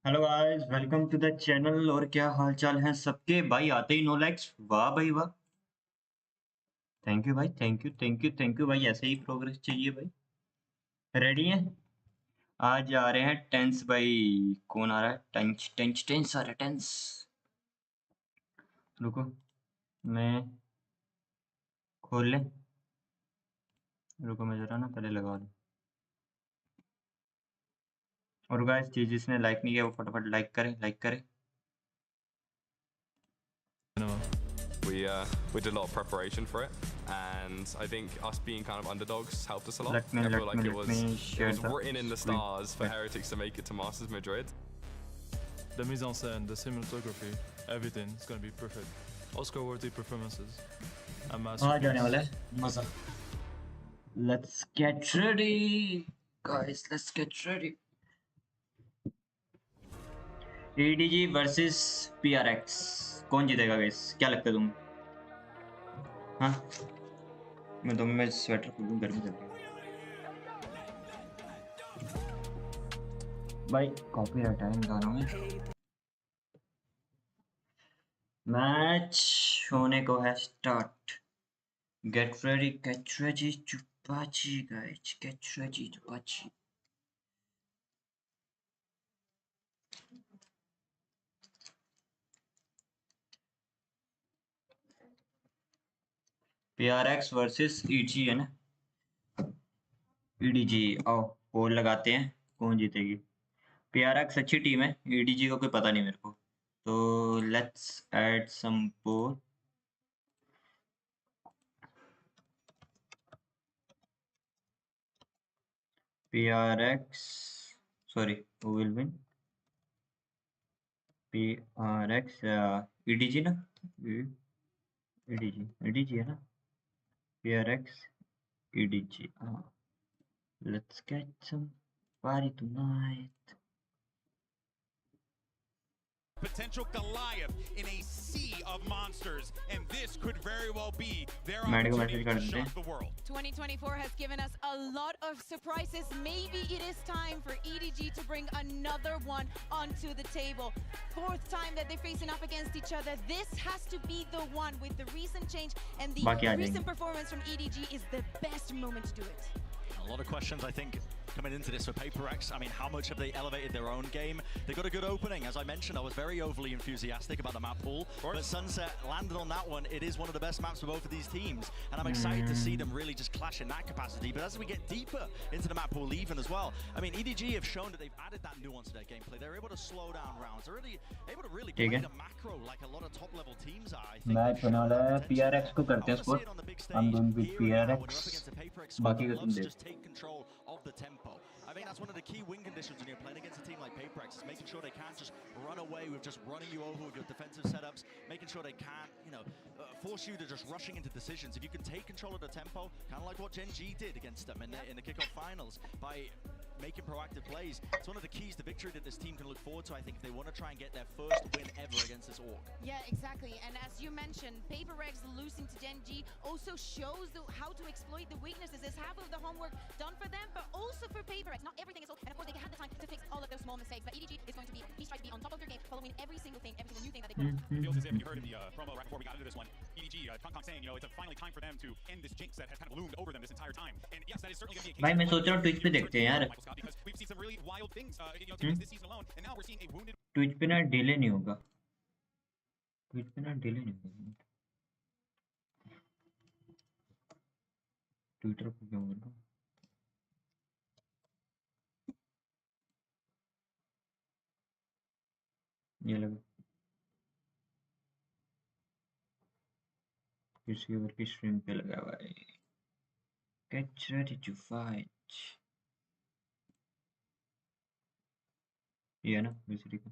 Hello guys, welcome to the channel. और क्या हाल चाल है सबके? भाई आते ही नो लाइक्स, वाह भाई वाह। थैंक यू भाई, thank you thank you thank you भाई, ऐसे ही प्रोग्रेस चाहिए भाई। रेडी हैं? आज आ रहे हैं टेंस भाई। कौन आ रहा है? टेंस टेंस टेंस आ रहा है, टेंस। रुको, मैं खोल ले, रुको मैं जरा ना पहले लगा दूं। और गाइस जिसने लाइक नहीं किया वो फटाफट लाइक करे। We did a lot of preparation for it, and I think us being kind of underdogs helped us a lot. Let me it was share written in the stars for Heretics to make it to Masters Madrid. The mise en scène, the cinematography, everything is going to be perfect. Oscar-worthy performances. A masterpiece. Let's get ready, guys. Let's get ready. ADG versus PRX. कौन जीतेगा guys? क्या लगता है तुम? हाँ? मैं 2 minute में sweater खोलूँ, गर्मी लग रही है। भाई कॉपीराइट है इन गानों में। मैच होने को है start. Get ready to party, guys. Get ready to party. PRX versus EG है ना? EDG आओ पोल लगाते हैं, कौन जीतेगी? PRX अच्छी टीम है, EDG को कोई पता नहीं मेरे को, तो let's add some poll. PRX, sorry, who will win? PRX, EDG ना? EDG है ना? PRX, EDG, हाँ। Let's get some party tonight. Potential Goliath in a sea of monsters, and this could very well be their Medical opportunity to message shock the world. 2024 has given us a lot of surprises. Maybe it is time for EDG to bring another one onto the table. 4th time that they're facing up against each other. This has to be the one. With the recent change and the recent performance from EDG is the best moment to do it. A lot of questions, I think, coming into this for PaperX. I mean, how much have they elevated their own game? They got a good opening. As I mentioned, I was very overly enthusiastic about the map pool, but Sunset landed on that one. It is one of the best maps for both of these teams, and I'm excited to see them really just clash in that capacity. But as we get deeper into the map pool even as well, I mean, EDG have shown that they've added that nuance to their gameplay. They're able to slow down rounds. They're really able to really play the macro like a lot of top-level teams are. I think match होने वाला है, PRX को करते हैं score. I'm going with PRX, बाकी का तुम देख। Control of the tempo. I think that's one of the key win conditions when you're playing against a team like PaperX, is making sure they can't just run away with just running you over with your defensive setups, making sure they can't, force you to just rushing into decisions. If you can take control of the tempo, kind of like what Gen G did against them in the kickoff finals, by making proactive plays, it's one of the keys to victory that this team can look forward to, I think, if they want to try and get their first win ever against this orc. Yeah, exactly. And as you mentioned, PaperX losing to Gen G also shows how to exploit the weaknesses. It's half of the homework done for them, but also for PaperX. Not everything is, and of course they have the time to fix all of those small mistakes, but EDG is going to be, he's trying to be on top of their game, following every single thing, every single new thing that they put on. It feels as if, you heard in the promo right before we got into this one, EDG, Kong saying, it's finally time for them to end this jinx that has kind of loomed over them this entire time. And yes, that is certainly going to be a case. भाई मैं सोच रहा हूँ Twitch पे देखते हैं यार। Because we've seen some really wild things, this season alone, and now we're seeing a wounded. Twitch पे ना डिले नहीं होगा, ट्विच पे ना डिले नहीं होगा। ट्विटर पे क्या बोल रहा हूँ? ये लगा किसी और की स्ट्रीम पे लगा हुआ है। Get ready to fight. ये है ना दूसरी का।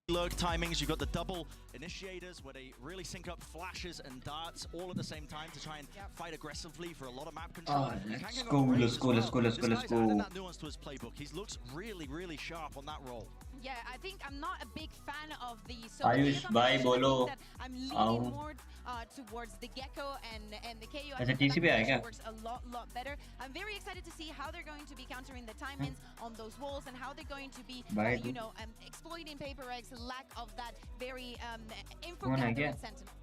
Lurk timings, you've got the double initiators where they really sync up flashes and darts all at the same time to try and fight aggressively for a lot of map control. Let's go. This guy's added that nuance to his playbook. He looks really, really sharp on that role. Yeah, I think I'm not a big fan of the Ayush, bye bolo. I'm leaning more towards the Gecko and the KO. अच्छा TC पे आया क्या? Works a lot better. I'm very excited to see how they're going to be countering the time-ins on those walls and how they're going to be, exploiting PaperX lack of that very infographic sentinel.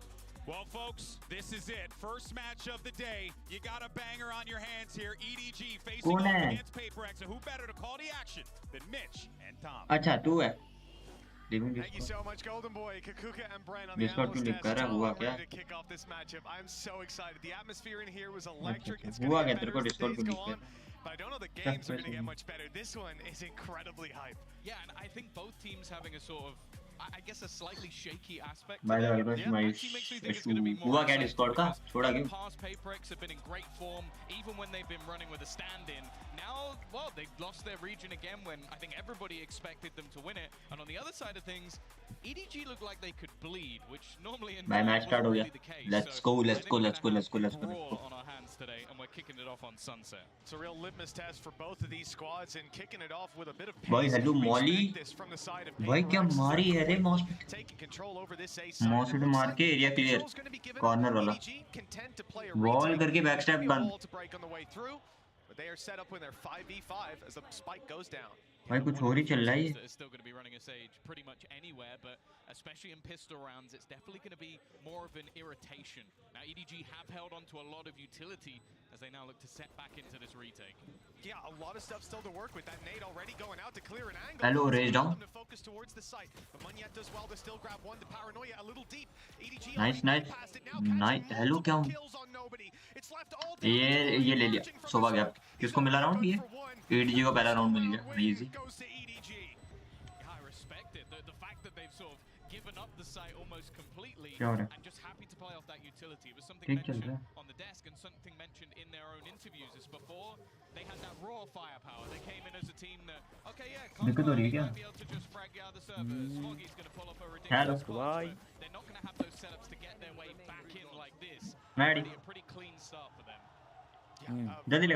Well, folks, this is it. First match of the day. You got a banger on your hands here. EDG facing off against PaperX. And who better to call the action than Mitch and Tom? अच्छा तू है Thank you so much, Golden Boy, Kakuka, and Bren on the analyst desk. Ready to kick off this matchup. I'm so excited. The atmosphere in here was electric. It's going to get better as days go on. But I don't know the games are going to get much better. This one is incredibly hype. Yeah, and I think both teams having a sort of, I guess, a slightly shaky aspect. By the way, हुआ क्या Discord का छोड़ा क्यों? Past PaperX have been in great form, even when they've been running with a stand-in. Now, well, they've lost their region again when I think everybody expected them to win it. And on the other side of things, EDG looked like they could bleed, which normally in match start हो गया. Let's go. On our hands today, and we're kicking it off on Sunset. It's a real litmus test for both of these squads, and kicking it off with a bit of pace. भाई hello Molly भाई क्या मारी है रे moss मार के area clear corner वाला wall करके बैक स्टेप बंद They are set up when they're 5v5 as the spike goes down. भाई कुछ और ही चल रहा है ये Still going to be running a Sage pretty much anywhere, but especially in pistol rounds, it's definitely going to be more of an irritation. Now EDG have held on to a lot of utility as they now look to set back into this retake. Yeah, a lot of stuff still to work with. That nade already going out to clear an angle. Hello, raise down. To focus towards the site. But Munyet does well to still grab one. The paranoia a little deep. EDG nice. Hello क्या हूँ ये ले लिया सोवा गया किसको मिला round ये EDG को पहला राउंड मिल गया easy given up the site almost completely and just happy to play off that utility. It was something mentioned on the desk and something mentioned in their own interviews as before they had that raw firepower. They came in as a team that, okay, yeah, might be able to just frag you out the servers. Smoggy's going to pull up a ridiculous clutch, but they're not going to have those setups to get their way back in like this. Already a pretty clean start for them. जल्दी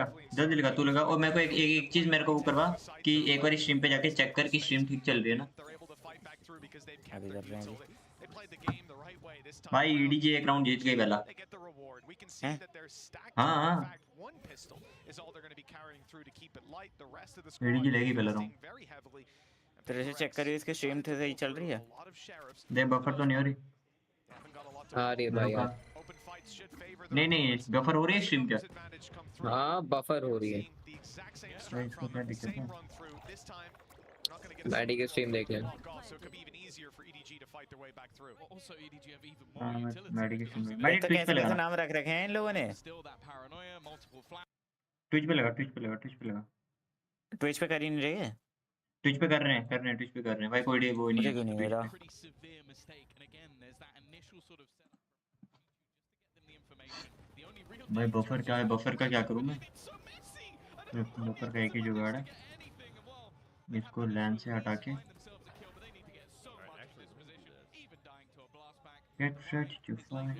लगा तू लगा और मेरे को एक चीज मेरे को वो करवा कि एक बार स्ट्रीम पे जाके चेक कर कि स्ट्रीम ठीक चल रही है ना अभी कर रहे हैं भाई EDG एक राउंड जीत गई पहला हाँ EDG लेगी पहला राउंड तेरे से चेक करिए इसके स्ट्रीम थे सही चल रही है देख बफर तो नहीं हो रही आ रही है भाई नहीं बफर हो रही है स्ट्रीम क्या हाँ बफर हो रही है इसको क्या दिक्कत है मैडी के स्ट्रीम देख लें मैडी के स्ट्रीम मैडी ट्विच पे लगा नाम रख रखे हैं इन लोगों ने ट्विच पे लगा ट्विच पे कर ही नहीं रही है ट्विच पे कर रहे हैं ट्विच पे कर रहे हैं भाई कोई वो नहीं है नहीं मेरा भाई बफर क्या है बफर का क्या करूं मैं बफर का एक ही जुगाड़ है इसको लैंड से हटा के get ready to fight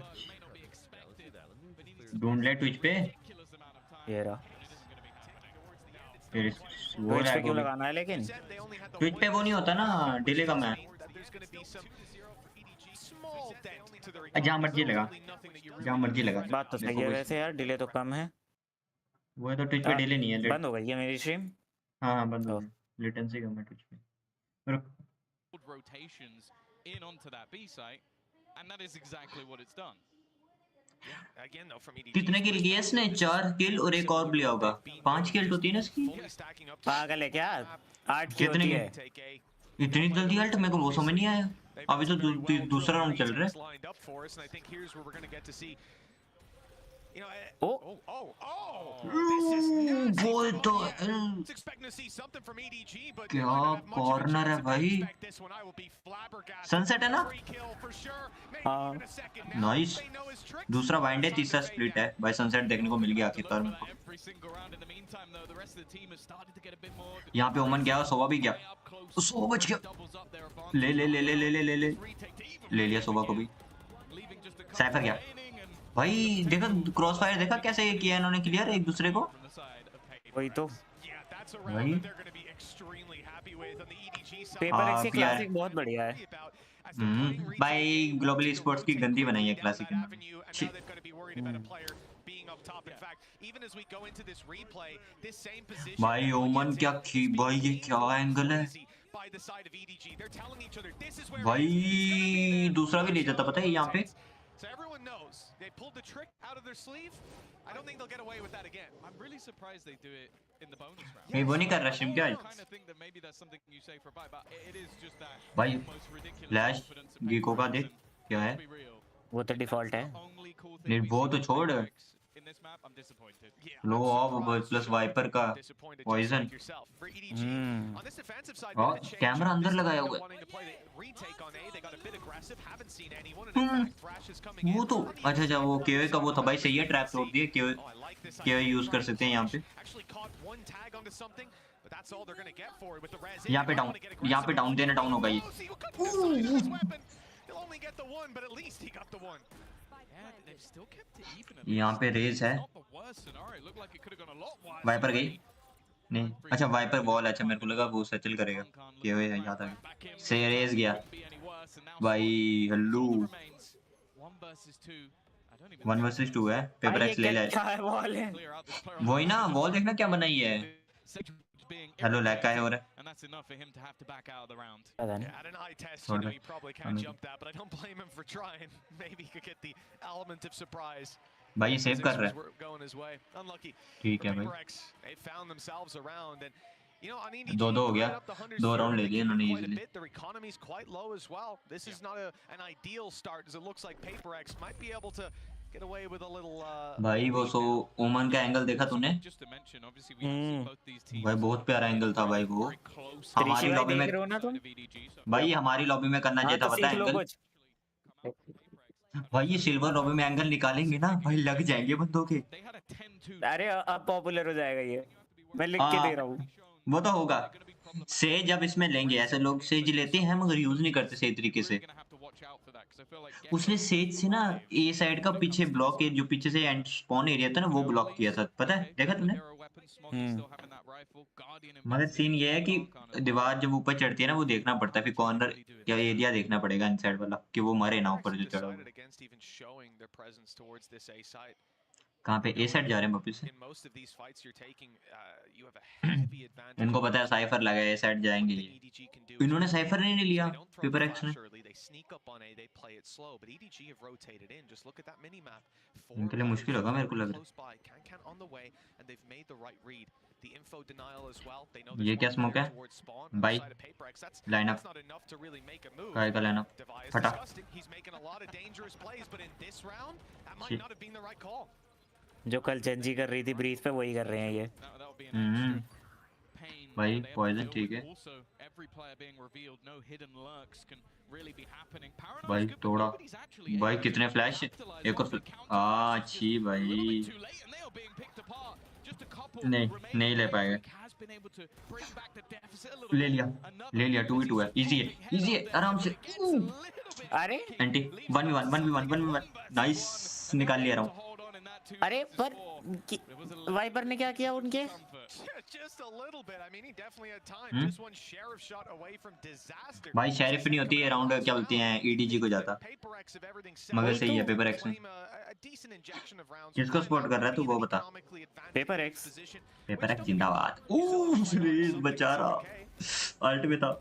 don't let twitch पे ये रहा फिर वो ट्विच पे क्यों लगाना है लेकिन ट्विच पे वो नहीं होता ना डिले कम है जहाँ मर्जी लगा बात तो सही है वैसे यार डिले तो कम है वो तो ट्विच पे डिले नहीं है बंद हो गई है मेरी स्ट्रीम हाँ बंद हो गई लेटेंसी कम है ट्विच पे rotations in onto that B site and that is exactly what it's done. कितने किल किए इसने 4 किल और एक और लिया होगा 5 किल तो 3 इसकी पागल है क्या 8 कितने है इतनी जल्दी अल्ट मेरे को वो समझ नहीं आया अभी तो दूसरा राउंड चल रहा है वो तो क्या कॉर्नर है भाई सनसेट है ना नाइस दूसरा वाइंड है तीसरा स्प्लिट है भाई सनसेट देखने को मिल गया आखिरकार में यहाँ पे ओमन गया सोवा भी गया सोवा बच गया ले लिया सोवा को भी साइफर गया भाई देखा क्रॉस फायर देखा कैसे ये किया इन्होंने क्लियर एक दूसरे को वही तो भाई पेपर एक्स क्लासिक बहुत बढ़िया है भाई ग्लोबल स्पोर्ट्स की गंदी बनाई है क्लासिक भाई ओमन क्या भाई ये क्या एंगल है भाई दूसरा भी ले जाता पता है यहाँ पे So everyone knows they pulled the trick out of their sleeve. I don't think they'll get away with that again. I'm really surprised they do it in the bonus round. ये वो नहीं कर रहा शिम क्या I kind of think that maybe that's something you say for a bite, but it is just that भाई almost ridiculous flash confidence of गीको का Paper देख Rex, क्या है and let's be real, वो तो डिफॉल्ट है। only cool thing नहीं we वो see तो from छोड़ Paper Rex in this map, I'm disappointed. Low of plus Viper का Disappointed just poison like yourself. For EDG, on this defensive side, और bit of a change. Camera अंदर This लगाया time हुआ they're wanting to play the retake on A. They got a bit aggressive, haven't seen anyone, and in fact, Thrash is coming वो in. तो अच्छा अच्छा वो केओए का वो था भाई सही है ट्रैप तोड़ दिए Oh, I like this केओए idea. Use कर सकते हैं यहाँ पे Actually caught one tag onto something, but that's all they're going to get for it with the res. यहाँ पे डाउन देना डाउन होगा ये He'll only get the one, but at least he got the one. Yeah, they've still kept it even. यहाँ पे race है Not the worst scenario. Looked like it could have gone a lot worse. Viper गई नहीं अच्छा wiper ball अच्छा मेरे को लगा वो सेटल करेगा केओए है याद आ गया से रेस गया भाई हल्लू One versus two. I don't even 1 versus 2 है पेपर एक्स ले ले clear out this player. वही ना वॉल देखना क्या बनाई है Being हेलो लैग का है हो रहा है and that's enough for him to have to back out of the round. Yeah, at an eye test, you know, he probably can't jump that, but I don't blame him for trying. Maybe he could get the element of surprise. भाई ये save कर रहा है Going his way. Unlucky. ठीक है भाई Paper X, they found themselves around, and you know, on EDG, दो हो गया right up the 100s 2 round ले they लिए can do इन्होंने quite a easily bit. Their economy's quite low as well. This is not an ideal start, as it looks like Paper X might be able to get away with a little. भाई वो सो ओमन का angle देखा तूने Just to mention, obviously we see both these teams भाई बहुत प्यारा angle था भाई वो very close. हमारी लॉबी में भाई हमारी लॉबी में करना चाहिए था पता है एंगल भाई ये सिल्वर लॉबी में एंगल निकालेंगे ना भाई लग जाएंगे बंदों के They had a 10-2. अरे अब पॉपुलर हो जाएगा ये, मैं लिख के दे रहा हूँ। वो तो होगा सेज अब इसमें लेंगे ऐसे लोग सेज लेते हैं मगर यूज नहीं करते सही तरीके से Gonna have to watch out for that, 'cause I feel like उसने सेज से ना ए साइड का पीछे ब्लॉक जो पीछे से एंड स्पॉन एरिया था ना वो ब्लॉक किया था पता है देखा तूने मगर सीन ये है कि दीवार जब ऊपर चढ़ती है ना वो देखना पड़ता है फिर कॉर्नर या एरिया देखना पड़ेगा इन साइड वाला कि वो मरे ना ऊपर जो चढ़ा हुआ decided against even showing their presence towards this A site. कहाँ पे ए साइड जा रहे हैं वापस से In most of these fights you're taking, you have a heavy advantage. इनको पता है साइफर लगा है ए साइड जाएंगे ये EDG can do. इन्होंने साइफर नहीं लिया They don't throw paper the x ने flash early, they sneak up on A, they play it slow, but EDG have rotated in. Just look at that mini map. इनके लिए मुश्किल होगा मेरे को लग रहा Close by, can on the way, and they've made the right read. The info denial as well. They know ये there's क्या one smoke player है? towards spawn on the भाई, side of Paper X. line up. That's not enough to really make a move. काय का line up Devi is फटा disgusting. He's making a lot of dangerous plays, but in this round, that might not have been the right call. जो कल चेंजी कर रही थी bridge पे वही कर रहे हैं ये। that would be an extra pain. भाई that they have to poison deal ठीक with. है Also, every player being revealed, no hidden lurks can really be happening. Paranoid भाई is good, but तोड़ा nobody's actually भाई able to कितने flash capitalize एक on और the आ अच्छी a little भाई bit too late, and they are being picked apart. Just a couple नहीं remaining. नहीं ले पाएगा Patrick has been able to bring back the deficit a little ले लिया bit. ले लिया 2v2 है इजी है आराम से अरे एंटी 1v1 नाइस निकाल लिया रहा हूँ अरे पर वाइपर ने क्या किया उनके? Just a little bit. I mean, he definitely had time. Just one sheriff shot away from disaster. भाई शेरिफ नहीं होती है राउंड क्या बोलते हैं ईडीजी को जाता मगर सही है पेपर एक्स में किसको सपोर्ट कर रहा है तू वो बता पेपर एक्स जिंदाबाद ओह सीरीज बचा रहा अल्ट में था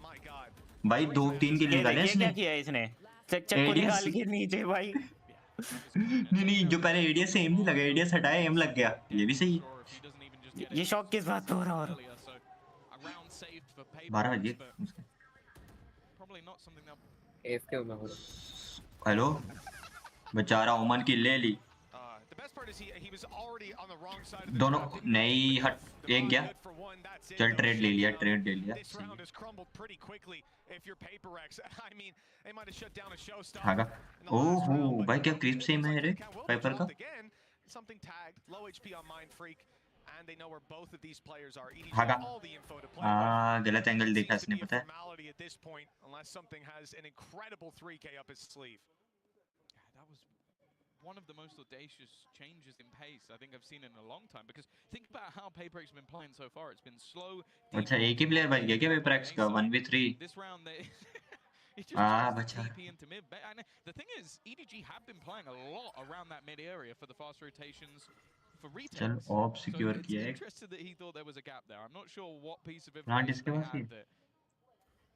भाई 2-3 के लिए निकाले इसने क्या किया इसने? चक्कर को निकाल के नीचे भाई नहीं जो पहले एडीएस से एम नहीं लगा एडीएस हटाया एम लग गया ये भी सही है ये शॉक किस बात पे हो रहा है? 12 बजे AFK में हो हेलो बेचारा ओमन की ले ली The best part is he was already on the wrong side of दोनों नहीं हट एक गया चल ट्रेड ले लिया This round has crumbled pretty quickly if you're Paper X. I mean, they might have shut down a showstopper. हागा ओहो भाई क्या क्रिप सेम है रे पाइपर का Something tagged, low HP on Mind Freak, and they know where both of these players are. EDG हागा all the info to play. गलत angle देखा इसने पता है Formality at this point, unless something has an incredible 3K up his sleeve. That was one of the most audacious changes in pace I think I've seen in a long time. Because think about how Paper X has been playing so far. It's been slow. अच्छा एक ही player बच गया क्या paper x का 1v3 This round they it just बचा TP into mid. And the thing is, EDG have been playing a lot around that mid area for the fast rotations for retail. चल op secure किया It's है interesting that he thought there was a gap there. I'm not sure what piece of plant information इसके they pass he had that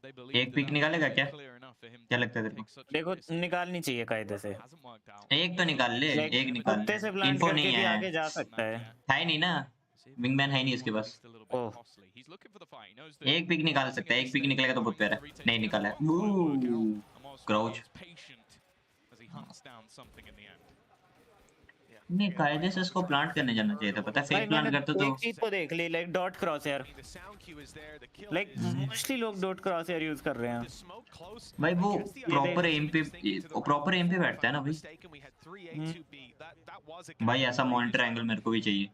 एक pick निकालेगा क्या? क्या लगता है तेरे को? देखो निकालनी चाहिए कायदे से। एक तो निकाल ले, एक निकाल कुत्ते ले। से प्लांट इन्फो करके नहीं भी है, आगे जा सकता है। है नहीं ना, विंगमैन है नहीं इसके पास। ओह एक पिक निकाल सकता है, एक पिक निकलेगा तो बहुत प्यारा। नहीं निकाला, क्राउच। नहीं, कायदे से इसको प्लांट करने जाना चाहिए था, पता है? भाई फेक प्लांट मैंने करते तो एक चीज तो देख ली, लाइक डॉट क्रॉस यार, लाइक मोस्टली लोग डॉट क्रॉस यार यूज कर रहे हैं भाई वो प्रॉपर एम पे बैठता है ना भाई। भाई ऐसा मॉनिटर एंगल मेरे को भी चाहिए,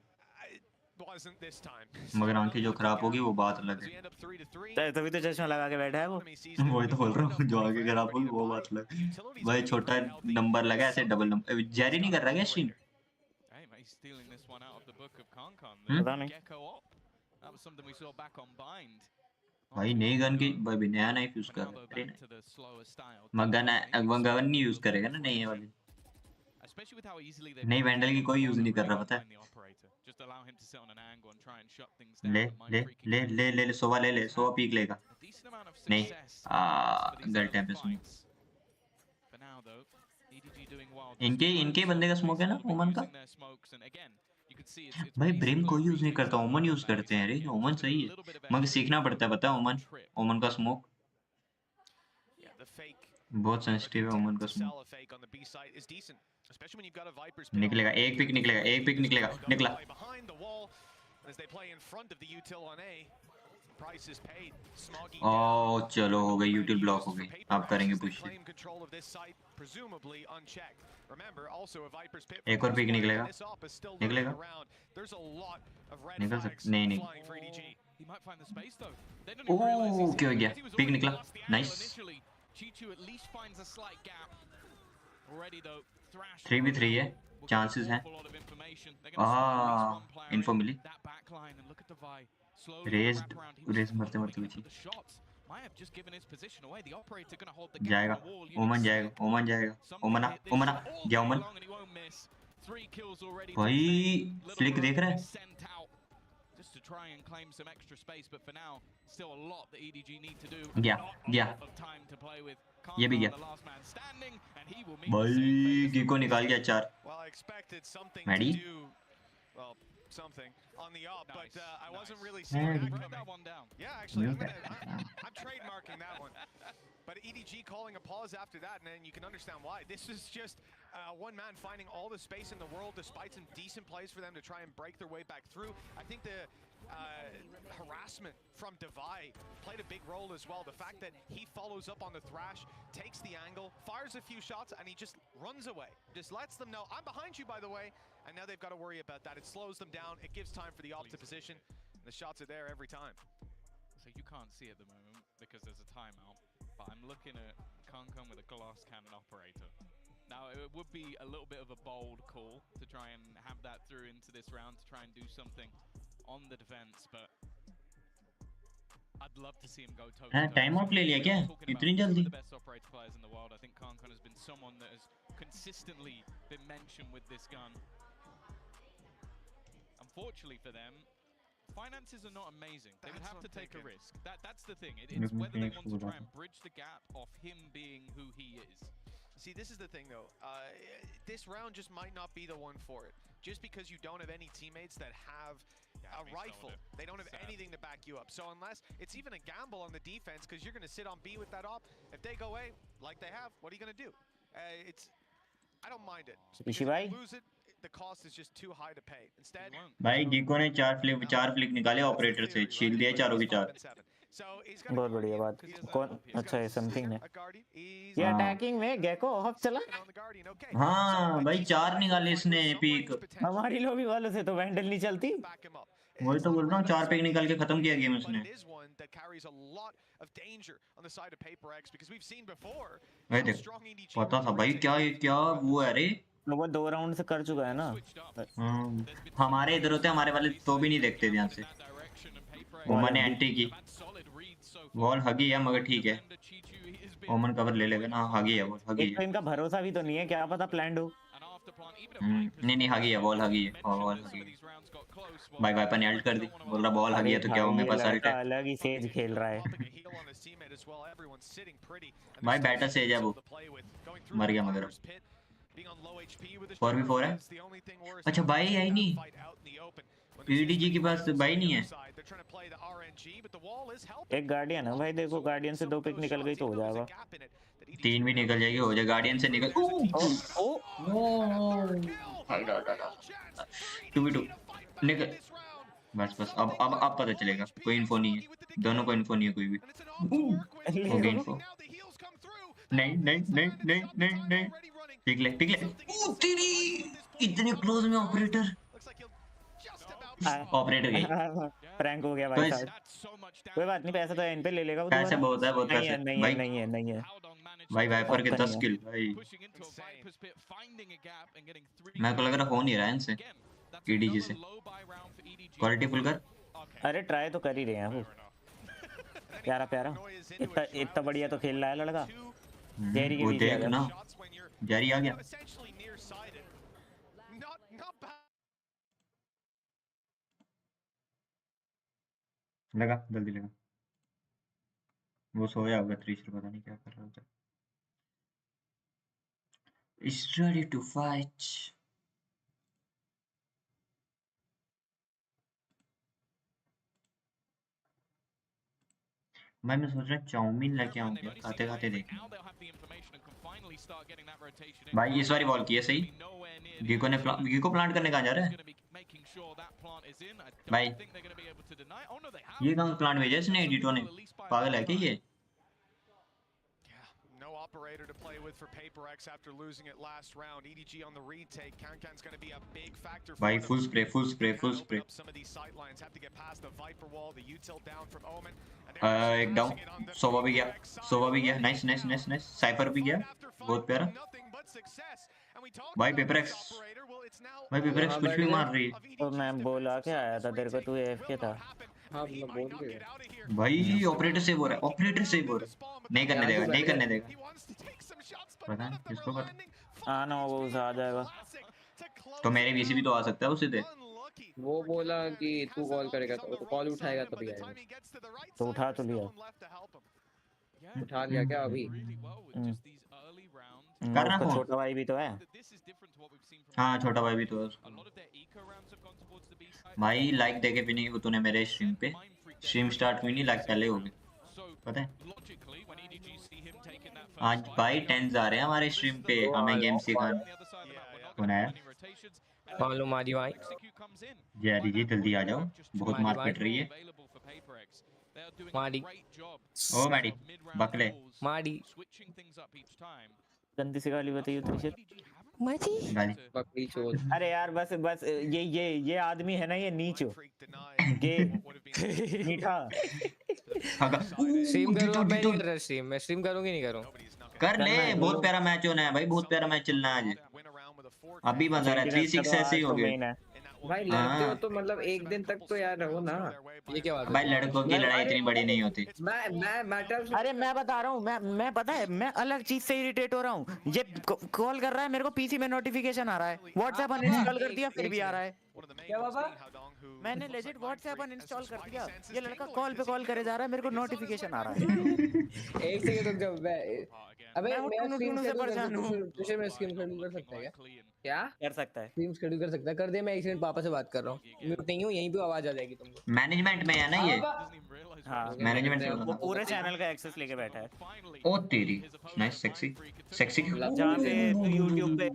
मगर आंखें जो खराब होगी वो बात अलग है। तभी तो चश्मा लगा के बैठा है वो। वही तो बोल रहा हूँ, जो आगे खराब होगी वो बात अलग है। भाई छोटा नंबर लगा ऐसे डबल नंबर जारी नहीं कर रहा क्या स्ट्रीम? पता नहीं भाई नई गन की भाई नया नाइफ यूज कर रहा है। गन नहीं यूज करेगा ना नई वाली, नई वैंडल की कोई यूज नहीं कर रहा, पता है? ले ले ले ले ले ले सोवा ले ले, सोवा पीक लेगा नहीं। गलत टाइम पे सुन। इनके इनके बंदे का स्मोक है ना ओमन का। भाई ब्रिम कोई यूज नहीं करता, ओमन यूज करते हैं। अरे ओमन सही है, मगर सीखना पड़ता है, पता है? ओमन ओमन का स्मोक बहुत सेंसिटिव है, ओमन का स्मोक। निकलेगा एक पिक, निकलेगा एक पिक, निकलेगा निकला। ओ चलो हो गई, यूटिल ब्लॉक हो गई, आप करेंगे पुश। एक और पिक निकलेगा, निकलेगा निकल सकता नहीं नहीं। ओह क्या हो गया, पिक निकला, नाइस। 3v3 है, चांसेस हैं। इन्फो मिली, रेस रेस मरते मरते बची। जाएगा ओमन, जाएगा ओमन, जाएगा ओमना, ओमना गया ओमन। भाई फ्लिक देख रहा है, गया गया, ये भी गया। भाई गिको निकाल गया 4 Maddie. something on the up, but I wasn't really seeing that one down. Yeah, actually, I'm trademarking that one. But EDG calling a pause after that, and then you can understand why. This is just one man finding all the space in the world, despite some decent plays for them to try and break their way back through. I think the harassment from Divai played a big role as well. The fact that he follows up on the thrash, takes the angle, fires a few shots, and he just runs away. Just lets them know, I'm behind you, by the way. And now they've got to worry about that. It slows them down. It gives time for the op to position. And the shots are there every time. So you can't see at the moment because there's a timeout. But I'm looking at Kankan with a glass cannon operator. Now, it would be a little bit of a bold call to try and have that through into this round to try and do something on the defense, but I'd love to see him go toe-to-toe. Time out ले लिया क्या इतनी जल्दी? The best operator players in the world. I think Kankan has been someone that has consistently been mentioned with this gun. Unfortunately for them, finances are not amazing. They would have to take a risk. That's the thing. It's whether they want to try and bridge the gap of him being who he is. See, this is the thing though. This round just might not be the one for it. Just because you don't have any teammates that have a rifle, they don't have anything to back you up. So unless it's even a gamble on the defense, because you're going to sit on B with that op. If they go A, like they have, what are you going to do? I don't mind it. If you lose it, the cost is just too high to pay. Instead, भाई गिको ने 4 flick निकाले operator से, shield दिया चारों की 4। बहुत बढ़िया बात। कौन अच्छा है समथिंग ने ये अटैकिंग में गेको ऑफ चला। हाँ भाई 4 निकाले इसने पीक। हमारी लॉबी वालों से तो वैंडल नहीं चलती। वही तो बोल रहा हूँ, 4 पिक निकाल के खत्म किया गेम उसने। भाई देख पता था भाई क्या वो है रे। वो 2 राउंड से कर चुका है ना। हमारे इधर होते हमारे वाले तो भी नहीं देखते ध्यान से। ओमन ने एंटी की, वॉल हगी है मगर ठीक है, ओमन कवर ले लेगा ना। हगी है वो, हगी है। इनका भरोसा भी तो नहीं है, क्या पता प्लान्ड हो। नहीं हगी है, बॉल हगी है, बॉल हगी है। भाई वाइपर ने अल्ट कर दी, बोल रहा बॉल हगी है तो क्या हो, मेरे पास अल्ट है। अलग ही सेज खेल रहा है। भाई बैटर सेज है वो, मर गया मगर 4v4 है। अच्छा भाई है ही नहीं, ईडीजी के पास भाई नहीं है। एक गार्डियन है भाई, देखो गार्डियन से 2 पिक निकल गई तो हो जाएगा। 3 भी निकल जाएगी, हो जाए गार्डियन से निकल। ओ 2v2 निकल। बस अब पता चलेगा, कोई इन्फो नहीं है, दोनों को इन्फो नहीं है कोई भी। हो गई इन्फो। नहीं पिक ले तेरी, इतने क्लोज में ऑपरेटर गई। प्रैंक हो गया भाई साहब। कोई बात नहीं, पैसा तो इन पे ले लेगा वो। पैसे बहुत है, बहुत पैसे नहीं है भाई। वाइपर के 10 किल भाई, मैं को लग रहा हो नहीं रहा है इनसे, ईडीजी से। क्वालिटी फुल कर। अरे ट्राई तो कर ही रहे हैं वो। प्यारा इतना बढ़िया तो खेल रहा है लड़का। जेरी के वो पीछे देख ना, जेरी आ गया। लगा जल्दी लगा, वो सोया होगा, त्रिशर पता नहीं क्या कर रहा होता। Is ready to fight। भाई मैं सोच रहा चाउमीन लेके आऊं क्या, खाते खाते देखें। भाई इस बारी बॉल की है सही। गीको प्लांट करने कहाँ जा रहा है भाई? ये कहाँ प्लांट भेजा इसने, एडिटो ने? पागल है क्या ये? Operator to play with for PaperX after losing it last round. EDG on the retake. Kankan's going to be a big factor for भाई them. full spray Some of these sidelines have to get past the Viper wall, the util down from Omen. एक down, सोवा भी गया, nice साइपर भी गया, बहुत प्यारा। भाई Paperex कुछ भी मार रही है। तो मैं बोला क्या आया था तेरे को, तू एएफके था। हाँ मैं बोल रही भाई ऑपरेटर सेव हो रहा है, नहीं करने देगा। पता नहीं किसको पता। आना होगा उसे, आ जाएगा। तो मेरे बीसी भी तो आ सकता है उसे दे। वो बोला कि तू कॉल करेगा तो कॉल उठाएगा तभी आएगा। तो उठा तो लिया, उठा लिया क्या अभी? कर रहा हूँ। छोटा भाई भी तो है। हाँ छोटा भाई भी तो है। भाई लाइक देके भी नहीं तूने मेरे स्ट्रीम पे, स्ट्रीम स्टार्ट हुई नहीं लाइक पहले हो गए, पता है? आज भाई टेंस आ रहे हैं हमारे स्ट्रीम पे, हमें गेम सिखाने। कौन आया? मालूम मारी भाई। जैरी जी जल्दी आ जाओ, बहुत मार पिट रही है। मारी ओ मैडी बकले मारी गंदी सी गाली बताइए त्रिशर। गाली। बकरी चोर। अरे यार बस ये आदमी है ना, ये नीच गे मीठा। स्ट्रीम करूँ मैं, नहीं कर रहा स्ट्रीम, मैं स्ट्रीम करूँगी नहीं करूँ। कर ले, बहुत प्यारा मैच होना है भाई, बहुत प्यारा मैच चलना है आज। अभी मजा आ रहा है, 3-6 ऐसे ही हो गए भाई। लड़के हो तो मतलब एक दिन तक तो यार रहो ना। ये क्या बात है भाई, लड़कों की लड़ाई इतनी बड़ी नहीं होती। मैं मैटर। अरे मैं बता रहा हूँ, मैं पता है मैं अलग चीज से इरिटेट हो रहा हूँ। ये कॉल कर रहा है मेरे को, पीसी में नोटिफिकेशन आ रहा है, व्हाट्सएप अनइंस्टॉल कर दिया फिर भी आ रहा है। क्या बाबा? मैंने लेजिट व्हाट्सएप अनइंस्टॉल कर दिया, ये लड़का कॉल पे कॉल करे जा रहा है, मेरे को नोटिफिकेशन आ रहा है। एक सेकंड रुक जाओ। अबे मैं स्ट्रीम से परेशान हूं। तुझे मैं स्ट्रीम शेड्यूल कर सकता है क्या? कर सकता है, स्ट्रीम शेड्यूल कर सकता है। कर दे, मैं एक सेकंड पापा से बात कर रहा हूं। म्यूट नहीं हूं, यहीं पे आवाज आ जाएगी तुमको। मैनेजमेंट में है ना ये? हाँ मैनेजमेंट में वो पूरे चैनल का एक्सेस लेके बैठा है। ओ तेरी नाइस, सेक्सी जहाँ पे तू YouTube पे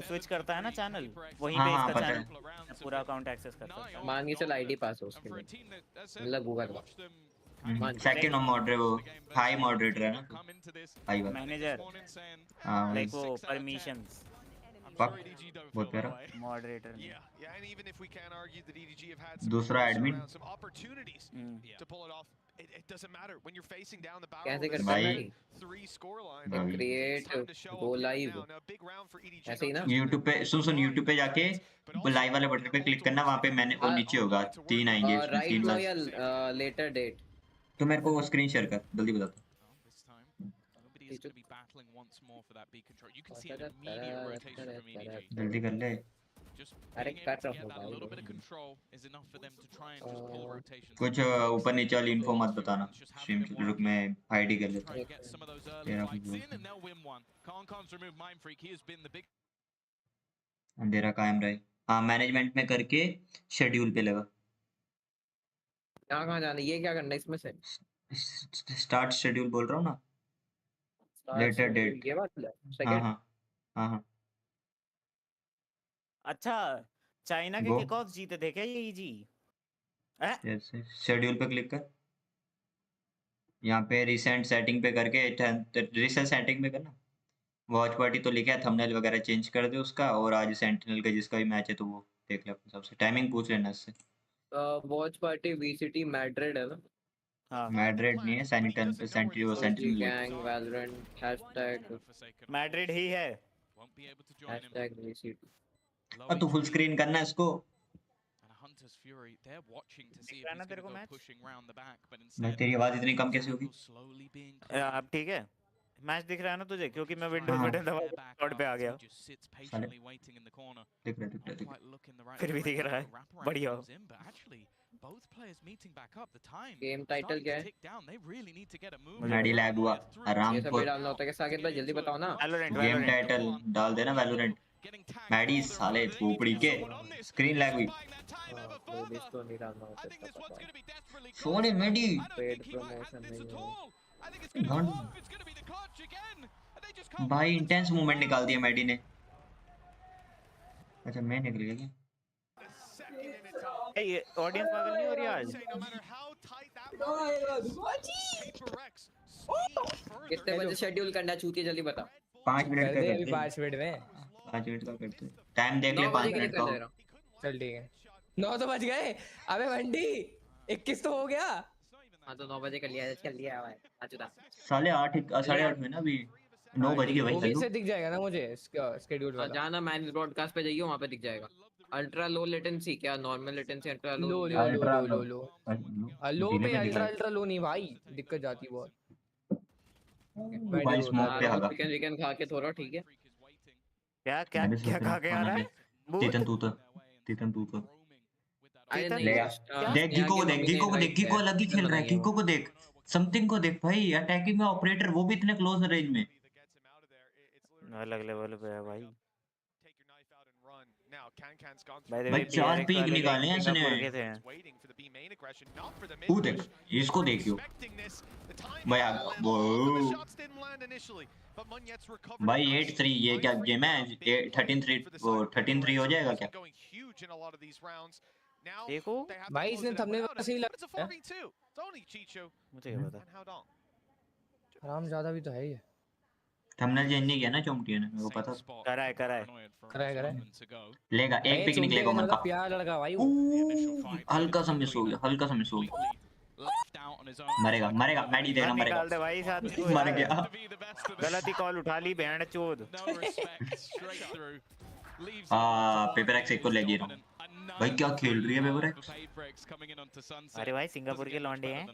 स्विच करता है ना चैनल, वहीं पे इसका चैनल पूरा अकाउंट एक्सेस करता है। मान के चल आईडी पास हो उसके लिए, मतलब गूगल का। सेकंड मॉडरेटर, वो हाई मॉडरेटर है ना, हाई मैनेजर, हां लाइक वो परमिशंस। बहुत प्यारा मॉडरेटर। दूसरा एडमिन। कैसे करता है क्रिएट गो लाइव ऐसे ही ना? YouTube पे सुन YouTube पे जाके लाइव वाले बटन पे क्लिक करना, वहाँ पे मैंने वो नीचे होगा 3 आएंगे, उसमें 3 बार। या लेटर डेट तो मेरे को वो स्क्रीन शेयर कर, जल्दी बता। battling once more for that B control. You can see an immediate rotation from EDG. जल्दी कर ले Just being able to get that little bit of control is enough for them to try and just pull rotations. कुछ ऊपर नीचे वाली info मत बताना stream के रुक मैं हाइड ही कर लेता Try and get some of those early fights in and they'll win one. Khan's removed Mind Freak. He has been the big अंधेरा कायम रहे हाँ मैनेजमेंट में करके शेड्यूल पे लगा कहाँ जाना ये क्या करना है इसमें से स्टार्ट शेड्यूल बोल रहा हूँ ना लेटर डेट ये बात है हाँ सेकंड हाँ हाँ हाँ अच्छा चाइना के वो किक ऑफ जीते थे क्या ये ईजी जैसे शेड्यूल पे क्लिक कर यहाँ पे रिसेंट सेटिंग पे करके रिसेंट सेटिंग पे करना वॉच पार्टी तो लिखा है थंबनेल वगैरह चेंज कर दे उसका और आज सेंटिनल का जिसका भी मैच है तो वो देख ले अपने सबसे टाइमिंग पूछ लेना इससे वॉच पार्टी वीसीटी मैड्रिड है ना हाँ मैड्रिड नहीं है Sentinel gang Valorant hashtag Madrid ही है won't be able to join him. Hashtag VCT और तू फुल स्क्रीन करना इसको And a Hunter's Fury, they're watching to see if दिख रहा है ना he's तेरे going को to go match pushing round the back, but मैं instead तेरी आवाज इतनी कम कैसे होगी slowly being अब ठीक है मैच दिख रहा है ना तुझे क्योंकि मैं विंडोज हाँ बटन दबा back स्लॉट पे आ out, गया he just sits patiently waiting in the corner. दिख रहा है Not दिख रहा quite looking the right फिर भी दिख direction, रहा है but wraparound बढ़िया comes in, but actually both players meeting back up. The time game title starting क्या to है tick down. They really need to get a move. Maddy lag हुआ आराम ये सब भी डालना होता है कि साकेत भाई जल्दी बताओ ना वैलोरेंट गेम वैलोरेंट टाइटल डाल देना वैलोरेंट मैडी साले खोपड़ी के स्क्रीन लैग हुई लोडिस तो नहीं डालना होता है पता है सोने मैडी पेड प्रमोशन नहीं है भाई इंटेंस मूवमेंट निकाल दिया मैडी ने अच्छा मैं निकल गया ये ऑडियंस पागल नहीं हो रही आज कितने बजे शेड्यूल करना है चूतिया जल्दी बता 5 मिनट का करते 5 मिनट में 5 मिनट का करते टाइम देख ले 5 मिनट का चल ठीक है 9 तो बज गए अबे वंडी 21 तो हो गया हां तो 9 बजे कर लिया भाई आजुदा साले 8 8:30 में ना अभी 9 बज गए भाई मूवी से दिख जाएगा ना मुझे स्केड्यूल वाला जाना मैन ब्रॉडकास्ट पे जाइए वहां पे दिख जाएगा अल्ट्रा लो लेटेंसी क्या नॉर्मल लेटेंसी अल्ट्रा लो लो लो पे अल्ट्रा लो नहीं भाई दिक्कत जाती बहुत भाई स्मोक पे आगा चिकन खा के थोड़ा ठीक है क्या क्या क्या खा के आ रहा है तीतन तू तो अरे ले आ देख गिको को देख गिको अलग ही खेल रहा है गिको को देख समथिंग को देख भाई अटैकिंग में ऑपरेटर वो भी इतने क्लोज रेंज में अलग लेवल पे है भाई भाई 4 पीक निकाले हैं इसने तू देख इसको देखियो भाई भाई 8-3 ये क्या गेम है 13-3 हो जाएगा क्या देखो भाई इसने थंबनेल में सही लगा मुझे क्या पता आराम ज्यादा भी तो है ये थंबनेल चेंज नहीं किया ना चोमटिया ने मेरे को पता करा है लेगा एक पिक निकलेगा मन का प्यार लड़का भाई हल्का सा मिस हो गया मरेगा मैडी देगा मरेगा निकाल दे भाई साथ मर गया गलत ही कॉल उठा ली बहन चोद पेपर एक्स एक को ले गया भाई क्या खेल रही है पेपर एक्स अरे भाई सिंगापुर के लौंडे हैं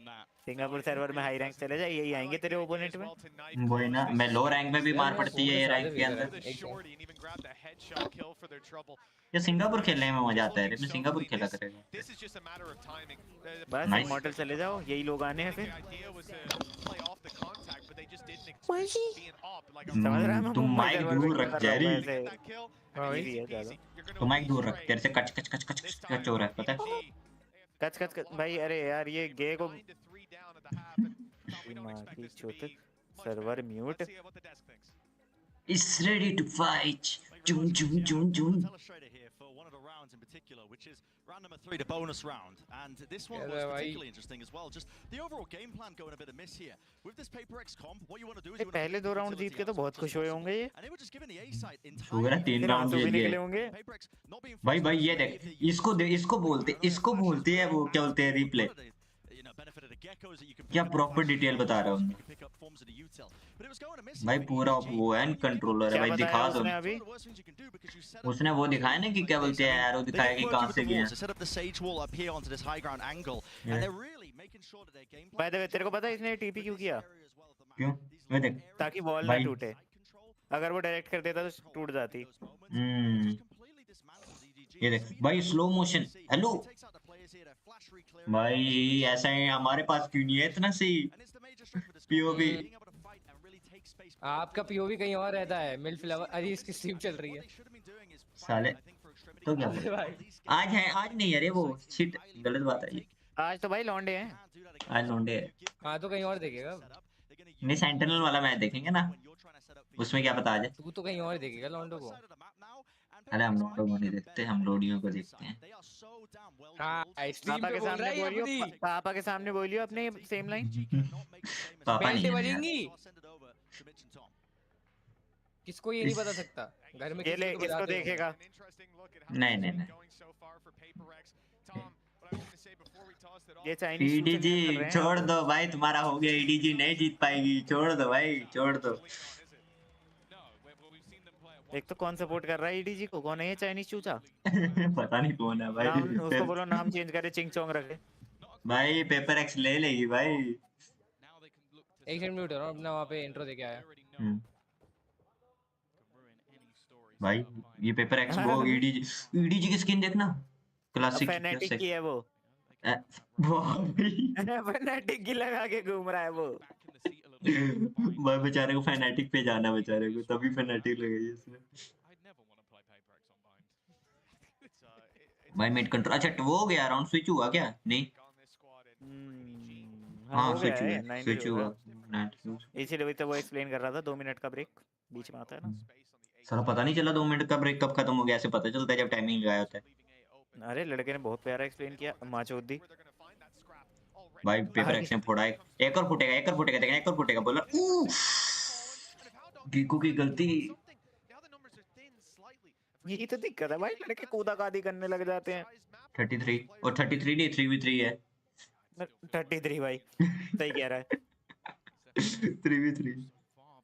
सिंगापुर सर्वर में हाई रैंक चले जाए यही आएंगे तेरे ओपोनेंट में वही ना मैं लो रैंक में भी मार पड़ती है ये रैंक के अंदर ये सिंगापुर खेलने में मजा आता है मैं सिंगापुर खेला करेगा बस मॉडल चले जाओ यही लोग आने हैं फिर समझ रहा है तुम माइक दूर रख जेरी ज्यादा तो माइक दूर रख तेरे से कच हो रहा है पता है कच भाई अरे यार ये गे को की चोट server mute is ready to fight Jun in particular, which is round number 3, the bonus round, and this one was particularly interesting as well. Just the overall game plan going a bit amiss here with this Paper X comp. What you want to do is पहले 2 round जीत के तो बहुत खुश हुए होंगे ये and they were just given the A side in sugar है 3 round जीत गए होंगे भाई ये देख इसको बोलते हैं वो क्या बोलते हैं रिप्ले क्या प्रॉपर डिटेल बता रहा हूँ भाई पूरा वो है कंट्रोलर है भाई दिखा दो उसने वो दिखाया ना कि क्या बोलते हैं एरो दिखाया कि कहां से गया बाय द वे तेरे को पता है इसने टीपी क्यों किया क्यों? वे देख ताकि वॉल ना भाई टूटे, अगर वो डायरेक्ट कर देता तो टूट जाती। ये देख भाई स्लो मोशन। हेलो भाई, ऐसा है हमारे पास क्यों नहीं है इतना सही पीओवी? आपका पीओवी कहीं और रहता है। मिल फ्लावर, अरे इसकी स्ट्रीम चल रही है साले तो क्या अबे भाई। आज है, आज नहीं, अरे वो शिट, गलत बात है ये। आज तो भाई लौंडे हैं। आज लौंडे है। हाँ तो कहीं और देखेगा। नहीं, सेंटिनल वाला मैच देखेंगे ना, उसमें क्या पता आ जाए। तू तो कहीं और देखेगा लौंडो को। अरे हम लोगों को नहीं देखते, हम लोडियों को देखते हैं। हाँ स्ट्रीम पापा पे के बोल रहा सामने है ये बोलियो, अपनी। पापा के सामने बोलियो अपने सेम लाइन। पापा नहीं बेल्ट है यार। बजेंगी। किसको ये नहीं बता सकता घर में, ये ले, किसी को इसको बताते होंगे। देखेगा। नहीं नहीं नहीं, ये चाइनीज शू से ईडीजी गेम कर रहे हैं छोड़ आप। दो भाई, तुम्हारा हो गया, ईडीजी नहीं जीत पाएगी, छोड़ दो भाई, छोड़ दो। एक तो कौन सपोर्ट कर रहा है ईडीजी को, कौन है ये चाइनीज चूचा? पता नहीं कौन है भाई। नाम उसको बोलो नाम चेंज करे, चिंग चोंग रखे। भाई पेपर एक्स ले लेगी भाई। एक सेकंड म्यूट करो, अपना वहाँ पे इंट्रो देके आया। भाई ये पेपर एक्स वो ईडीजी, ईडीजी की स्किन देखना, क्लासिक फैनेटिक की है वो। फैनेटिक की लगा के घूम रहा है वो। भाई बेचारे को फैनेटिक पे जाना, बेचारे को तभी फैनेटिक लगाई इसने। भाई मिड कंट्रोल, अच्छा वो हो गया, राउंड स्विच हुआ क्या? नहीं हाँ स्विच हुआ, स्विच हुआ। इसीलिए तो वो एक्सप्लेन कर रहा था, 2 मिनट का ब्रेक बीच में आता है ना। साला पता नहीं चला 2 मिनट का ब्रेक कब खत्म हो गया, ऐसे पता चलता है जब टाइमिंग लगाया होता है। अरे लड़के ने बहुत प्यारा एक्सप्लेन किया, माँ चोद दी। भाई पेपर एक्स ने फोड़ा, एक और फूटेगा, एक और फूटेगा, देखना एक और फूटेगा, बोला गीकू की गलती। यही तो दिक्कत है भाई, लड़के कूदा कादी करने लग जाते हैं। 33 और 33 नहीं, 3v3 है। 33 भाई सही कह रहा है। 3v3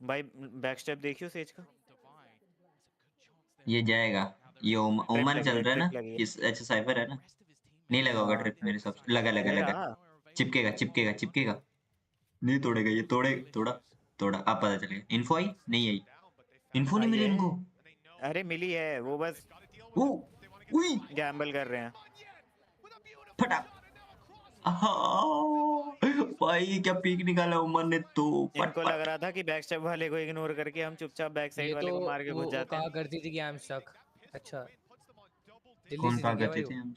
भाई बैक स्टेप देखियो सेज का। ये जाएगा, ये ओमन चल रहा है ना, इस अच्छा साइफर है ना, नहीं लगा होगा ट्रिप मेरे हिसाब से। लगा लगा लगा, चिपकेगा चिपकेगा चिपकेगा, नहीं तोड़ेगा ये, तोड़ा तोड़ा, आप पता चलेगा। इन्फो आई नहीं, आई इन्फो नहीं मिली इनको। अरे मिली है, वो बस गैम्बल कर रहे हैं। फटा भाई, क्या पीक निकाला ओमन ने तो। इनको लग रहा था कि बैक स्टेप वाले को इग्नोर करके हम चुपचाप बैक साइड वाले को मार के घुस जाते हैं। कहा करती थी कि आई एम स्टक। अच्छा कौन कहा करते थे हम?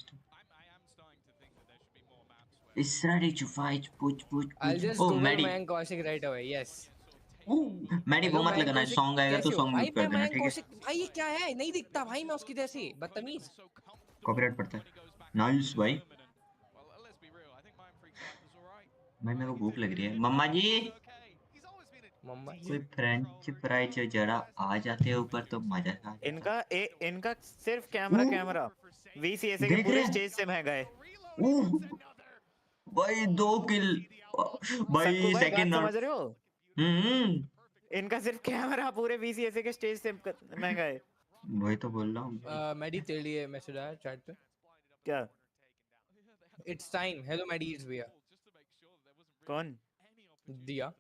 Is ready to fight, push. I'll just Oh, Google Maddie. Mayank Kaushik right away. Yes. Maddy वो मत लगाना, सॉन्ग आएगा तो सॉन्ग म्यूट कर देना, ठीक है? भाई ये क्या है, नहीं दिखता भाई मैं उसकी जैसी बदतमीज। कॉपीराइट पड़ता है। नाइस भाई। भाई मेरे को भूख लग रही है, मम्मा जी। मम्मा कोई फ्रेंच फ्राइज जरा आ जाते ऊपर तो मजा आ। इनका सिर्फ कैमरा वीसीएस के पूरे स्टेज से महंगा है भाई। 2 किल भाई, सेकंड समझ रहे हो? इनका सिर्फ कैमरा पूरे वीसीएस के स्टेज से महंगा है। वही तो बोल रहा हूँ। मैडी तेरे लिए मैसेज आया चैट पे। क्या? It's time. Hello Maddie, it's भैया। कौन? दिया।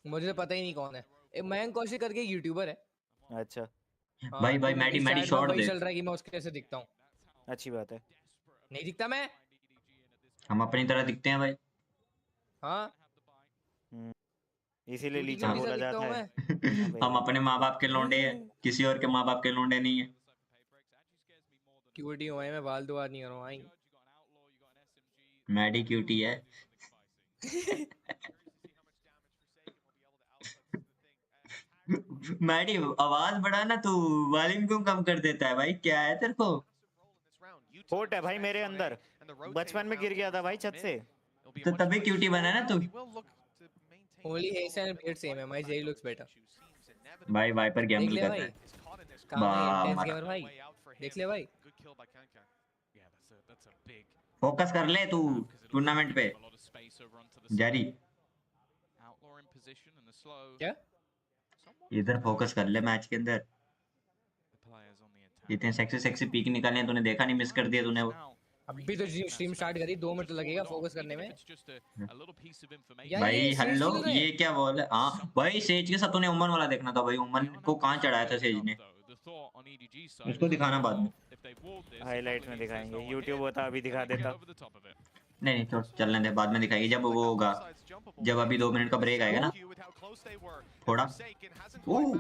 मुझे तो पता ही नहीं कौन है। मयंक कौशिक करके यूट्यूबर है। अच्छा भाई मैडी शॉट दे। चल रहा है कि मैं उसके जैसे दिखता हूँ। अच्छी बात है। नहीं दिखता मैं, हम अपनी तरह दिखते हैं भाई। हाँ इसीलिए लीचा बोला जाता है। हम अपने माँ बाप के लौंडे हैं, किसी और के माँ बाप के लौंडे नहीं है। क्यूटी हुआ है, मैं बाल दुआ नहीं कर रहा हूँ। मैडी क्यूटी है। मैडी आवाज बढ़ा ना, तू वॉल्यूम क्यों कम कर देता है भाई, क्या है तेरे को? होट है भाई मेरे अंदर, बचपन में गिर गया था भाई छत से, तो तभी क्यूटी बना ना तू। Only hair and beard same है, my Jerry looks better. भाई वाइपर गैम्बल करता है। कहाँ है Tenz gamer भाई, देख ले भाई। फोकस कर ले तू टूर्नामेंट पे जारी। क्या? इधर फोकस कर ले मैच के अंदर। इतने सेक्सी पीक निकाले तूने देखा नहीं, मिस कर दिया तूने वो। अभी तो स्ट्रीम स्टार्ट करी 2 मिनट लगेगा फोकस करने में। भाई हेलो ये क्या बोल है? हाँ भाई सेज के साथ उन्हें उमन वाला देखना था भाई। उमन को कहाँ चढ़ाया था सेज ने? उसको दिखाना बाद में, हाईलाइट में दिखाएंगे। यूट्यूब होता अभी दिखा देता। नहीं नहीं छोड़, चलने दे, बाद में दिखाएगी जब वो होगा, जब अभी 2 मिनट का ब्रेक आएगा ना थोड़ा। ओ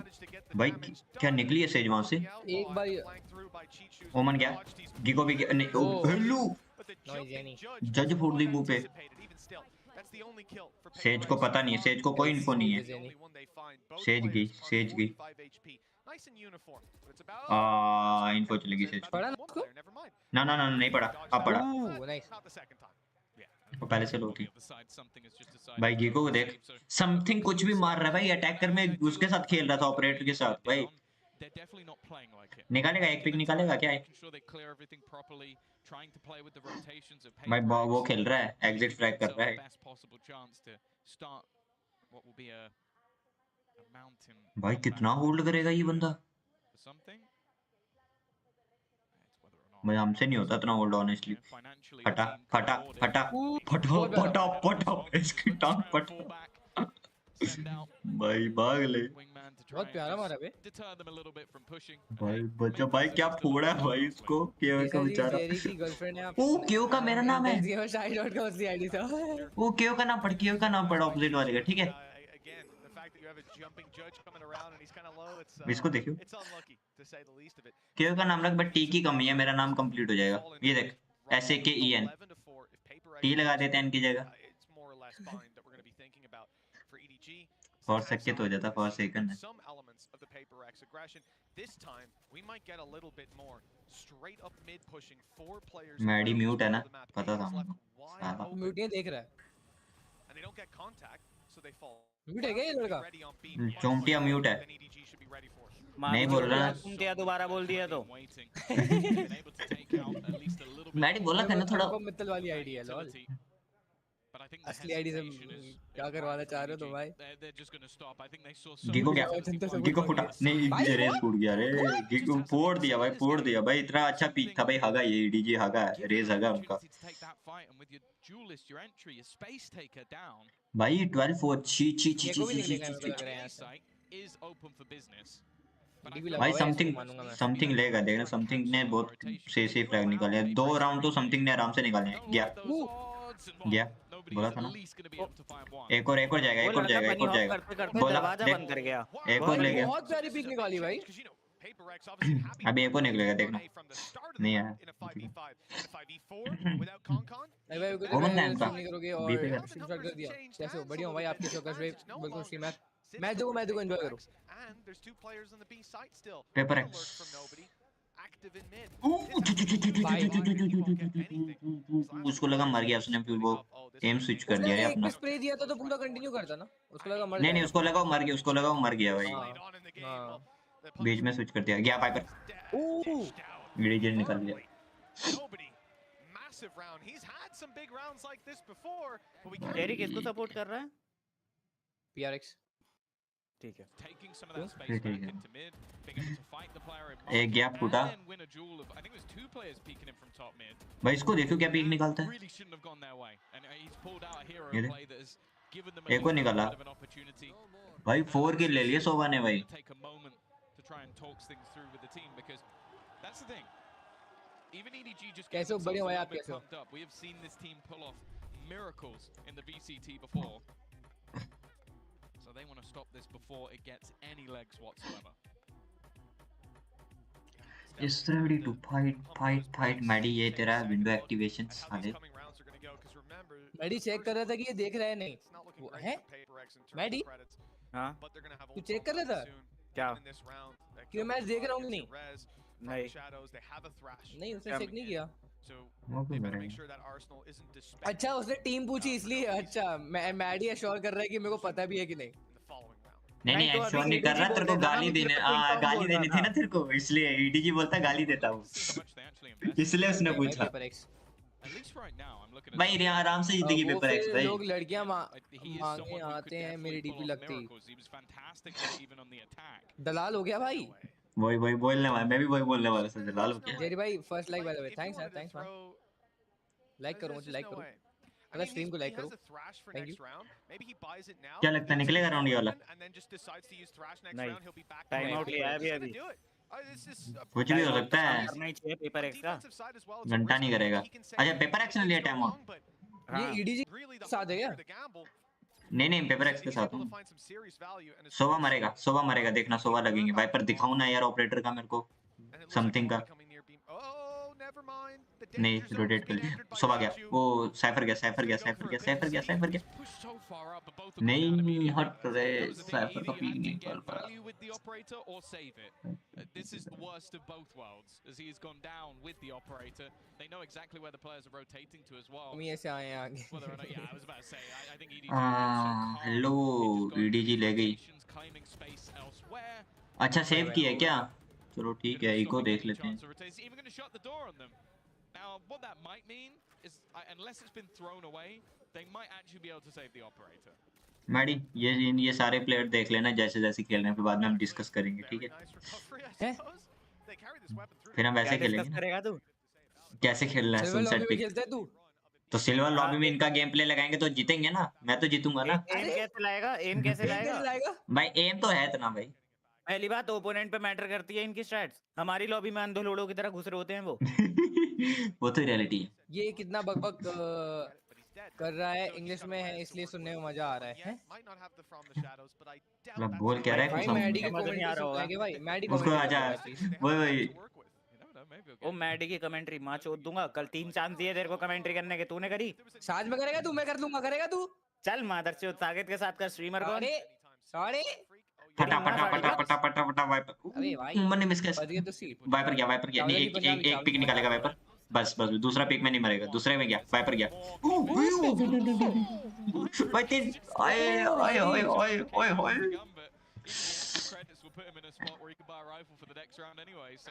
भाई क्या निकली है सेज वहां से? एक बार ओमन क्या गिको भी नहीं, ओ हेलो जज फोड़ दी मुंह पे। सेज को पता नहीं है, सेज को कोई इन्फो नहीं है। सेज गई इन्फो चलेगी सेज को। पढ़ा ना उसको? ना ना ना नहीं पढ़ा, अब पढ़ा। वो पहले से लो थी भाई। गिको को देख, समथिंग कुछ भी मार रहा है भाई। अटैकर में उसके साथ खेल रहा था, ऑपरेटर के साथ भाई। निकालेगा एक पिक, निकालेगा क्या है भाई? वो खेल रहा है, एग्जिट फ्रैग कर रहा है भाई। कितना होल्ड करेगा ये बंदा भाई? हमसे नहीं होता इतना होल्ड ऑनेस्टली। फटा फटा फटा फटा फटा फटा इसकी टांग फटा भाई। भाग ले बहुत प्यारा मारा बे भाई। बच्चा भाई क्या फोड़ा है भाई उसको। केओ का बेचारा, की गर्लफ्रेंड है। ओ केओ का मेरा नाम है। का उसकी आईडी था। वो केओ का नाम पढ़, केओ का नाम पढ़ा ऑपोजिट वाले का, ठीक है। इसको देखियो, केओ का नाम रख, बट टी की कमी है, मेरा नाम कंप्लीट हो जाएगा। ये देख SAKEN टी लगा देते हैं इनकी जगह। फॉर सकेत हो जाता, फॉर सेकंड है। मैडी म्यूट है ना, पता था मुझे। म्यूट नहीं देख रहा है। म्यूट है क्या ये लड़का? चोमटिया म्यूट है, नहीं बोल रहा। चोमटिया दोबारा बोल दिया तो मैडी बोला था ना थोड़ा। मित्तल वाली आईडी है लॉल। असली आईडी से क्या करवाना चाह रहे हो तो भाई? गिको क्या, गिको फुटा नहीं, रेस फूट गया रे। गिको फोड़ दिया भाई, फोड़ दिया भाई। इतना अच्छा पीक था भाई। हगा ये डीजे हगा, रेस हगा उनका भाई। 12-4 ची ची ची ची भाई। समथिंग लेगा, देखना समथिंग ने बहुत से फ्रैग निकाले। 2 राउंड तो समथिंग ने आराम से निकाले हैं। गया बोला था ना। एक और जाएगा, एक और जाएगा, एक और जाएगा। बोला बंद कर गया, एक और ले गया। बहुत सारी पिक निकाली भाई। अभी एक और निकलेगा, देखना। नहीं आया वो बंदा है इनका। बीपी का कर दिया। कैसे हो? बढ़िया हो भाई, आपके शौक से बिल्कुल स्ट्रीम मैच देखो एंजॉय करो। पेपर है। उसको लगा मर गया, उसने फिर वो एम स्विच कर दिया रे अपना। स्प्रे दिया था तो पूरा कंटिन्यू करता ना। उसको लगा मर, नहीं उसको लगा वो मर गया, उसको लगा वो मर गया भाई। बीच में स्विच कर दिया। गया पाइपर डीजे निकल गया। एरिक किसको सपोर्ट कर रहा है? PRX ठीक है। एक गैप फूटा भाई। इसको देखो क्या पीक निकालता है। एक और निकाला भाई। 4 किल ले लिए सोवा ने भाई। कैसे हो? बढ़िया भाई, आप कैसे हो? So they want to stop this before it gets any legs whatsoever. Is ready to fight Maddy. ये तेरा विंडो एक्टिवेशन साले। मैडी चेक कर रहा था कि ये देख रहा है नहीं है। मैडी हाँ तू चेक कर रहा था क्या कि मैं मैच देख रहा हूँ? नहीं उसने चेक नहीं किया। अच्छा उसने टीम पूछी इसलिए। अच्छा मैडी एश्योर कर रहा है कि मेरे को पता भी है कि नहीं। नहीं एश्योर नहीं कर रहा, तेरे को गाली देनी थी ना तेरे को, इसलिए EDG बोलता गाली देता हूँ, इसलिए उसने पूछा भाई। आराम से जीतेगी पेपर एक्स भाई। लोग लड़कियां मांगने आते हैं मेरी डीपी लगती। दलाल हो गया भाई। वही बोलने वाला, मैं भी वही बोलने वाला था। दलाल हो गया। जेरी भाई first like by the way. Thanks man. Like करो मुझे, लाइक करो, अगर स्ट्रीम को लाइक करो। Thank you. क्या लगता है निकलेगा राउंड ये वाला? नहीं, टाइम आउट लिया है अभी। कुछ भी हो सकता है, करना ही चाहिए पेपर एक्स का, घंटा नहीं करेगा। अच्छा पेपर एक्स ने लिया टाइम आउट? ये ईडीजी साथ है क्या? नहीं पेपर एक्स के साथ हूँ। सोवा मरेगा देखना, सोवा लगेंगे। वाइपर दिखाऊं ना यार ऑपरेटर का मेरे को, समथिंग का। नहीं रोटेट कर लिया, सोवा गया, वो साइफर गया। नहीं हट रहे, साइफर का पीक नहीं निकाल पाया। This is the worst of both worlds, as he has gone down with the operator. They know exactly where the players are rotating to as well. हम ये से आए हैं आगे। Whether or not, yeah, I was about to say, I think EDG hello EDG ले गई। claiming space elsewhere. अच्छा save किया है क्या? चलो ठीक है, इको देख लेते हैं। Even going to shut the door on them. Now, what that might mean is, unless it's been thrown away, they might actually be able to save the operator. Maddy ये सारे प्लेयर देख लेना जैसे जैसे खेल रहे हैं, फिर बाद में हम डिस्कस करेंगे, ठीक है? फिर हम वैसे खेलेंगे। करेगा तू? कैसे खेलना है सनसेट पिक? खेलता है तू? तो सिल्वर लॉबी में इनका गेम प्ले लगाएंगे तो जीतेंगे ना, मैं तो जीतूंगा ना। एम कैसे लाएगा? भाई एम तो है इतना भाई। पहली बात ओपोनेंट पे मैटर करती है इनकी स्टैट्स, हमारी लॉबी में अंधे लोड़ों की तरह घुस रहे होते हैं वो। वो तो रियलिटी है। ये कितना बकबक कर रहा है, इंग्लिश में है इसलिए सुनने में मजा आ रहा है। मतलब बोल क्या रहा है कुछ मैडी के कमेंट नहीं आ रहा होगा भाई, मैडी उसको आजा वही ओ मैडी की कमेंट्री मां चोद दूंगा। कल 3 चांस दिए तेरे को कमेंट्री करने के, तूने करी? साथ में करेगा तू, मैं कर लूंगा, करेगा तू? चल मादर चोद, साकेत के साथ कर। स्ट्रीमर कौन? सॉरी फटा वाइपर मैंने मिस कर। वाइपर गया एक पिक निकालेगा वाइपर, बस दूसरा पिक में नहीं मरेगा, दूसरे में गया वाइपर गया। भाई तीन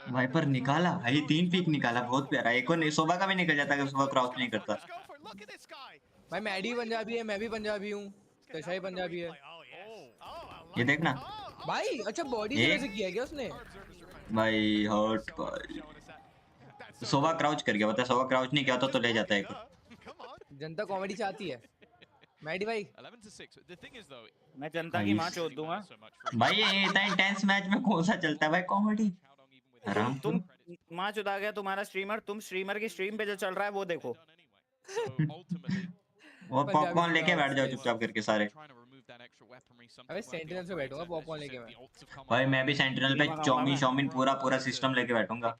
वाइपर निकाला भाई, 3 पिक निकाला, बहुत प्यारा। एक और सोबा का भी निकल जाता अगर सोबा क्रॉस नहीं करता। भाई मैडी पंजाबी है, मैं भी पंजाबी हूँ, कशाई पंजाबी है। ये देखना भाई, अच्छा बॉडी से कैसे किया गया उसने? भाई हॉट भाई, सोबा क्राउच कर गया, बता सोबा क्राउच नहीं किया तो ले जाता है एक। जनता कॉमेडी चाहती है मैडी भाई। मैं जनता की मां चोद दूंगा भाई। ये इतना इंटेंस मैच में कौन सा चलता है भाई कॉमेडी? आराम तुम मां चुदा गया तुम्हारा स्ट्रीमर, तुम स्ट्रीमर की स्ट्रीम पे जो चल रहा है वो देखो। वो पॉपकॉर्न लेके बैठ जाओ चुपचाप करके सारे। अबे सेंटिनल पे बैठूंगा पॉपकॉर्न लेके मैं। भाई मैं भी सेंटिनल पे चौमिन पूरा सिस्टम लेके बैठूंगा,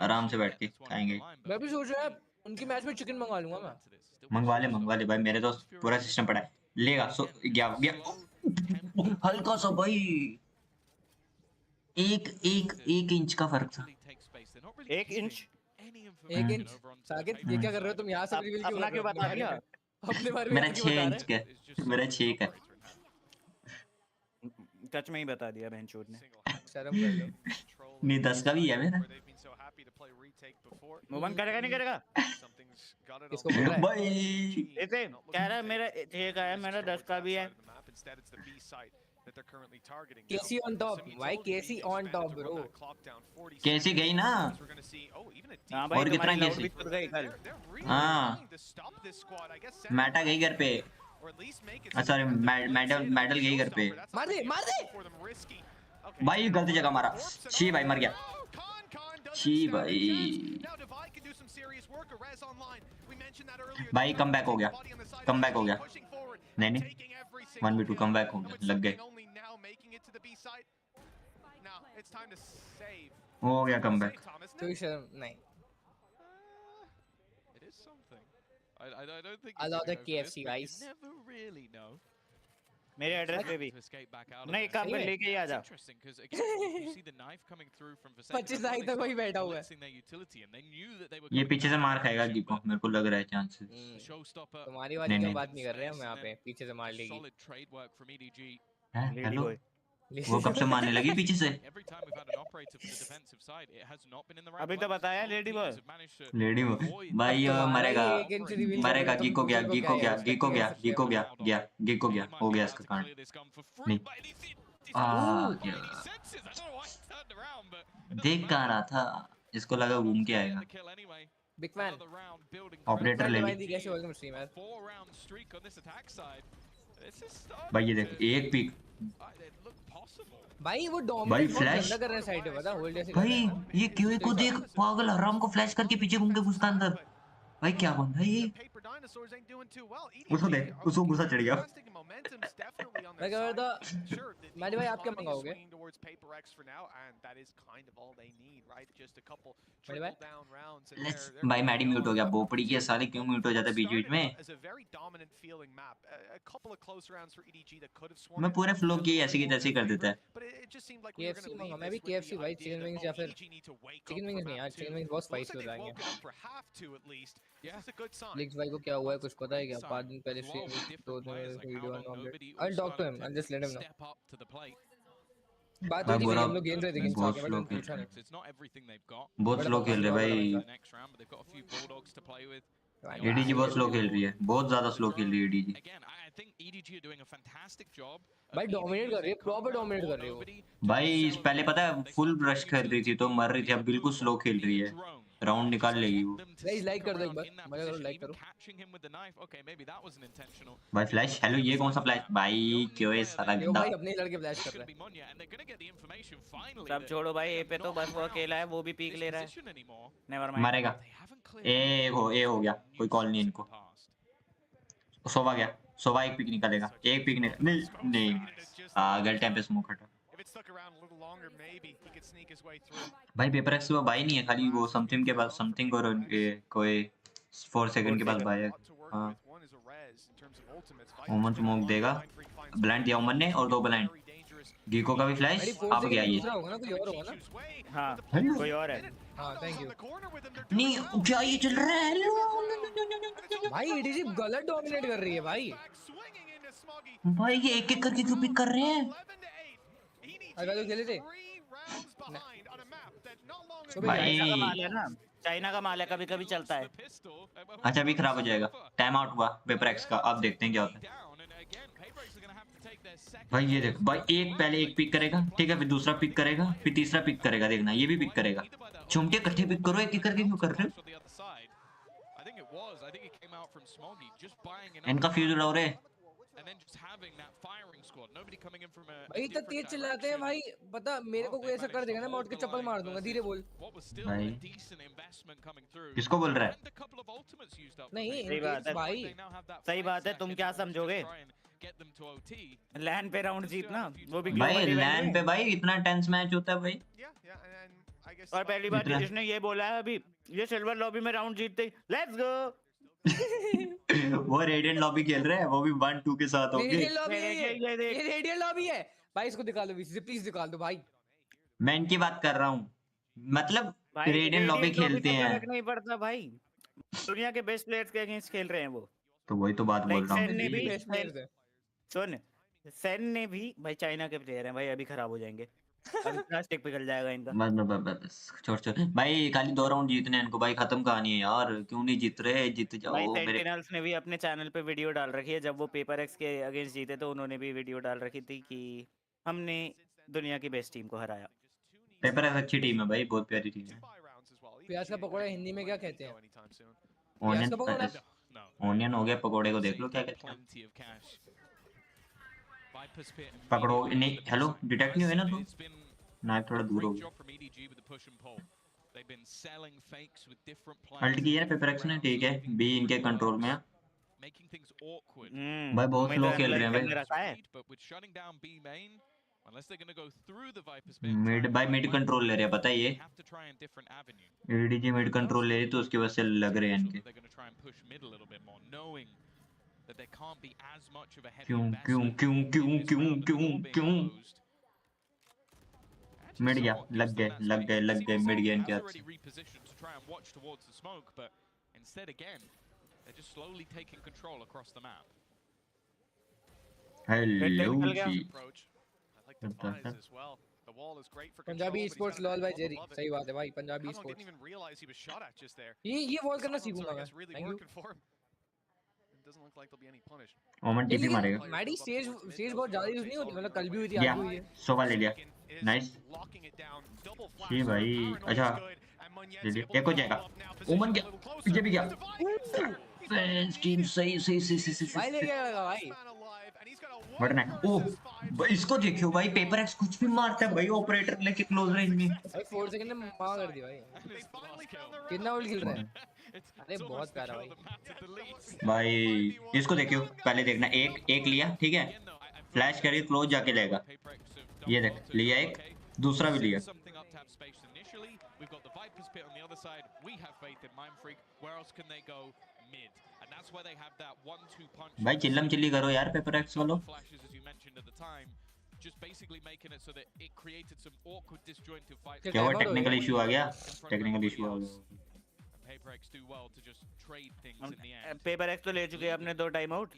आराम से बैठ के खाएंगे। मैं भी सोच रहा उनकी मैच में चिकन मंगा लूंगा मैं। मंगवा ले भाई, मेरे तो पूरा सिस्टम पड़ा है। लेगा गया हल्का सा भाई, एक इंच का फर्क था। 1 इंच साकेत ये क्या कर रहे हो तुम? यहाँ से रिवील अपना क्यों बता दिया? अपने बारे में मेरा 6 इंच का, मेरा 6 का टच में ही बता दिया बहनचोद ने। शर्म कर लो। नहीं 10 का भी है मेरा। मोहन करेगा नहीं करेगा? किसको बोल रहा है भाई? इसे कह रहा है मेरा 6 का है, मेरा 10 का भी है। केसी ऑन टॉप भाई, केसी ऑन टॉप ब्रो। केसी गई ना? हां भाई, और कितना केसी गई कल? हाँ मैटा गई घर पे, सॉरी मेडल गई घर पे। मार दे भाई गलती जगह मारा। छी भाई मर गया। छी भाई कम बैक हो गया नहीं 1v2 कम बैक हो गया, लग गए, हो गया कम बैक। कोई शर्म नहीं। I love the KFC guys. मेरे एड्रेस पे भी नहीं, काम कर लेके ही आ जा। 25 लाख तक वही बैठा हुआ है। ये पीछे से मार खाएगा गीको, मेरे को लग रहा है चांसेस। तुम्हारी वाली की बात नहीं कर रहे हम यहाँ पे, पीछे से मार लेगी। हेलो वो कब से मारने लगी पीछे से? अभी तो बताया लेडी बॉय भाई मरेगा। गीको गया हो गया इसका कांड। नहीं देख कहाँ रहा था, इसको लगा घूम के आएगा। बिग फैन ऑपरेटर ले ली कैसे होगा स्ट्रीम यार भाई। ये देख एक पिक भाई वो भाई डोमिनेट बहुत फ्लैश गंदा कर रहा है साइड पे पता होल्ड जैसे भाई। ये क्यूए को देख पागल हराम को फ्लैश करके पीछे घूम के घुसता अंदर। भाई क्या बंदा है ये। उसको देख उसको गुस्सा चढ़ गया। मैं कह रहा था मैंने भाई आप क्या मंगाओगे भाई मैडी म्यूट हो गया बोपड़ी के साले क्यों म्यूट हो जाता है बीच बीच में। मैं पूरे फ्लो की ऐसी की तैसी कर देता है। केएफसी मंगा मैं भी केएफसी भाई चिकन विंग्स या फिर चिकन विंग्स नहीं यार चिकन विंग्स बहुत स्पाइसी हो जाएंगे। लिक्स भाई को क्या हुआ है कुछ पता है क्या 5 दिन पहले स्ट्रीम 2 दिन video on I talk to him I just let him know बात हुई थी हम लोग गेम रहे थे बहुत स्लो खेल रहे भाई। एडीजी बहुत स्लो खेल रही है बहुत ज्यादा स्लो खेल रही है एडीजी। भाई डोमिनेट कर रही है प्रॉपर डोमिनेट कर रही है वो भाई पहले पता है फुल रश कर रही थी तो मर रही थी अब बिल्कुल स्लो खेल रही है राउंड निकाल लेगी वो। गाइस लाइक कर दो एक बार मजा करो लाइक करो भाई फ्लैश हेलो ये कौन सा फ्लैश भाई क्यों है साला गंदा। भाई अपने लड़के फ्लैश कर रहा है सब छोड़ो भाई ए पे तो बस वो अकेला है वो भी पीक ले रहा है नेवर माइंड मरेगा। ए हो गया कोई कॉल नहीं इनको। सोवा गया सोवा एक पिक निकालेगा एक पिक नहीं गल टाइम पे स्मोक हटा। भाई पेपर एक्स वो भाई नहीं है खाली वो समथिंग के पास समथिंग और कोई 4 सेकंड के पास भाई है। हाँ ओमन स्मोक देगा ब्लाइंड दिया ओमन ने और 2 ब्लाइंड गीको का भी फ्लैश अब गया ये। होगा ना कोई और होगा ना हां कोई और है। हां थैंक यू नहीं क्या ये चल रहा है भाई एडीजी गलत डोमिनेट कर रही है भाई। भाई ये एक एक करके क्यों पिक कर रहे हैं। अगर तो खेले थे भाई चाइना का माल है कभी कभी चलता है। अच्छा अभी खराब हो जाएगा टाइम आउट हुआ पेपर एक्स का अब देखते हैं क्या होता है। भाई ये देख भाई एक पहले एक पिक करेगा ठीक है फिर दूसरा पिक करेगा फिर तीसरा पिक करेगा देखना ये भी पिक करेगा। चुमटे इकट्ठे पिक करो एक एक करके क्यों कर रहे हो। इनका फ्यूज उड़ाओ रे भाई तो तेज चिल्लाते हैं भाई पता मेरे को कोई ऐसा कर देगा ना मैं उठ के चप्पल मार दूंगा धीरे बोल। भाई किसको बोल रहा है। नहीं सही बात है तुम क्या समझोगे लैन पे राउंड जीतना वो भी भाई लैन पे भाई इतना टेंस मैच होता है भाई। और पहली बात जिसने ये बोला है अभी ये सिल्वर लॉबी में राउंड जीतते लेट्स गो वो रेडियंट लॉबी खेल रहे हैं वो भी 1-2 के साथ होके। ये रेडियल लॉबी है भाई इसको दिखा दो वीसी से प्लीज दिखा दो भाई। मैं इनकी बात कर रहा हूँ मतलब रेडियंट लॉबी खेलते हैं फर्क नहीं पड़ता भाई दुनिया के बेस्ट प्लेयर्स के अगेंस्ट खेल रहे हैं वो तो वही तो बात बोल रहा हूँ। सुन सेन ने भी भाई चाइना के प्लेयर हैं भाई अभी खराब हो जाएंगे अभी प्लास्टिक पिघल जाएगा इनका। बस छोड़ भाई खाली 2 राउंड जीतने हैं इनको भाई खत्म कहानी है यार क्यों नहीं जीत रहे जीत जाओ। भाई सेंटिनल्स ने भी अपने चैनल पे वीडियो डाल रखी है जब वो पेपर एक्स के अगेंस्ट जीते तो उन्होंने भी वीडियो डाल रखी थी कि हमने दुनिया की बेस्ट टीम को हराया। पेपर एक्स अच्छी टीम है भाई बहुत प्यारी टीम है। प्याज का पकोड़ा हिंदी में क्या कहते हैं ऑनियन हो गया पकोड़े को देख लो क्या कहते हैं पकड़ो नहीं हेलो डिटेक्ट नहीं हुए ना तुम ना थोड़ा दूर हो गया। अल्ट की है पेपर एक्स ने ठीक है बी इनके कंट्रोल में है। भाई बहुत स्लो खेल रहे हैं भाई मिड कंट्रोल ले रहे हैं पता है ये एडीजी मिड कंट्रोल ले रही तो उसकी वजह से लग रहे हैं इनके। क्यों मिड गया लग गए मिड गया इनके हाथ से। हेलो जी पंजाबी स्पोर्ट्स लॉल भाई जेरी सही बात है भाई पंजाबी स्पोर्ट्स ये वॉल करना सीखूंगा मैं थैंक यू। ओमन टीपी मारेगा मैडी स्टेज बहुत ज्यादा यूज नहीं होती मतलब कल भी हुई थी आज भी हुई है। सोवा ले लिया नाइस जी भाई अच्छा ले लिया एक हो जाएगा ओमन गया, ये भी गया। टीम सही सही सही सही सही भाई ले सही। गया लगा भाई। बढ़ना है। ओह इसको देखियो भाई, पेपर एक्स कुछ भी मारता है भाई, ऑपरेटर लेके क्लोज रेंज में। भाई 4 सेकंड में मार कर दिया भाई। कितना ओल्ड खेल रहा है? अरे बहुत प्यारा भाई। भाई इसको देखियो, पहले देखना, एक एक लिया ठीक है, फ्लैश करके क्लोज जाके लेगा। ये देख लिया एक, दूसरा भी लिया। भाई चिल्लम चिल्ली करो यार पेपर एक्स वालों। क्या हुआ, टेक्निकल इशू आ गया, टेक्निकल इशू आ गया। पेपर एक्स तो ले चुके हैं अपने 2 टाइम आउट।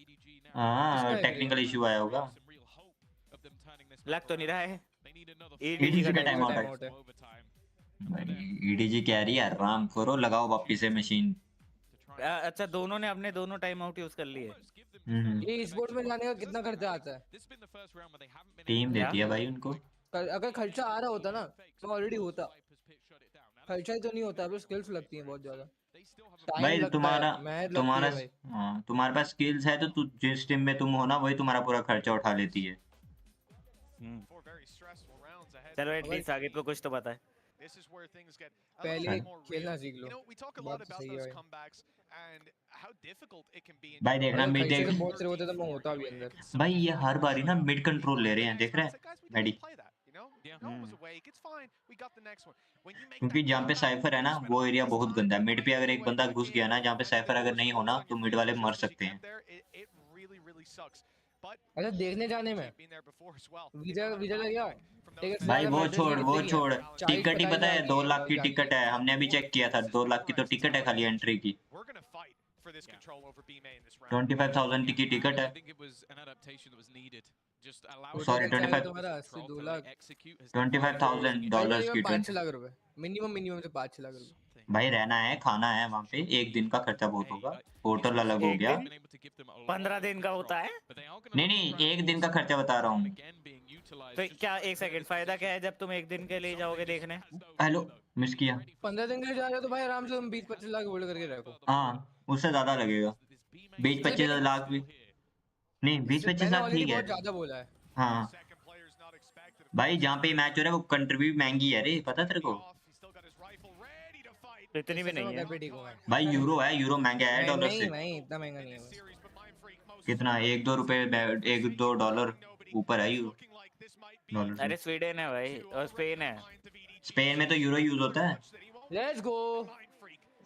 हाँ टेक्निकल इशू आया होगा, लग तो नहीं रहा है। ईडीजी का टाइम आउट है। ईडीजी कह रही है आराम करो, लगाओ वापिस से मशीन। अच्छा दोनों ने अपने दोनों टाइम आउट यूज कर लिए। ये स्पोर्ट्स में जाने का कितना खर्चा आता है? टीम देती है भाई उनको। अगर खर्चा आ रहा होता ना तो ऑलरेडी होता, खर्चा ही तो नहीं होता, स्किल्स लगती हैं बहुत ज्यादा। भाई तुम्हारे पास स्किल्स है तो तू जिस टीम में तुम हो ना वही तुम्हारा पूरा खर्चा उठा लेती है। चलो एटलीस्ट आगे को कुछ तो पता है। पहले खेलना सीख लो। बात सही है भाई देखना मिड देख, बहुत से होते तो मैं होता भी अंदर। भाई ये हर बारी ना मिड कंट्रोल ले रहे हैं, देख रहे हैं मैडी। क्योंकि जहाँ पे साइफर है ना वो एरिया बहुत गंदा है, मिड पे अगर एक बंदा घुस गया ना जहाँ पे साइफर अगर नहीं होना तो मिड वाले मर सकते हैं। अच्छा देखने जाने में वीजा वीजा लग गया भाई, वो छोड़ टिकट ही पता है 2 लाख की टिकट है, हमने अभी चेक किया था 2 लाख की तो टिकट है खाली एंट्री की। 25,000 की टिकट है, सॉरी 25,000 डॉलर्स की। 5 लाख रुपए मिनिमम से 5 लाख रुपए। भाई रहना है, खाना है वहाँ पे, एक दिन का खर्चा बहुत होगा, होटल अलग हो गया। 15 दिन का होता है? नहीं एक दिन का खर्चा बता रहा हूँ। तो क्या, एक सेकंड, फायदा क्या है जब तुम एक दिन के लिए जाओगे देखने? हेलो मिस किया। 15 दिन के लिए जा रहे हो तो भाई आराम से तुम 20-25 लाख होल्ड करके रखो। हाँ उससे ज्यादा लगेगा, 20-25 लाख भी नहीं, 20-25 लाख ठीक है। बहुत ज्यादा बोला है। हाँ भाई जहाँ पे मैच हो रहा है वो कंट्री भी महंगी है रे, पता तेरे को? इतनी भी नहीं है भाई, यूरो है, यूरो महंगा है डॉलर से। नहीं इतना महंगा नहीं है। कितना, 1-2 रुपए, 1-2 डॉलर ऊपर है यूरो डॉलर। अरे स्वीडन है भाई और स्पेन है, स्पेन में तो यूरो यूज होता है। लेट्स गो,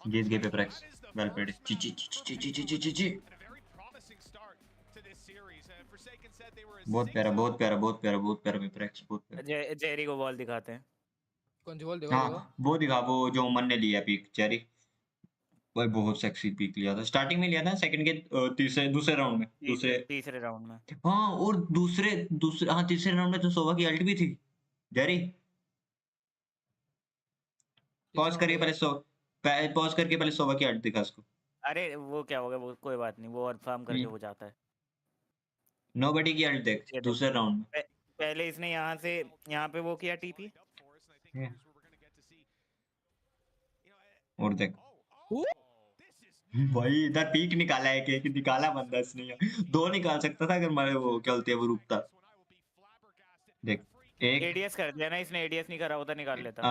जीत गए पेपर एक्स, वेल प्लेड। ची ची ची ची ची ची ची ची। बहुत प्यारा बहुत प्यारा बहुत प्यारा बहुत प्यारा पेपर एक्स, बहुत प्यारा। जेरी को बॉल दिखाते हैं। कौन सी बॉल दिखा? हाँ वो दिखा, वो जो उमन ने लिया पीक, जेरी भाई बहुत सेक्सी पीक लिया था, स्टार्टिंग में लिया था, सेकंड के दूसरे राउंड में, तीसरे राउंड में। हाँ और दूसरे हाँ तीसरे राउंड में तो सोवा की अल्ट भी थी। जेरी पॉज करके पहले सोवा की अल्ट दिखा उसको। अरे वो क्या होगा, वो कोई बात नहीं, वो और फार्म करके हो जाता है। नोबडी की अल्ट देख दूसरे राउंड में। पहले इसने यहाँ पे वो किया टीपी, और देख भाई इधर पीक निकाला है, एक निकाला बंदा इसने, 2 निकाल सकता था अगर मारे वो क्या बोलते हैं वो रुकता। देख एक एडीएस कर दिया ना इसने, एडीएस नहीं करा होता निकाल लेता।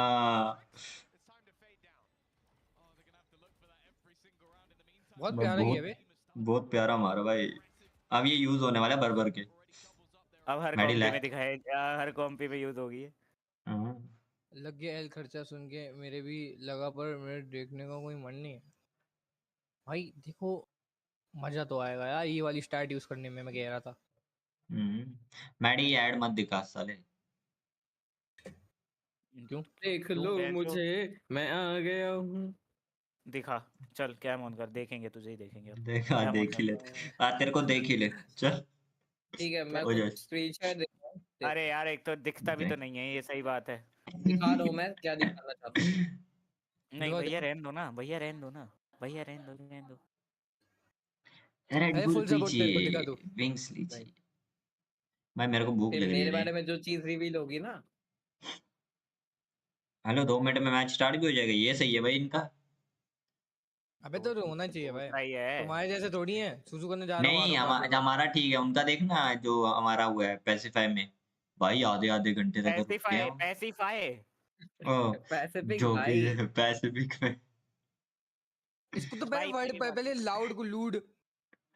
बहुत प्यारा किया बे, बहुत प्यारा मारा भाई। अब ये यूज होने वाला है भर के, अब हर कॉम्पी में दिखाया, हर कॉम्पी पे यूज होगी। लग गया एल खर्चा सुन के मेरे भी लगा, पर मेरे देखने का कोई मन नहीं है भाई। देखो मजा तो आएगा यार ये वाली स्टार्ट यूज करने में, मैं कह रहा था। मैडी ऐड मत दिखा साले। क्यों? देख लो मुझे, मैं आ गया हूँ। दिखा, चल क्या मन कर, देखेंगे तुझे ही देखेंगे। देखा, देख ही ले, तेरे को देख ही ले, चल ठीक है मैं स्क्रीनशॉट देखता हूं। अरे यार एक तो दिखता भी तो नहीं है, ये सही बात है। दिखा रहा हूं मैं, क्या दिखाना चाहता हूं। नहीं भैया रहने दो ना, भैया रहने दो ना, भैया रहने दो। रेड बुल पीछे, विंग्स लीजिए भाई, मेरे को भूख लग रही है। मेरे बारे में जो चीज रिवील होगी ना, हेलो 2 मिनट में मैच स्टार्ट भी हो जाएगा, ये सही है भाई इनका। अबे तो रोना चाहिए भाई, सही है। तुम्हारे जैसे थोड़ी है सुसु करने जा रहा हूँ नहीं वहां तो हमारा ठीक है, उनका देखना जो हमारा हुआ है पैसिफाई में, भाई आधे आधे घंटे तक रुकते हैं पैसिफाई पैसिफिक जो कि भाई। पैसिफिक में। इसको तो पहले भाई वर्ड पहले लाउड को लूड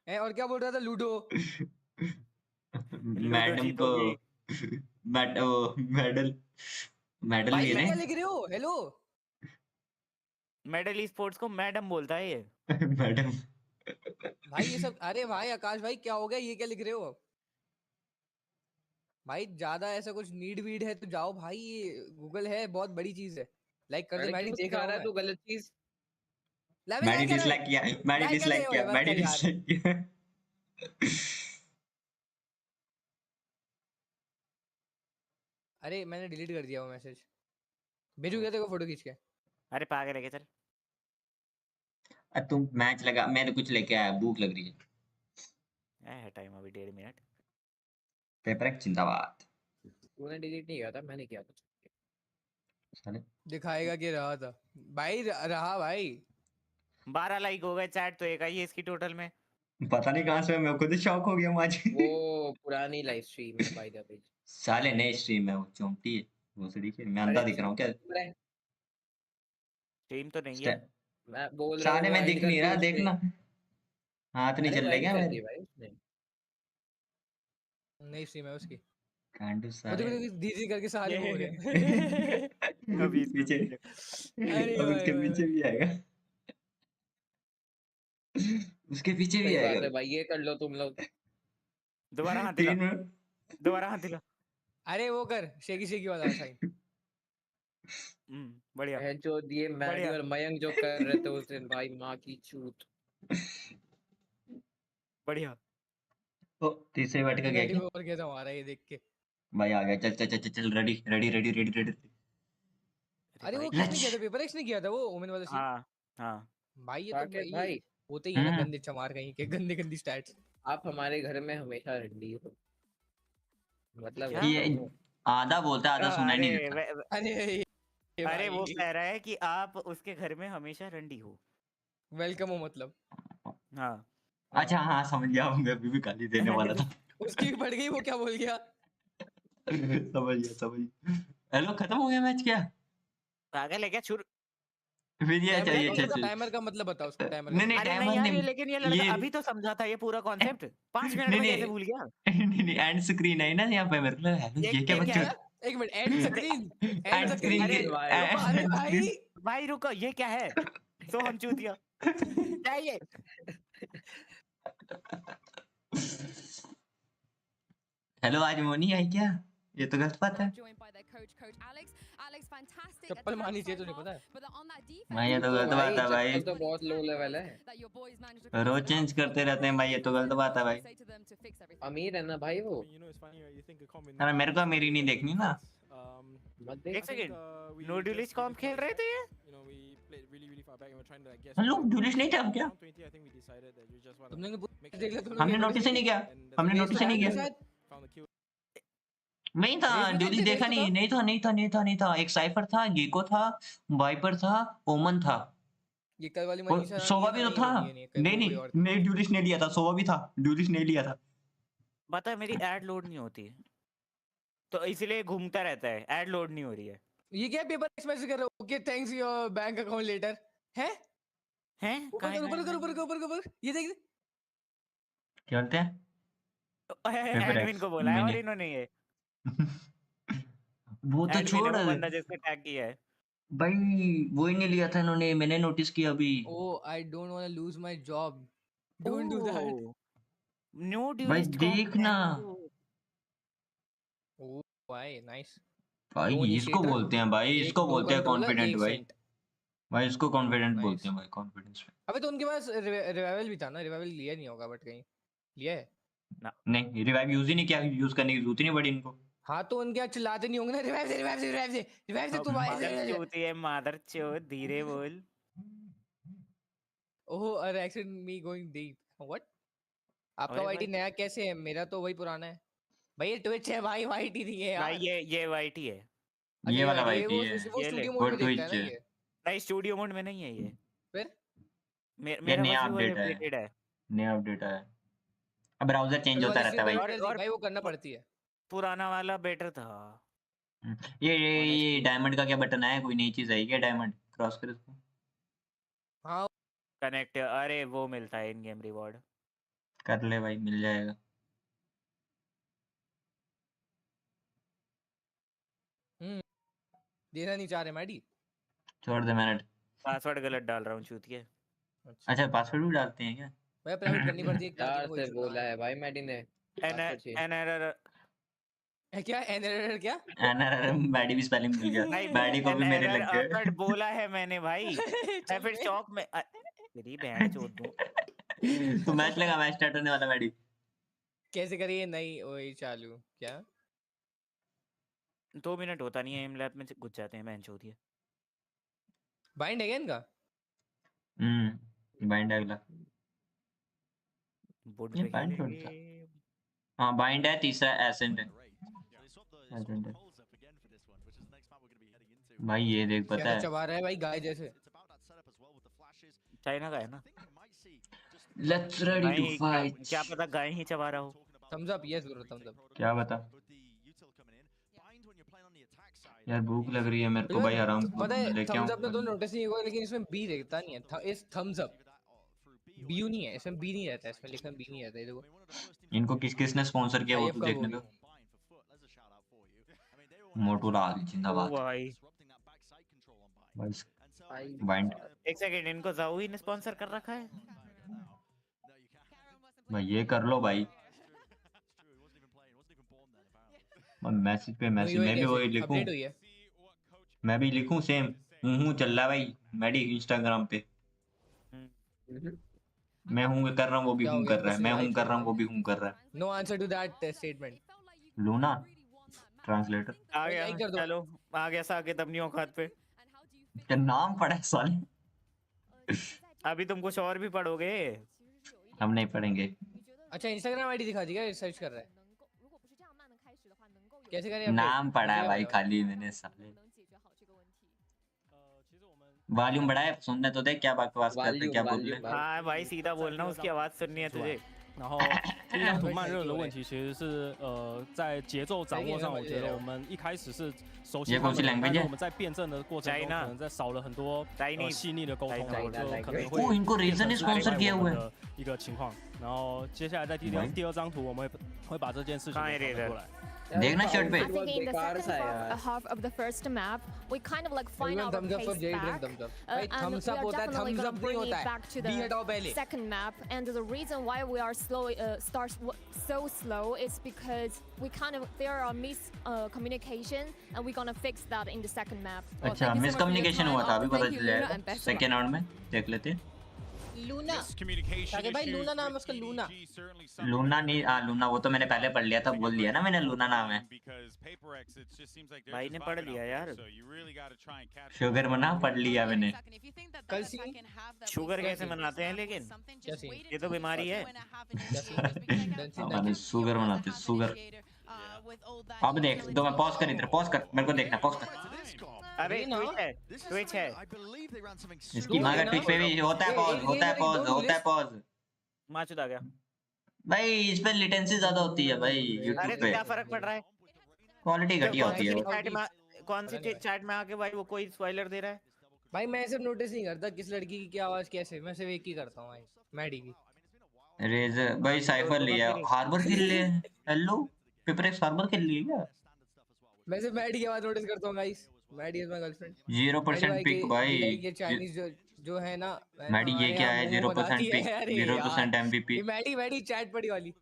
है, और क्या बोल रहा था लूडो। लूडो मैडम को जीतोगी। मेडल मेडल भाई लिए ये ने क्या लिख रहे हो, हेलो। मेडल स्पोर्ट्स को मैडम बोलता है ये। मैडम भाई ये सब, अरे भाई आकाश भाई क्या हो गया, ये क्या लिख रहे हो भाई? ज्यादा ऐसा कुछ नीड वीड है तो जाओ भाई, ये गूगल है, बहुत बड़ी चीज है। लाइक कर दे, अरे मैं क्यों देख सिखा रहा रहा हूँ है मैं। तू गलत चीज? लेवल मैंने क्या कर रहा डिसलाइक है, किया, मैंने लाइक कर दे डिसलाइक किया, बस मैंने कर यार। डिसलाइक किया। अरे मैंने डिलीट कर दिया वो मैसेज, भेजू क्या तेरे को फोटो खींच के? अरे पागल है क्या? चल तुम मैच लगा, मैं तो कुछ लेके आया, भूख लग रही है। टाइम अभी 1.5 मिनट। पेपर एक जिंदाबाद। तूने डिलीट नहीं किया था, मैंने किया था। साले दिखाएगा कि रहा था भाई, रहा भाई। 12 लाइक हो गए, चैट तो एक आई है इसकी टोटल में। पता नहीं कहाँ से मैं खुद शॉक हो गया आज। वो पुरानी लाइव स्ट्रीम है बाय द वे। साले नए स्ट्रीम है, वो चौंटी है वो से देखिए, मैं अंधा अरे दिख रहा हूँ क्या? स्ट्रीम तो नहीं है। मैं बोल रहा हूँ साले वो मैं हाइड दिख नहीं करती रहा, है उसने। देखना हाथ नहीं अरे चल वो रहे हाइड क्या कर मेरे? दी भाई उसने। नई स्ट्रीम है उसकी। कांडू वो साले। देखो दीदी करके सारे हो रहे हैं। अभी इसमें पीछे अरे अब भाई उसके भाई पीछे भाई। भी आएगा, उसके पीछे भी सही आएगा बात है भाई, ये कर लो तुम लोग। दोबारा हाथ दिला, 3 मिनट। दोबारा हाथ दिला। अरे वो कर शेकी शेकी वाला साइन। बढ़िया है जो ये मैडी बढ़िया। और मयंक जो कर रहे थे उस दिन, भाई माँ की चूत। बढ़िया। ओ तीसरे बैठ का गया मैडी क्या? ओवर कैसा मारा ये देख के। भाई आ गया, चल चल चल चल, ready ready ready ready ready. अरे वो लच। किसने किया था, पेपर एक्स ने किया था वो ओमेन वाला सीन। हाँ हाँ भाई ये तो साकेत ये भाई, होते ही है ना गंदे चमार कहीं के, गंदे गंदी स्टैट्स। आप हमारे घर में हमेशा रेडी हो, मतलब क्या? ये आधा बोलता है, आधा सुनाई नहीं अरे देता। अरे वो कह रहा है कि आप उसके घर में हमेशा रंडी हो। वेलकम हो मतलब। हाँ अच्छा हाँ समझ गया, मैं अभी भी गाली देने वाला था। उसकी भी बढ़ गई, वो क्या बोल गया? समझ गया समझ गया। हेलो खत्म हो गया मैच क्या? पागल है क्या? छुर फिर ये चाहिए चाहिए। टाइमर का मतलब बताओ उसको, टाइमर नहीं का नहीं अरे टाइमर नहीं यार, ये नहीं, लेकिन ये लड़का ये अभी तो समझा था ये पूरा कॉन्सेप्ट, 5 मिनट नहीं में नहीं कैसे भूल गया? नहीं नहीं एंड स्क्रीन है ना यहाँ पे मेरे को, हेलो ये क्या ये बच्चे? है? एक minute, and screen, and and screen screen. के अरे भाई भाई रुको, ये क्या है? सोहम चूतिया क्या है ये? हेलो आज मोनी आई क्या? ये तो गलत बात है। चप्पल मारनी चाहिए, तुझे पता है? भाई ये तो गलत बात है भाई, चप्पल तो बहुत लो लेवल है। रोज चेंज करते रहते हैं भाई, ये तो गलत बात है भाई। अमीर है ना भाई वो। अरे मेरे को मेरी नहीं देखनी ना। मत देख। एक सेकंड, नो ड्यूलिश कॉम खेल रहे थे ये? हम लोग ड्यूलिश नहीं थे हम क्या? तुमने देख लिया, तुमने हमने नोटिस ही नहीं किया, हमने नोटिस ही नहीं किया। नहीं था ड्यूलिश, देखा नहीं, नहीं था नहीं था नहीं था नहीं था। एक साइफर था, गेको था, वाइपर था, ओमन था, ये कल वाली और मनीषा सोवा भी तो था। नहीं नहीं नहीं ड्यूलिश नहीं लिया था, सोवा भी था, ड्यूलिश नहीं लिया था। बता, मेरी ऐड लोड नहीं होती है तो इसलिए घूमता रहता है, ऐड लोड नहीं हो रही है। ये क्या पेपर एक्स मैसेज कर रहे हो? Okay thanks your bank account letter है ऊपर ऊपर ऊपर ऊपर ऊपर ये देख। क्या बोलते हैं? एडमिन को बोला है और इन्होंने ये वो तो छोड़, वो बंदा जिसने टैग किया है भाई वो ही नहीं लिया था इन्होंने, मैंने नोटिस किया अभी। Oh I don't want to lose my job, don't do that. No भाई ड्यूलिस्ट देखना ओह भाई नाइस भाई, इसको बोलते हैं भाई, इसको बोलते हैं कॉन्फिडेंट भाई। भाई इसको कॉन्फिडेंट बोलते हैं भाई, कॉन्फिडेंस। अबे तो उनके पास रिवाइवल भी था ना, रिवाइवल लिया नहीं होगा बट कहीं लिया है ना? नहीं रिवाइव यूज ही नहीं किया, यूज करने की जरूरत ही नहीं पड़ी इनको। हाँ तो उनके यहाँ चिल्लाते नहीं होंगे ना, रिवाइव दे रिवाइव दे रिवाइव दे रिवाइव दे, तुम आए होती है मादर चोद, धीरे बोल। ओह अरे accident me going deep what. आपका वाईटी नया कैसे है? मेरा तो वही पुराना है भाई। ये ट्विच है भाई, वाईटी नहीं है यार भाई। ये वाईटी है, ये वाला वाईटी वो है, स्टूडियो मोड में देखता है ना ये। नहीं स्टूडियो मोड में नहीं है ये। फिर ये नया अपडेट है, नया अपडेट है। अब ब्राउजर चेंज होता रहता है भाई। और भाई वो करना पड़ती है। पुराना वाला बेटर था। ये डायमंड का क्या बटन है? कोई नई चीज आई क्या? डायमंड क्रॉस कर इसको। हाँ कनेक्ट, अरे वो मिलता है इन गेम रिवॉर्ड। कर ले भाई, मिल जाएगा। देना नहीं चाह रहे मैडी। छोड़ दे, मैंने पासवर्ड गलत डाल रहा हूँ चूतिए। अच्छा पासवर्ड भी डालते हैं क्या? भाई प्राइवेट करनी पड़ती है यार से बोला है भाई मैडी ने। क्या एनएरआर क्या? एनआरआर मैडी भी स्पेलिंग भूल गया। मैडी को भी मेरे लग गए। बोला है मैंने भाई। मैं फिर चौक में तेरी बहन चोद दूं। तो मैच लगा, मैच स्टार्ट होने वाला। मैडी कैसे करिए? नहीं वही चालू क्या 2 मिनट होता नहीं है, एम लैब में घुस जाते हैं बहन चोद। बाइंड है क्या इनका? बाइंड है अगला। ये बाइंड कौन सा? हाँ बाइंड है, तीसरा एसेंट है। भाई ये देख पता है चबा रहा है भाई गाय जैसे। चाइना का है ना। Let's ready to fight. क्या पता गाय ही चबा रहा हो। Thumbs up, yes bro thumbs up. क्या बता यार, भूख लग रही है मेरे को भाई, आराम पता है लेके थम्स अप में तो नोटिस नहीं हुआ, लेकिन इसमें बी रहता नहीं है। इस थम्स अप बी नहीं है इसमें, बी नहीं रहता है इसमें, लिखा बी नहीं रहता है। देखो इनको किसने स्पॉन्सर किया वो तो देखने दो। मोटू लाल जिंदाबाद भाई। बाइंड। एक सेकंड, इनको जाऊ ही ने स्पॉन्सर कर रखा है भाई। ये कर लो भाई। मैसेज पे मैसेज मैं भी वही लिखूं। मैं भी लिखूं सेम। चल रहा है भाई मैडी इंस्टाग्राम पे। मैं हूँ कर रहा हूँ, वो भी हूँ कर रहा है। मैं हूँ कर रहा हूँ, वो भी हूँ कर रहा है। No answer to that statement. Luna translator आ गया। चलो आ गया साकेत अपनी औकात पे। क्या नाम पढ़ा है साले। अभी तुम कुछ और भी पढ़ोगे। हम नहीं पढ़ेंगे। अच्छा इंस्टाग्राम आईडी दिखा दी क्या? सर्च कर रहा है कैसे करें? नाम पढ़ा है भाई खाली मैंने साले। वॉल्यूम बढ़ाए, सुनने तो दे क्या बकवास करते क्या बोल रहे हैं। हाँ भाई सीधा बोलना, उसकी आवाज सुननी है तुझे।然后第一张图慢热的问题其实是在节奏掌握上，我觉得我们一开始是熟悉他们，但是我们在辩证的过程中可能在少了很多细腻的沟通，就可能会इनको रीजन स्पॉन्सर किया हुआ है一个情况。然后接下来在第二张图我们会把这件事情讨论过来。देखना शर्ट पे। I think in the second half of the first map, we kind of like find our pace back, and we are definitely going to bring it back to the second map. And the reason why we are starts so slow is because we kind of there are miscommunication, and we're gonna fix that in the second map. अच्छा miscommunication हुआ था, अभी पता चल जाएगा second round में। देख लेते हैं। लूना भाई, लूना नाम है उसका। लूना लूना नहीं, लूना वो तो मैंने पहले पढ़ लिया था, बोल दिया ना मैंने लूना नाम है। भाई ने पढ़ लिया यार। शुगर मना पढ़ लिया मैंने। शुगर कैसे मनाते हैं लेकिन? ये तो बीमारी है। शुगर मनाते शुगर। अब देख तो मैं पॉज कर, इधर पॉज कर, मेरे को देखना, पॉज कर। अरे ट्विच है। इसकी माँ का ट्विच पे भी होता है पॉज, होता है पॉज, होता है पॉज। माँ चुदा गया भाई, इस पे लेटेंसी ज्यादा होती है भाई यूट्यूब पे। क्या फर्क पड़ रहा है? क्वालिटी घटिया होती है। कौन सी चैट में आके भाई वो कोई स्पॉइलर दे रहा है? भाई मैं सिर्फ नोटिस नहीं करता किस लड़की की क्या आवाज कैसे, मैं सिर्फ एक ही करता हूँ भाई, मैडी की। रेजर भाई साइफर लिया, हार्बर खेल ले। हेलो पेपरेक्स हार्बर खेल लिए क्या? मैं सिर्फ मैडी की आवाज नोटिस करता हूँ guys. Maddy is my girlfriend. 0% pick भाई। ये चाइनीज जो है ना मैडी, ये क्या है? 0% पिक, 0% एमवीपी। मैडी चैट पड़ी वाली।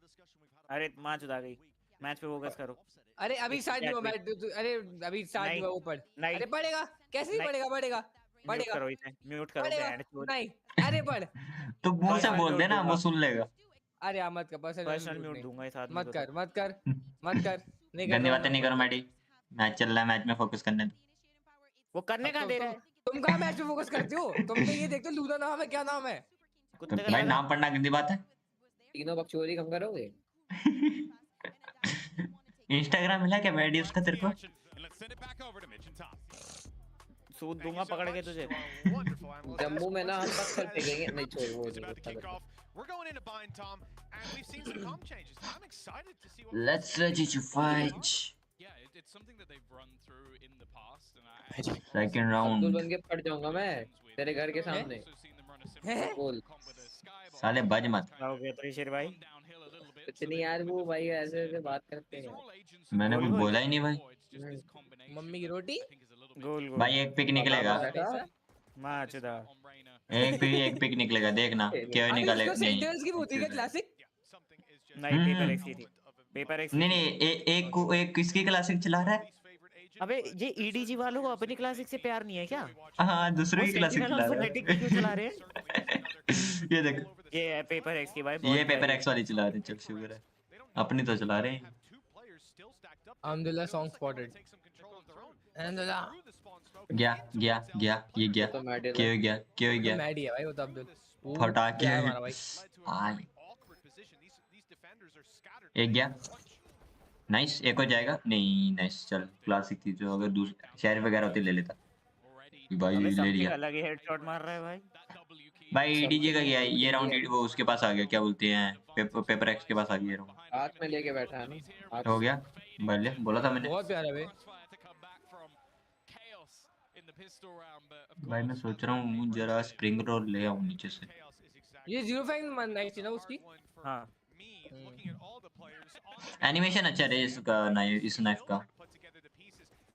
अरे मां चुदा गई। मैच पे फोकस करो। अरे अभी स्टार्ट नहीं हुआ मैच। अरे अभी स्टार्ट नहीं हुआ, वो पढ़। अरे पढ़ेगा कैसे? नहीं पढ़ेगा, पढ़ेगा म्यूट करो इसे, म्यूट करो बैंड चोद। नहीं अरे पढ़ तो मुंह से बोल देना, वो सुन लेगा। अरे मत कर, पर्सनल म्यूट दूंगा इस आदमी को। मत कर नहीं कर। गंदी बातें नहीं करो मैडी, मैच चल रहा है, मैच में फोकस करने दो। वो करने का दे रहा है। तुम कहाँ मैच में फोकस करते हो? तुम तो ये देखते हो लूना नाम है, क्या नाम है? तो भाई नाम पढ़ना गंदी बात है। तीनों बकचोदी कम करोगे। इंस्टाग्राम मिला क्या मैडी उसका तेरे को? सूद दूंगा पकड़ के तुझे। जम्मू में ना हम पत्थर फेंकेंगे, नहीं छोड़ वो नहीं। Let's ready to fight. It's something that they've run through in the past, and Second Abdul round. बन के पड़ जाऊंगा मैं तेरे घर के सामने। बोल साले बज मत। क्या हो गया त्रिशेर भाई? इतनी यार वो भाई ऐसे ऐसे बात करते हैं। मैंने कुछ बोला ही नहीं भाई। मम्मी की रोटी गोल गोल भाई एक पिक निकलेगा। मां चुदा एक पिक निकलेगा देखना क्यों निकलेगा नहीं। सेंटर्स की होती है क्लासिक। नहीं पेपर एक्स थी। पेपर एक्स नहीं एक किसकी क्लासिक चला रहा है? अबे ये ईडीजी वालों को अपनी क्लासिक से प्यार नहीं है क्या? हाँ दूसरे की क्लासिक चला रहा है। क्यों चला रहे हैं? ये देख ये है पेपर एक्स की भाई। ये पेपर एक्स वाली चला रहे हैं। चल शुक्र है अपनी तो चला रहे हैं। अल्हम्दुलिल्लाह सॉन्ग स्पॉटेड। अल्हम्दुलिल्लाह गया ये गया क्यों गया मैडी है भाई वो तो अब्दुल। फटाके हमारा भाई आए एक गया। नाइस एक हो जाएगा। नहीं नाइस चल क्लासिक थी जो अगर दूसरे शहर वगैरह होती ले लेता भाई। ले लिया अलग ही हेडशॉट मार रहा है भाई। भाई डीजे का गया ये राउंड। वो उसके पास आ गया क्या बोलते हैं पेपर एक्स के पास आ गया राउंड। हाथ में लेके बैठा है ना। हो गया बढ़िया बोला था मैंने। बहुत प्यारा भाई। भाई मैं सोच रहा हूँ जरा स्प्रिंग रोल ले आऊँ नीचे से। ये 05 नाइस थी ना उसकी। हाँ एनिमेशन अच्छा है इसका इस नाइफ का।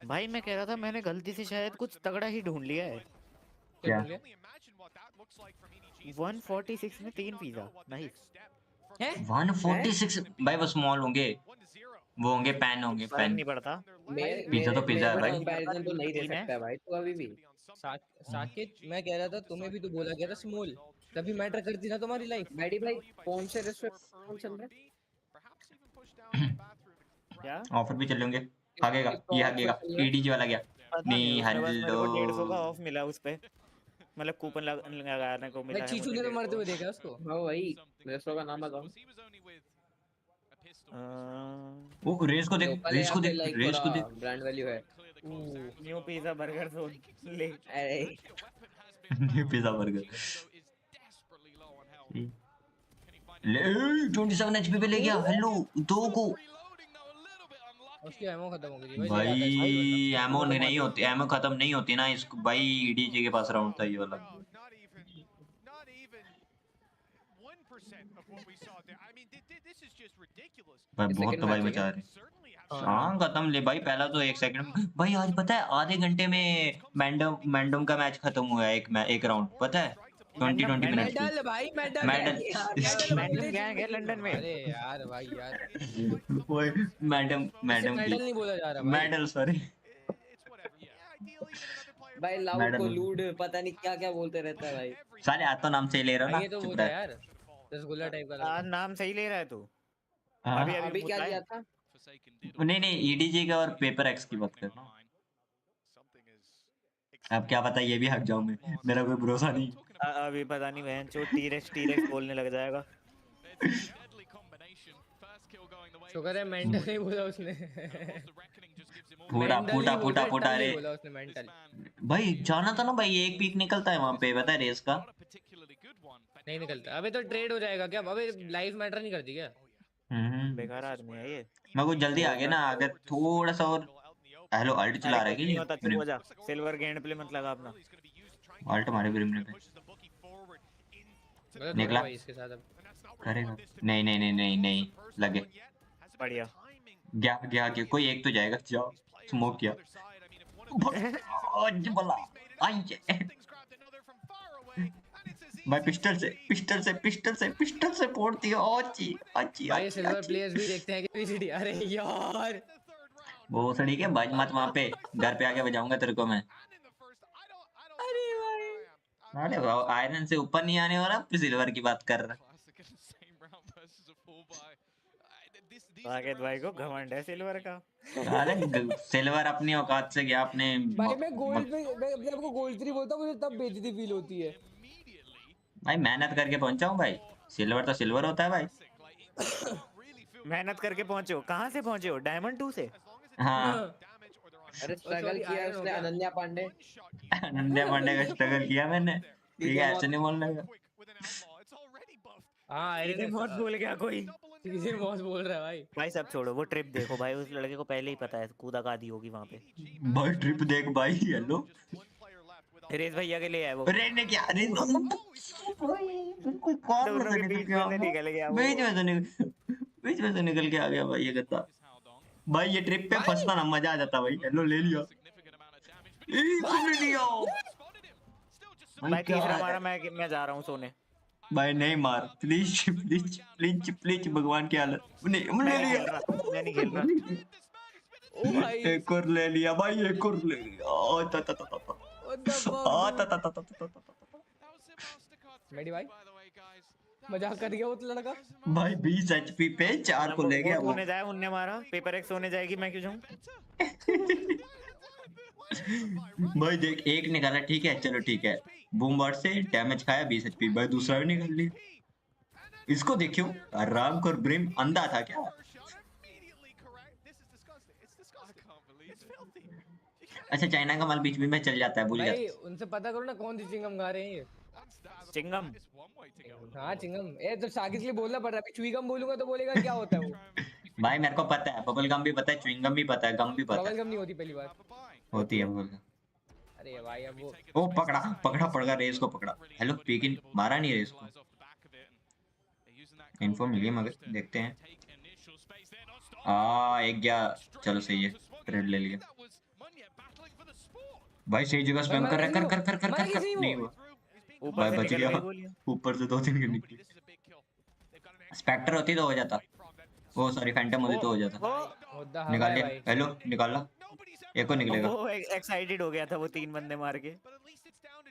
भाई मैं कह रहा था मैंने गलती से शायद कुछ तगड़ा ही ढूंढ लिया है। क्या 146 में 3 पिज्जा। नाइस है 146 भाई वो स्मॉल होंगे वो होंगे पैन होंगे पैन नहीं पड़ता। पिज्जा तो पिज्जा है भाई। कंपैरिजन तो नहीं दे सकता भाई तू अभी भी। साकेत मैं कह रहा था तुम्हें भी तो बोला गया था स्मॉल तभी मैटर करती ना तुम्हारी लाइफ। मैडी भाई कौन से रेस्टोरेंट चल रहा है? क्या ऑफर भी चलेंगे आगेगा ये आगेगा ईडीजी वाला गया नहीं। हेलो 150 का ऑफ मिला उस पे मतलब कूपन लगाने को मिला मैं चीचू ने तो मरते हुए देखा उसको। हां भाई रेस्टोरेंट का नाम बताओ। वो रेस को देख ब्रांड वैल्यू है। न्यू पिज्जा बर्गर जोन ले। अरे न्यू पिज्जा बर्गर ले 27 एचपी पे ले गया। हेलो 2 को उसकी एमो खत्म हो गई भाई। एमो नहीं होती एमो खत्म नहीं होती ना इसको भाई। डीजे के पास राउंड था ये वाला। भाई बहुत तबाही मचा रहे। हाँ खत्म ले भाई पहला तो 1 सेकंड भाई। आज पता है आधे घंटे में मैंडम का मैच खत्म हुआ है। एक राउंड पता है 20 मिनट मेडल भाई मेडल गैंग है लंदन में। अरे यार भाई यार ओए मैडम मेडल नहीं बोला जा रहा भाई। मेडल सॉरी भाई लाउड को लूड पता नहीं क्या क्या बोलते रहता है भाई। साले आज तो नाम से ले रहा ना। ये तो वो था यार रसगुल्ला टाइप का। नाम सही ले रहा है तू। अभी क्या किया था? नहीं ईडीजी का और पेपर एक्स की बात कर। अब क्या पता ये भी हट जाऊं मैं। मेरा कोई भरोसा नहीं। अभी पता नहीं बहन चो टीरेक्स बोलने लग जाएगा। शुक्र है मेंटल नहीं बोला उसने। फूटा रे बोला उसने मेंटल। भाई जाना था ना भाई। एक पीक निकलता है वहां पे पता है रेस का। नहीं निकलता। अबे तो ट्रेड हो जाएगा क्या? अबे लाइफ मैटर नहीं करती क्या? बेकार आदमी है ये। मैं कुछ जल्दी आ गया ना अगर थोड़ा सा और। हेलो अल्ट चला रहा है कि नहीं हो जा। सिल्वर गेंद प्ले मत लगा अपना। अल्ट मारे ब्रिमने पे निकला इसके साथ अब करेगा। नहीं लगे बढ़िया गया कोई एक तो जाएगा। जाओ स्मोक किया भाई पिस्टल से फोड़ दिया। भाई सिल्वर प्लेयर्स भी देखते हैं कि पीसीडी। अरे यार वो सड़ी के बाज मत वहां पे। घर पे आके बजाऊंगा तेरे को मैं। अरे भाई अरे वाह आयरन से ऊपर नहीं आने वाला फिर सिल्वर की बात कर रहा। साकेत भाई को घमंड है सिल्वर का। अरे सिल्वर अपनी औकात से गया अपने। भाई मैं गोल्ड पे मैं अपने आपको गोल्ड 3 बोलता हूं मुझे तब बेइज्जती फील होती है। भाई मेहनत करके पहुंचा हूं भाई। सिल्वर तो सिल्वर होता है भाई। मेहनत करके पहुंचे हो। कहां से पहुंचे हो? डायमंड 2 से। हाँ अरे स्ट्रगल किया उसने अनन्या पांडे का स्ट्रगल किया मैंने, ठीक है ऐसे नहीं बोलने का। हाँ रिमोट भूल गया कोई। सीजन बॉस बोल रहा है भाई। भाई सब छोड़ो, वो ट्रिप देखो भाई, उस लड़के को पहले ही पता है कूदा कादी होगी वहाँ पे। भाई ट्रिप देख भाई, हेलो रेस भैया के लिए है वो। अरे ने क्या, अरे कौन दोनों के बीच में निकल गया वो। बीच में से निकल के आ गया भाई ये गद्दा। भाई ये ट्रिप पे फंसता ना मजा आ जाता भाई। हेलो ले लिया, ले लिया भाई। तीसरा मारा, मैं जा रहा हूँ सोने। भाई नहीं मार प्लीज प्लीज प्लीज प्लीज, भगवान की हालत नहीं। ले लिया, मैं नहीं खेल रहा। ओ भाई एक और ले लिया भाई, एक और ले लिया। मेडी भाई मजाक कर गया वो तो लड़का। भाई 20 एचपी पे 4 को ले गया वो। होने जाए, उनने मारा पेपर एक्स होने जाएगी, मैं क्यों जाऊं। भाई देख एक निकाला, ठीक है चलो ठीक है, बूम वर्ड से डैमेज खाया 20 एचपी। भाई दूसरा भी निकाल लिया। इसको देखियो, आराम कर ब्रिम अंधा था क्या। अच्छा चाइना का माल बीच में चल जाता है, भूल भाई जाता। उनसे पता करो ना कौन सी चिंगम गा रहे हैं ये। चिंगम? हाँ चिंगम। ए तो साकित के लिए बोलना पड़ रहा है, च्युइंगम बोलूंगा तो बोलेगा क्या होता है वो। भाई मेरे को पता है, बबल गम भी पता है, च्युइंगम भी पता है, गम भी पता है। बबल गम नहीं होती पहली बार। होती है बबल गम। अरे भाई अब वो ओ पकड़ा पकड़ा पड़गा, रेस को पकड़ा। हेलो पीकिन मारा नहीं रेस को। इन्फो मिली मगर देखते हैं। एक गया, चलो सही है, ट्रेड ले लिया। भाई सही जगह स्पैम कर रहा है, कर कर कर कर कर कर नहीं हुआ। भाई बच गया, ऊपर से 2-3 के निकले। स्पेक्टर होती तो हो जाता, वो सॉरी फैंटम होती तो हो जाता। निकाल लिया, हेलो निकाला, एक को निकलेगा। वो एक्साइटेड हो गया था वो 3 बंदे मार के।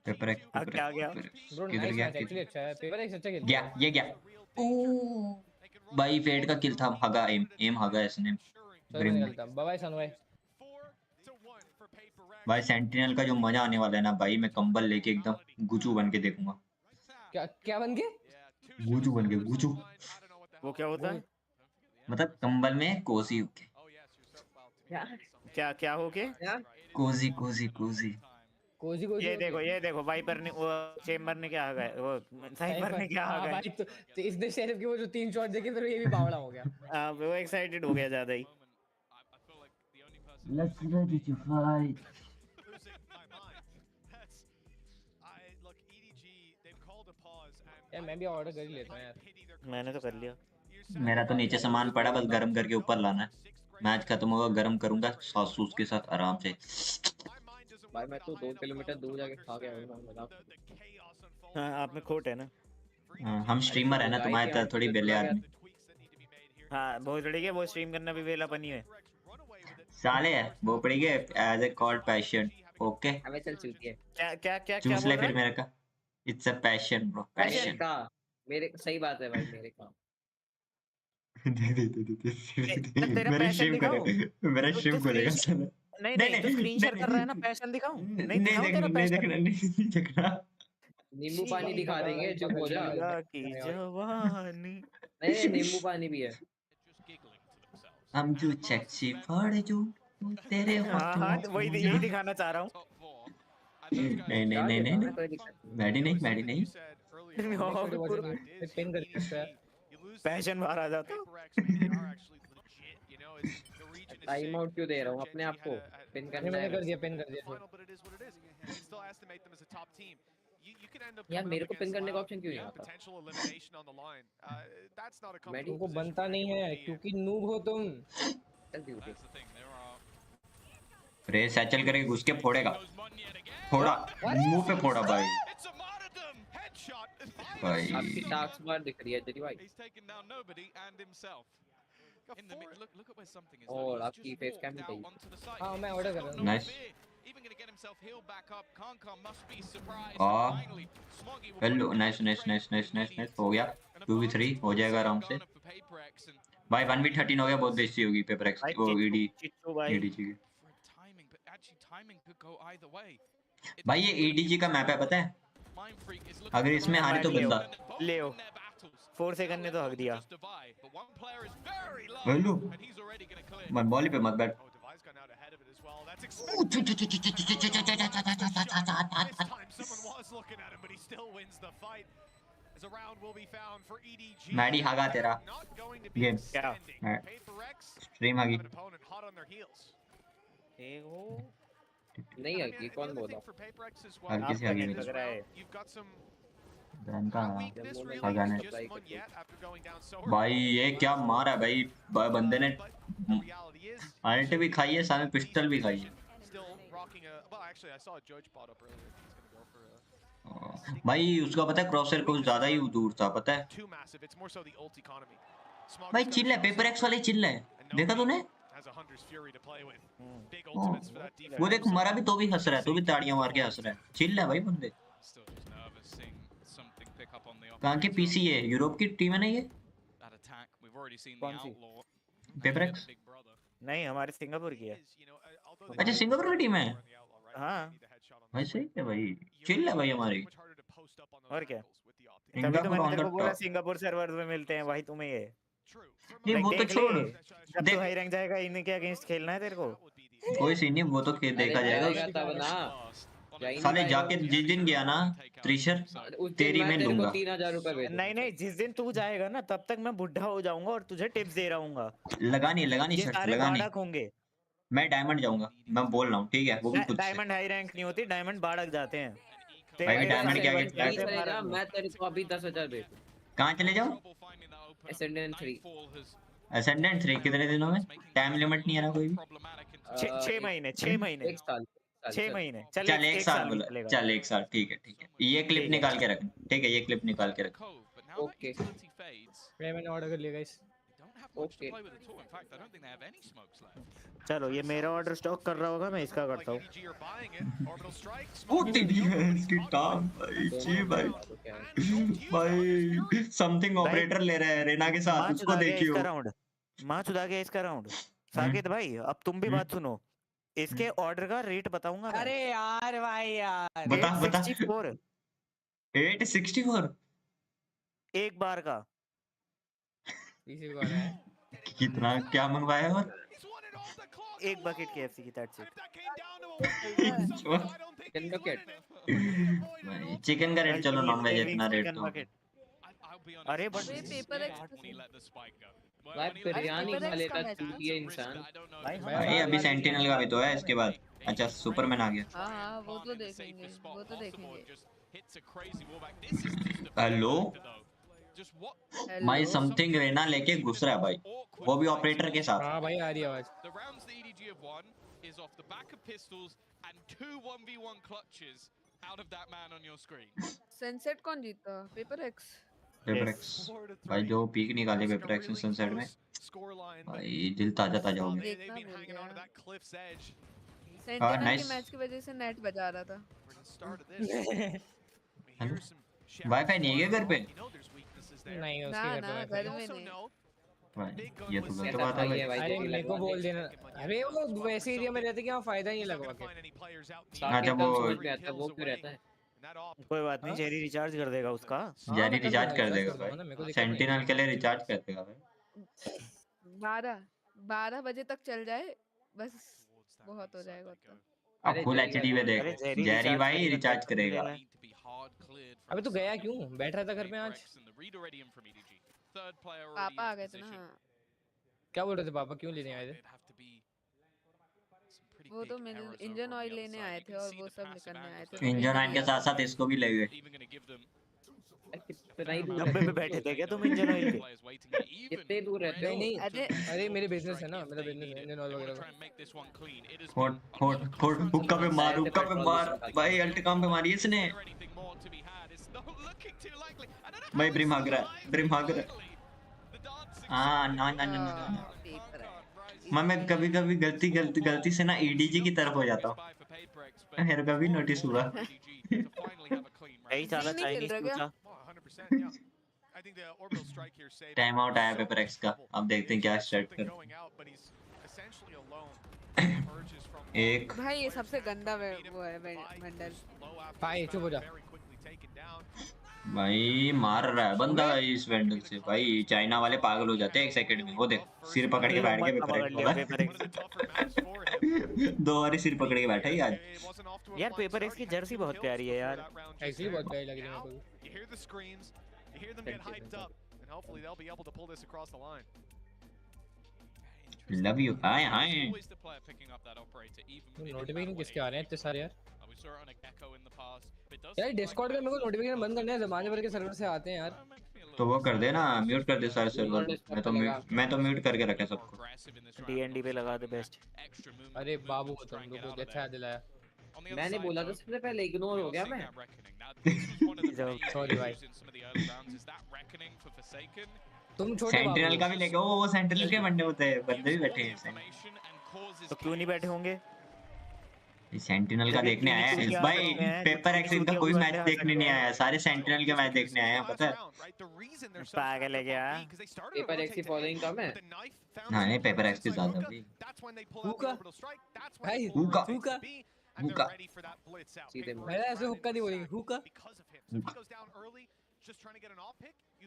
पेपर एक क्या गया किधर गया, एक्चुअली अच्छा है पेपर एक अच्छा खेल गया ये गया। भाई फेड का किल था, हगा एम हगा इसने। बाय सनवाई। भाई सेंटिनल का जो मजा आने वाला है ना भाई, मैं कंबल लेके एकदम गुचू बन के देखूंगा। क्या बन के? गुचू बन के, गुचू वो क्या होता है? मतलब कंबल में कोजी होके। क्या क्या हो के? कोजी कोजी कोजी कोजी। ये देखो वाइपर ने, वो चेंबर ने क्या है, वो साइपर ने क्या है भाई। तो इसने शेरिफ के वो जो 3 शॉट देखे फिर ये भी बावड़ा हो गया। हां वो एक्साइटेड हो गया ज्यादा ही। Let's ready to fight. यार मैं भी ऑर्डर कर ही लेता हूं यार। मैंने तो कर लिया। मेरा तो नीचे सामान पड़ा, बस गर्म करके ऊपर लाना है। मैच खत्म होगा, गर्म करूंगा सॉस सूस के साथ आराम से। भाई मैं तो 2 किलोमीटर दूर जाके खा के आया हूं। हां आप में खोट है ना। हम स्ट्रीमर है ना, तुम्हारे तरह थोड़ी बेले आदमी। हां बहुत बड़ी है वो, स्ट्रीम करना भी वेलापनी है साले है वो पड़ी गए as a called passion. Okay हमें चल चलती है। क्या क्या क्या चूस ले फिर मेरे का। It's a passion bro, passion का मेरे सही बात है भाई, मेरे का मेरे स्ट्रीम करेगा, मेरा स्ट्रीम करेगा साला। नहीं नहीं तो स्क्रीन शेयर कर रहा है ना, पैशन दिखाऊं? नहीं दिखाऊं तेरा पैशन? नहीं देखना। नींबू पानी दिखा देंगे, चुप हो जा। की जवानी नहीं नींबू पानी भी है। हम जो चेक्सी फाड़ जो तेरे हां वही यही दिखाना चाह रहा हूं। नहीं नहीं नहीं नहीं मैडी नहीं पिन कर सकता है। पैशन बाहर आ जाता। टाइम आउट क्यों दे रहा हूं अपने आप को? पिन करना है। पिन कर दिया। यार मेरे को पिन करने का ऑप्शन क्यों नहीं आता? मैं तुमको बनता नहीं है क्योंकि नूब हो तुम। रे सैचल करके घुस के फोड़ेगा, फोड़ा मुंह पे फोड़ा भाई। भाई आपकी टास्क बार दिख रही है तेरी भाई। और आपकी फेस कैम भी चाहिए। हां मैं ऑर्डर कर रहा हूं। Nice. Hello nice nice nice nice nice nice हो गया। 2v3 हो जाएगा आराम से भाई। 1v13 हो गया, बहुत बेइज्जती होगी पेपर एक्स वो ईडीजी भाई। ये ईडीजी का मैप है पता है, अगर इसमें हारे तो बंदा ले ओ 4 सेकंड ने तो हक दिया। हेलो मैं बॉली पे मत बैठ। it's expected. This time someone was looking at him, but he still wins the fight. As a round will be found for EDG. मैडी हागा तेरा गेम क्या स्ट्रीम आ गई नहीं है कि कौन बोला हल्की सी आ गई लग रहा है जानता हागा ने भाई ये क्या मारा भाई बंदे ने अल्ट भी खाई है साथ में पिस्टल भी खाई है भाई उसका पता है क्रॉसर कुछ ज्यादा ही दूर था पता है भाई चिल्ला है पेपर एक्स वाले चिल्ला है देखा तूने वो देख मरा भी तो भी हंस रहा है तो भी ताड़ियां मार के हंस रहा है चिल्ला है भाई बंदे कहाँ के पीसी है यूरोप की टीम है ना ये कौन सी पेपर एक्स नहीं हमारे सिंगापुर की है अच्छा सिंगापुर की टीम है हाँ भाई सही है भाई चिल है भाई हमारी और क्या तभी तो मैंने तेरे को बोला सिंगापुर सर्वर में मिलते हैं भाई तुम्हें ये वो तो छोड़ जब तू हाई रैंक जाएगा इन्हीं के अगेंस्ट खेलना है तेरे को कोई सीन नहीं वो तो खेल देखा जाएगा साले जाके जिस दिन गया ना त्रिशर तेरी में लूंगा 3000 रुपए नहीं जिस दिन तू जाएगा ना तब तक मैं बुढ़ा हो जाऊंगा और तुझे टिप्स दे रहा हूँ लगानी शर्त लगानी होंगे मैं डायमंड जाऊंगा मैं बोल रहा हूँ ठीक है वो भी खुद डायमंड हाई रैंक नहीं होती डायमंड बाढ़ जाते हैं भाई डायमंड क्या मैं तेरे को अभी 10,000 भेज कहाँ चले जाओ एसेंडेंट 3 कितने दिनों में टाइम लिमिट नहीं है ना कोई भी 6 महीने 6 महीने 6 महीने चल 1 साल बोला चल 1 साल ठीक है ये क्लिप निकाल के रख ठीक है ये क्लिप निकाल के रख ओके मैंने ऑर्डर कर लिया गाइस ओके चलो ये मेरा ऑर्डर स्टॉक कर रहा होगा मैं इसका करता हूँ इसकी टांग भाई समथिंग ऑपरेटर ले रहा है रेना के साथ उसको देखियो मां चुदा गया इसका राउंड साकेत भाई अब तुम भी बात सुनो इसके ऑर्डर का रेट बताऊंगा अरे यार भाई यार बता 864 एक बार का कितना क्या मंगवाया और एक बकेट KFC की दैट्स इट चिकन का रेट चलो नॉन वेज इतना रेट तो अरे बट पेपर भाई बिरयानी खा लेता चूतिया इंसान भाई अभी सेंटिनल का भी तो है इसके बाद अच्छा सुपरमैन आ गया हां वो तो देखेंगे हेलो माई समथिंग रेना लेके घुस रहा है भाई वो भी ऑपरेटर के साथ हां भाई आ रही आवाज सनसेट कौन जीता पेपर एक्स भाई जो पीक निकाले पेपर एक्स सनसेट में भाई दिल ताजा हो गया सेंटिनल के मैच की वजह से नेट बजा रहा था वाईफाई नहीं है घर पे नहीं उसके घर पे घर में नहीं ये तो गलत बात है भाई अरे मेरे को बोल देना अरे वो वैसे एरिया में रहते क्या फायदा नहीं लगवा के हां जब वो क्यों रहता है कोई बात नहीं जेरी रिचार्ज कर देगा उसका जेरी रिचार्ज कर देगा भाई सेंटिनल के लिए रिचार्ज कर देगा भाई 12 बजे तक चल जाए बस बहुत हो जाएगा तो अब फुल एचडी में देख जेरी भाई रिचार्ज करेगा अबे तू गया क्यों बैठ रहा था घर पे आज पापा आ गए थे ना क्या बोल रहे थे पापा क्यों लेने आए थे वो तो मेरे इंजन ऑयल लेने आए थे और वो सब करने आए थे इंजन ऑयल के साथ साथ इसको भी ले गए डब्बे पे बैठे थे क्या तुम इंजन ऑयल के कितने दूर रहते हो नहीं अरे मेरे बिजनेस है ना मेरा बिजनेस है इंजन ऑयल वगैरह फोड़ हुक्का पे मार भाई अल्ट काम पे मारी इसने भाई ब्रिम भाग रहा है हां ना मैं कभी गलती से ना ईडीजी की तरफ हो जाता हूँ मेरे को भी नोटिस हुआ यही साला चाइनीज पूछा टाइम आउट आया पेपर एक्स का अब देखते हैं क्या स्टार्ट कर एक भाई ये सबसे गंदा वो है बंडल भाई चुप हो जा भाई मार रहा है बंदा इस वेंडल से। भाई चाइना वाले पागल हो जाते हैं एक सेकंड में। वो देख सिर पकड़ के बैठ के पेपर एक्स बोला। दो बारी सिर पकड़ के बैठा ही आज। यार पेपर एक्स की जर्सी बहुत प्यारी है यार। एक्चुअली बहुत प्यारी लग रही है मेरे को। Love you hi hi. Notification किसके आ रहे हैं इतने सारे यार? यार डिस्कॉर्ड में मेरे को नोटिफिकेशन बंद करने हैं, ज़माने भर के सर्वर से आते हैं यार। तो वो कर दे ना, म्यूट कर दे सारे सर्वर। मैं तो म्यूट करके रखा सबको। डीएनडी पे लगा दे बेस्ट। अरे बाबू तुम लोगों को अच्छा दिलाया। मैंने बोला था सबसे पहले, इग्नोर हो गया मैं। सॉरी भाई। तुम छोटे सेंटिनल का भी लेके वो सेंटिनल के बंदे होते हैं, बंदे भी बैठे हैं। तो क्यों नहीं बैठे होंगे? सेंटिनल का देखने आया है भाई। पेपर एक्स का कोई मैच देखने नहीं आया, सारे सेंटिनल के मैच देखने आए हैं पता है। पागल है क्या? पेपर एक्स की फॉलोइंग कम है। हाँ नहीं पेपर एक्स की ज्यादा भी। हुक्का भाई, हुक्का हुक्का हुक्का सीधे मैं ऐसे हुक्का नहीं बोलेंगे, हुक्का।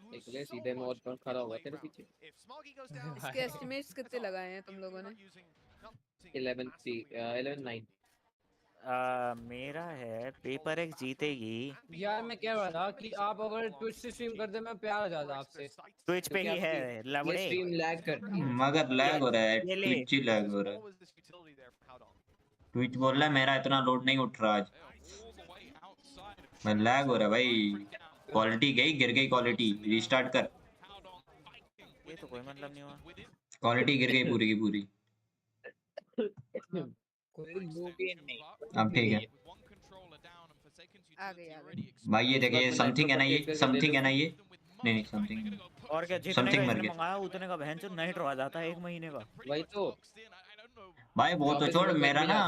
निकले सीधे मौत पर खड़ा हुआ तेरे पीछे। इसके एस्टिमेट्स कितने लगाए हैं तुम लोगों ने? 11-9। मेरा है पेपर एक्स जीतेगी। यार मैं कह रहा था कि आप अगर ट्विच से स्ट्रीम कर दे मैं प्यार आ जाता आपसे। ट्विच पे ही है लवड़े। स्ट्रीम लैग करती है मगर लैग हो रहा है, ट्विच ही लैग हो रहा है। ट्विच बोल रहा है मेरा इतना लोड नहीं उठ रहा आज। मैं लैग हो रहा है भाई। क्वालिटी गई, गिर गई क्वालिटी। रीस्टार्ट कर। ये तो कोई मतलब नहीं हुआ। क्वालिटी गिर गई पूरी की पूरी। अब ठीक है आ गई भाई। ये देखिए समथिंग है ना, ये समथिंग है ना, ये नहीं नहीं समथिंग। और क्या जितने का मंगाया उतने का बहन चो नाइट रहा जाता है 1 महीने का। वही तो भाई वो तो छोड़, मेरा ना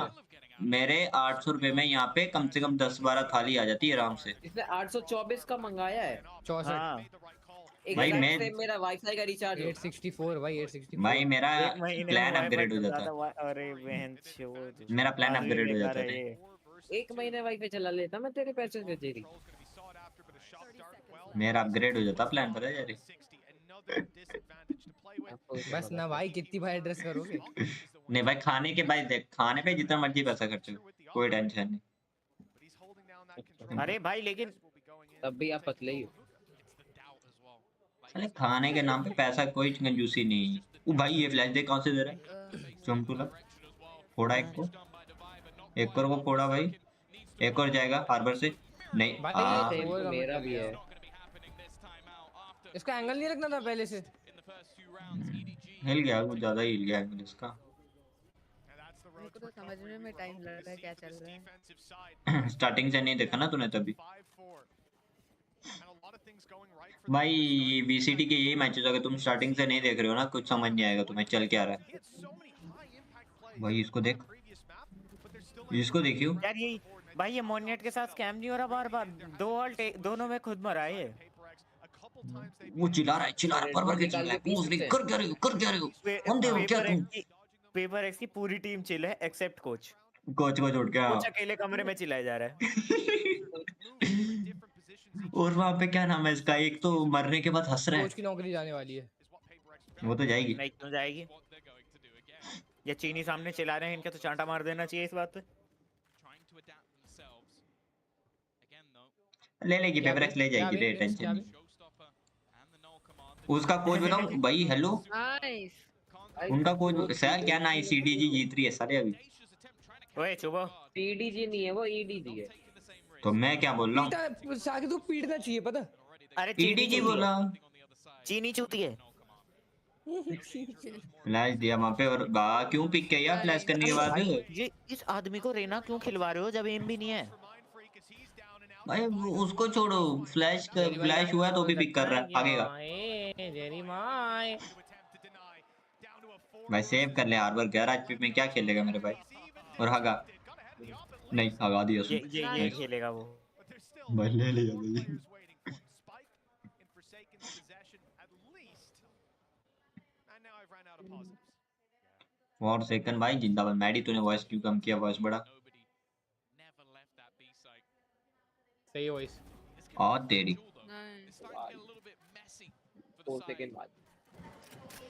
मेरे 800 रुपए में यहाँ पे कम से कम 10-12 थाली आ जाती है आराम से। इसने 824 का मंगाया है। 64 भाई मैं मेरा वाईफाई का रिचार्ज 864 भाई 864 भाई मेरा प्लान अपग्रेड हो जाता है। अरे बहन चो मेरा प्लान अपग्रेड हो जाता है। 1 महीने वाईफाई चला लेता मैं तेरे पैसे से तेरी। मेरा अपग्रेड हो जाता प्लान, पता है यार। बस ना भाई कितनी बार एड्रेस करोगे? नहीं भाई खाने के भाई देख, खाने पे जितना मर्जी पैसा खर्च हो कोई टेंशन नहीं। अरे भाई लेकिन तब भी आप पतले ही हो। अरे खाने के नाम पे पैसा कोई कंजूसी नहीं। ओ भाई ये फ्लैश देख कौन से दे रहा है। चमटूला फोड़ा एक को फोड़ा भाई। एक और जाएगा हार्बर से। नहीं मेरा भी है। इसका एंगल नहीं रखना था पहले से। हिल गया, कुछ ज्यादा ही हिल गया एंगल इसका। मेरे को तो समझने में टाइम लग रहा है क्या चल रहा है। स्टार्टिंग से नहीं देखा ना तूने तभी। भाई वीसीटी के यही मैचेस अगर तुम स्टार्टिंग से नहीं देख रहे हो ना, कुछ समझ नहीं आएगा तुम्हें चल क्या रहा है। भाई इसको देख, इसको देखियो यार। ये भाई ये मोनियट के साथ स्कैम नहीं हो रहा बार बार। 2 ऑल्ट दोनों में खुद मरा है। वो चिल्ला रहा है पर के चिल्ला रहा है। पूछ रही कर क्या रहे हो अंधे हो क्या तुम? पेपर एक्स की पूरी टीम चिल है एक्सेप्ट कोच को छोड़ के। कोच अकेले कमरे में चिल्लाया जा रहा है। और वहाँ पे क्या नाम है इसका, एक तो मरने के बाद हंस रहा है। कोच की नौकरी जाने वाली है। वो तो जाएगी। नहीं क्यों जाएगी? ये चीनी सामने चिल्ला रहे हैं, इनका तो चांटा मार देना चाहिए इस बात पे। ले लेगी पेपर एक्स ले जाएगी, ले टेंशन। उसका कोच बताऊं भाई। हेलो उनका कोच सर क्या ना सीडीजी जीत रही है सारे अभी। ओए चुप। सीडीजी नहीं है वो ईडीजी है। तो मैं क्या बोल रहा हूँ? साके तो पीटना चाहिए पता। अरे ईडीजी बोला। चीनी चूती है। फ्लैश दिया वहाँ पे और क्यों पिक किया फ्लैश करने के बाद? ये इस आदमी को रेना क्यों खिलवा रहे हो जब एम भी नहीं है? भाई उसको छोड़ो, फ्लैश हुआ तो भी पिक कर रहा है। आगेगा भाई सेव कर ले हार्बर। 11 एचपी में क्या खेलेगा मेरे भाई? और हगा नहीं, हगा दिया ये खेलेगा वो। भाई ले लिया भाई। और सेकंड भाई जिंदाबाद। मैडी तूने वॉइस क्यों कम किया? वॉइस बड़ा सही वॉइस। और तेरी 4 सेकंड बाद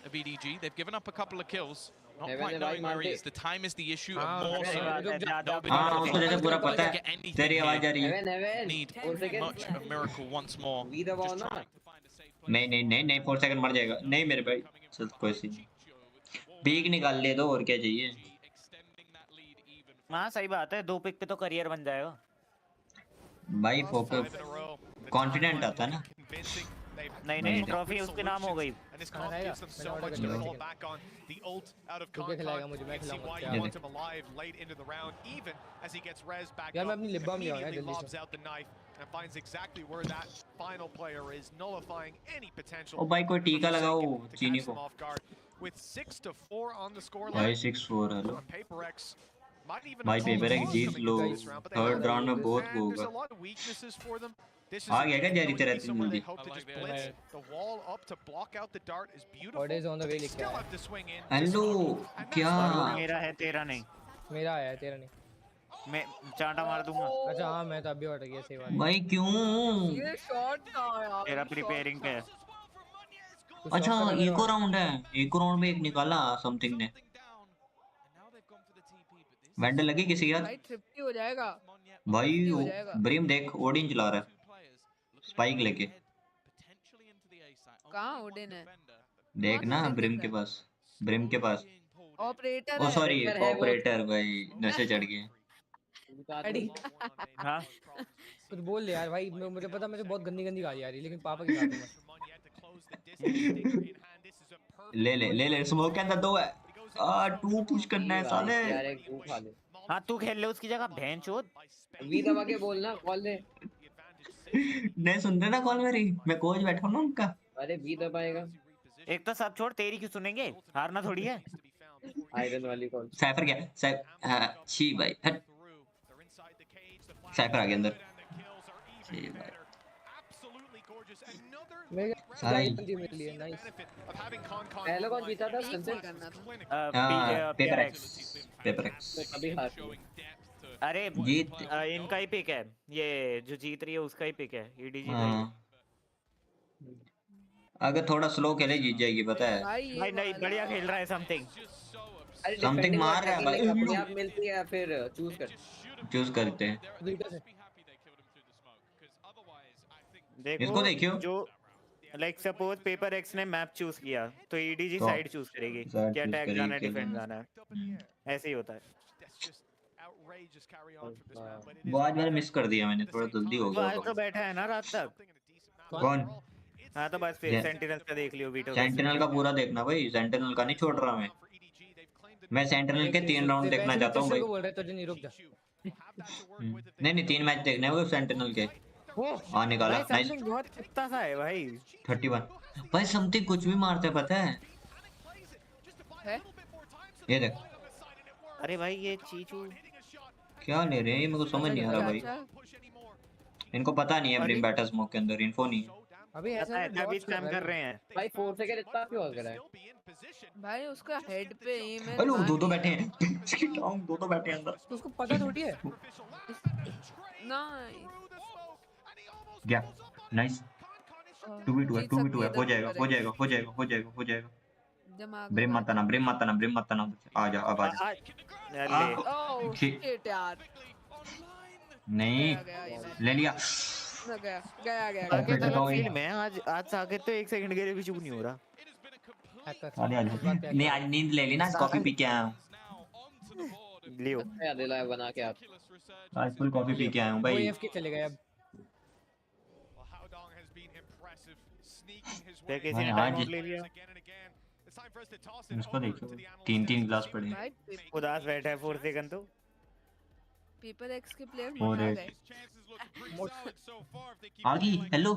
of EDG. They've given up a couple of kills, not quite knowing where he is. The time is the issue, and more so उसको जैसे पूरा पता है तेरी आवाज आ रही है need much of a miracle once more. Just trying to find a safe place. नहीं 4 सेकंड मर जाएगा नहीं मेरे भाई चल कोई सी पीक निकाल ले दो और क्या चाहिए हाँ सही बात है 2 पिक पे तो करियर बन जाएगा भाई फोकस कॉन्फिडेंट आता है ना नहीं ट्रॉफी उसके नाम हो गई And this comp gives them so much to fall back on. The ult out of Con. You can see why you want him alive late into the round, even as he gets res back up. Immediately lobs out the knife and finds exactly where that final player is, nullifying any potential. ओ भाई कोई टीका लगाओ चीनी को With 6-4 on the scoreline. भाई 6-4 hello PaperX might even भाई PaperX जीत लो third round में बहुत वो होगा आ गया क्या जरी तेरा जल्दी हेलो क्या मेरा है तेरा नहीं मैं चांटा मार दूंगा अच्छा हाँ मैं तो अभी हट गया सही बात भाई क्यों ये शॉट था यार तेरा प्रिपेयरिंग पे है अच्छा एक और राउंड है एक राउंड में एक निकाला समथिंग ने वेंडर लगी किसी यार भाई ट्रिप्टी हो जाएगा भाई ब्रिम देख ओडिन चला रहा है स्पाइक लेके कहाँ ओडिन है देख ना ब्रिम के पास ऑपरेटर ओ सॉरी ऑपरेटर भाई नशे चढ़ गए हाँ कुछ बोल ले यार भाई मुझे पता मुझे बहुत गंदी गाली आ रही है लेकिन पापा की बात ले स्मोक के अंदर 2 है 2 पुश करना है साले हाँ तू खेल ले उसकी जगह भैंचोद वी दबा के बोलना कॉल दे नहीं सुन रहे ना कॉल मेरी मैं कोच बैठा हूं ना उनका अरे वी दबाएगा एक तो सब छोड़ तेरी क्यों सुनेंगे हारना थोड़ी है आयरन वाली कॉल साइफर क्या छी भाई हट साइफर आ गया अंदर छी भाई पहले कौन जीता था सनसेट करना था पेपरएक्स अभी हार अरे जीत इनका ही पिक है ये जो जीत रही है उसका ही पिक है ईडीजी का अगर थोड़ा स्लो खेले जीत जाएगी पता है भाई नहीं बढ़िया खेल रहा है समथिंग मार रहा है भाई अपने आप मिलती है फिर चूज करते हैं इसको देखियो जो लाइक सपोज पेपरएक्स ने मैप चूज किया तो ईडीजी साइड चूज करेगी क्या अटैक जाना है डिफेंस जाना है ऐसे ही होता है वो आज मैंने मिस कर दिया मैंने थोड़ा जल्दी हो गया तो बैठा है ना रात तक कौन हाँ तो बस फिर सेंटिनल का देख लियो वीडियो सेंटिनल का पूरा देखना भाई सेंटिनल का नहीं छोड़ रहा मैं सेंटिनल के 3 राउंड देखना चाहता हूँ भाई नहीं 3 मैच देखने हैं वो सेंटिनल के हाँ निकाला नाइस बहुत कितना सा है भाई 31 भाई समथिंग कुछ भी मारते पता है ये देख अरे भाई ये चीचू क्या ले रहे हैं ये मेरे को समझ नहीं आ रहा भाई इनको पता नहीं है ब्रिम बैठा स्मोक के अंदर इन्फो नहीं अभी ऐसा अभी स्कैम कर रहे हैं भाई 4 सेकंड इतना क्यों हो गया है भाई उसका हेड पे एम है हेलो दो बैठे हैं इसकी टांग दो बैठे हैं अंदर तो उसको पता थोड़ी है नाइस क्या नाइस 2v2 है 2v2 है हो जाएगा ब्रिम मत आना आ जा अब आ जा शिट यार नहीं ले लिया गया मैं आज साकेत तो 1 सेकंड के लिए भी चुप नहीं हो रहा नहीं आज नींद ले ली ना कॉफी पी के आया हूं लियो याद दिलाया बना के आप आज फुल कॉफी पी के आया हूं भाई एफ के चले गए अब क्या किसी ने टाइम आउट ले लिया उसको देखो 3 गिलास पड़े उदास बैठा है 4 सेकंड तो पेपरएक्स के प्लेयर मोटा गए आगे हेलो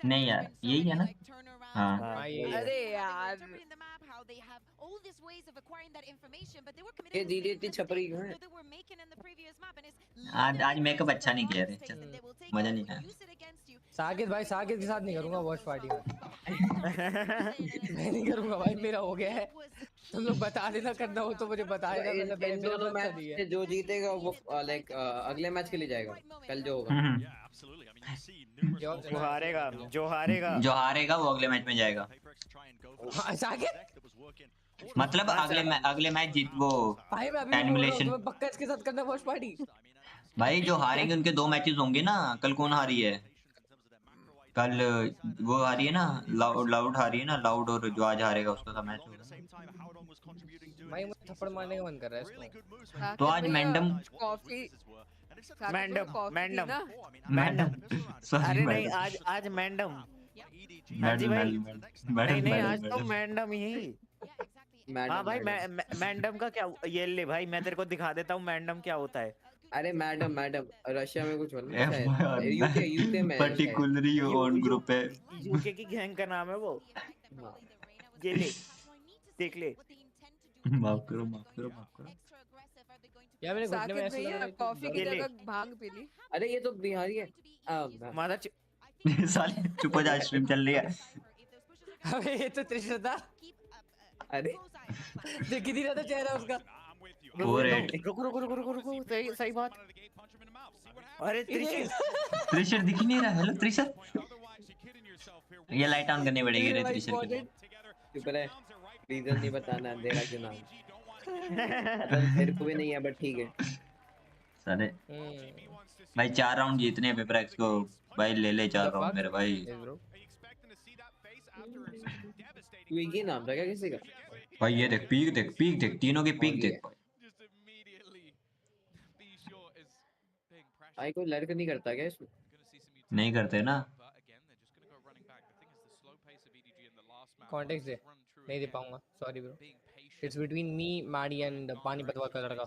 नहीं यार यही है ना हाँ अरे यार ये दीदी इतनी छपरी क्यों है आज मेकअप अच्छा नहीं किया रे चल मजा नहीं आया साकेत भाई साकेत के साथ नहीं करूंगा वॉच पार्टी में मैं नहीं करूंगा भाई मेरा हो गया है तुम लोग बता देना करना हो तो मुझे बता देना, मतलब इन दोनों मैच से जो जीतेगा वो लाइक अगले मैच के लिए जाएगा कल जो होगा। जो हारेगा वो अगले मैच में जाएगा। मतलब अगले मैच जीत वो भाई मैं अभी भी बोल रहा हूँ तुम्हें पक्का इसके साथ करना वॉच पार्टी। भाई जो हारेंगे उनके 2 मैचेस होंगे ना। कल कौन हारी है? कल वो हारी है ना, लाउड हारी है ना, लाउड, और जो आज हारेगा उसका तो मैच होगा। भाई मुझे थप्पड़ मारने का मन कर रहा है इसको। तो आज मैंडम अरे नहीं, आज मैंडम जी भाई, नहीं आज तो मैंडम ही। हाँ भाई, मैंडम का क्या, ये ले भाई मैं तेरे को दिखा देता हूँ मैंडम क्या होता है। अरे मैडम रशिया में कुछ बोलना है, यूके में पर्टिकुलरली ऑन ग्रुप है। यूके की गैंग का नाम है वो। ये ले देख ले। माफ करो। यार मेरे घुटने में ऐसा लग रहा है कॉफी की जगह भांग पी ली। अरे ये तो बिहारी है। मादर साले चुप हो जा, स्ट्रीम चल रही है। अबे ये तो त्रिशर था। अरे देख किधर था चेहरा उसका। रुको सही बात। अरे त्रिशर दिख नहीं रहा। हेलो त्रिशर, ये लाइट ऑन करनी पड़ेगी रे त्रिशर के लिए। चुप रहे, रीजन नहीं बताना अंधेरा क्यों नाम। मेरे को भी नहीं है बट ठीक है। साले भाई 4 राउंड जीतने हैं पेपर एक्स को भाई, ले 4 राउंड मेरे भाई। स्विगी नाम था क्या किसी का? भाई ये देख पीक देख तीनों की पीक देख भाई। कोई लड़का नहीं करता क्या इसमें? नहीं करते ना। कॉन्टेक्स्ट दे, नहीं दे पाऊंगा, sorry bro. It's between me, माड़ी एंड पानीपत का लड़का।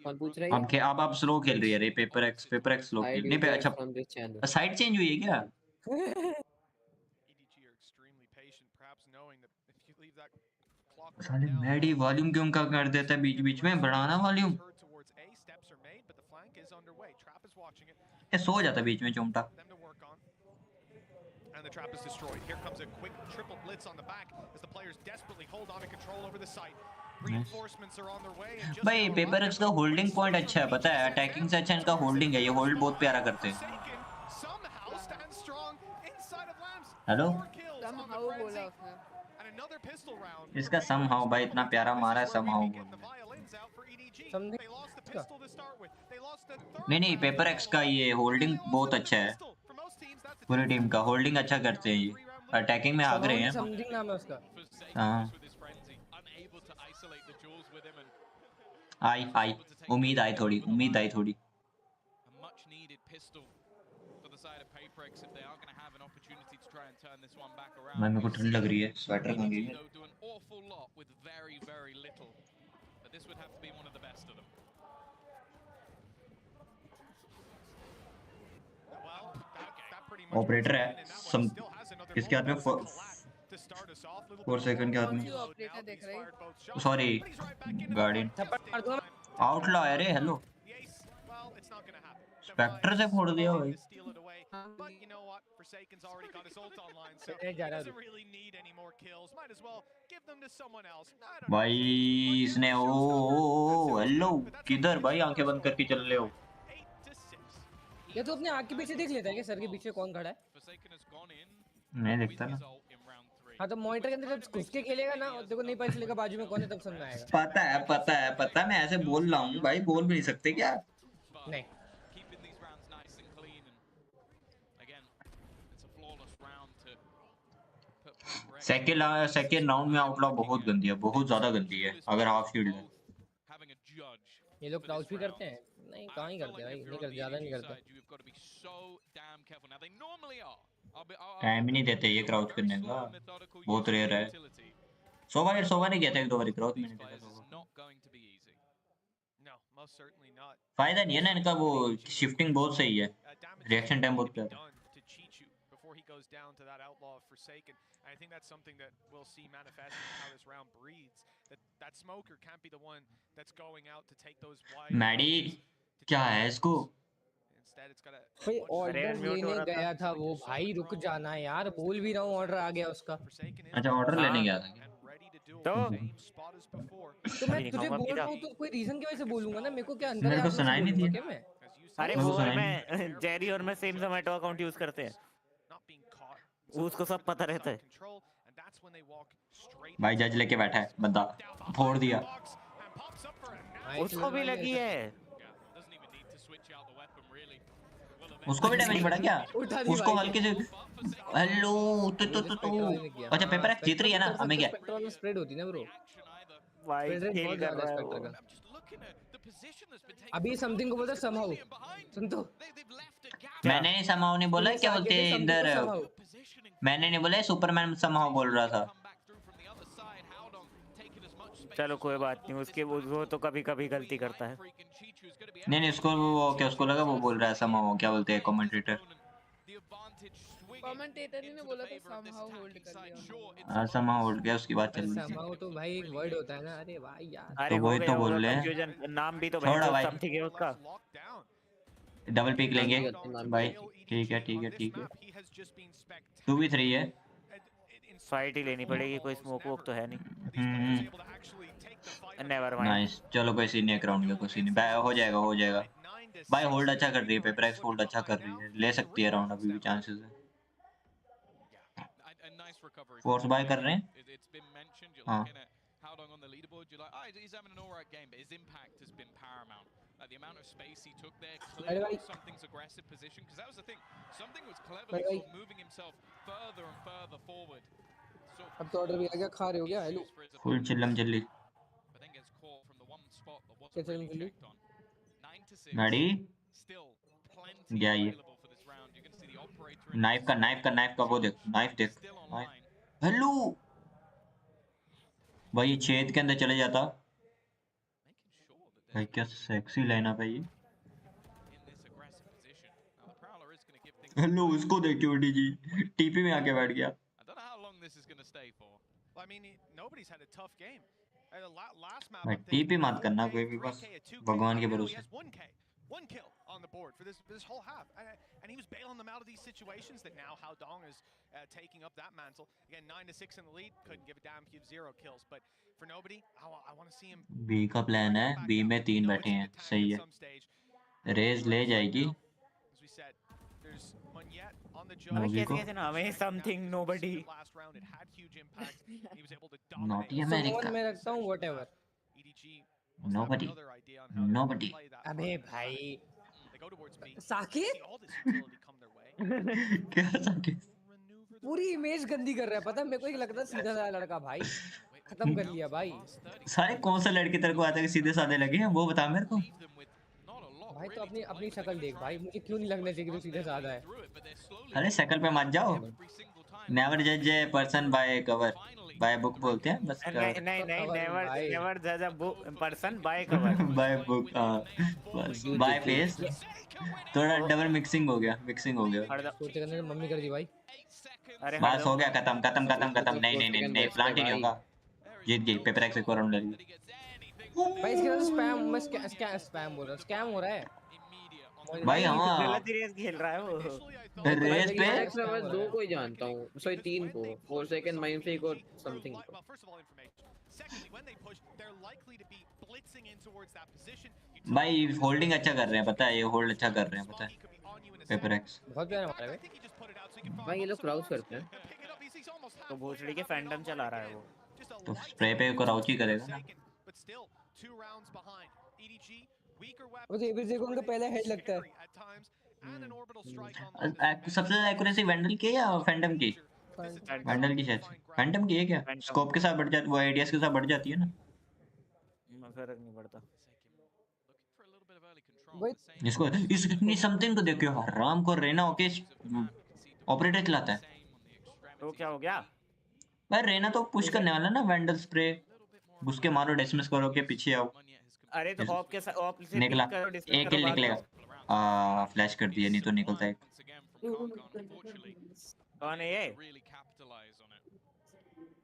कौन पूछ रहा है? अब आप स्लो खेल रही है रे। पेपर एक्स स्लो खेल नहीं पे। अच्छा साइड चेंज हुई है क्या? साले मैडी वॉल्यूम क्यों का कर देता है बीच में, बढ़ाना वॉल्यूम। ये सो जाता बीच में चुमटा। And the trap is destroyed. Here comes a quick triple blitz on the back as the players desperately hold on and control over the site. Reinforcements are on their way and just भाई paper x का holding point अच्छा है, पता है attacking से अच्छा इनका holding है। ये होल्ड बहुत प्यारा करते हैं। हेलो इसका समहाउ भाई इतना प्यारा मारा है समहाउ। नहीं पेपर एक्स का ये होल्डिंग बहुत अच्छा है। पूरी टीम का होल्डिंग अच्छा करते हैं ये। अटैकिंग में आग रहे हैं। समथिंग नाम है उसका। हाँ आई उम्मीद आई थोड़ी। मेरे को ठंड लग रही है, स्वेटर खरीदी है। ऑपरेटर है किसके हाथ में? 4 सेकंड के हाथ में। सॉरी गार्डियन आउटलॉ है रे। हेलो स्पेक्टर से फोड़ दिया भाई। भाई इसने ओ हेलो किधर भाई आंखें बंद करके चल रहे हो? ये तो अपने आँख के पीछे देख लेता है कि सर के पीछे कौन खड़ा है? नहीं देखता ना। हाँ तो मॉनिटर के अंदर जब घुस के खेलेगा ना और देखो नहीं पता चलेगा बाजू में कौन है तब समझ में आएगा। पता है मैं ऐसे बोल रहा हूँ भाई, बोल भी नहीं सकते क्या? नहीं सेकेंड राउंड में आउटलॉ बहुत गंदी है, बहुत ज्यादा गंदी है अगर हाफ शील्ड है। ये लोग क्राउच भी करते हैं? नहीं कहाँ ही करते भाई, नहीं करते, ज्यादा नहीं करते। टाइम ही नहीं देते ये क्राउच करने का, बहुत रेयर है। सोवा नहीं कहता एक दो बार क्राउच मैंने देखा। फायदा नहीं है ना इनका, वो शिफ्टिंग बहुत सही है, रिएक्शन टाइम बहुत प्यारा। I think that's something that we'll see manifest in how this round breeds. That smoker can't be the one that's going out to take those wide. Maddy क्या है इसको? Instead भाई order लेने गया था वो भाई, रुक जाना यार, बोल भी रहा हूँ ऑर्डर आ गया उसका। अच्छा ऑर्डर लेने गया था तो मैं तुझे बोल रहा हूँ तो कोई रीजन की वजह से बोलूंगा ना, मेरे को क्या अंदर मेरे को आत्मा से सुनाई नहीं बोलूंगा दिया। क्या मैं? अरे बोल, मैं जेरी और मैं सेम जोमेटो अकाउंट यूज करते हैं, उसको सब पता रहता है। भाई जज लेके बैठा है बंदा, फोड़ दिया। उसको भी लगी है, उसको भी डैमेज पड़ा क्या? उसको हल्के से हेलो तो अच्छा पेपर एक्स जीत रही है ना, हमें क्या? स्पेक्ट्रल में स्प्रेड होती है ना ब्रो, भाई स्प्रेड रेट खेल बहुत कर ज्यादा रहा है है स्पेक्टर वो। का। अभी समथिंग को बोलता समहाउ, सुन तो मैंने समहाउ नहीं बोला, क्या बोलते हैं इधर, मैंने नहीं बोला, सुपरमैन समहाउ बोल रहा था। चलो कोई बात नहीं, उसके वो तो कभी कभी गलती करता है। नहीं उसको वो क्या, उसको लगा वो बोल रहा है समहाउ, क्या बोलते हैं कमेंटेटर। कमेंटेटर ने बोला था somehow होल्ड कर लिया। हाँ समहाउ होल्ड गया, उसकी बात चल रही थी। समहाउ तो भाई एक वर्ड होता है ना, अरे भाई यार। अरे तो हो वही तो गया बोल होगा रहे हैं। कंफ्यूजन, नाम भी तो छोड़ा भाई, समथिंग है उसका। डबल पिक लेंगे भाई, ठीक है ठीक है ठीक है, 2v3 है, फाइट ही लेनी पड़ेगी, कोई स्मोक वोक तो है नहीं। नेवर माइंड, नाइस, चलो कोई सीन नहीं, ग्राउंड का कोई सीन नहीं, हो जाएगा हो जाएगा। भाई होल्ड अच्छा कर रही है, पेपर एक्स होल्ड अच्छा कर रही है, ले सकती है राउंड, अभी भी चांसेस है। फोर्स बाय कर रहे हैं, हाँ Like the amount of space he took there, clearly something's aggressive position, because that was the thing. Something was cleverly sort of moving himself further and further forward. अब तो order भी आ गया, खा रहे हो क्या? हेलो फुल चिल्लम चिल्ली, But then gets caught from the one spot that क्या wasn't really चिल्लम checked on. 9-6. गाड़ी Still plenty गया ये, available for this round. You're going to see the operator knife का वो देख, नाइफ देख, हेलो भाई, ये छेद के अंदर चले जाता भाई, क्या सेक्सी लाइनअप है ये। हेलो उसको देखियो डीजी टीपी में आके बैठ गया। I don't know how long this is going to stay for. I mean, nobody's had a tough game. Last map, भाई टीपी मत करना कोई भी, बस भगवान के भरोसे। 1 kill on the board for this whole half, and he was bailing them out of these situations. That now Hao Dong is taking up that mantle again. 9-6 in the lead, couldn't give a damn. He had 0 kills, but for nobody, I want to see him. B का plan है, B में 3 बैठे हैं, सही है, raise ले जाएगी। As we said, there's Munyet on the अबे jump. कैसे नाम है something nobody, Last round, it had huge impact. He was able to dominate. Naughty America, मैं रखता हूं व्हाटएवर। EDG nobody nobody. अबे भाई साकेत क्या साकेत पूरी इमेज गंदी कर रहा है, पता है मेरे को एक लगता है सीधा साधा लड़का, भाई खत्म कर लिया भाई। सारे कौन सा लड़के तेरे को आते हैं सीधे साधे लगे हैं, वो बता मेरे को। भाई तो अपनी अपनी शक्ल देख भाई, मुझे क्यों नहीं लगना चाहिए कि तू सीधा साधा है। अरे शक्ल पे मत जाओ, नेवर जज a person by cover, by book बोलते हैं बस। नहीं नहीं नहीं, नेवर जज a person by cover, by book, बस बाय फेस, थोड़ा डबल मिक्सिंग हो गया, सोचे करने मम्मी कर दी भाई। अरे बस हो गया, खत्म। नहीं प्लांट ही नहीं होगा, जीत गई, पेपर एक्स एक राउंड लगी। भाई इसके साथ स्पैम, मैं स्पैम बोल रहा हूं, स्कैम हो रहा है भाई। हाँ गलत रेस खेल रहा है वो, रेस पे मैं 2 को ही जानता हूं, सॉरी 3 को, 4 सेकंड माइंड से को समथिंग। भाई होल्डिंग अच्छा कर रहे हैं, पता है, ये होल्ड अच्छा कर रहे हैं, पता है, पेपर एक्स बहुत प्यारा मारा है भाई। ये लोग क्राउच करते हैं तो भोसड़ी के फैंडम चला रहा है वो, तो स्प्रे पे क्राउच ही करेगा ना। देखो उनका पहला हेड लगता है। सबसे ज्यादा एक्यूरेसी वैंडल की या फैंटम की? वैंडल की शायद, फैंटम की है क्या? स्कोप के साथ बढ़ जाती, वो एडीएस के साथ बढ़ जाती है ना, फर्क नहीं पड़ता। इसको इतनी समथिंग तो देखियो, हराम को रेना ओके ऑपरेटर चलाता है। तो क्या हो गया भाई, रेना तो पुश करने वाला ना, वैंडल स्प्रे उसके मारो, डिसमिस करो के पीछे आओ। अरे तो ऑप के साथ ऑप से निकला, एक किल निकलेगा, फ्लैश कर दिया, नहीं तो निकलता है। कौन है ये?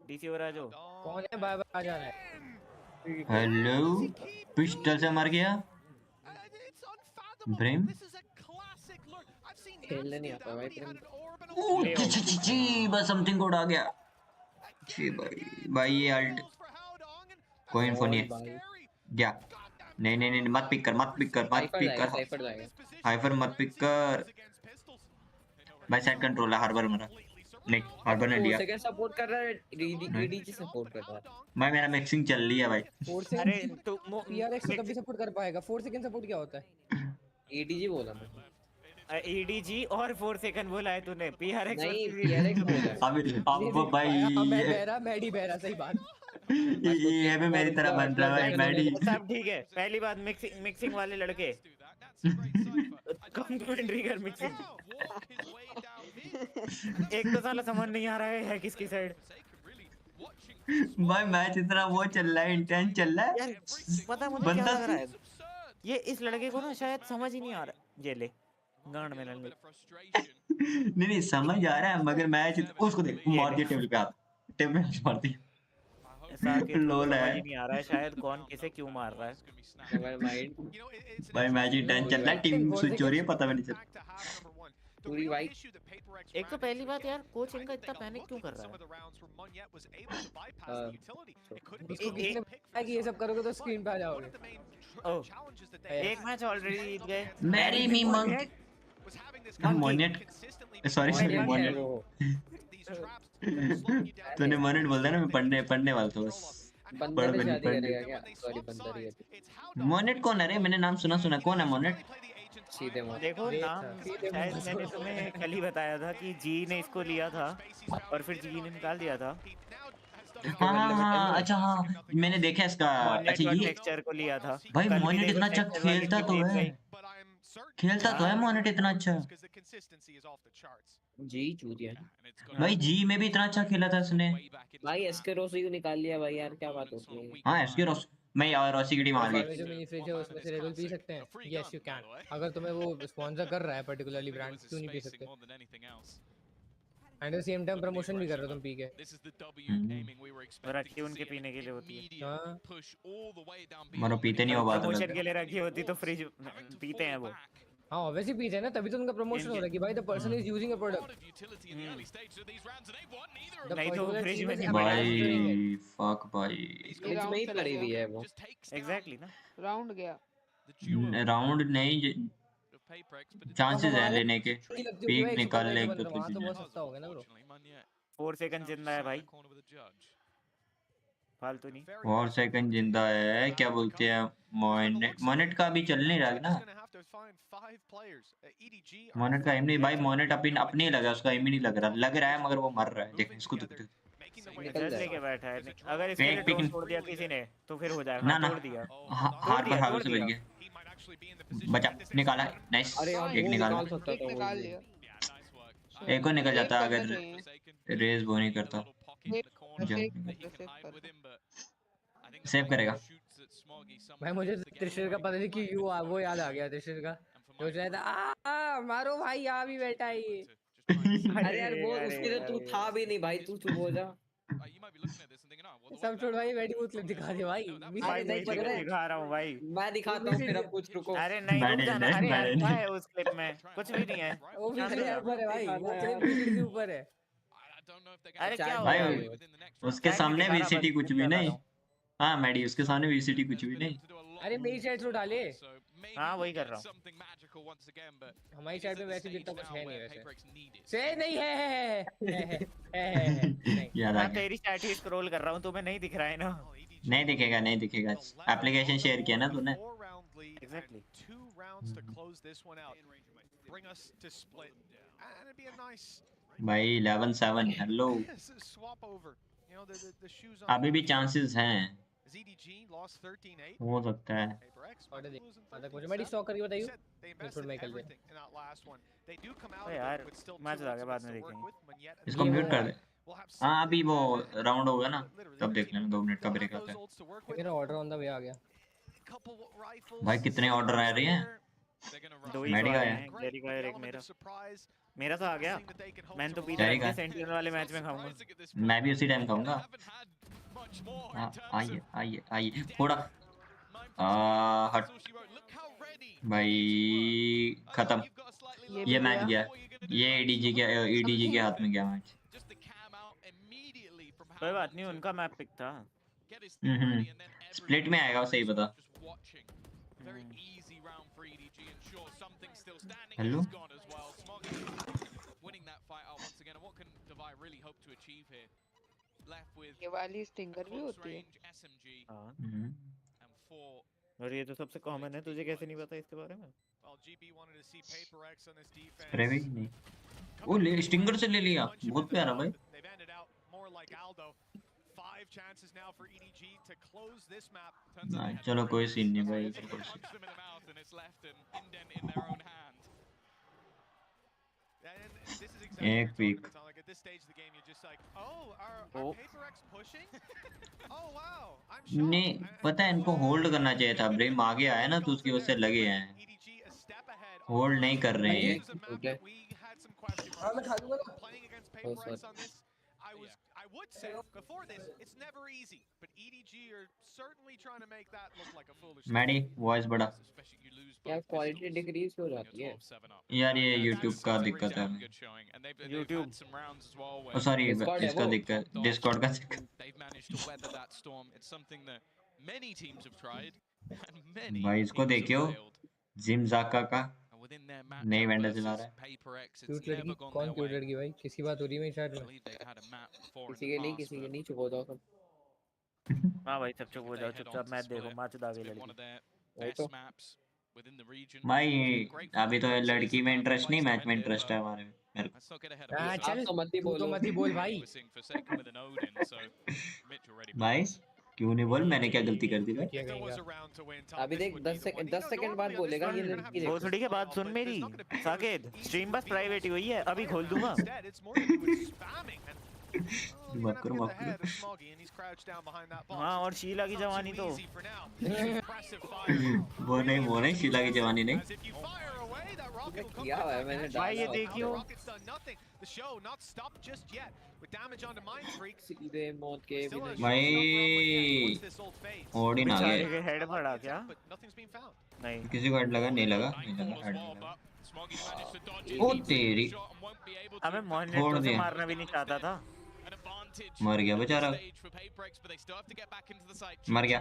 डीसी हो रहा है जो, कौन है? बाय बाय आ जा रहा है। हेलो, पिस्टल से मार गया ब्रेम। खेलने नहीं आता भाई बस समथिंग कोड आ गया जी भाई ये अल्ट कोई इन्फो नहीं है क्या नहीं नहीं नहीं मत पिक कर हाइपर मत पिक कर भाई साइड कंट्रोल है हार्बर मेरा नहीं हार्बर ने लिया सेकंड सपोर्ट कर रहा है ईडीजी सपोर्ट कर रहा है भाई मेरा मिक्सिंग चल रही है भाई 4 सेकंड अरे तो पीआरएक्स तो तभी सपोर्ट कर पाएगा 4 सेकंड सपोर्ट क्या होता है ईडीजी बोला मैं ईडीजी और 4 सेकंड बोला है तूने पीआरएक्स नहीं पीआरएक्स बोला अब भाई मैडी बहरा सही बात ये भी मेरी तरह बन रहा है मैडी सब ठीक है पहली बात मिक्सिंग वाले लड़के कमेंट्री कर मिक्सिंग एक तो साला समझ नहीं आ रहा है किसकी साइड भाई मैच इतना वो चल रहा है इंटेंस चल रहा है यार पता मुझे क्या लग रहा है ये इस लड़के को ना शायद समझ ही नहीं आ रहा ये ले गांड में लग नहीं समझ आ रहा है मगर मैच उसको देख मार दिया टेबल पे टेबल पे मार दिया लोल है नहीं आ रहा है शायद कौन किसे क्यों मार रहा है भाई मैच इंटेंस चल रहा है टीम स्विच हो रही है पता भी नहीं चल पूरी भाई एक तो पहली बात यार कोच इनका इतना पैनिक क्यों कर रहा है कि ये सब करोगे तो स्क्रीन पे आ जाओगे एक मैच ऑलरेडी जीत गए marry me Monet sorry Monet तूने मोनेट बोल दिया ना मैं पढ़ने वाला था बस मोनेट कौन है रे मैंने नाम सुना कौन है मोनेट सीधे देखो नाम शायद मैंने तुम्हें कल ही बताया था कि जी ने इसको लिया था और फिर जी ने निकाल दिया था हाँ अच्छा हाँ मैंने देखा इसका अच्छा ये टेक्सचर को लिया था भाई मोनेट इतना अच्छा खेलता तो है मोनेट इतना अच्छा जी चूतिया भाई जी में भी इतना अच्छा खेला था उसने भाई एसके रोसी को निकाल लिया भाई यार क्या बात होती है हाँ एसके रोसी मैं और रोसी की टीम आ गई जो मिनी फ्रिज है उसमें से रेगुलर पी सकते हैं यस यू कैन अगर तुम्हें वो स्पॉन्सर कर रहा है पर्टिकुलरली ब्रांड क्यों नहीं पी सकते and the same time promotion भी कर रहे हो तुम पी के रखी उनके पीने के लिए होती है मरो पीते नहीं हो बात प्रमोशन के लिए रखी होती तो फ्रिज पीते हैं वो हाँ ऑब्वियसली पीते हैं ना तभी तो उनका प्रमोशन हो रहा है कि भाई the person is using a product नहीं तो फ्रिज में भाई फक भाई फ्रिज में ही पड़ी हुई है वो एग्जैक्टली ना राउंड गया राउंड नहीं चांसेस है लेने के पीक निकाल ले तो बहुत सस्ता हो गया ना ब्रो 4 सेकंड जिंदा है भाई फालतू नहीं 4 सेकंड जिंदा है क्या बोलते हैं मोनेट का भी चल नहीं रहा ना मोनेट का एम नहीं भाई मोनेट अपने लगा उसका एम ही नहीं लग रहा है मगर वो मर रहा है देख इसको तो लेके बैठा है अगर इसने ड्रोन छोड़ दिया किसी ने तो फिर हो जाएगा ना छोड़ दिया हार पर हार से बच गया बचा निकाला नाइस एक निकाला एक को निकल जाता अगर रेस वो नहीं करता सेव करेगा भाई मुझे त्रिशूल का पता नहीं कि यू वो याद आ गया त्रिशूल का सोच रहा था मारो भाई यहाँ भी बैठा है ये अरे यार वो उसके तो तू था भी नहीं भाई तू चुप हो जा सब छोड़ भाई बैठी वो क्लिप दिखा दे भाई दिखा रहा हूँ भाई मैं दिखाता हूँ फिर अब कुछ रुको अरे नहीं रुक जाना अरे यार क्या है उस क्लिप में कुछ भी नहीं है वो वीडियो ऊपर है भाई वो क्लिप वीडियो के ऊपर है अरे क्या भाई उसके सामने वीसीटी कुछ भी नहीं हाँ मैडी उसके सामने वीसीटी कुछ भी नहीं अरे मेरी साइड से डाले हाँ वही कर रहा हूँ हमारी साइड में वैसे जितना कुछ है नहीं वैसे से नहीं है याद आ गया तेरी चैट ही स्क्रॉल कर रहा हूँ तुम्हें नहीं दिख रहा है ना नहीं दिखेगा एप्लीकेशन शेयर किया ना तूने एग्जैक्टली भाई 11-7 हेलो अभी भी चांसेस हैं हो सकता है मेरी स्टॉक करके बताइए थोड़ा मैं कर ले यार मैच आ गया बाद में देखेंगे इसको म्यूट कर दे हाँ अभी वो राउंड होगा ना तब देख लेना 2 मिनट का ब्रेक आता है मेरा ऑर्डर ऑन द वे आ गया भाई कितने ऑर्डर आ रहे हैं 2 ही आए हैं जेरी का एक मेरा तो आ गया मैंने तो पीछे सेंटिनल वाले मैच में खाऊंगा मैं भी उसी टाइम खाऊंगा आइए थोड़ा हट भाई खत्म ये मैच गया, ये ईडीजी के हाथ में गया मैच। कोई बात नहीं, उनका मैप पिक था। स्प्लिट में आएगा, सही बता। हेलो ये वाली स्टिंगर भी होती है। और ये तो सबसे कॉमन है, तुझे कैसे नहीं पता इसके बारे में? स्प्रे भी नहीं, वो ले स्टिंगर से ले लिया, बहुत प्यारा भाई। चलो कोई सीन नहीं भाई। एक पिक नहीं पता है, इनको होल्ड करना चाहिए था। ब्रेम आगे आया ना तो उसकी वजह से लगे हैं, होल्ड नहीं कर रहे हैं। I would say before this, it's never easy, but EDG are certainly trying to make that look like a foolish. Maddy voice बड़ा यार, क्वालिटी डिक्रीज हो जाती है यार, ये YouTube का दिक्कत है। YouTube ओ सॉरी, इसका दिक्कत, डिस्कॉर्ड का दिक्कत। भाई इसको देखियो, जिम जाका का नई वेंडर चला रहा है। क्यूट लड़की, कौन क्यूट लड़की भाई? किसकी बात हो रही है मेरी चैट में? किसी के नहीं, चुप हो जाओ सब। हाँ भाई सब चुप हो जाओ, चुपचाप मैच देखो, मैच दागे लड़की। भाई अभी तो लड़की में इंटरेस्ट नहीं, मैच में इंटरेस्ट है हमारे मेरे को। चल तो मत ही बोल भाई। भाई क्यों नहीं बोल, मैंने क्या गलती कर दी भाई? अभी देख 10 सेकंड बाद बोलेगा ये लड़की। भोसड़ी के बात सुन मेरी साकेत, स्ट्रीम बस प्राइवेट ही हुई है, अभी खोल दूंगा। मत करो। हाँ, और शीला की जवानी तो वो नहीं, शीला की जवानी नहीं। किया है मैंने भाई, ये देखियो सीधे मौत के भाई ओडी ना गए। हेड पड़ा क्या? नहीं, किसी को हेड लगा? नहीं लगा हेड लगा। ओ तेरी, हमें मॉनिटर से मारना भी नहीं चाहता था। मर गया बेचारा, मर गया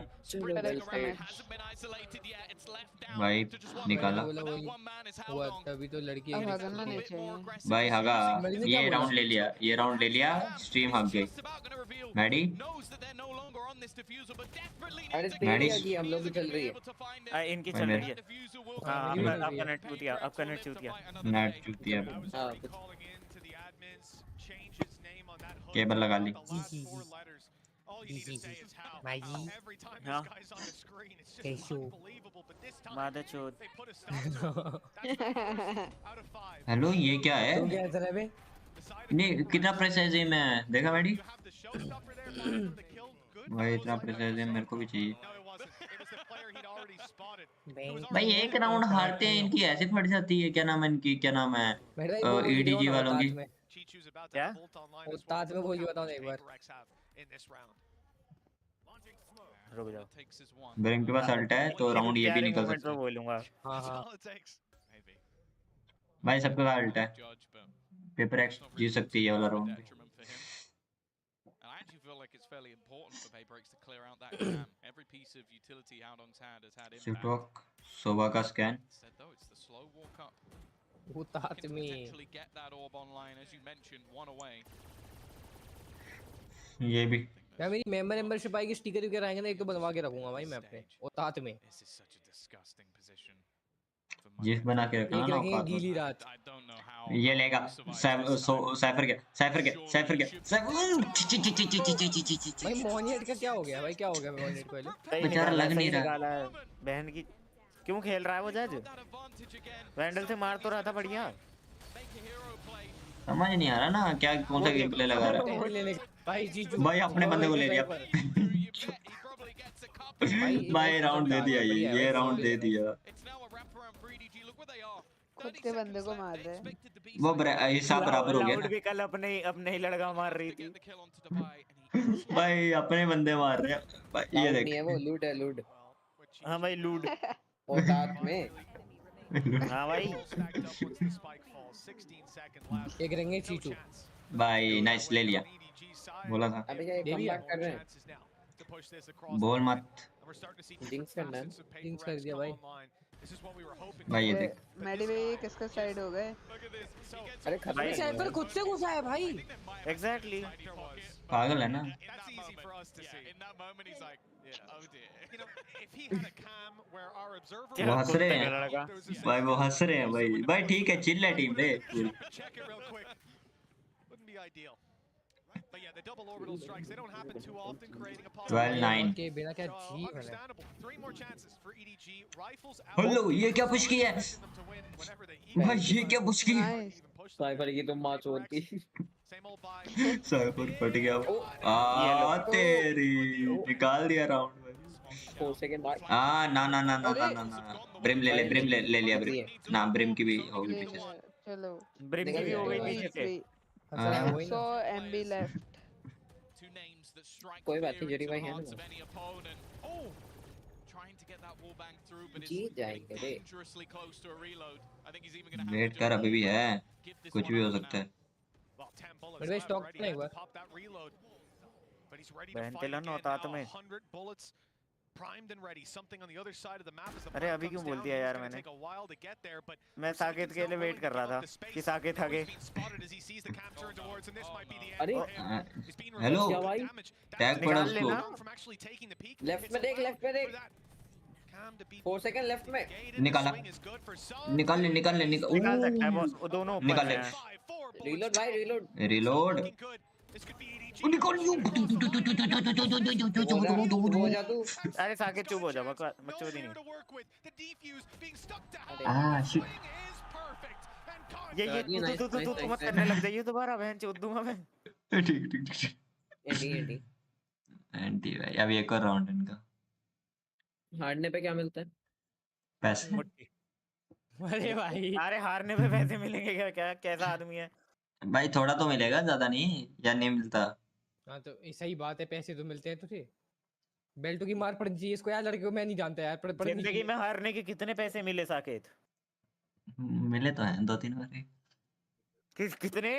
भाई, निकाला हुआ तभी तो लड़की भाई। हगा, ये राउंड ले लिया, स्ट्रीम हग गई। मैडी मैडी हम लोग भी चल रही है, इनकी चल रही है। हाँ, आपका नेट चूतिया। हाँ केबल लगा ली। हेलो, ये क्या है? नहीं, कितना प्रेसाइज है मैं देखा मैडी? भाई इतना प्रेसाइज है मेरे को भी चाहिए भाई। एक राउंड हारते हैं, इनकी ऐसे फट जाती है। क्या नाम है इनकी, क्या नाम है ईडीजी वालों की? क्या वो ताज में बोल के बताओ एक बार। रुक जाओ, ब्रेम के पास अल्ट है तो राउंड ये भी निकल सकता है। बोलूंगा हाँ भाई, सबके पास अल्ट है, पेपर एक्स जीत सकती है ये वाला राउंड। सिटवॉक सोवा का स्कैन, वो ताज में ये भी यार मेरी मेंबरशिप आएगी, स्टिकर वगैरह आएंगे ना, एक तो बनवा के रखूंगा भाई मैं अपने औकात में। जिस बना के रखना ना औकात गीली रात। ये लेगा साइफर के भाई मोनियट का क्या हो गया भाई? क्या हो गया मोनियट को? बेचारा लग नहीं रहा। बहन की क्यों खेल रहा है वो जज? वैंडल से मार तो रहा था बढ़िया। समझ नहीं आ रहा ना क्या, कौन सा गेम प्ले लगा रहा है भाई। अपने बंदे को ले लिया भाई। राउंड दे दिया, ये राउंड दे दिया। खुद के बंदे को मार रहे हैं वो हिसाब बराबर हो गया ना। भी कल अपने ही लड़का मार रही थी भाई, अपने बंदे मार रहे हैं भाई। ये देख, वो लूट है। हाँ भाई, लूट औकात में हाँ भाई एक रेंगे चीचू भाई नाइस ले लिया, बोला था अबे क्या कमबैक कर रहे हैं? बोल मत जिंक्स करना है। जिंक्स कर दिया भाई। भाई ये देख मैडी भाई किसका साइड हो गए? अरे भाई साइपर खुद से घुसा है भाई। एग्जैक्टली पागल है ना वो हंस रहे हैं भाई, वो हंस रहे हैं भाई। भाई ठीक है, चिल है टीम रे। 12-9 के बिना क्या जी बने। हेलो, ये क्या पुश किया है भाई? ये क्या पुश किया? साइपर की तो मां चोदती। साइपर फट गया। तेरी निकाल दिया राउंड में। 4 सेकंड बाद ना ना ना ना ना ना ब्रिम ले लिया ब्रिम ना, ब्रिम की भी होगी पीछे से। चलो ब्रिम की भी हो गई पीछे से। 100 MB लेफ्ट। कोई बात नहीं, जरी भाई है ना, जीत जाएंगे रे। वेट कर, अभी भी है, कुछ भी हो सकता है। मेरे स्टॉक नहीं हुआ। बहन के लन होता तुम्हें। अरे अभी क्यों बोल दिया यार मैंने? मैं साकेत के लिए वेट कर रहा था कि साकेत आगे। अरे हेलो, टैग पड़ा उसको। लेफ्ट में देख 4 सेकंड लेफ्ट में निकाल ले निकाल सकता है बॉस, वो दोनों ऊपर निकाल ले। हैं। रीलोड भाई रीलोड निकाल। अरे साकेत चुप हो जा, बकचोदी नहीं। शिट। ये तू मत करने लग जाइए दोबारा, बहन चोद दूंगा मैं। ठीक एंटी भाई। अब एक और राउंड इनका। हारने पे क्या मिलता है? पैसे। अरे भाई, अरे हारने पे पैसे मिलेंगे क्या? क्या कैसा आदमी है भाई? थोड़ा तो मिलेगा, ज्यादा नहीं, या नहीं मिलता? हाँ तो सही बात है, पैसे तो मिलते हैं तुझे। बेल्टो की मार पड़नी चाहिए इसको यार, लड़के को मैं नहीं जानता यार। जिंदगी में हारने के कितने पैसे मिले साकेत? मिले तो हैं 2-3 बार। कितने?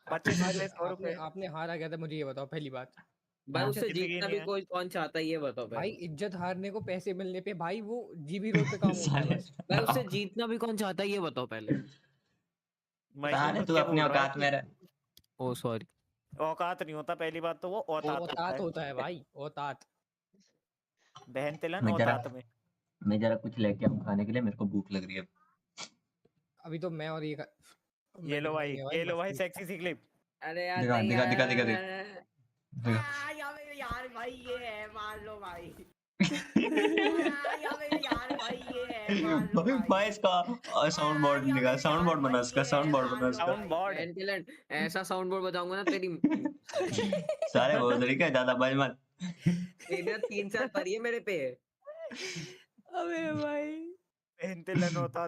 25-100 रुपए। आपने हारा गया था, मुझे ये बताओ पहली बात। भाई उससे जीतना भी कोई कौन चाहता है, ये बताओ भाई। इज्जत हारने को पैसे मिलने पे भाई वो जीबी रोड पे काम होता है बस। भाई उससे जीतना भी कौन चाहता है, ये बताओ पहले। तू अपने औकात में रह। ओ सॉरी, औकात नहीं होता पहली बात तो, वो औतात होता है भाई, औतात। बहन तिलन औतात में। मैं जरा कुछ लेके आऊं खाने के लिए, मेरे को भूख लग रही है अभी तो मैं और ये लो भाई सेक्सी सी क्लिप। अरे यार दिखा यार भाई ये है, मान लो भाई। भाई इसका साउंड बोर्ड निकाल, साउंड बोर्ड बना इसका, साउंड बोर्ड बना इसका। साउंड बोर्ड ऐसा साउंड बोर्ड बजाऊंगा ना तेरी सारे बोल रही क्या, ज्यादा बज मत। मेरा 3 साल पर ये मेरे पे। अबे भाई बहन तिलन होता।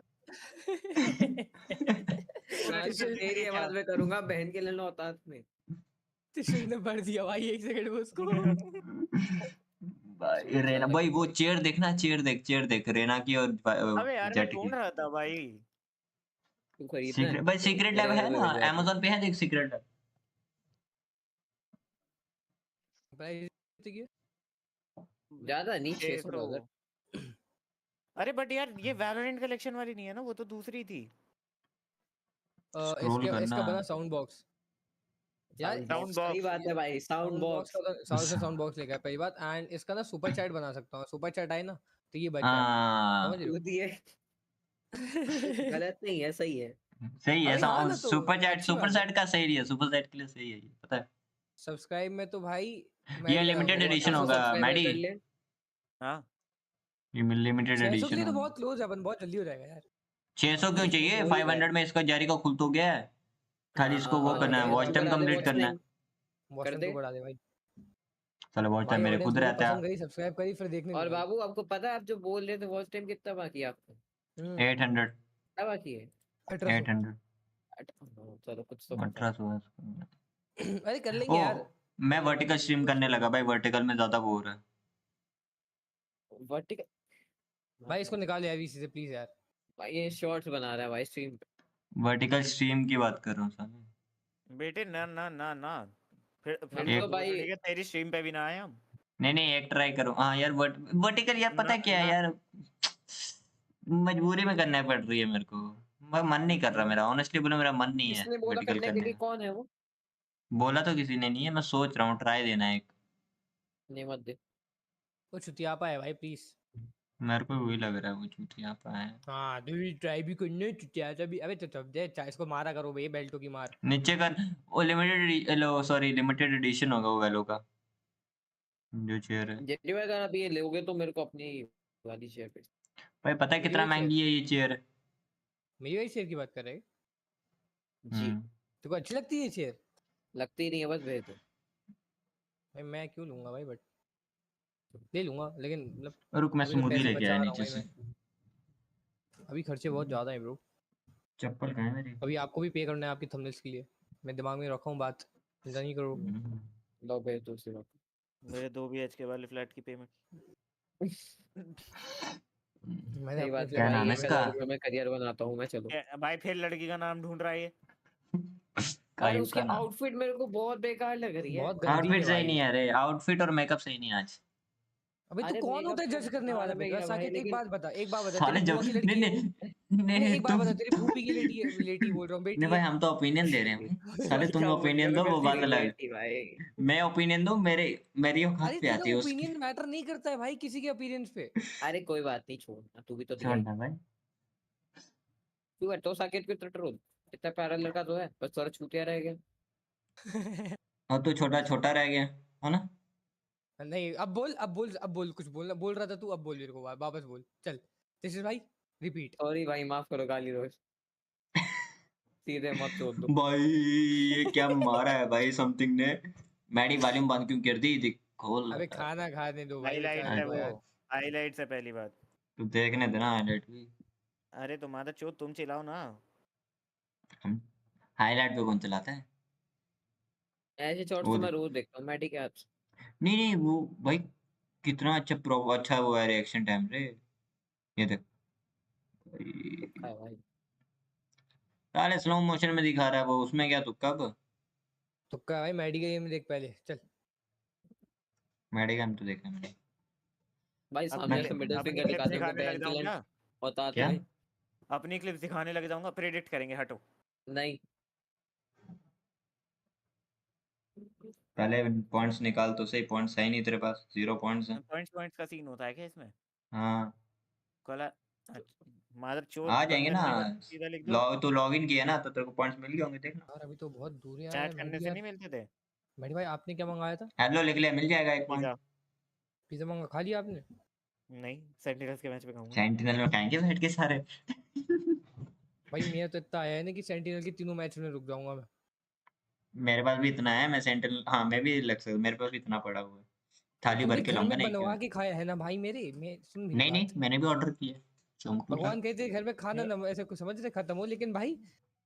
तेरी आवाज में करूंगा बहन के लिए औकात में। ने भर दिया भाई 1 सेकंड में उसको। भाई रेना भाई, वो चेयर देखना, चेयर देख रेना की और अबे यार मैं जेट की। ढूंढ रहा था भाई। तू खरीदना सीक्रेट भाई, सीक्रेट लैब है ना, Amazon पे है, देख सीक्रेट लैब। ज्यादा नहीं, 600 अरे बट यार ये वैलोरेंट कलेक्शन वाली नहीं है ना, वो तो दूसरी थी। इसका बना साउंड बॉक्स यार। साउंड बॉक्स सही बात है भाई, साउंड बॉक्स साउंड बॉक्स लेकर पहली बात। एंड इसका ना सुपर चैट बना सकता हूँ, सुपर चैट आए ना तो ये बच जाए, समझ रहे हो? गलत नहीं है, सही है। सही है, सुपर चैट का सही है, सुपर चैट के लिए सही है ये, पता है। सब्सक्राइब में तो भाई ये लिमिटेड एडिशन होगा मैडी। हां ये लिमिटेड एडिशन तो बहुत क्लोज है, अपन बहुत जल्दी हो जाएगा यार। 600 क्यों चाहिए? 500 में इसका जारी का खुल तो गया है, खाली इसको वो करना है, वॉच टाइम कंप्लीट करना है। कर दे, बढ़ा दे भाई। चलो वॉच टाइम मेरे खुद रहता है। सब्सक्राइब करी फिर देखने। और बाबू आपको पता है, आप जो बोल रहे थे वॉच टाइम कितना बाकी है आपको? 800 क्या बाकी है? 800। चलो कुछ तो 1800। अरे कर लेंगे यार। मैं वर्टिकल स्ट्रीम करने लगा भाई, वर्टिकल में ज्यादा बोर है। वर्टिकल भाई इसको निकाल यार वीसी से प्लीज यार। भाई ये शॉर्ट्स बना रहा है भाई स्ट्रीम पे। वर्टिकल स्ट्रीम की बात कर रहा हूँ साले। बेटे ना ना ना ना फिर हम तो तो भाई ठीक है तेरी स्ट्रीम पे भी ना आए हम। नहीं नहीं एक ट्राई करो। हाँ यार वर्टिकल यार पता ना, क्या है ना, यार, मजबूरी में करना पड़ रही है मेरे को। मन नहीं कर रहा मेरा, ऑनेस्टली बोलो मेरा मन नहीं है किसने बोला वर्टिकल करने के करने लिए, का। कौन है वो? बोला तो किसी ने नहीं है, मैं सोच रहा हूँ ट्राई देना है एक। नहीं मत दे। वो चुतियापा है भाई प्लीज। मेरे को वही लग रहा है वो चूतिया पा है। हाँ तू भी ट्राई भी करने चुतिया भी। अबे तो दे इसको मारा करो भाई बेल्टों की मार। नीचे कर। वो लिमिटेड सॉरी लिमिटेड एडिशन होगा वो वैलो का जो चेयर है। जेडी अगर आप ये लोगे तो मेरे को अपनी वाली शेयर पे। भाई पता है मेरी कितना वही चेयर, महंगी है ये चेयर? मेरी वही चेयर की बात कर रहे हैं। जी तेरे को अच्छी लगती है ये चेयर? लगती ही नहीं है, बस भेज दो। भाई मैं क्यों लूंगा भाई, बट ले लूंगा लेकिन मतलब रुक मैं अभी तो स्मूदी पैसे लेके बचा आया रहा हूँ नीचे भाई से। मैं। अभी खर्चे बहुत ज्यादा है ब्रो। चप्पल कहाँ है मेरी? अभी आपको भी पे करना है आपकी थंबनेल्स के लिए। मैं दिमाग में रखा हूँ बात, चिंता नहीं करो। लो भेज दो उसी वक्त। मेरे 2 BHK वाले फ्लैट की पेमेंट। मैंने सही अपने बात है फ्लैट क्या भाई, नाम है इसका? 1000 रुपये में करियर बनाता हूँ मैं, चलो। भाई फिर लड़की का नाम ढूंढ रहा है ये। यार कायू उसकी का नाम। आउटफिट मेरे को बहुत बेकार लग रही है। बहुत गंदी आउटफिट है सही भाई। नहीं है रे, आउटफिट और मेकअप सही नहीं है आज। अबे तू अरे कौन मेकअप होता है तो जज करने कार वाला में बेटा? गया भाई, साकेत एक लेकिन बात बता तेरी साले जब बुआ की नहीं लड़की है वो? नहीं नहीं नहीं नहीं एक बात तुम बता, तेरी फूफी की लेटी बोल रहा हूँ, नहीं बेटी भाई है। हम तो ओपिनियन दे रहे हैं भाई, साले भाई तुम क्या बोल ओपिनियन रही दो है, वो गलती बात कर रही अलग है। है। बेटी भाई। मैं ओपिनियन दूं, मेरी औकात अरे पे तेरा आती है उसकी। ओपिनियन मैटर नहीं करता है भाई किसी के ओपिनियंस पे। अरे कोई बात नहीं, छोड़ ना, तू भी तो दिया ही। छोड़ना भाई। तू है तो साकेत को इतना ट्रोल। इतना प्यारा लड़का तो है, बस थोड़ा छूतिया रह गया। और तू छोटा छोटा रह गया है ना? नहीं अब बोल कुछ बोलना बोल रहा था तू, अब बोल मेरे को वापस बोल चल। दिस इज भाई रिपीट। सॉरी भाई, माफ करो गाली रोज। सीधे मत छोड़ दो। भाई ये क्या मारा है भाई समथिंग ने। मैडी वॉल्यूम बंद क्यों कर दी? देख खोल अबे खाना खाने दो भाई हाईलाइट बेचारे है को वो। यार। हाईलाइट है पहली बात। तू देखने देना हाईलाइट भी। अरे तुम्हारा चो तुम चिल्लाओ ना। हम हाईलाइट पे कौन चलाता है? ऐसे शॉर्ट्स वो तो मैं देख। रोज देखता हूँ मैडी के हाथ। नहीं नहीं वो भाई कितना अच्छा वो है रिएक्शन टाइम रे। ये देख तुक्का है भाई। साले स्लो मोशन में दिखा रहा है वो, उसमें क्या तुक्का? अब तुक्का भाई मैडी का गेम देख पहले चल। मैडी का हम तो देखा मैंने। भाई अपनी सामने से मिडिल अपनी फिंगर क्लिप दिखा दे उनको दिखाने लग बैन जाऊं किलन। क्या? औकात क्या? में। अपनी क्लिप दिखाने लग जाऊंगा, प्रेडिक्ट करेंगे, हटो। नहीं। पहले पॉइंट्स निकाल तो सही, पॉइंट्स है ही नहीं तेरे पास, 0 पॉइंट्स हैं। पॉइंट्स का सीन होता है क्या इसमें? हाँ कला मादर चोद आ जाएंगे कंजर ना। नहीं बन, सीधा लिख दो। तो लॉग इन किया ना तो तेरे को पॉइंट्स मिल गए होंगे, देखना। यार अभी तो बहुत दूर है यार चैट करने मैडी से यार। नहीं मिलते थे? मैडी भाई आपने क्या मंगाया था? हेलो लिख ले, मिल जाएगा एक पॉइंट। पिज्जा। पिज्जा मंगा खा लिया आपने? नहीं, सेंटिनल्स के मैच पे खाऊंगा। सेंटिनल में खाएंगे बैठ के सारे। भाई मेरा तो इतना आया है ना कि सेंटिनल के तीनों मैच में रुक जाऊंगा मैं। मेरे पास भी इतना है, मैं सेंटिनल हाँ मैं भी लग सकता, मेरे पास भी इतना पड़ा हुआ है। थाली तूने भर के घर लाऊंगा में ना एक के बनवा बाद। के खाया है ना भाई मेरे में, सुन मेरी नहीं नहीं बात। मैंने भी ऑर्डर किया है। चुमकू था। भगवान कहते हैं घर में खाना ना ऐसे कुछ समझ रहे खत्म हो, लेकिन भाई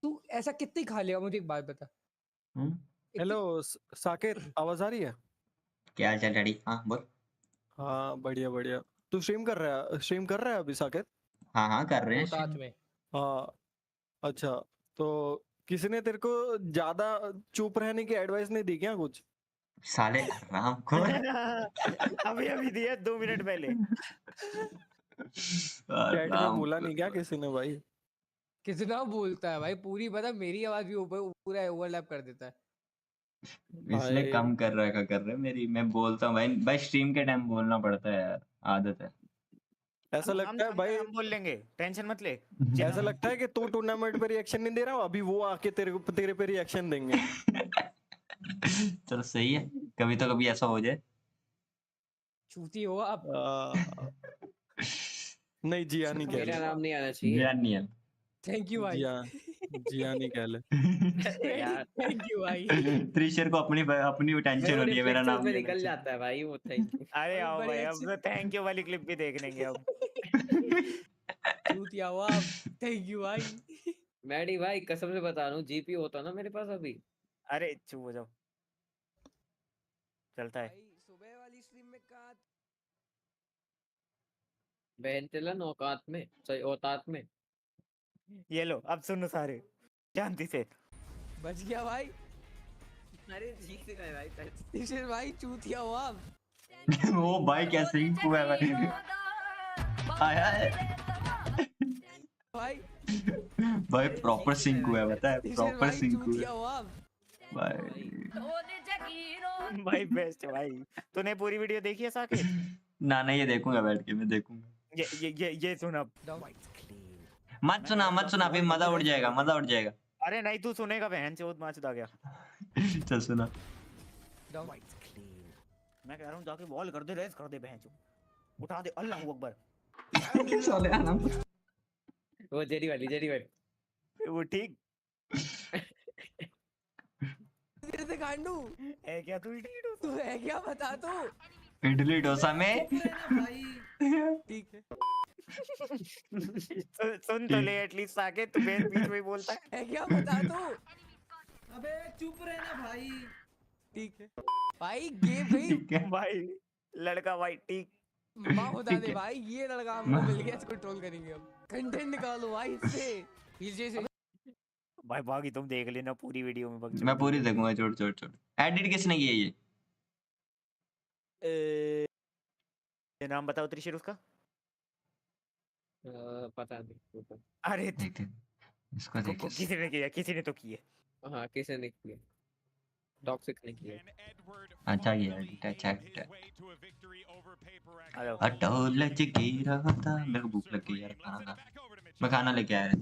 तू ऐसा कितने ही खा लेगा मुझे एक बात बता। हम्म। हेलो साकेत, आवाज आ रही है? क्या हाल चाल डैडी? हाँ बोल। हाँ बढ़िया बढ़िया। तू स्ट्रीम कर रहा है अभी साकेत? हाँ हाँ कर रहे हैं रोहतात stream। में। हाँ। अच्छा, तो किसी ने तेरे को ज्यादा चुप रहने की एडवाइस नहीं दी क्या कुछ? साले आराम को। अभी अभी दिया 2 मिनट पहले। चैट में बोला नहीं क्या किसी ने भाई? कितना बोलता है भाई, पूरी पता मेरी आवाज भी ऊपर पूरा ओवरलैप कर देता है। इसलिए भाई कम कर रखा कर रहे मेरी, मैं बोलता हूँ भाई भाई स्ट्रीम के टाइम बोलना पड़ता है यार, आदत है। ऐसा लगता है भाई, हम बोल लेंगे, टेंशन मत ले। ऐसा लगता है कि तू टूर्नामेंट पे रिएक्शन नहीं दे रहा, अभी वो आके तेरे पे रिएक्शन देंगे। चलो सही है, कभी तो कभी ऐसा हो जाए। चूती हो आप। नहीं जिया नहीं कह मेरा ले। नाम नहीं आना चाहिए। ज्ञान नहीं है। थैंक यू भाई। जिया नहीं कह ले। यार थैंक यू भाई। त्रिशर को अपनी अपनी टेंशन हो रही है, मेरा रिफ्लेक्सेस नाम में नहीं निकल लेना जाता है भाई वो, थैंक यू। अरे आओ बड़े भाई, अब अच्छे- तो थैंक यू वाली क्लिप भी देख लेंगे अब। चूतिया हो आप। थैंक यू भाई। मैडी भाई कसम से बता रहा हूँ, जीपी होता ना मेरे पास अभी। अरे चुप हो जाओ, चलता है। भाई सुबह वाली स्ट्रीम में कहा बहन तिलन औकात में, सही औकात में। ये लो अब सुनो सारे शांति से। बच गया भाई। अरे ठीक से गए भाई। तीसरे भाई चूतिया हुआ। वो भाई क्या सिंक हुआ है भाई। आया भाई भाई प्रॉपर सिंक हुआ है, बता है प्रॉपर सिंक हुआ भाई। भाई बेस्ट भाई। तूने पूरी वीडियो देखी है साकेत? ना ये देखूंगा, बैठ के मैं देखूंगा। ये सुन अब। मत सुना फिर मजा उड़ जाएगा। अरे नहीं तू सुनेगा बहन चोद माचदा गया। चल सुना। मैं कह रहा हूँ जाके बॉल कर दे, रेस कर दे बहन चोद, उठा दे। अल्लाह अकबर। साले आना वो जेडी वाली वो ठीक तेरे से गांडू है क्या? तू है क्या बता तू। इडली डोसा में ठीक है। सुन तो ले एटलीस्ट साकेत, तू बीच में बोलता है क्या बता तू। अबे चुप रहना भाई। ठीक है भाई गेम भाई लड़का भाई ठीक। माँ बता दे भाई, ये लड़का हमको मिल गया, इसको ट्रोल करेंगे अब। कंटेंट निकालो भाई इससे। पीछे से भाई बाकी तुम देख लेना पूरी वीडियो में। मैं पूरी देखूंगा। छोड़ एडिट किसने किया ये? नाम बताओ त्रिशर उसका। पता नहीं। अरे देख इसको देख। किसी ने तो किए। हाँ किसी ने किया, टॉक्सिक ने किया। अच्छा किया एडिट, अच्छा एडिट। हेलो अटोल गिरा था। मेरे को भूख लग गई यार, खाना खा। मैं खाना लेके आया था।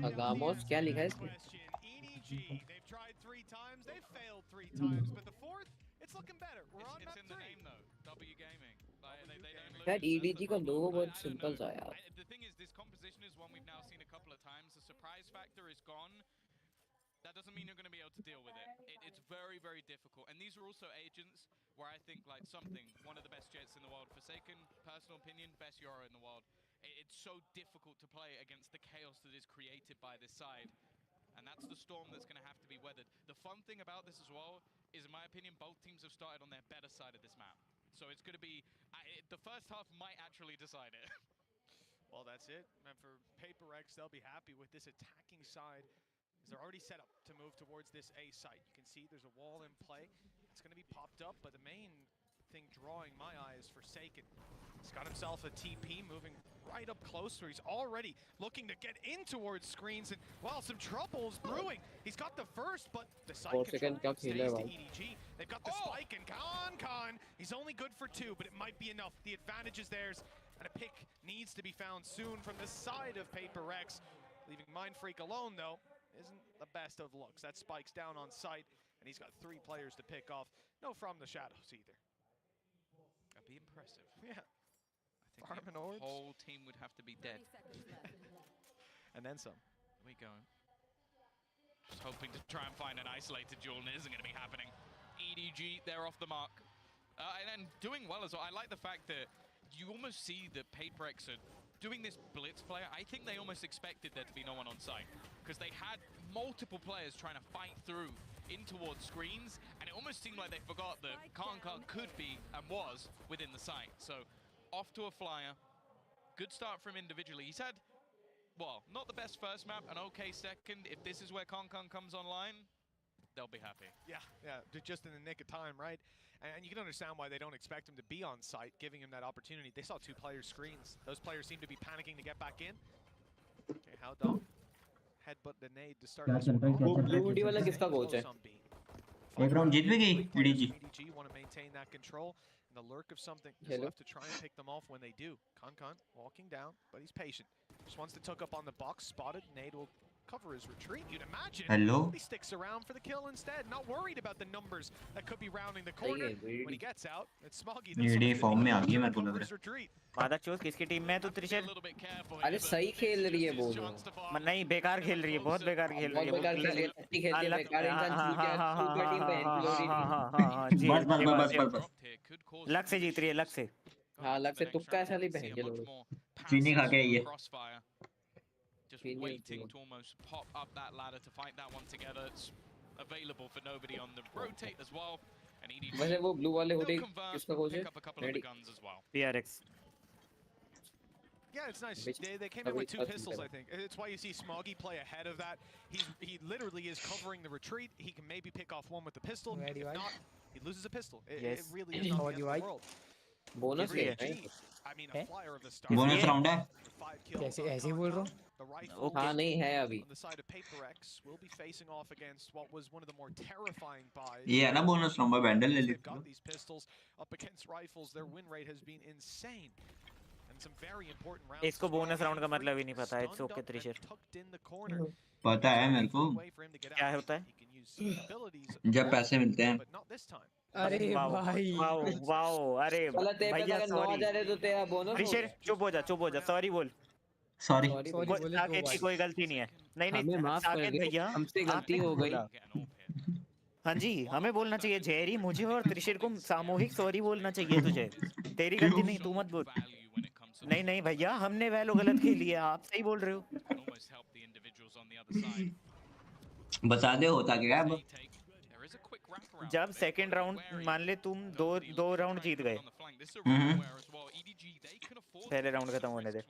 अगामोस क्या लिखा है इसमें? यार EDG का लोगो बहुत सिंपल सा यार। That doesn't mean you're going to be able to deal with it. It's very, very difficult. And these are also agents where I think like something, one of the best jets in the world, Forsaken, personal opinion, best Euro in the world. It's so difficult to play against the chaos that is created by this side. And that's the storm that's going to have to be weathered. The fun thing about this as well is, in my opinion, both teams have started on their better side of this map. So it's going to be, the first half might actually decide it. Well, that's it. And for Paper X, they'll be happy with this attacking side. They're already set up to move towards this A site. You can see there's a wall in play. It's going to be popped up, but the main thing drawing my eye is Forsaken. He's got himself a TP moving right up close where he's already looking to get in towards screens, and well, some trouble's brewing. He's got the first, but the site control stays to EDG. They've got the spike, and Khan, he's only good for 2, but it might be enough. The advantage is theirs, and a pick needs to be found soon from the side of Paper X. Leaving Mindfreak alone, though, isn't the best of looks. That spike's down on site, and he's got 3 players to pick off. No from the shadows either. That'd be impressive. Yeah. I think the whole team would have to be dead. And then some. We go. Just hoping to try and find an isolated duel, and it isn't going to be happening. EDG, they're off the mark. And doing well as well. I like the fact that you almost see the Paper X are doing this blitz play. I think they almost expected there to be no one on site, because they had multiple players trying to fight through in towards screens, and it almost seemed like they forgot that Khan could be and was within the site. So off to a flyer. Good start from individually. He's had, well, not the best first map, an okay second. If this is where Khan comes online, they'll be happy. Yeah, just in the nick of time, right? And you can understand why they don't expect him to be on site, giving him that opportunity. They saw 2 players' screens. Those players seem to be panicking to get back in. Okay, how dumb. Headbutt the nade to start this one. Blue वाला किसका coach है? एक round जीत भी गई EDG. EDG want to maintain that control, and the lurk of something is left to try and pick them off when they do. Khan walking down, but he's patient. Just wants to tuck up on the box, spotted. Nade will cover his retreat, you'd imagine. Hello? He sticks around for the kill instead, not worried about the numbers that could be rounding the corner. When he gets out, it's Smoggy. ये form में आ गई मेरे को लग रहा है. मादा चोस किसकी टीम में है तू त्रिशर? अरे सही खेल रही है वो जो। नहीं बेकार खेल रही है, बहुत बेकार खेल रही है। बहुत बेकार खेल रही है, अच्छी खेल रही है, बेकार इंसान चूतिया टीम पे बस लक से जीत रही है, लक से। हाँ लक से तुक्का ऐसा नहीं पहन के लोग। चीनी खा के आई है। Just waiting to almost pop up that ladder to fight that one together. It's available for nobody on the rotate as well. And EDG वैसे वो ब्लू वाले हुडी किसका कोच है? pick up a couple of the guns as well. PRX. Yeah, it's nice. They came in with 2 pistols, I think. It's why you see Smoggy play ahead of that. He literally is covering the retreat. He can maybe pick off one with the pistol. If not, he loses a pistol. It really is not the end of the world. Bonus है I mean, a flyer of the start. Bonus round है. कैसे ऐसे बोल रहा हूँ? हाँ नहीं है अभी. On the side of Paper X will be facing off against what was one of the more terrifying buys. ये है ना bonus round में Vandal ले They've लेते got these pistols up against rifles. Their win rate has been insane. And some very important rounds. इसको bonus round का मतलब ही नहीं पता है. It's okay त्रिशर. पता है मेरे को. क्या होता है? जब पैसे मिलते हैं. अरे भाई वाओ अरे भैया सॉरी तो तेरा बोनस त्रिशर चुप हो जा सॉरी बोल सॉरी साकेत की कोई गलती नहीं है नहीं साकेत भैया हमसे गलती हो गई हाँ जी हमें बोलना चाहिए जेरी मुझे और त्रिशर को सामूहिक सॉरी बोलना चाहिए तुझे तेरी गलती नहीं तू मत बोल नहीं भैया हमने वैलो गलत खेली है आप सही बोल रहे हो बता दे होता क्या है जब सेकंड राउंड मान ले तुम दो राउंड जीत गए पहले राउंड खत्म होने दे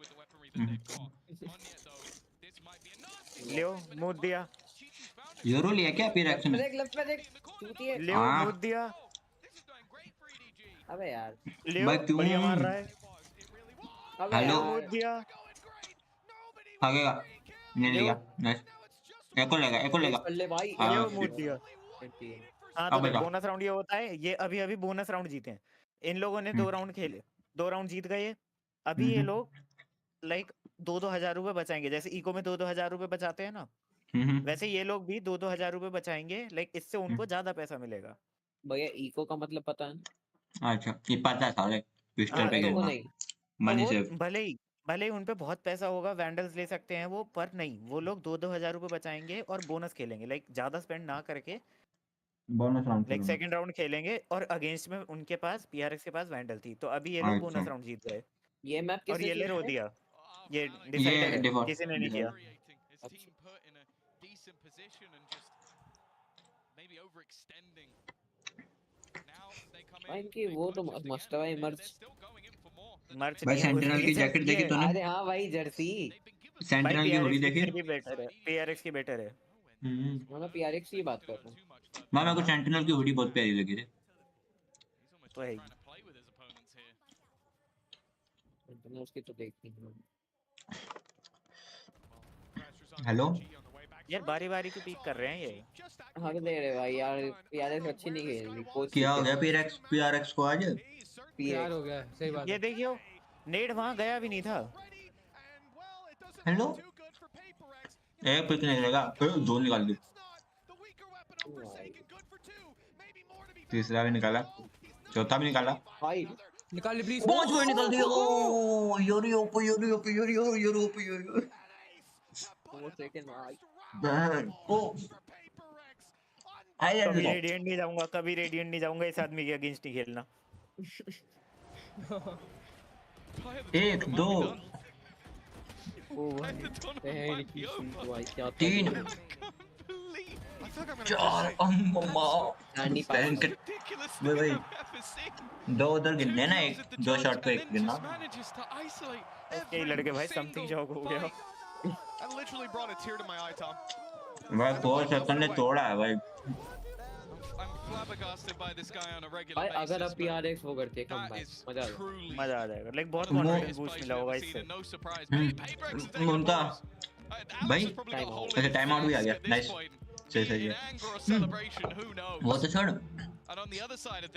लियो मूड दिया यूरो लिया क्या फिर एक्शन लियो मूड दिया अबे यार लियो बढ़िया मार रहा है हेलो मूड दिया आगेगा नहीं लिया नाइस एको लेगा लियो मूड दिया हाँ तो बोनस राउंड ये होता है ये अभी बोनस राउंड जीते हैं इन लोगों ने 2 राउंड खेले 2 राउंड जीत गए अभी ये लोग लाइक 2,000 रुपए बचाएंगे जैसे इको में 2,000 रुपए बचाते हैं ना वैसे ये लोग भी 2,000 रुपए बचाएंगे लाइक इससे उनको ज्यादा पैसा मिलेगा भैया इको का मतलब पता है अच्छा ये पता है साले पिस्टल पे मनी से भले ही उन पे बहुत पैसा होगा वैंडल्स ले सकते हैं वो पर नहीं वो लोग 2,000 रुपए बचाएंगे और बोनस खेलेंगे लाइक ज्यादा स्पेंड ना करके bonus round like second round खेलेंगे और अगेंस्ट में उनके पास पीआरएक्स के पास वैंडल थी तो अभी ये लोग बोनस राउंड जीत गए ये मैप और ये ले रो दिया ये डिसाइड है किसी ने नहीं किया इनकी वो तो मस्त है भाई मर्च भाई सेंटिनल की जैकेट देखी तूने अरे हां भाई जर्सी सेंटिनल की हुडी देखी बेटर है पीआरएक्स की बेटर है मैं पीआरएक्स की बात कर रहा हूं मेरे को सेंटिनल की हुडी बहुत प्यारी लगी थी तो है सेंटिनल उसकी तो देखती हूं हेलो यार बारी की पीक कर रहे हैं ये हाँ दे रहे भाई यार पीआरएक्स अच्छी नहीं खेल रही क्या हो गया पीआरएक्स को आज पीआर हो गया सही बात ये देखियो नेड वहां गया भी नहीं था हेलो एक पिक नहीं लेगा दो निकाल दी तीसरा भी निकाला चौथा भी निकाला भाई निकाल प्लीज बहुत कोई निकाल दिया ओ योरी वो सेकंड भाई ओ कभी रेडिएंट नहीं जाऊंगा इस आदमी के अगेंस्ट ही खेलना 1 2 3 4 अम्मा भाई 2 उधर गिनने ना 2 शॉट पे 1 गिनना ये लड़के भाई समथिंग शॉक हो गया I literally brought a tear to my eye, Tom. भाई 4 सेकंड ने तोड़ा है भाई I'm flabbergasted by this guy on a regular भाई basis. अगर आप पीआरएक्स वो करते कम मजा आ जाएगा लाइक बहुत कॉन्फिडेंस बूस्ट मिला होगा इससे उनका भाई अच्छा टाइम आउट भी आ गया नाइस सही है वो तो छोड़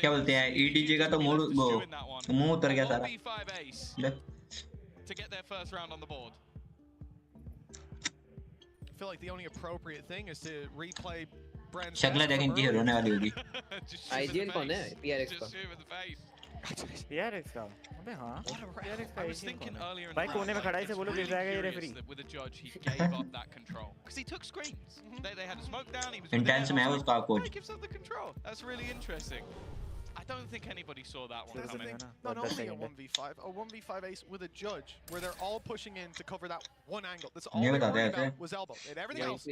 क्या बोलते हैं ईडीजे का तो मूड वो मुंह उतर गया सारा To get their first round on the board. I feel like the only appropriate thing is to replay Brand's शक्ल देखें की रोने वाली होगी आईजीएल कौन है पीआरएक्स का पीआरएक्स का अबे हां पीआरएक्स का आईजीएल भाई कोने में खड़ा है से बोलो गिर जाएगा ये referee with a judge he gave up that control because he took screens they had a smoke down he was intense में है उसका coach he gives up the control that's really interesting I don't think anybody saw that one coming. Not only a 1v5 ace with a judge, where they're all pushing in to cover that one angle. That's all they were worried about was elbow. And everything else.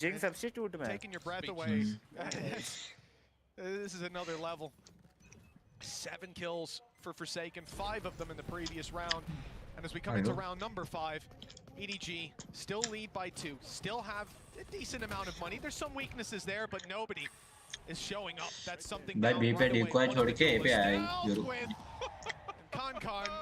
Jing substitute man. Taking your breath away. This is another level. 7 kills for Forsaken, 5 of them in the previous round. And as we come into round number 5, EDG still lead by 2, still have a decent amount of money. There's some weaknesses there, but nobody is showing up. That's something भाई B पे decoy छोड़ के ए पे आया जरूर Con,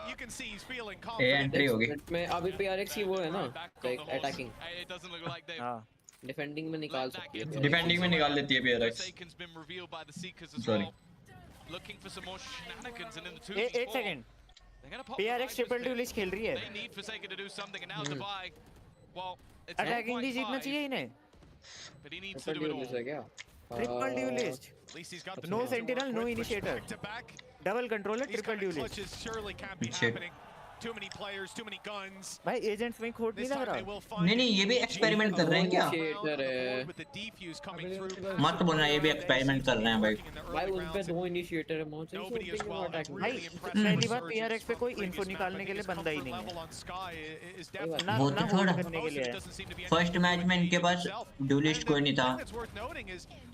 you can see he's feeling A confident. Entry होगी में अभी PRX की वो है ना, like attacking. It doesn't look like they've हाँ डिफेंडिंग में निकाल सकती है. डिफेंडिंग में निकाल देती है PRX Forsaken's been revealed by the Seekers as Sorry. well. Looking for some more shenanigans and in the 2 एक सेकंड PRX ट्रिपल ड्यूलिस्ट खेल रही है. They need Forsaken to do something and now Dubai. Well, it's attacking भी जीतना चाहिए इन्हें. but he needs to do it all. Triple dualist. At least he's got the No sentinel, no initiator. Double controller, triple duelist. Clutches surely can't be happening. Too many players, too many guns. भाई agents में खोट नहीं लग रहा. नहीं ये भी experiment कर रहे हैं क्या मत बोलना ये भी एक्सपेरिमेंट कर रहे हैं भाई भाई उन पे 2 इनिशिएटर है मौज से भाई पहली बार PRX पे कोई इन्फो निकालने के लिए बंदा ही नहीं है ना वो तो छोड़ा करने के लिए फर्स्ट मैच में इनके पास ड्यूलिस्ट कोई नहीं था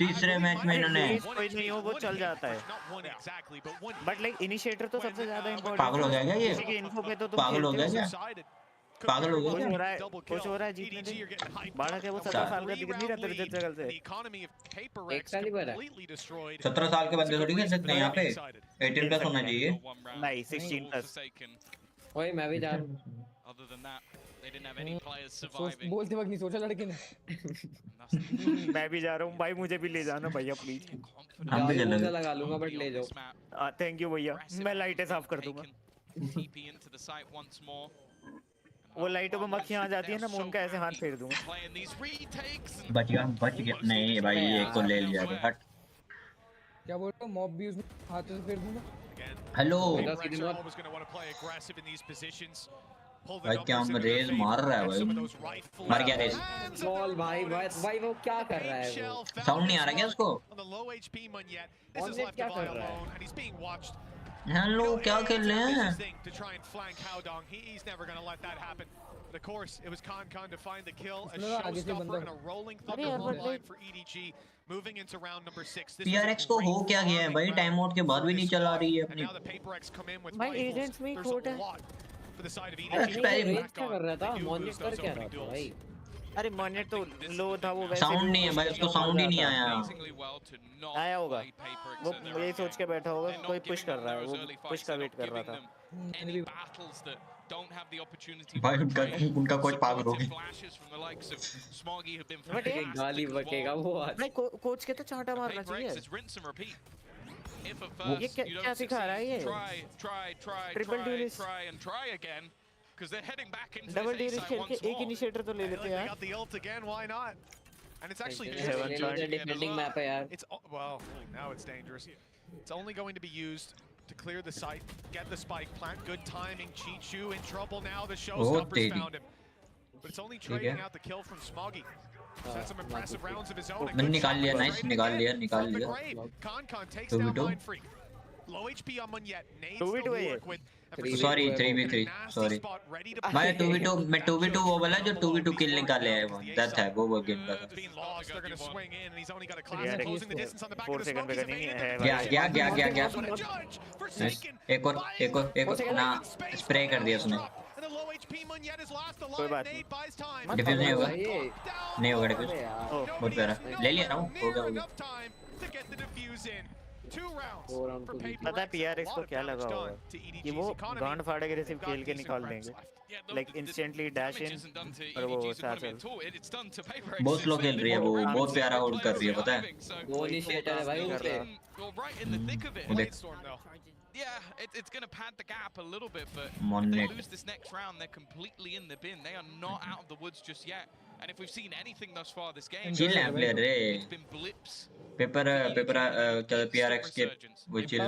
तीसरे मैच में इन्होंने कोई नहीं हो वो चल जाता है बट लाइक इनिशिएटर तो सबसे ज्यादा इंपॉर्टेंट पागल हो गया क्या ये इन्फो पे तो पागल हो गया क्या पागल हो गया कुछ हो रहा है जीतने दे बाड़ा के वो 17 साल का दिख नहीं रहा तेरे जगह से 1 साल ही बड़ा 17 साल के बंदे थोड़ी खेल सकते हैं यहाँ पे 18 प्लस होना चाहिए नहीं 16 प्लस ओए मैं भी जा रहा हूं Other than that, they didn't have any players surviving. बोलते वक्त नहीं सोचा लड़के ने. मैं भी जा रहा हूँ भाई मुझे भी ले जाना भैया प्लीज. हम भी चलेंगे लगा लूंगा बट ले जाओ. थैंक यू भैया मैं लाइटें साफ कर दूंगा. TP into the site once more. वो लाइटों पे मक्खियां आ जाती है ना मैं उनका ऐसे हाथ फेर दूंगा. बच गया नहीं भाई ये को ले लिया हट क्या बोल रहा हूँ मॉब भी उसमें हाथ से फेर दूंगा. हेलो भाई क्या हम रेज मार रहा है भाई मर गया रेज बॉल भाई वो क्या कर रहा है वो साउंड नहीं आ रहा क्या उसको क्या कर रहा है हेलो क्या खेल रहे हैं Of course, it was Con to find the kill, a showstopper and a rolling thunder line for EDG, moving into round number 6. PRX को हो क्या गया है भाई टाइम आउट के बाद भी नहीं चला रही है अपनी भाई एजेंट्स में खोट है क्या कर रहा था मॉनिटर क्या रहा था भाई अरे मॉनिटर तो लो था वो वैसे साउंड नहीं है भाई उसको साउंड ही नहीं आया होगा वो यही सोच के बैठा होगा कोई पुश कर रहा है वो पुश का वेट कर रहा था भाई उनका कोच पागल हो गया गाली बकेगा वो भाई कोच के तो चांटा मारना चाहिए ये क्या सिखा रहा है ये ट्रिपल ड्यूलिस्ट डबल ड्यूलिस्ट खेल के एक इनिशिएटर तो ले लेते यार And it's actually defending map है यार it's well now it's dangerous it's only going to be used to clear the site get the spike plant good timing Chichu in trouble now the showstoppers found him but it's only trading out the kill from Smoggy sent some impressive rounds of his own निकाल लिया nice निकाल लिया Con takes down Mind Freak low HP on Munyet needs to work with sorry 3v3 sorry भाई 2v2 मैं 2v2 वो वाला जो 2v2 किल निकाले है वो दैट है वो गेम का गया एक और ना स्प्रे कर दिया उसने कोई बात नहीं डिफ्यूज नहीं होगा डिफ्यूज बहुत प्यारा ले लिया ना हो गया पता है PRX को क्या लगा होगा कि वो गांड फाड़े के रेसिव खेल के निकाल देंगे लाइक इंस्टेंटली डैश इन और वो साथ बहुत स्लो खेल रही है वो बहुत प्यारा होल्ड कर रही है पता है वो इनिशिएटर है भाई Yeah, it's going to pad the gap a little bit, but if they lose this next round, they're completely in the bin. They are not out of the woods just yet. And if we've seen anything thus far this game, it's been blips. Paper PRX के वो chill है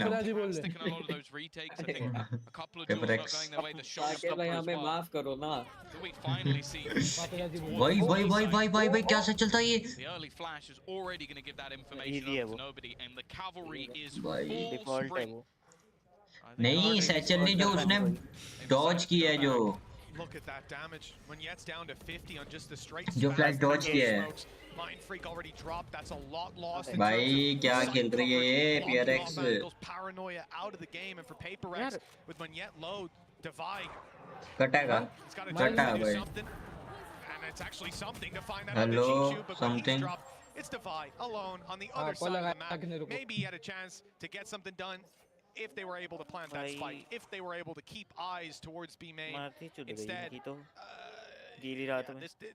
साकेत भाई हमें माफ करो ना भाई क्या से चलता है ये नहीं सैचल ने जो उसने डॉज किया है जो Look at that damage. When Yet's down to 50 on just the straight जो फ्लैश डॉज किया है Mind Freak already dropped. That's a lot lost. भाई क्या खेल रही है ये PRX Paranoia out of the game, and for PaperX with Monyet low, Divide. कटेगा कटा भाई And it's actually something to find that Hello, on the but something. it's Divide alone on the other side of the map. Maybe he had a chance to get something done if they were able to plant that spike, if they were able to keep eyes towards B main. Instead,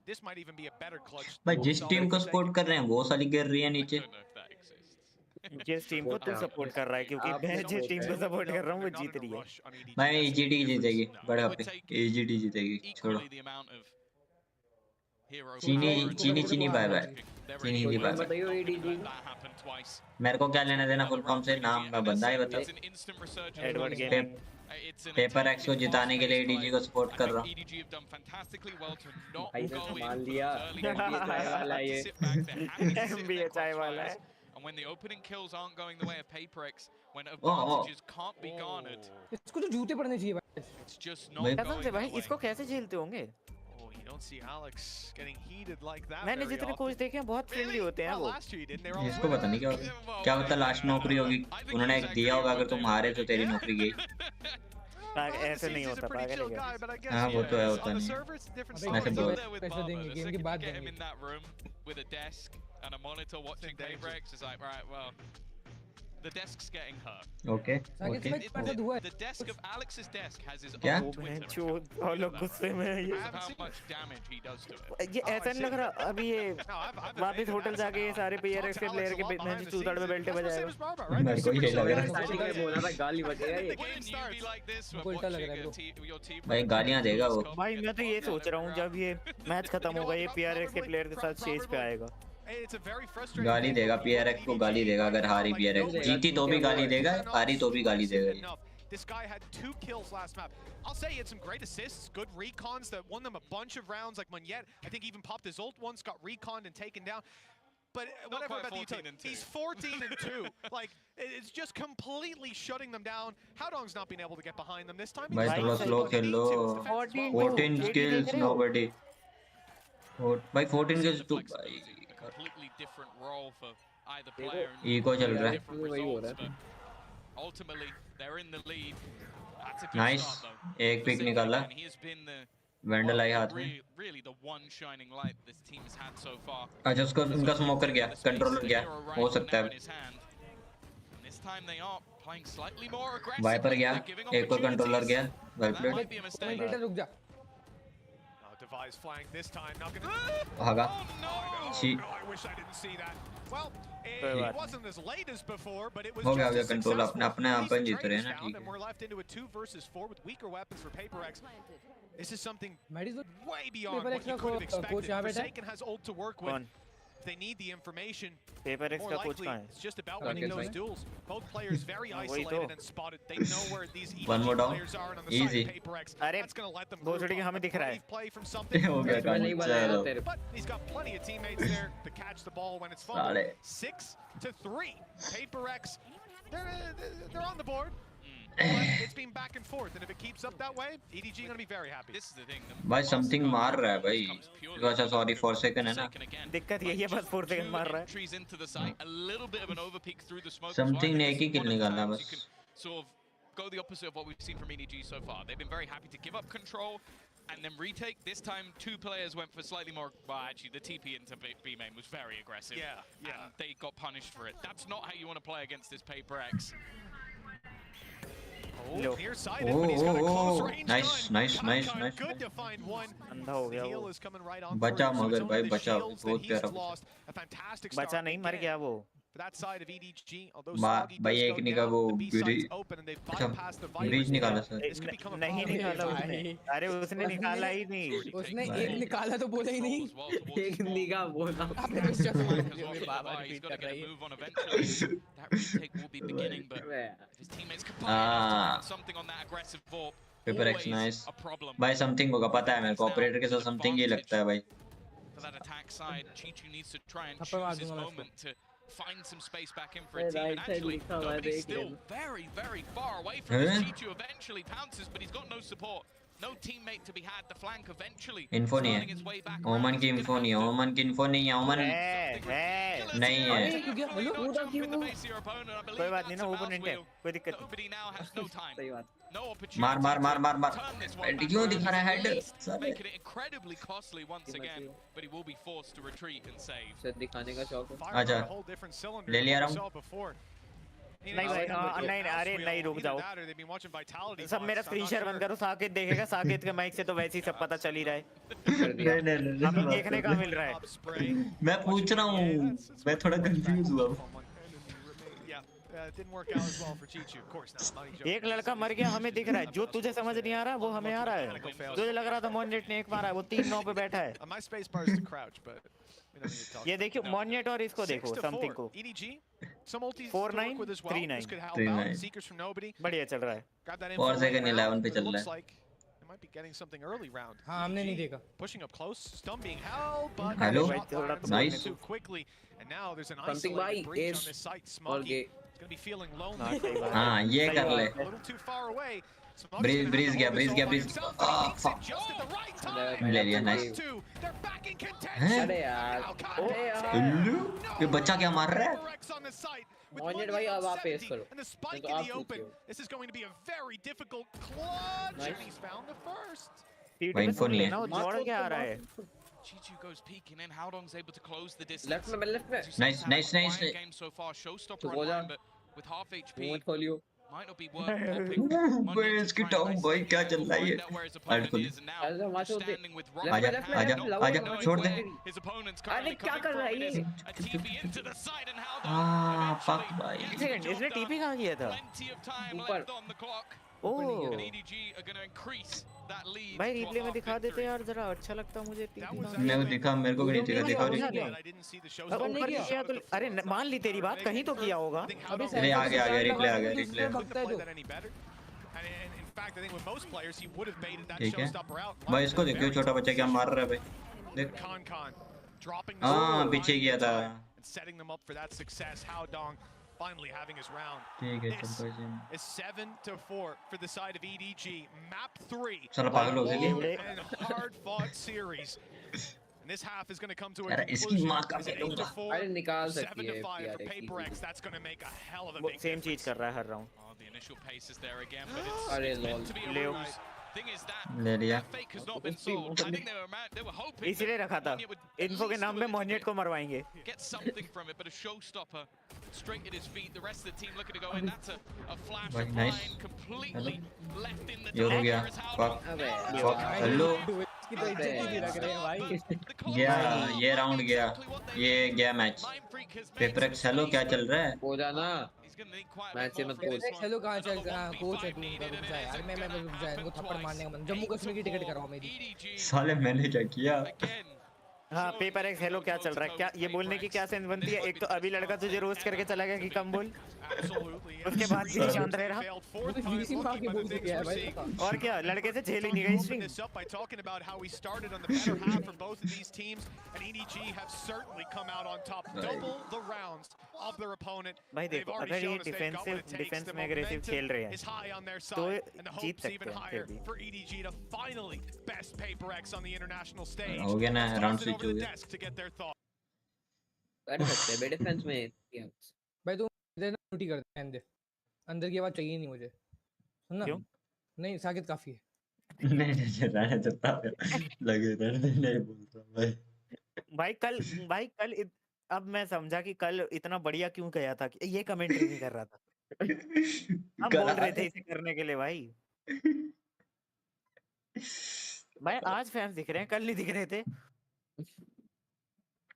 this might even be a better clutch. भाई जिस team को support कर रहे हैं वो साली गिर रही है नीचे जिस टीम को तू सपोर्ट कर रहा है क्योंकि मैं जिस टीम को सपोर्ट कर रहा हूँ वो जीत रही है भाई EGT जीतेगी बड़ा पे EGT जीतेगी छोड़ो चीनी बाय बाय चीनी हिंदी बाय मेरे को क्या लेना देना फुल फॉर्म से नाम का बंदा ही बता PaperX को जिताने के लिए EDG को सपोर्ट कर रहा हूँ मान लिया NBA चाय वाला है And when the opening kills aren't going the way of PaperX, when advantages can't be garnered, इसको तो जूते पड़ने चाहिए भाई it's just not going से भाई इसको कैसे झेलते होंगे Don't see Alex getting heated like that. मैंने जितने कोच देखे हैं बहुत फ्रेंडली होते हैं वो इसको पता नहीं क्या होगा क्या पता लास्ट नौकरी होगी उन्होंने एक दिया होगा अगर तुम हारे तो तेरी नौकरी गई ऐसे नहीं होता पागल है हाँ वो तो है होता नहीं ऐसे बहुत पैसे देंगे गेम के बाद देंगे with a desk and a monitor watching PaperX is like, right, well, the desk's getting hurt. Okay. The desk of Alex's desk has his क्या? own Twitter. और लोग गुस्से में हैं ये How much damage he does to it. ये ऐसा नहीं लग रहा अभी ये वापस होटल जाके ये सारे PRX के प्लेयर के मैं चूतड़ में बेल्ट बजाएगा मेरे को ये लग रहा है बोला था गाली बजेगा ये उल्टा लग रहा है भाई गालियां देगा वो भाई मैं तो ये सोच रहा हूँ जब ये मैच खत्म होगा ये PRX के प्लेयर के साथ स्टेज पे आएगा गाली देगा PRX को गाली देगा अगर हारी PRX जीती तो भी गाली देगा हारी तो भी गाली देगा This guy had 2 kills last map. I'll say he had some great assists, good recons that won them a bunch of rounds like Monyet. I think he even popped his ult once, got reconned and taken down. But whatever about the utility, he's 14-2. Like, it's just completely shutting them down. Howdong's not been able to get behind them this time. भाई थोड़ा slow खेलो 14 kills nobody भाई 14 kills तो भाई Completely different role for either player. Ego चल रहा है Ultimately, they're in the lead. Nice एक pick निकाला वेंडल आई हाथ में Really the one shining light this team has had so far. अच्छा उसको उनका स्मोकर गया कंट्रोलर गया हो सकता है This time they are playing slightly more aggressive. Viper गया एक और कंट्रोलर गया वेल प्लेड रुक जा Device flying this time, not gonna. भागा ची I wish I didn't see that. Well, it wasn't as late as before, but it was हो गया just कंट्रोल अपने आप पे जीत रहे हैं ना ठीक है and we're left into a 2 versus 4 with weaker weapons for PaperX. This is something way beyond what you could have expected. Forsaken has ult to work with. They need the information. PaperX More का coach likely, कहाँ है? it's just about winning those duels. Both players very isolated and spotted. They know where these One more down. players are, and on the Easy. side of PaperX, अरे that's going to let them भोसड़ी के हमें दिख रहा है play from something. हो गया काम चलो But he's got plenty of teammates there to catch the ball when it's fumbled. 6-3. PaperX, they're on the board. But it's been back and forth, and if it keeps up that way, EDG going to be very happy. This is the thing. भाई something मार रहा है भाई अच्छा sorry Forsaken है ना दिक्कत यही है बस Forsaken मार रहा है समथिंग ने एक ही किल निकाला बस Sort of go the opposite of what we've seen from EDG so far. They've been very happy to give up control and then retake. This time, 2 players went for slightly more. Well, actually, the TP into B main was very aggressive. Yeah. And they got punished for it. That's not how you want to play against this PaperX. Near side, but he's got a close range nice good to find one. अंधा हो गया वो is coming right on बचा मगर भाई बचा बहुत प्यारा a fantastic बचा नहीं मर गया वो for that side of EDG, although भाई एक निकाला वो अच्छा ब्रिज निकाला सर नहीं निकाला उसने अरे उसने निकाला ही नहीं उसने एक निकाला तो बोला ही नहीं एक निकाह बोला He's got to move on eventually. That retake will be beginning, but if his teammates can find something on that aggressive vault, PaperX nice भाई समथिंग होगा पता है मेरे को ऑपरेटर के साथ समथिंग ही लगता है भाई for that attack side, Chichu needs to try and choose his moment to find some space back in for a team. And actually, nobody's still very, very far away from this. Chichu eventually pounces, but he's got no support. No teammate to be had. The flank eventually info नहीं finding its way है, back ओमन around. की info नहीं है, ओमन की info नहीं है, ओमन नहीं है। कोई बात नहीं ना, ओपोनेंट है, कोई दिक्कत नहीं। मार मार मार मार मार, क्यों दिखा रहा है head? Making it incredibly costly once again, but he will be forced to retreat and save. Sir दिखाने का शौक है। आजा, ले लिया राउंड। नहीं भाई, नहीं अरे नहीं, रुक जाओ सब, मेरा स्क्रीन शेयर बंद करो, साकेत देखेगा, साकेत के माइक से तो वैसे ही सब पता चल ही रहा है। हमें देखने का मिल रहा है। मैं पूछ रहा हूँ, मैं थोड़ा कंफ्यूज हुआ। एक लड़का मर गया, हमें दिख रहा है, जो तुझे समझ नहीं आ रहा वो हमें आ रहा है। तुझे लग रहा था मोनेट ने एक मारा है, वो 3-9 पे बैठा है। ये देखियो मोनेट और इसको देखो, समथिंग को 4-9-3-9 बढ़िया चल रहा है। 4 सेकंड 11 पे चल रहा है। हाँ हमने नहीं देखा। Hello nice. समथिंग भाई और गे हाँ ये कर ले। ब्रीज गया, ब्रीज गया, ब्रीज ले लिया, नाइस। अरे यार, ये बच्चा क्या मार रहा है? मोनेट भाई अब आप पेस करो, तो आप भाई इन्फो नहीं है। दौड़ के आ रहा है। Chichu goes peeking in. Howdong's able to close the distance. Left में, लेफ्ट में। Nice, nice, nice. Game so far, showstopper online, but with half HP, मत खोलियो। might not be worth popping. भाई इसकी टाउन भाई क्या चल रहा है ये? अरे खोल। आजा, आजा, आजा, छोड़ दे। अरे क्या कर रहा है ये? हाँ फक भाई। एक सेकंड, इसने टीपी कहाँ किया था? ऊपर। ओह भाई रिप्ले में दिखा देते यार जरा, अच्छा लगता मुझे। मेरे को दिखा, मेरे को भी नहीं दिखा, दिखा रही। ऊपर किया तो, अरे मान ली तेरी बात, कहीं तो किया होगा। अरे आ गया, आ गया, रिप्ले आ गया, रिप्ले। ठीक है भाई, इसको देखियो छोटा बच्चा क्या मार रहा है भाई, देख। हाँ पीछे गया था। Finally having his round. ठीक है, चल This भाई। is 7-4 for the side of EDG. Map 3. साला पागल हो गया। And hard fought series. And this half is going to come to a यार इसकी माँ का conclusion. 8-4, अरे निकाल सकती है 7-5 for यार। PaperX. That's going to make a hell of a big same चीज कर रहा है हर round. Oh, the initial pace is there again, but it's अरे meant to be a ले ruse. Thing is that ले लिया। fake has not been sold. I think they were hoping इसीलिए रखा था, इन्फो के नाम पे मोनेट को मरवाएंगे। get something from it, but a showstopper straight at his feet. The rest of the team looking to go in. That's a flash भाई of nice. line completely left in the ये हो गया। Fuck fuck, hello इसकी तो इज्जत ही नहीं रख रहे हैं भाई। गया, ये राउंड गया, ये गया मैच। पेपरएक्स हेलो क्या चल रहा है? हो जाना। मैच से मत कोच। चलो कहाँ चल, कोच है तू उनका, रुक जा यार। मैं रुक जा, इनको थप्पड़ मारने का मन। जम्मू कश्मीर की टिकट कराओ मेरी। साले मैंने क्या किया? हाँ पेपरएक्स हेलो क्या चल रहा है? क्या ये बोलने की क्या सेंस बनती है? एक तो अभी लड़का तुझे रोस्ट करके चला गया कि कम बोल, उसके बाद भी शांत रह रहा। और क्या, लड़के से झेल ही नहीं गई string. by talking about how we started on the better half for both of these teams, and EDG have certainly come out on top. Double the rounds of their opponent. भाई देखो, अगर ये डिफेंस में aggressive खेल रहे हैं तो जीत सकते हैं फिर भी। For EDG to finally best PaperX on the international stage. हो गया ना, राउंड स्विच हो गया। कर सकते हैं डिफेंस में। भाई तू इधर ना ड्यूटी कर दे, अंदर अंदर की आवाज चाहिए नहीं मुझे, सुनना। क्यों? नहीं साकेत काफी है। नहीं रहने देता, लगे रहने नहीं बोलता भाई। भाई कल अब मैं समझा कि कल इतना बढ़िया क्यों गया था कि ये कमेंट्री नहीं कर रहा था। अब बोल रहे थे इसे करने के लिए भाई। भाई आज फैंस दिख रहे हैं, कल नहीं दिख रहे थे।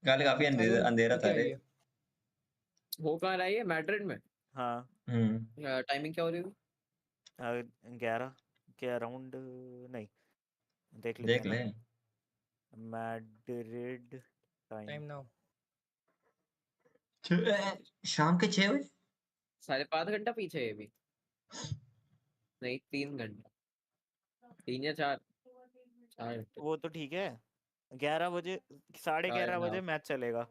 कल काफी अंधेरा था रे। वो कहाँ रहा है? मैड्रिड में। हाँ टाइमिंग क्या हो रही है? 11 के अराउंड। नहीं देख ले मैड्रिड टाइम नाउ शाम के 6 बजे। 5.5 घंटा पीछे है अभी। नहीं 3 घंटा, 3 या 4। वो तो ठीक है। 11 बजे 11:30 बजे मैच चलेगा।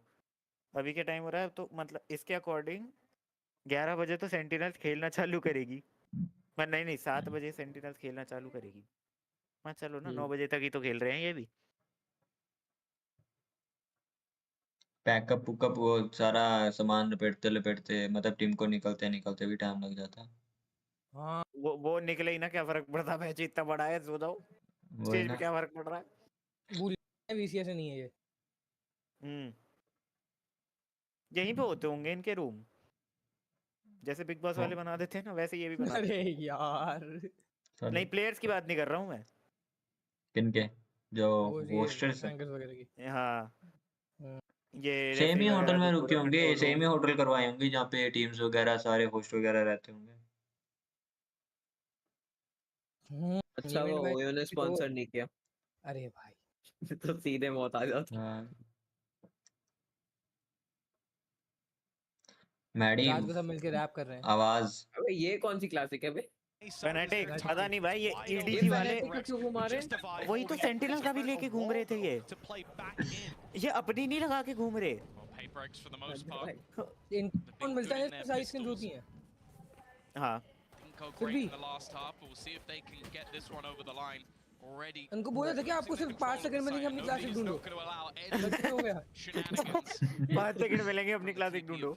अभी के टाइम हो रहा है तो मतलब इसके अकॉर्डिंग 11 बजे तो सेंटिनल्स खेलना चालू करेगी। पर नहीं 7 बजे सेंटिनल्स खेलना चालू करेगी। हाँ चलो ना 9 बजे तक ही तो खेल रहे हैं ये भी। पैकअप पुकअप वो सारा सामान लपेटते लपेटते मतलब टीम को निकलते निकलते भी टाइम लग जाता है। हाँ वो निकले ही ना, क्या फर्क पड़ता है, मैच इतना बड़ा है, सो जाओ स्टेज पे, क्या फर्क पड़ रहा है। भूल वीसीएस नहीं है ये। यहीं पे होते होंगे इनके रूम, जैसे बिग बॉस वाले बना देते हैं ना, वैसे ये भी बना अरे यार नहीं, प्लेयर्स की बात नहीं कर रहा हूँ मैं। किनके? जो होस्टर्स वगैरह की। हाँ ये सेम ही होटल में रुके होंगे, सेम ही होटल करवाए होंगे जहाँ पे टीम्स वगैरह सारे होस्ट वगैरह रहते होंगे। अच्छा वो ओयो ने स्पॉन्सर नहीं किया। अरे भाई तो सीधे मौत आ जाती। मैडी रात को सब मिलके रैप कर रहे हैं। आवाज। अबे ये कौन सी क्लासिक है बे? फैनेटिक पता नहीं भाई, ये ईडीजी वाले वही तो सेंटिनल का भी लेके घूम रहे थे। ये अपनी नहीं लगा के घूम रहे। इनको मिलता है साइज की होती है। हाँ फिर भी उनको बोला था कि आपको सिर्फ 5 सेकंड मिलेंगे अपनी क्लासिक ढूंढो। हो गया 5 सेकंड मिलेंगे अपनी क्लासिक ढूंढो।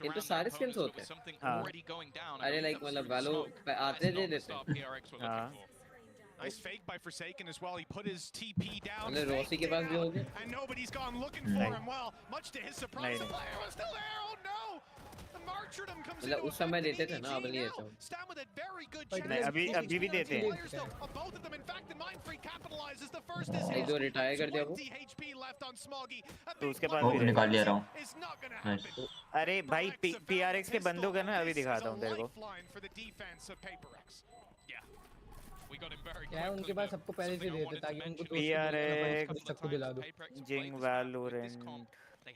ये तो सारे स्किन्स होते हैं। हाँ अरे लाइक मतलब वालो आते दे देते हैं। हाँ Nice fake by Forsaken as well. He put his TP down. Rossi के पास भी हो गया. And nobody's gone looking for him. Well, much to his surprise, the player was still there. Oh no! The martyrdom comes in. उस समय देते थे ना, अब नहीं देते. Stam with a very good chance. अभी भी देते हैं. Both of them, in fact, the Mind Freak capitalizes. The first is एक दो रिटायर कर दिया वो. 20 HP left on Smoggy. तो उसके पास भी निकाल लिया रहा हूँ. अरे भाई PRX के बंदों का ना अभी दिखाता हूँ तेरे को. क्या उनके पास सबको पहले से देते ताकि उनको PRX सबको दिला दो। जिंग वैलोरेंट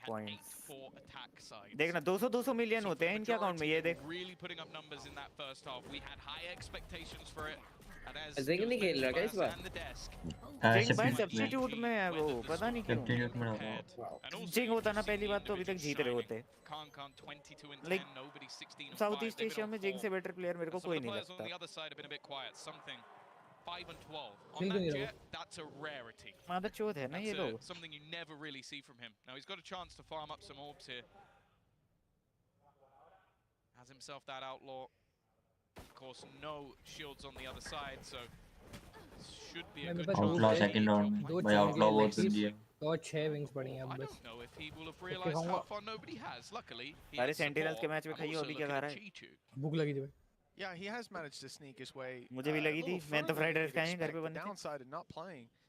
पॉइंट्स देखना 200 मिलियन होते हैं इनके अकाउंट में। ये देख जिंग नहीं खेल रहा क्या इस बार? जिंग भाई सब्स्टिट्यूट में है वो, पता नहीं क्यों। जिंग होता ना पहली बात तो अभी तक जीत रहे होते। लाइक साउथ ईस्ट एशिया में जिंग से बेटर प्लेयर मेरे को कोई नहीं लगता। 5 and 12. On that jet, that's a rarity. Mother chod hai na ye log. Something you never really see from him. Now he's got a chance to farm up some orbs here. Has himself that outlaw. Of course, no shields on the other side, so should be a good chance. Outlaw second round. By outlaw बहुत good दिया. और 6 wings पड़ी हैं अब बस. I don't know if he will have realized how far nobody has. Luckily, he सारे sentinels के match में खाई अभी क्या खा रहा है? भूख लगी थी भाई. Yeah, he has managed to sneak his way. मुझे भी लगी थी, मैं तो फ्राइड राइस खाए हैं घर पे बने थे.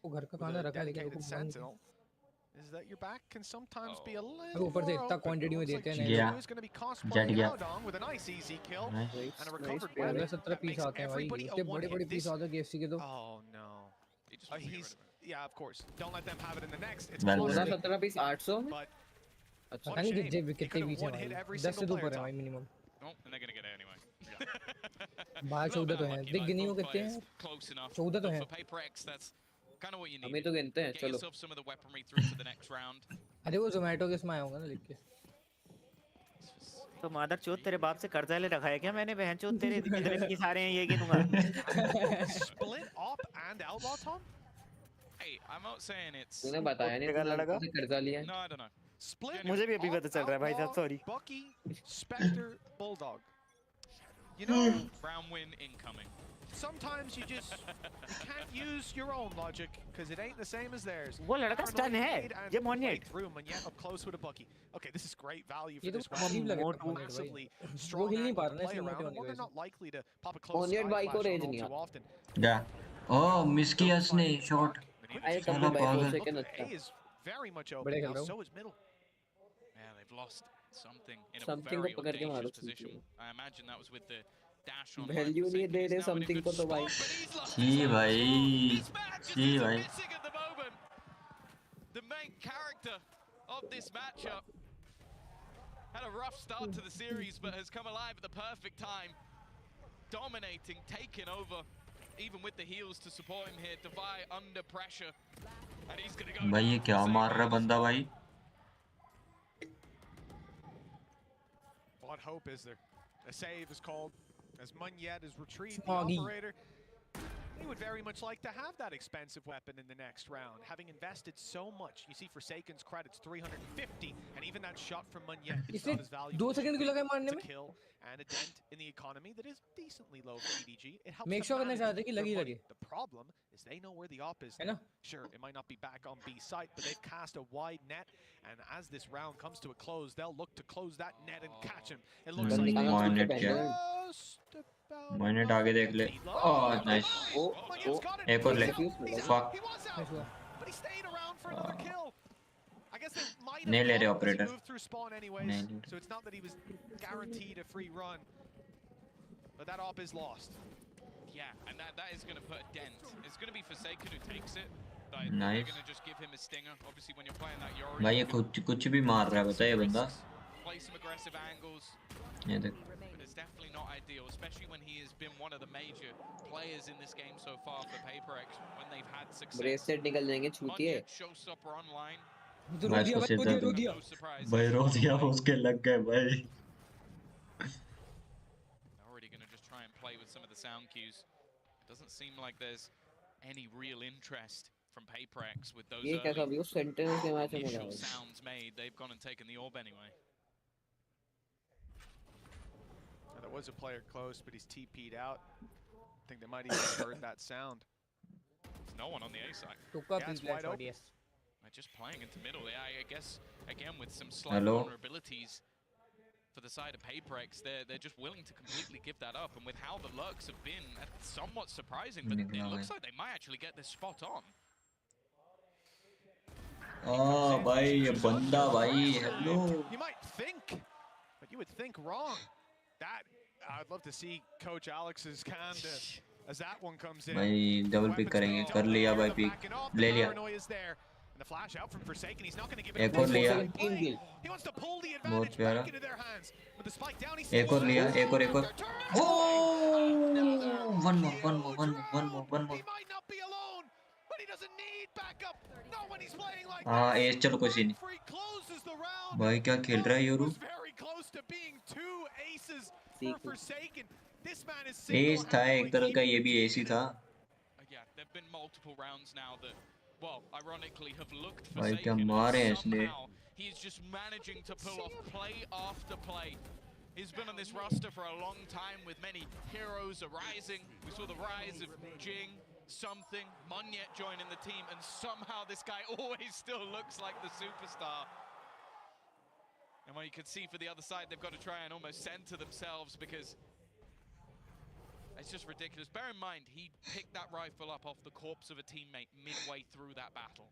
वो घर का खाना रखा लेकिन वो Sentinel is that your back can sometimes be a little. ऊपर से इतना क्वांटिटी में देते हैं. Who's going to be cosplay out with a nice easy kill and a recovered weapon. 17 piece आते हैं भाई, इतने बड़े-बड़े पीस आते हैं KFC के तो. Oh no. Yeah, of course. Don't let them have it in the next. It's 17 piece 800 में. पता नहीं कितने पीस हैं भाई. 10 से ऊपर है भाई minimum. No, and they're going to get it anyway. बाहर 14 तो हैं. देख गिनी हो कितने हैं? 14 तो हैं. हमें तो गिनते हैं. चलो. अरे वो ज़ोमैटो के इसमें आया होगा ना लिख के. तो मादर चोद तेरे बाप से कर्जा ले रखा है क्या मैंने? बहन चोद तेरे इतने की सारे हैं ये गिनूंगा. Split up and outlaw Tom. Hey, I'm not saying it's. तूने बताया नहीं तूने कर्जा लिया है. No, I don't know. Split. मुझे भी अभी पता चल रहा है भाई साहब, sorry. Bucky, Spectre, Bulldog. You know, round win incoming. Sometimes you can't use your own logic because it ain't the same as theirs. वो लड़का स्टन है, ये मोनिएट. And yet up close with a Bucky. Okay, this is great value for ये तो this one. massively strong. वो हिल नहीं पा रहा play around. Well, they're not likely to pop a close मोनिएट बाई को रेंज too नहीं आता. often. Yeah. Oh, miss किया उसने shot. आए तब भी बाई को सेकंड अच्छा. A is very much open. So is middle. Yeah, they've lost something in a very audacious position. I imagine that was with the dash on. Value नहीं दे रहे something को तो भाई. जी भाई. जी भाई. The main character of this matchup had a rough start to the series, but has come alive at the perfect time, dominating, taking over, even with the heals to support him here. Defy under pressure, and he's gonna go. भाई ये क्या मार रहा बंदा भाई? What hope is there? A save is called. As Munyet is retrieved, the operator, he would very much like to have that expensive weapon in the next round, having invested so much. You see Forsaken's credits 350, and even that shot from Munyet is not as valuable to kill, and a dent in the economy that is decently low for EDG. It helps them manage their money. The problem is they know where the op is now. Sure, it might not be back on B site, but they've cast a wide net, and as this round comes to a close, they'll look to close that net and catch him. It looks like Monet आगे देख ले. Oh, nice. एक और ले. Fuck. नहीं ले रहे operator. नहीं. So it's not that he was guaranteed a free run, but that op is lost. Yeah, and that is going to put a dent. It's going to be Forsaken who takes it. Nice. They're going to just give him a stinger. Obviously, when you're playing that, you're भाई ये कुछ भी मार रहा है बता ये बंदा. Play some aggressive angles. ये देख. But it's definitely not ideal, especially when he has been one of the major players in this game so far for PaperX when they've had success. Brace से निकल जाएंगे छूतिए. Showstopper online. भाई इसको सीधा दो. भाई रो दिया उसके लग गए भाई. Already going to just try and play with some of the sound cues. It doesn't seem like there's any real interest from PaperX with those initial sounds made. They've gone and taken the orb anyway. There was a player close, but he's TP'd out. I think they might even heard that sound. There's no one on the A side. Yeah, it's wide open. They're just playing into middle. Yeah, I guess, again, with some slight vulnerabilities for the side of PaperX, they're just willing to completely give that up. And with how the lurks have been, that's somewhat surprising, but it looks like they might actually get this spot on. Oh, भाई ये बंदा भाई hello. You might think, but you would think wrong. That I'd love to see Coach Alex's hand as that one comes in. भाई double pick करेंगे. कर लिया भाई pick. ले लिया. And the flash out from Forsaken, he's not going to give एक और लिया. He wants to pull the बहुत advantage प्यारा. back into their hands. With the spike down, he's एक और लिया. एक और. Oh, one more. He might not be alone, but he doesn't need backup. Not when he's playing like हाँ S चलो कुछ नहीं. closes the round. भाई क्या खेल रहा है Yoru? Very close to being two aces for Forsaken. This man is S था एक तरह का ये भी एस ही था. Yeah, there've been multiple rounds now that, well, ironically have looked भाई क्या Forsaken, मारे हैं and इसने. somehow he's just managing to pull off play after play. He's been on this roster for a long time with many heroes arising. We saw the rise of Jing, something, Munyet joining the team, and somehow this guy always still looks like the superstar. And what you can see for the other side, they've got to try and almost center themselves because it's just ridiculous. Bear in mind, he picked that rifle up off the corpse of a teammate midway through that battle.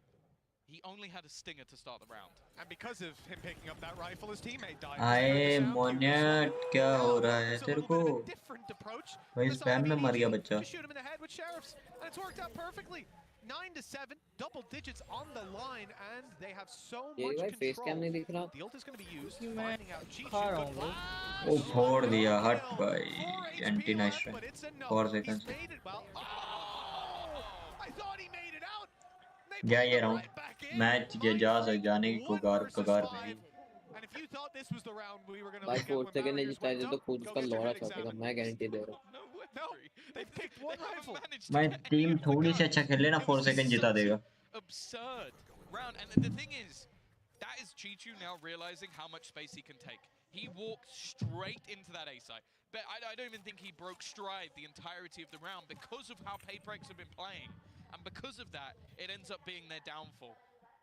He only had a stinger to start the round. And because of him picking up that rifle, his teammate died. आए Monet क्या हो रहा है तेरे को? भाई spam में मर गया बच्चा. Shoot him in the head with sheriffs, and it's worked out perfectly. 9-7, double digits on the line, and they have so much control. The ult is going to be used, finding out Chichu. ओ फोड़ दिया हट भाई. Anti nice try. 4 seconds. क्या ये round match के जाने की कगार पे ही. भाई 4 सेकंड ने जिताया तो खुद उसका लौड़ा चौकेगा. मैं गारंटी दे रहा हूं. मैं टीम थोड़ी सी अच्छा खेल लेना 4 सेकंड जिता देगा. Absurd round, and the thing is, that is Chichu now realizing how much space he can take. He walked straight into that A site, but I don't even think he broke stride the entirety of the round because of how PaperX have been playing, and because of that, it ends up being their downfall.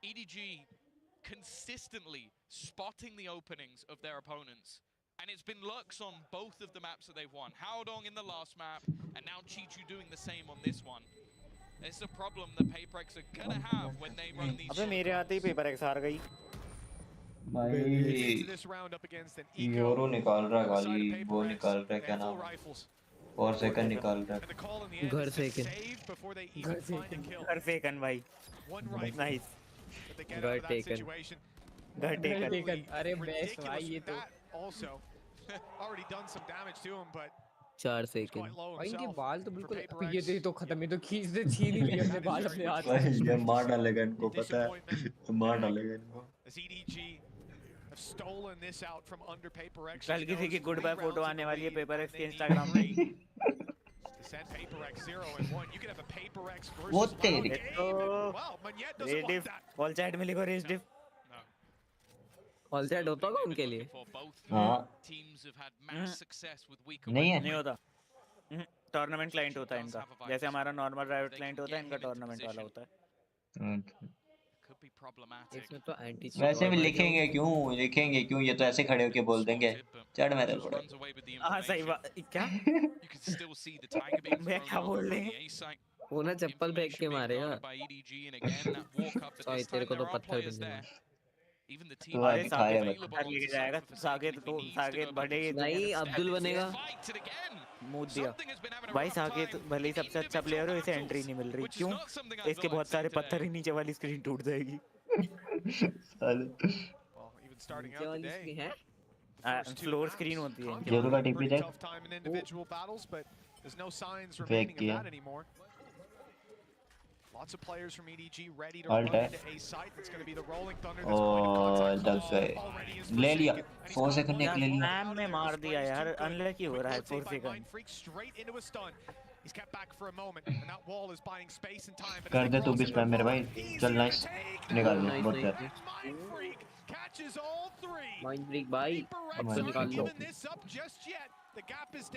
EDG consistently spotting the openings of their opponents. And it's been lurks on both of the maps that they've won. Haodong in the last map, and now Chichu doing the same on this one. It's a problem that PaperX are gonna have when they run these. अबे मेरे आते ही PaperX हार गई. भाई योरो निकाल रहा गाली. वो निकाल रहा क्या नाम? 4 सेकंड निकाल रहा है. घर सेकंड भाई. नाइस. घर टेकन. अरे बेस्ट भाई ये तो. Also, already done some damage to him, but 4 second. भाई इनके बाल तो बिल्कुल ये दे तो खत्म. ये तो खींच दे छीन ही लिए अपने बाल अपने हाथ से. ये मार डालेगा इनको पता है. मार डालेगा इनको. have stolen this out from under Paper X. कल किसी की गुड बाय फोटो आने वाली है पेपर एक्स के इंस्टाग्राम पे। To send Paper X 0-1, you could have a Paper X versus What Loud the? game. Well, Magnet doesn't want that. All chat में लिखो रेस डिफ। ऑल सेट होता होगा उनके लिए? हाँ। नहीं है। नहीं होता। टूर्नामेंट क्लाइंट होता है इनका, जैसे हमारा नॉर्मल प्राइवेट क्लाइंट होता है, इनका टूर्नामेंट वाला होता है। इसमें तो एंटी वैसे भी लिखेंगे क्यों ये तो ऐसे खड़े होके बोल देंगे चढ़ मेरे पड़े। हाँ सही बात। क्या मैं क्या बोल रहे हैं? वो ना चप्पल फेंक के मारेगा। सॉरी तेरे को तो पत्थर भी नहीं। अरे साकेत पत्थर लेके जाएगा। साकेत बड़े नहीं अब्दुल बनेगा। मुंह दिया भाई। साकेत भले ही सबसे अच्छा प्लेयर हो, इसे एंट्री नहीं मिल रही। क्यों? इसके बहुत सारे पत्थर ही नीचे वाली स्क्रीन टूट जाएगी। फ्लोर स्क्रीन होती है। जेरू का टीपी देख। फेक किया। Lots of players from EDG ready to run into A site. It's going to be the Rolling Thunder that's going to contact दब गए। ले लिया 4 सेकंड ने ले लिया। मैम ने मार दिया यार, अनलकी हो रहा है 4 second. straight into a stun. He's kept back for a moment and that wall is buying space and time. कर दे तू भी स्पैम मेरे भाई। चल नाइस निकाल दे बहुत यार। Catches all three. Mind break भाई। अब तो निकाल लो।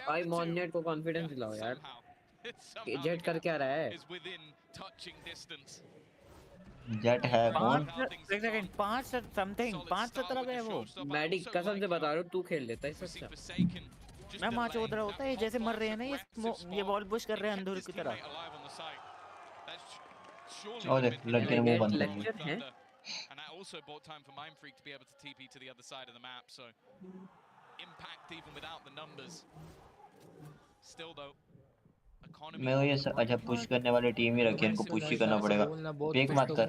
भाई मॉननेट को कॉन्फिडेंस दिलाओ यार। जेट कर क्या रहा है? जेट है कौन? एक सेकंड 5 समथिंग 5-17 पे है वो। मैडिक कसम से बता रहा हूँ तू खेल लेता है इससे अच्छा। मैं मां चोद रहा होता है जैसे मर रहे हैं ना ये बॉल पुश कर रहे हैं अंधूर की तरह। और देख लड़के ने मुंह बंद कर लिया। And that also bought time for Mindfreak to be able to TP to the other side of the map, so impact even without the numbers. Still though, मैं ये अच्छा पुश करने वाली टीम ही रखी है, इनको पुश ही करना पड़ेगा। पेक मत कर।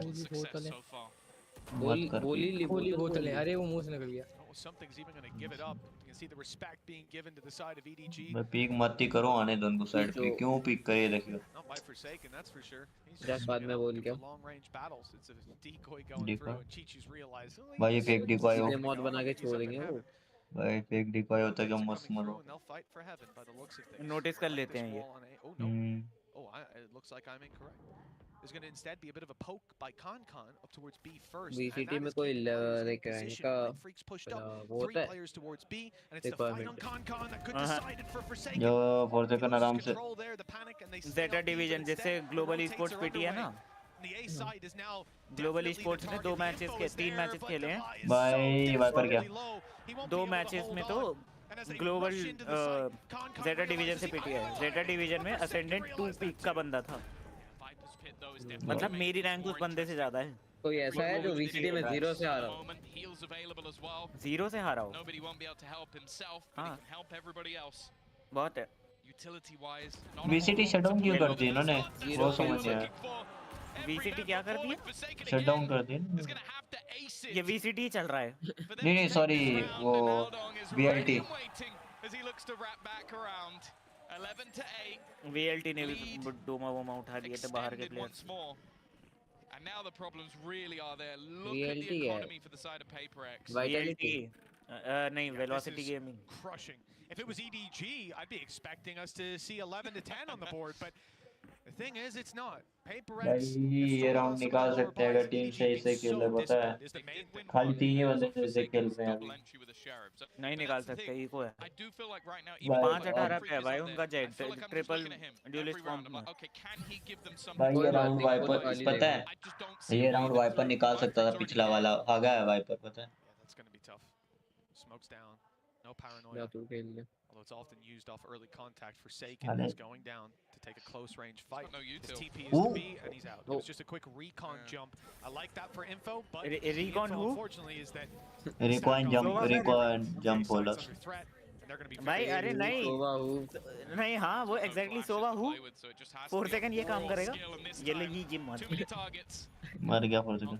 बोली बोतल है। अरे वो मुंह से निकल गया। Something's even going to give it up. You can see the respect being given to the side of EDG. मैं पीक मत ही करो, आने दो उनको साइड पे। क्यों पीक करे देखियो। Not by Forsaken, that's for sure. Just बाद में बोल क्या? Long range battles. It's a decoy going through and Chichi's realized. भाई ये फेक डिकॉय हो। मौत बना के छोड़ देंगे वो। भाई फेक डिकॉय होता है, क्या मस्त मरो। नोटिस कर लेते हैं ये। Oh, it looks like I'm incorrect. There's going to instead be a bit of a poke by Con up towards B first. VCT में कोई लाइक इनका वो होता है। Players towards B and it's the fight on Con that could decide it for Forsaken. जो Forsaken आराम से Zeta division जैसे ग्लोबल ई-स्पोर्ट्स पीटी है ना, ग्लोबल ई-स्पोर्ट्स ने 3 मैचेस खेले हैं भाई। वाइपर क्या 2 मैचेस में तो ग्लोबल जेटा डिवीजन से पीटी है। जेटा डिवीजन में असेंडेंट 2 पीक का बंदा था, मतलब मेरी रैंक उस बंदे से ज्यादा है। कोई ऐसा है जो वीसीटी में 0 से हारा हो? 0 से हारा हो? हाँ बहुत है। वीसीटी शटडाउन क्यों कर दी इन्होंने, वो समझ नहीं आया। वीसीटी क्या कर दी? शटडाउन कर दी। ये वीसीटी चल रहा है। नहीं सॉरी वो वीएलटी। वीएलटी ने भी डोमा वोमा उठा लिए थे बाहर के players. And now the problems really are there. Look VLT at the economy for the side of Paper X. VLT नहीं Velocity Gaming. Crushing. If it was EDG, I'd be expecting us to see 11 to 10 on the board, but the thing is, it's not. Paper X. ये round निकाल सकते हैं अगर team सही से खेल रहे, पता है खाली 3 ही बंदे से खेल रहे हैं अभी। नहीं निकाल सकते, इको है। 5-18 पे है भाई उनका जेट ट्रिपल ड्यूलिस्ट फॉर्म में। भाई ये राउंड वाइपर पता है, ये राउंड वाइपर निकाल सकता था पिछला वाला, भागा है वाइपर पता है। Smokes down. No paranoia. Although it's often used off early contact. Forsaken is going down to take a close range fight. His TP is to B and he's out. It was just a quick recon jump. I like that for info, but recon who? Unfortunately is that recon jump बोला। भाई अरे नहीं हाँ वो exactly सोवा हूँ। 4 second ये काम करेगा, ये ले ये जिम मर गया 4 सेकंड।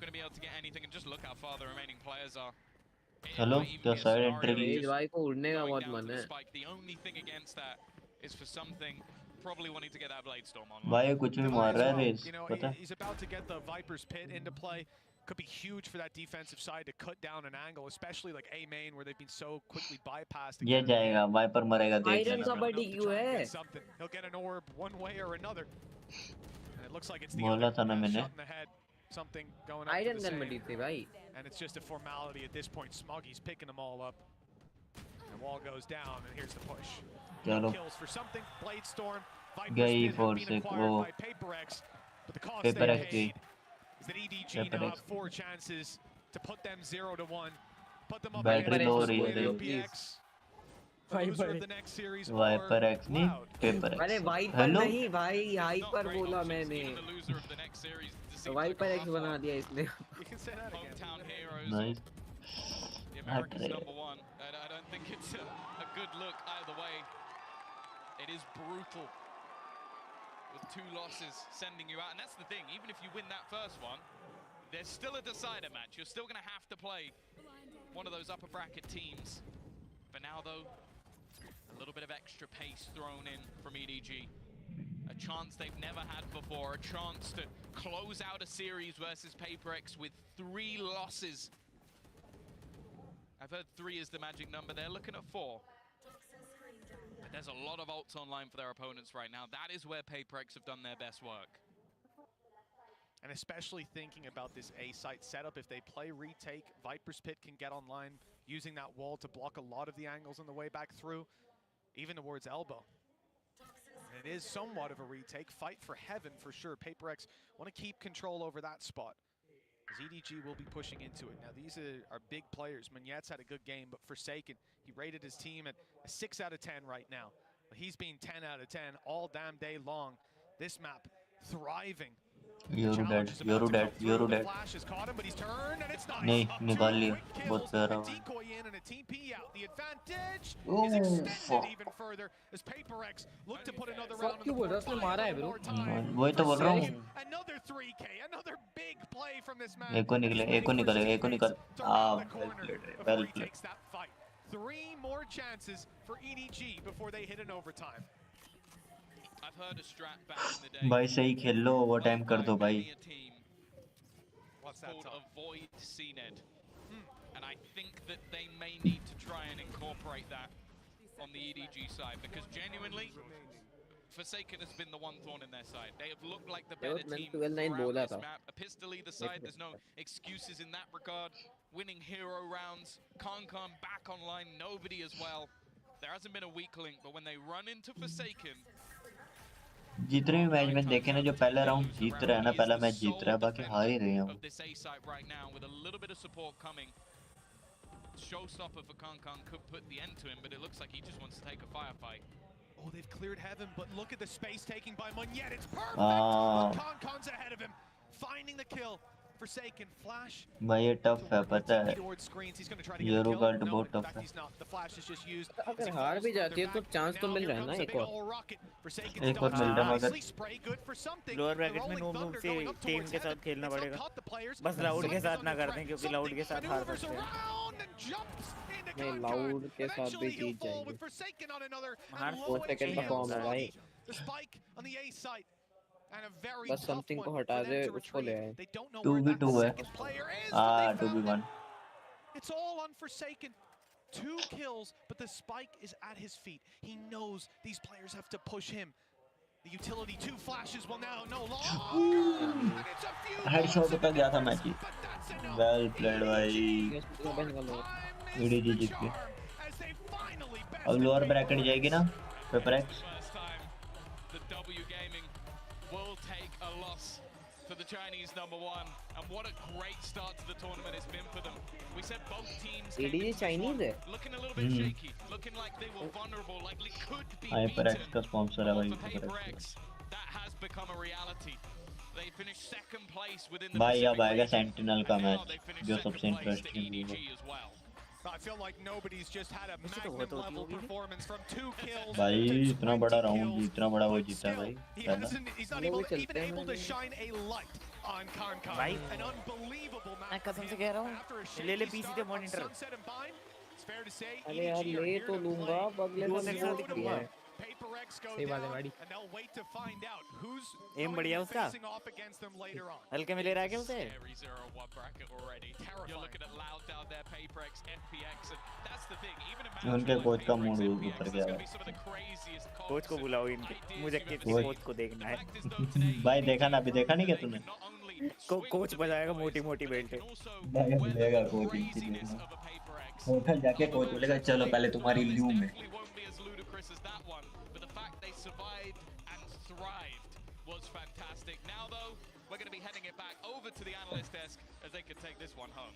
हेलो क्या साइड एंट्री भाई को उड़ने का बहुत मन है भाई, कुछ भी मार रहा है रेस पता है। could be huge for that defensive side to cut down an angle, especially like A main where they've been so quickly bypassed. ये जाएगा वाइपर मरेगा देख आयरन लेना का बड़ी क्यों है? He'll get an orb one way or another. And it looks like it's the बोला other था ना मैंने shot in the head. Something going up iron to the gun बड़ी same. थी भाई. And it's just a formality at this point. Smoggy's picking them all up. And wall goes down, and here's the push. चलो Kills for something. Blade Storm. गई four से वो But the cost paper they x गई paid is that EDG now have 4 chances to put them 0-1. Put them up battery low हो रही है PX. Loser of the next series Viper X नहीं paper X अरे Viper नहीं भाई hyper बोला मैंने वाइपर एक्स बना दिया इसने नाइस हट रहे I don't think it's a good look either way. It is brutal with 2 losses sending you out, and that's the thing, even if you win that first one, there's still a decider match. You're still going to have to play one of those upper bracket teams. For now though, a little bit of extra pace thrown in from EDG. A chance they've never had before, a chance to close out a series versus PaperX with 3 losses. I've heard 3 is the magic number. They're looking at 4. But there's a lot of ults online for their opponents right now. That is where PaperX have done their best work. And especially thinking about this A site setup, if they play retake, Viper's Pit can get online using that wall to block a lot of the angles on the way back through, even towards elbow. And it is somewhat of a retake. Fight for heaven for sure. PaperX want to keep control over that spot. EDG will be pushing into it. Now these are big players. Munyet's had a good game, but Forsaken, he rated his team at a 6 out of 10 right now. He's been 10 out of 10 all damn day long. This map thriving. You're dead. Flash has caught him, but he's turned, and it's nice. नहीं निकाल लिया बहुत प्यारा Decoy in and a TP out. The advantage is extended even further as PaperX look to put another round on the board. वही तो बोल रहा हूँ Another 3K, another big play from this man. एको निकल well played. 3 more chances for EDG before they hit an overtime. I've heard a strat back in the day. भाई सही खेल लो over time कर दो भाई. What's that called? Avoid CNED. And I think that they may need to try and incorporate that on the EDG side, because genuinely Forsaken has been the one thorn in their side. They have looked like the better team throughout this map. A pistol either side, there's no excuses in that regard. Winning hero rounds, Kankan back online, nobody as well. There hasn't been a weak link, but when they run into Forsaken, जितने भी match में देखे ना जो पहला round जीत रहा है ना पहला मैच जीत रहा है बाकी हार ही रहे हैं of this A site right now with a little bit of support coming. Showstopper for Kankan could put the end to him, but it looks like he just wants to take a firefight. Oh, they've cleared heaven, but look at the space taking by Munyet. It's perfect. Kankan's ahead of him, finding the kill. Forsaken flash. भाई ये tough है पता है ये रोकल्ट बहुत tough है अगर हार भी जाती है तो चांस तो मिल रहा है ना एक और मिल रहा है मगर लोअर ब्रैकेट में नूब से टीम के साथ खेलना पड़ेगा बस लाउड के साथ ना कर दें क्योंकि लाउड के साथ हार सकते हैं नहीं लाउड के साथ भी जीत जाएंगे हार 4 सेकंड का फॉर्म है भाई बस समथिंग को हटा दे उसको ले आए 2v2 है 2v1 It's all on Forsaken. 2 kills, but the spike is at his feet. He knows these players have to push him. The utility 2 flashes will now no longer. Headshot पे गया था match ही well played भाई EDG जीत गई अब lower bracket जाएगी ना PaperX will take a loss for the Chinese #1, and what a great start to the tournament it's been for them. We said both teams looking a little bit shaky, looking like they were vulnerable, like they could be PaperX का sponsor है भाई PaperX. That has become a reality. They finished 2nd place within the भाई अब आएगा sentinel का match जो सबसे interesting है I feel like nobody's just had a magnum level performance from 2 kills. भाई इतना बड़ा राउंड इतना बड़ा वो जीता भाई He's not even able to shine a light on Kankan. An unbelievable match. कसम से कह रहा हूँ ले पीसी पे monitor It's fair to say अरे यार ले तो लूंगा अगले दिन दिख रहा है सही बात है भाई। एम बढ़िया उसका। हल्के में ले रहा है क्या उसे? उनके कोच का मूड उतर गया। कोच को बुलाओ इनके, मुझे किसी कोच को देखना है। भाई देखा ना, अभी देखा नहीं क्या तूने? कोच बजाएगा मोटी मोटी बेल्ट। लेगा कोच इनकी देखना। होटल जाके कोच बोलेगा चलो पहले तुम्हारी ल्यू में। Was fantastic. Now though, we're going to be heading it back over to the analyst desk as they could take this one home.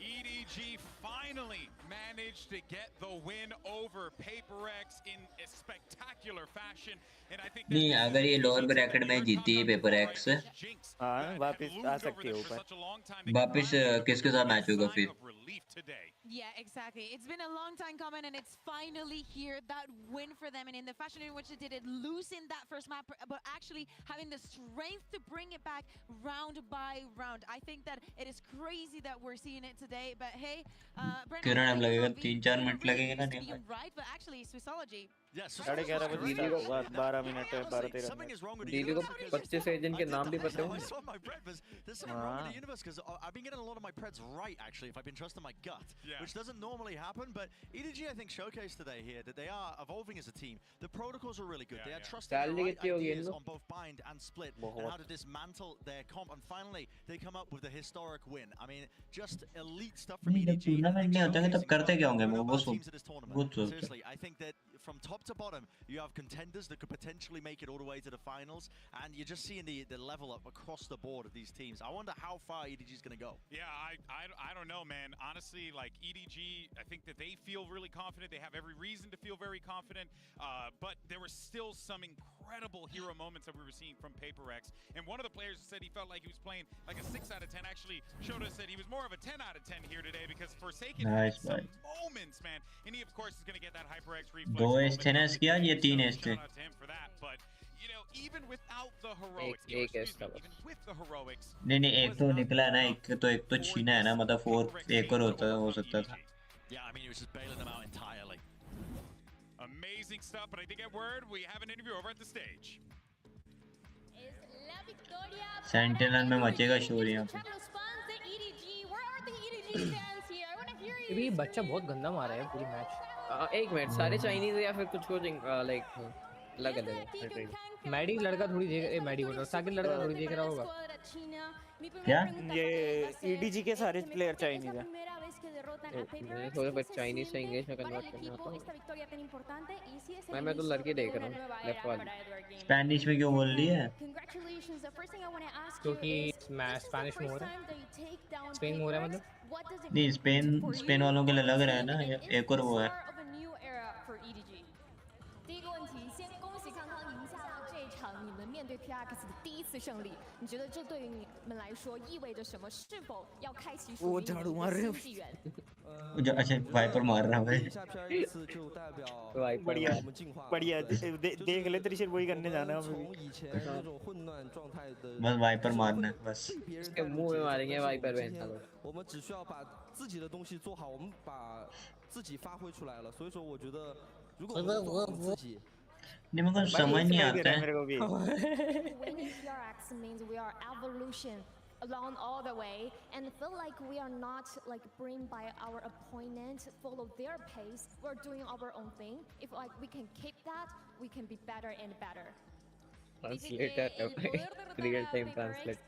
EDG finally managed to get the win over PaperX in a spectacular fashion, and I think नहीं अगर ये lower bracket में जीती है PaperX, हाँ वापस आ सकती है ऊपर। वापस किसके साथ मैच होगा फिर? Yeah, exactly. It's been a long time coming, and it's finally here. That win for them, and in the fashion in which they did it, losing that first map, but actually having the strength to bring it back round by round. I think that it is crazy that we're seeing it today. But hey, कितना time लगेगा? 3-4 minute लगेंगे ना? नहीं right, but actually, Swissology. Yes, 11:30 बजे 12 minute 12-13 minute. Delhi को 25 agent के नाम भी पता हो? There's something wrong with the universe because I've been getting a lot of my preds right actually, if I've been trusting my gut, which doesn't normally happen. But EDG I think showcased today here that they are evolving as a team. The protocols are really good. They are trusting the right ideas on both bind and split and how to dismantle their comp. And finally, they come up with a historic win. I mean, just elite stuff from EDG. Tournament नहीं होता है तब करते क्या होंगे? वो Seriously, I think that from top to bottom, you have contenders that could potentially make it all the way to the finals, and you're just seeing the level up across the board of these teams. I wonder how far EDG is going to go. Yeah, I don't know, man. Honestly, like EDG, I think that they feel really confident. They have every reason to feel very confident, but there were still some incredible hero moments that we were seeing from PaperX. And one of the players said he felt like he was playing like a 6 out of 10. Actually, showed us that he was more of a 10 out of 10 here today because Forsaken had some moments, man. And he, of course, is going to get that HyperX reflex. 2 S थे ना इसके आज, ये 3 S थे। You know, even without the heroics, even with the heroics. नहीं एक तो निकला है ना, एक तो छीना है ना, मतलब 4 एक और होता हो सकता था। Yeah, I mean, he was just bailing them out entirely. Amazing stuff, but I think at word we have an interview over at the stage. Sentinel में मचेगा शोर यहाँ पे। ये बच्चा बहुत गंदा मारा है पूरी मैच। एक मिनट, सारे चाइनीज या फिर कुछ लाइक लगा दे। मैडी लड़का थोड़ी देख, मैडी बोल रहा हूं, साकिट लड़का थोड़ी देख रहा होगा। क्या? ये EDG के सारे प्लेयर चाइनीज हैं। मैं थोड़ा बस चाइनीज से इंग्लिश में कन्वर्ट करना होता है। मैं तो लड़के देख रहा हूँ लेफ्ट वाली। स्पेनिश में क्यों बोल रही है? क्योंकि स्पेनिश में हो रहा है, स्पेन में हो रहा है मतलब। नहीं स्पेन वालों के लिए लग रहा है ना, एक और वो है। 第一个问题，先恭喜康康赢下了这一场你们面对 PRX 的第一次胜利，你觉得这对于你们来说意味着什么？是否要开启属于你们的新纪元？ अच्छा वाइपर मार रहा है भाई। बढ़िया देख ले त्रिशर वही करने जाना है हमें भी। बस वाइपर मारना है बस। इसके मुंह में मारेंगे वाइपर पे। 我们只需要把自己的东西做好，我们把自己发挥出来了。所以说，我觉得如果我们做好自己， नहीं मेरे को समझ नहीं आता है। Winning PRX means we are evolution along all the way, and feel like we are not like bring by our opponent, follow their pace. We're doing our own thing. If like we can keep that, we can be better and better. Translator, real time translate.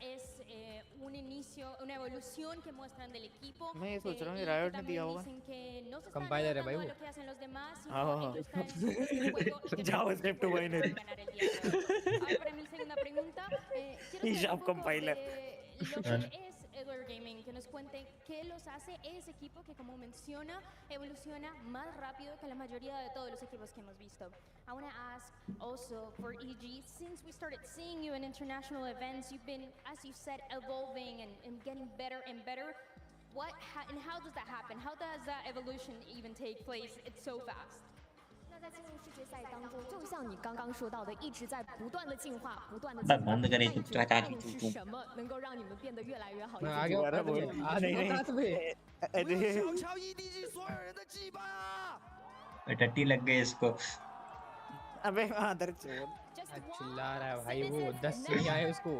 Un inicio, una evolución que muestran del equipo. मैं ये सोच रहा हूँ कि Riot ने दिया होगा। Compiler है भाई वो। हाँ। जाओ step 2 binary. Para mi segunda pregunta, Y ya compiler. lo que es Edward Gaming, que nos cuente qué los hace ese equipo que, como menciona, evoluciona más rápido que la mayoría de todos los equipos que hemos visto. I want to ask also for EG, since we started seeing you in international events, you've been, as you said, evolving and getting better and better. And how does that happen? How does that evolution even take place? It's so fast. 在进入世界赛当中，就像你刚刚说到的，一直在不断的进化，不断的进化。是什么能够让你们变得越来越好？我想敲 EDG 所有人的鸡巴！ टट्टी लग गई इसको। अबे आदर चोर चिल्ला रहा है भाई वो 10 से नहीं आए उसको।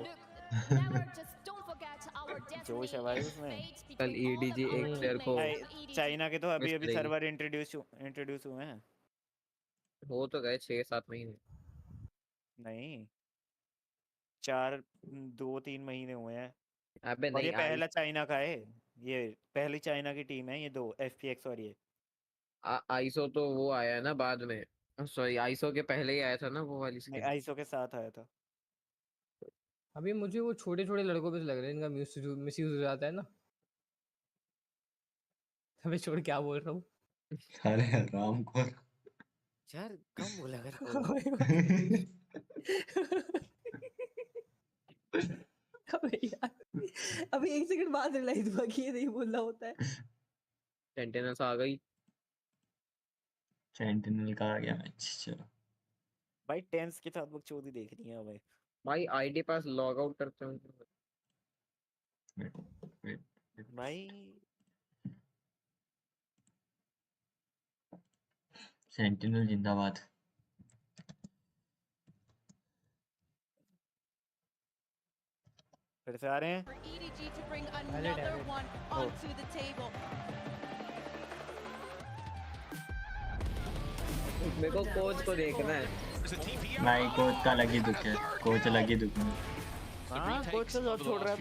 जोश है भाई उसमें। कल ईडीजी एक प्लेयर को चाइना के तो अभी अभी करेगी। सर्वर इंट्रोड्यूस हुए हैं। हो तो गए 6-7 महीने। नहीं 2-3 महीने हुए हैं। अबे और ये नहीं पहला चाइना का है, ये पहली चाइना की टीम है ये दो एफपीएक्स और ये आईसो तो वो आया है ना बाद में। सॉरी आईसो के पहले ही आया था ना वो वाली स्किन। आईसो के साथ आया था। अभी मुझे वो छोटे छोटे लड़कों पे लग रहा है इनका मिसयूज हो जाता है ना। अबे छोड़ क्या बोल रहा हूँ। अरे राम को यार कम बोला कर को। अबे यार अभी 1 सेकंड बाद रियलाइज हुआ कि ये नहीं बोलना होता है। सेंटिनल्स आ गई। सेंटिनल का आ गया मैच। चलो भाई टेंस के साथ बकचोदी देखनी है भाई। भाई आईडी पास लॉग आउट करते हैं भाई। सेंटिनल जिंदाबाद। फिर से आ रहे हैं। मेरे को कोच को देखना है। नहीं कोच का लगी दुख है, कोच लगी दुख है। हाँ कोच तो छोड़ रहा है।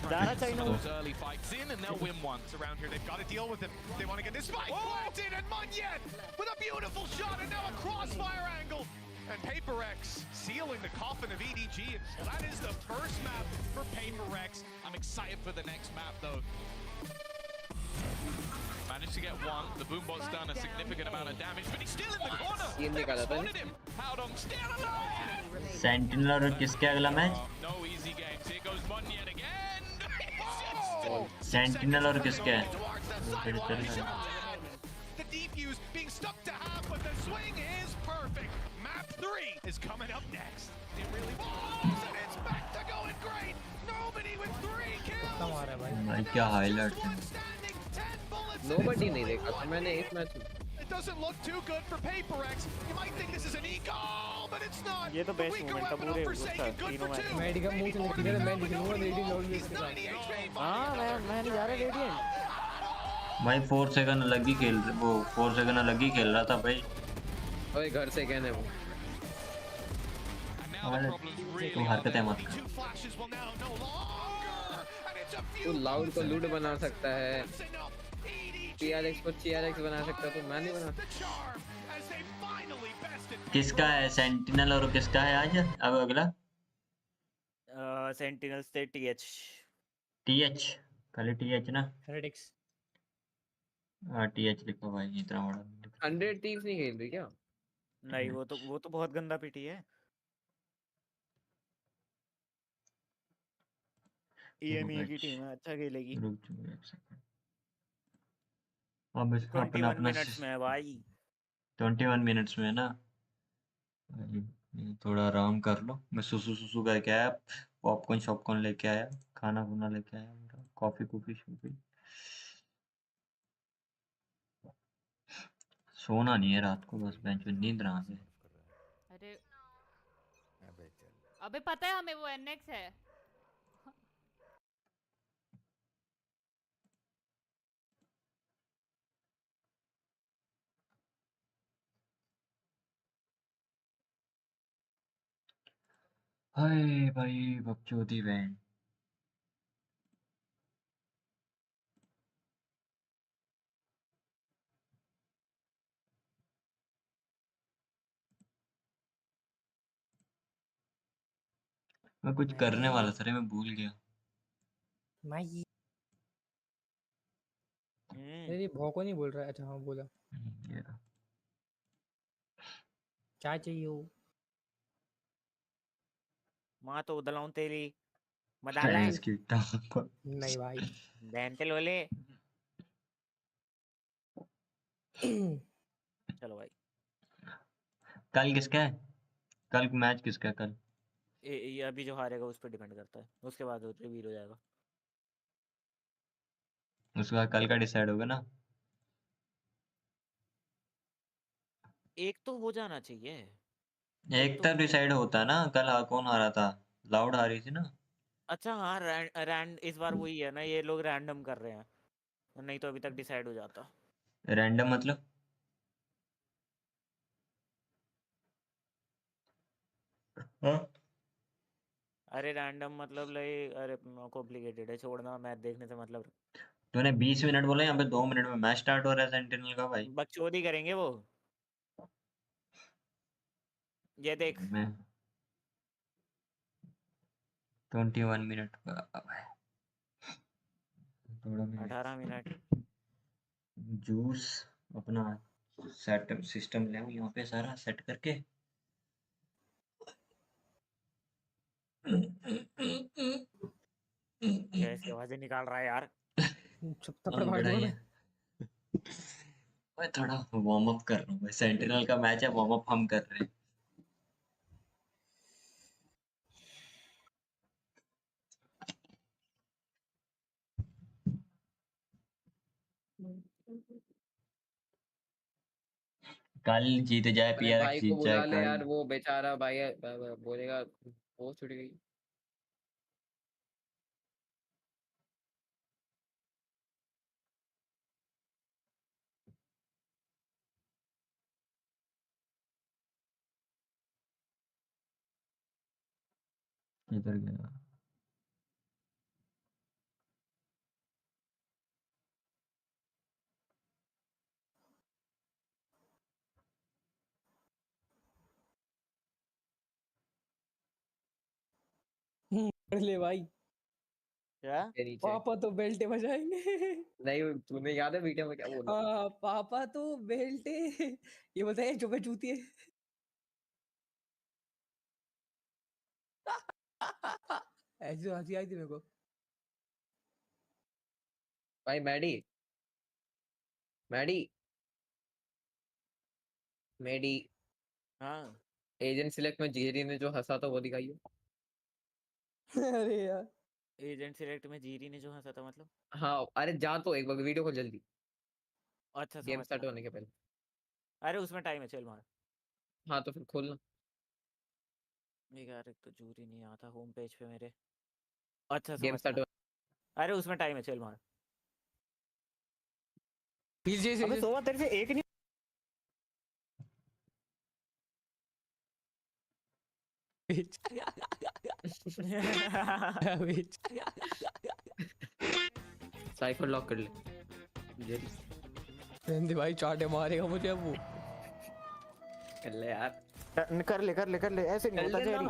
ज़्यादा China those early fights in and they'll win once around here. They've got to deal with him. They want to get this fight planted and Munyen with a beautiful shot and now a crossfire angle. And Paper X sealing the coffin of EDG. That is the first map for Paper X. I'm excited for the next map though. Managed to get one. The Boombot's done a significant amount of damage, but he's still in the corner. Spotted him. Howdong still alive. Sentinel और किसके अगला match? No easy games. Here goes Munyen again. Sentinel और किसके है? The defuse being stuck to half, but the swing is perfect. Map 3 is coming up next. It really was, and it's back to going great. Nobody with 3 kills. भाई क्या highlight है। Nobody नहीं देखा था मैंने इस मैच में। It doesn't look too good for Paper X. You might think this is an e-goal, but it's not. ये तो बेस्ट मोमेंट था पूरे उसका तीनों मैच। मेडिकल मूव से निकल गया मैं निकलूंगा रेडी लॉन्ग इसके साथ। हां मैं नहीं जा रहा रेडिएंट। भाई 4 सेकंड अलग ही खेल वो 4 सेकंड अलग ही खेल रहा था भाई। ओए घर से कहने वो। तू हरकतें मत कर। तू लाउड को लूड बना सकता है। TRX को TRX बना सकता है तो मैं नहीं बना। किसका है सेंटिनल और किसका है आज अब अगला? सेंटिनल से TH खाली TH ना? हेरेटिक्स। हाँ TH लिखो भाई इतना बड़ा। 100 टीम्स नहीं खेल रही क्या? नहीं वो तो बहुत गंदा पीटी है। EME की टीम है अच्छा खेलेगी। रुक जाओ एक सेकंड। अब अपना 21 मिनट्स में है भाई। 21 मिनट्स में है ना? थोड़ा आराम कर लो। मैं सुसु सुसु करके आया, पॉपकॉर्न शॉपकॉर्न लेके आया, खाना खुना लेके आया, मेरा कॉफी कॉफी शॉफी। सोना नहीं है रात को, बस बेंच पे नींद ना आए। अरे अबे पता है हमें वो NX है। हाय भाई बकचोदी बहन। मैं कुछ करने वाला था रे, मैं भूल गया। मैं ये भौको नहीं बोल रहा है। अच्छा हाँ बोला। क्या चाहिए वो? माँ तो उदलाऊं तेरी मदाला नहीं भाई बहन के लोले। चलो भाई कल किसका है? कल मैच किसका है कल? ये अभी जो हारेगा उस पर डिपेंड करता है, उसके बाद रिवील हो जाएगा। उसका कल का डिसाइड होगा ना? एक तो हो जाना चाहिए। एक तक डिसाइड होता ना, कल कौन हारा था? लाउड हारी थी ना। अच्छा हाँ, रैंड इस बार वही है ना, ये लोग रैंडम कर रहे हैं, नहीं तो अभी तक डिसाइड हो जाता। रैंडम मतलब? हाँ? अरे रैंडम मतलब अरे कॉम्प्लिकेटेड है, छोड़ना, मैच देखने से मतलब। तूने 20 मिनट बोला, यहाँ पे 2 मिनट में मैच स्टार्ट हो रहा है सेंटिनल का भाई। बकचोदी करेंगे वो। ये देख। मैं 21 मिनट का थोड़ा 18 मिनट। जूस अपना सेट सिस्टम ले यहाँ पे सारा सेट करके। कैसी आवाजें निकाल रहा है यार। थप्पड़ मार दूंगा मैं। मैं थोड़ा वार्म अप कर रहा हूँ, सेंटिनल का मैच है, वार्म अप हम कर रहे हैं। कल जीत जाए, अरे पीआरएक्स भाई को जीत जाए बुला ले कल। यार, वो बेचारा भाई बोलेगा वो छूट गई। इधर गया। कर ले भाई। क्या? पापा तो बेल्टे बजाएंगे। नहीं, तूने याद है वीडियो में क्या बोला? हाँ, पापा तो बेल्टे। ये बताए जो मैं जूती है। ऐसी हंसी आई थी मेरे को। भाई मैडी मैडी मैडी हाँ, एजेंट सिलेक्ट में जीरी ने जो हंसा था वो दिखाइए। अरे यार, एजेंट सिलेक्ट में जीरी ने जो हंसा था मतलब। हाँ, अरे जा तो एक बार वीडियो को जल्दी, अच्छा गेम समझ स्टार्ट गया। होने के पहले। अरे उसमें टाइम है, चल मार। हाँ तो फिर खोलना। एक यार, एक तो जूरी नहीं आता होम पेज पे मेरे। अच्छा गेम समझ स्टार्ट गया। हो। अरे उसमें टाइम है, चल मार। अबे सोवा तेरे से एक नहीं। साइफर लॉक कर ले जेरी। हिंदी भाई चाटे मारेगा मुझे अब वो। कर ले यार। कर ले कर ले, ऐसे नहीं होता जेरी।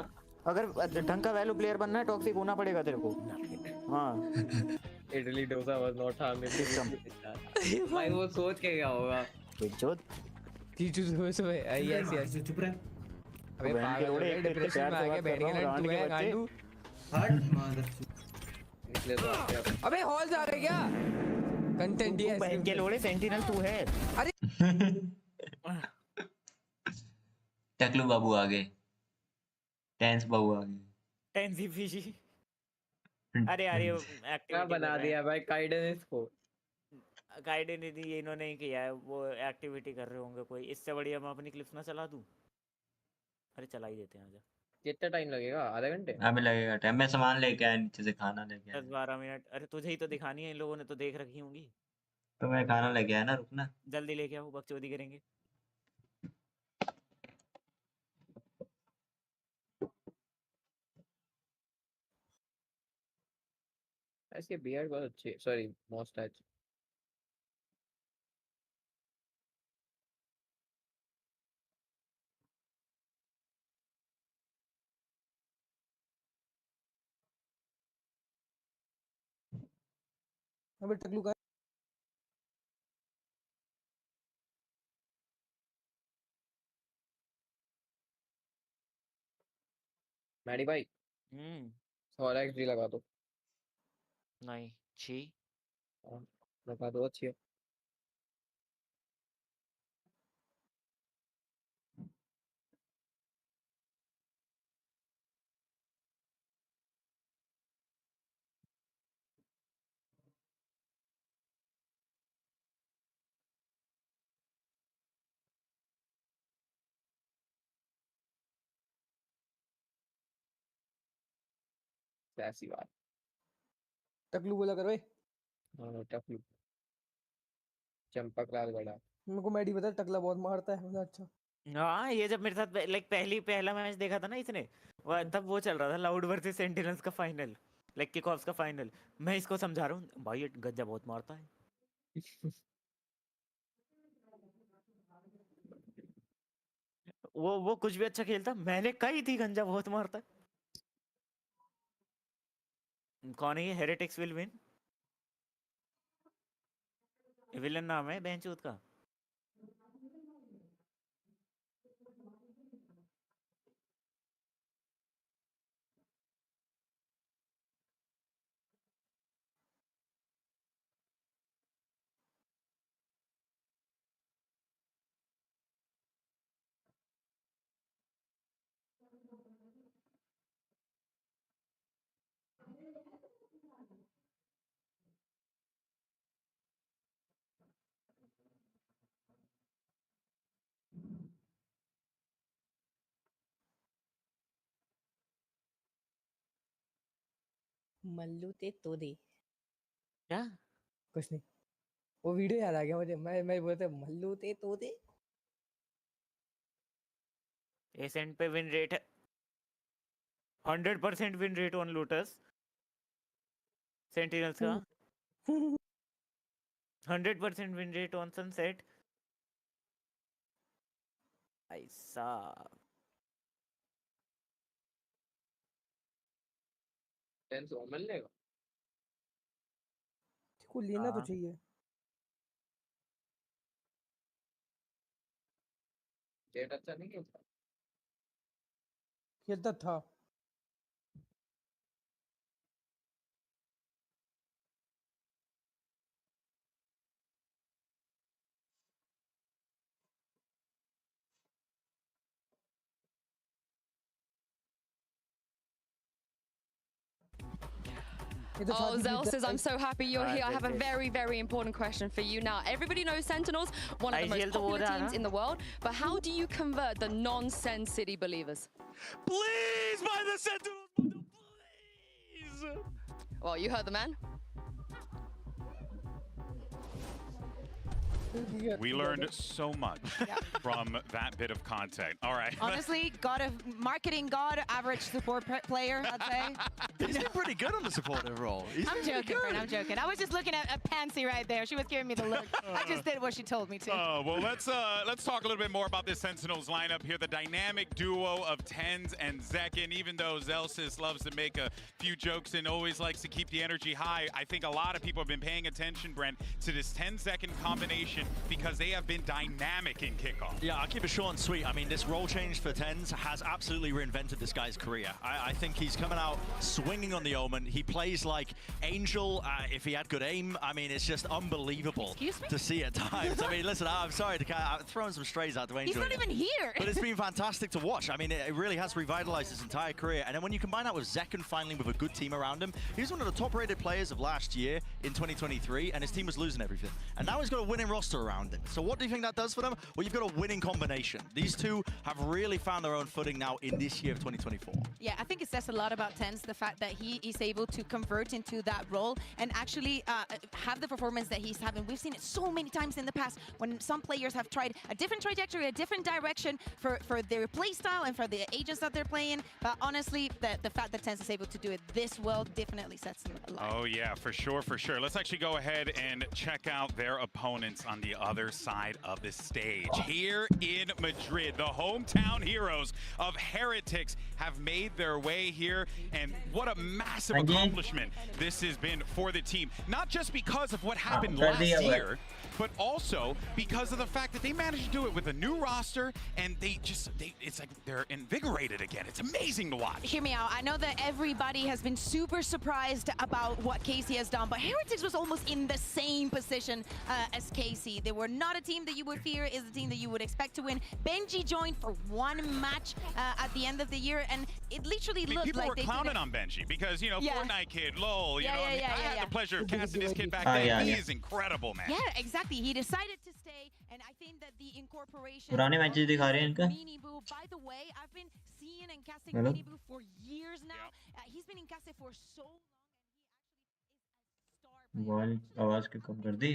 अगर ढंग का वैल्यू प्लेयर बनना है, टॉक्सिक होना पड़ेगा तेरे को। हाँ। Idli dosa was not harming system. भाई वो सोच के क्या होगा? बेचोद। चीचू सुबह यस यस। चुप रह। अबे पागल हो गया, डिप्रेशन में आ गया, बैठ गया ना, तू है गांडू। हट मादर। निकले तो आते हैं। अबे हॉल जा रहे क्या? कंटेंट ये बहन के लोड़े, सेंटिनल तू है। अरे टकलू बाबू आ गए, टेंस बाबू आ गए। Tangy fishy. अरे यार ये क्या एक्टिविटी बना दिया भाई काइडेंस को? गाइड नहीं दी, ये इन्होंने ही किया है, वो एक्टिविटी कर रहे होंगे कोई। इससे बढ़िया मैं अपनी क्लिप्स ना चला दूं। अरे चला ही देते हैं, आजा। कितना टाइम लगेगा? आधे घंटे? अभी लगेगा टाइम, मैं सामान लेके आया नीचे से, खाना लेके आया। 10-12 मिनट। अरे तुझे ही तो दिखानी है, इन लोगों ने तो देख रखी होंगी। तो मैं खाना लेके आया ना, रुकना। जल्दी लेके आओ, बकचोदी करेंगे। इसके बियर्ड बहुत अच्छी, सॉरी मॉस्टैच। अबे टकलू का मैडी भाई 100 XD लगा दो। नहीं छी। हाँ, लगा दो, अच्छी है। ऐसी बात। टकलू बोला कर भाई। हाँ टकलू। चंपक लाल बड़ा। मेरे को मैडी पता है टकला बहुत मारता है। मतलब अच्छा। हाँ ये जब मेरे साथ लाइक पहला मैच देखा था ना इसने, तब वो चल रहा था लाउड वर्सेस सेंटिनल्स का फाइनल, लाइक किक ऑफ्स का फाइनल। मैं इसको समझा रहा हूँ भाई ये गज्जा बहुत मारता है। वो कुछ भी अच्छा खेलता, मैंने कही थी गंजा बहुत मारता है। कौन है ये? हेरेटिक्स विल विन, विलन नाम है बेंचूत का। मल्लू ते तो दे क्या? कुछ नहीं, वो वीडियो याद आ गया मुझे। मैं बोलते मल्लू ते तो दे। एसेंट पे विन रेट है 100% win rate on looters sentinels का। 100% विन रेट ऑन सनसेट। ऐसा टेंस ओमन लेगा। को लेना तो चाहिए। जेट अच्छा नहीं खेलता। खेलता था। Oh, Zelsis, I'm so happy you're here. I have a very, very important question for you now. Everybody knows Sentinels, one of the most popular teams in the world, but how do you convert the non-Sen City believers? Please buy the Sentinels, please! Well, you heard the man. We learned so much from that bit of content. All right. Honestly, marketing god, average support player, I'd say. He's been pretty good on the supportive role. I'm joking, friend. I'm joking. I was just looking at Pansy right there. She was giving me the look. I just did what she told me to. Well, let's talk a little bit more about this Sentinels lineup here. The dynamic duo of Tenz and Zekin. Even though Zelsis loves to make a few jokes and always likes to keep the energy high, I think a lot of people have been paying attention, Brent, to this Tenz-Zekin combination because they have been dynamic in kickoff. Yeah, I'll keep it short and sweet. I mean, this role change for Tenz has absolutely reinvented this guy's career. I think he's coming out swinging on the Omen. He plays like Angel if he had good aim. I mean, it's just unbelievable to see at times. I mean, listen, I'm sorry to I'm throwing some strays out to Angel. He's not even here. But it's been fantastic to watch. I mean, it really has revitalized his entire career. And then when you combine that with Zekin finally with a good team around him, he was one of the top-rated players of last year in 2023, and his team was losing everything. And now he's got a winning roster around him. So what do you think that does for them? Well, you've got a winning combination. These two have really found their own footing now in this year of 2024. Yeah, I think it says a lot about Tenz, the fact that he is able to convert into that role and actually have the performance that he's having. We've seen it so many times in the past when some players have tried a different trajectory, a different direction for their play style and for the agents that they're playing. But honestly, the fact that Tenz is able to do it this well definitely sets them a lot. Oh yeah, for sure, for sure. Let's actually go ahead and check out their opponents on the other side of the stage. Here in Madrid, the hometown heroes of Heretics have made their way here, and what a massive accomplishment this has been for the team. Not just because of what happened last year, but also because of the fact that they managed to do it with a new roster, and it's like they're invigorated again. It's amazing to watch. Hear me out. I know that everybody has been super surprised about what Casey has done, but Heretics was almost in the same position as Casey. see. They were not a team that you would fear, is a team that you would expect to win. Benji joined for one match at the end of the year, and it literally looked people like were clowning on Benji because, you know, Fortnite kid, lol, you know, I had the pleasure of casting this kid back then. He is incredible, man. Yeah, exactly. He decided to stay, and I think that the incorporation पुराने matches दिखा रहे हैं इनका by the way, I've been seeing and casting Miniboo for years now. He's been in casting for so long. Wall आवाज क्यों कम कर दी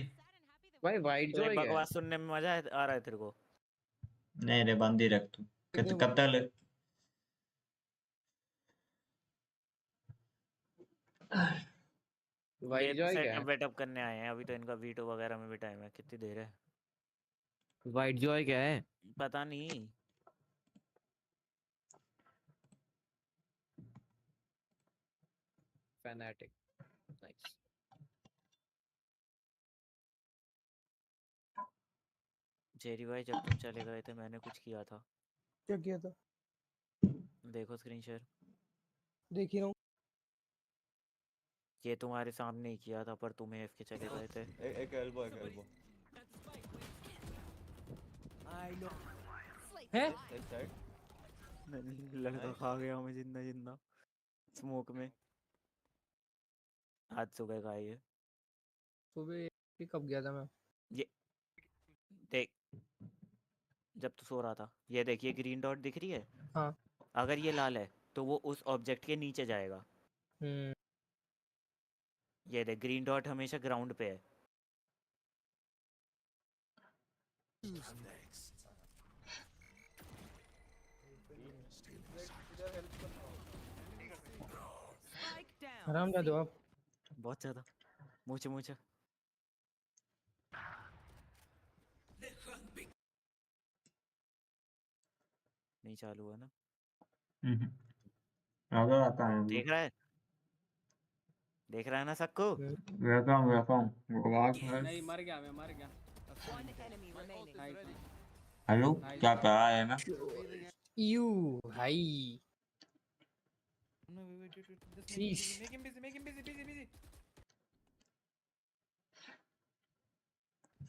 भाई white जो है बकवास सुनने में मजा आ रहा है तेरे को? नहीं रे बंद ही रख तू कब तक वाइट जॉय क्या है? सेटअप करने आए हैं, अभी तो इनका वीटो वगैरह में भी टाइम है। कितनी देर है? वाइट जॉय क्या है? पता नहीं। Fanatic nice. जेरी भाई जब तुम चले गए थे मैंने कुछ किया था। क्या किया था? देखो स्क्रीन शेयर। देख ही रहा हूँ। ये तुम्हारे सामने ही किया था पर तुम एफ के चले गए थे। एक एल्बो हैं? लड़का खा गया मैं जिंदा जिंदा स्मोक में। आज सुबह का ये सुबह कब गया था मैं? ये देख जब तू सो रहा था। ये देखिए ग्रीन डॉट दिख रही है। हाँ। अगर ये लाल है तो वो उस ऑब्जेक्ट के नीचे जाएगा। ये देख ग्रीन डॉट हमेशा ग्राउंड पे है। आराम कर दो आप। बहुत ज्यादा मुझे नहीं चालू हुआ ना। आगे आता है देख रहा है ना सक्कू? वेलकम नहीं मर गया मैं मर गया। हेलो क्या कर रहा है मैं you hi Make him busy.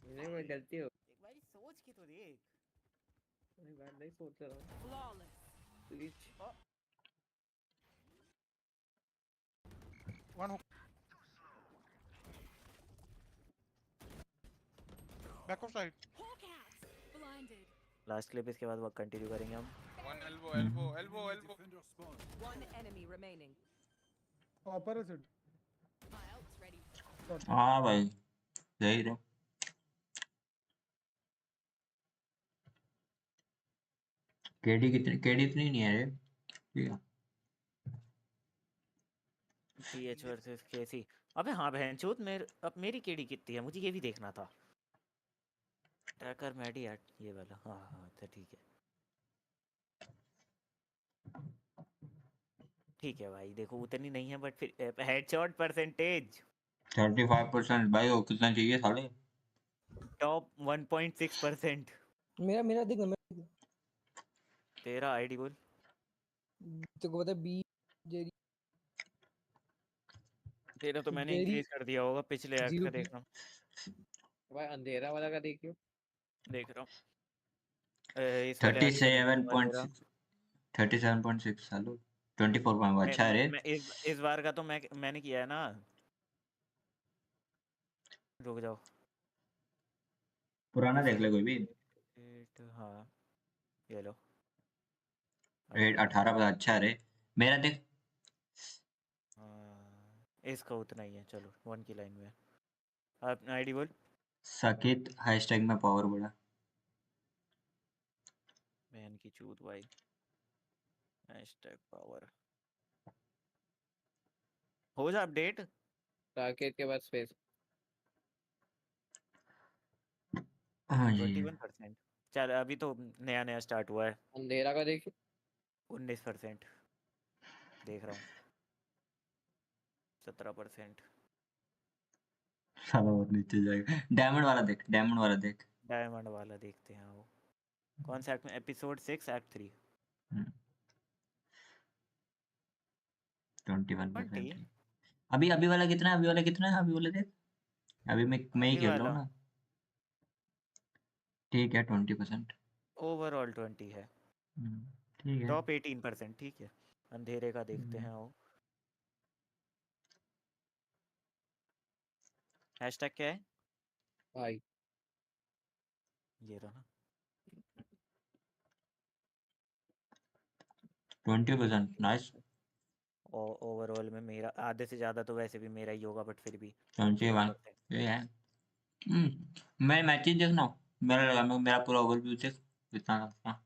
नहीं मैं गलती हो। एक बार सोच के तो देख। नहीं सोच रहा हूँ। One hook. Back of side. Last clip इसके बाद वर्क कंटिन्यू करेंगे हम। One elbow. One enemy remaining. Opposite. हाँ भाई यही रे केडी इतनी नहीं है रे ठीक है। टीएच वर्सेस केसी। अबे हाँ बहनचोद मेरी केडी कितनी है मुझे ये भी देखना था। ट्रैकर मैडी एट ये वाला हाँ तो ठीक है भाई। देखो उतनी नहीं है बट फिर हेडशॉट परसेंटेज 35% भाई वो कितना चाहिए साले टॉप 1.6%। मेरा देख तेरा आईडी बोल। तो को पता है बी जेरी तेरा तो मैंने इंक्रीज कर दिया होगा पिछले एक्ट का। देखना भाई अंधेरा वाला का देखियो। देख रहा हूँ 37.6 सालो 24 अच्छा है रे। इस बार का तो मैंने किया है ना। रुक जाओ पुराना देख ले कोई भी। हाँ ये लो 18 पर अच्छा है रे मेरा देख। इसका उतना ही है। चलो 1 की लाइन में आप आईडी बोल। सकेत हैशटैग में पावर बढ़ा बहन की चूत भाई हैशटैग पावर हो जा अपडेट। साकेत के बाद स्पेस। हाँ जी 21%। चल अभी तो नया स्टार्ट हुआ है। अंधेरा का देखिए 19% देख रहा हूँ। 17%। साला और नीचे जाएगा। डायमंड वाला देख डायमंड वाला देखते हैं। वो कौन सा एक्ट में? Episode 6 act 3 21%। अभी वाला कितना है? अभी वाला देख। अभी मैं ही खेल रहा हूँ ना। ठीक है 20%। ओवरऑल 20 है। ठीक है। टॉप 18%। ठीक है, अंधेरे का देखते हैं। वो हैशटैग क्या है भाई? ये रहा 20%। नाइस। ओवरऑल में मेरा आधे से ज्यादा तो वैसे भी मेरा ही होगा, बट फिर भी 21 ये है। मैं मैचेस देखना हूँ, मेरा पूरा ओवरव्यू देख कितना था।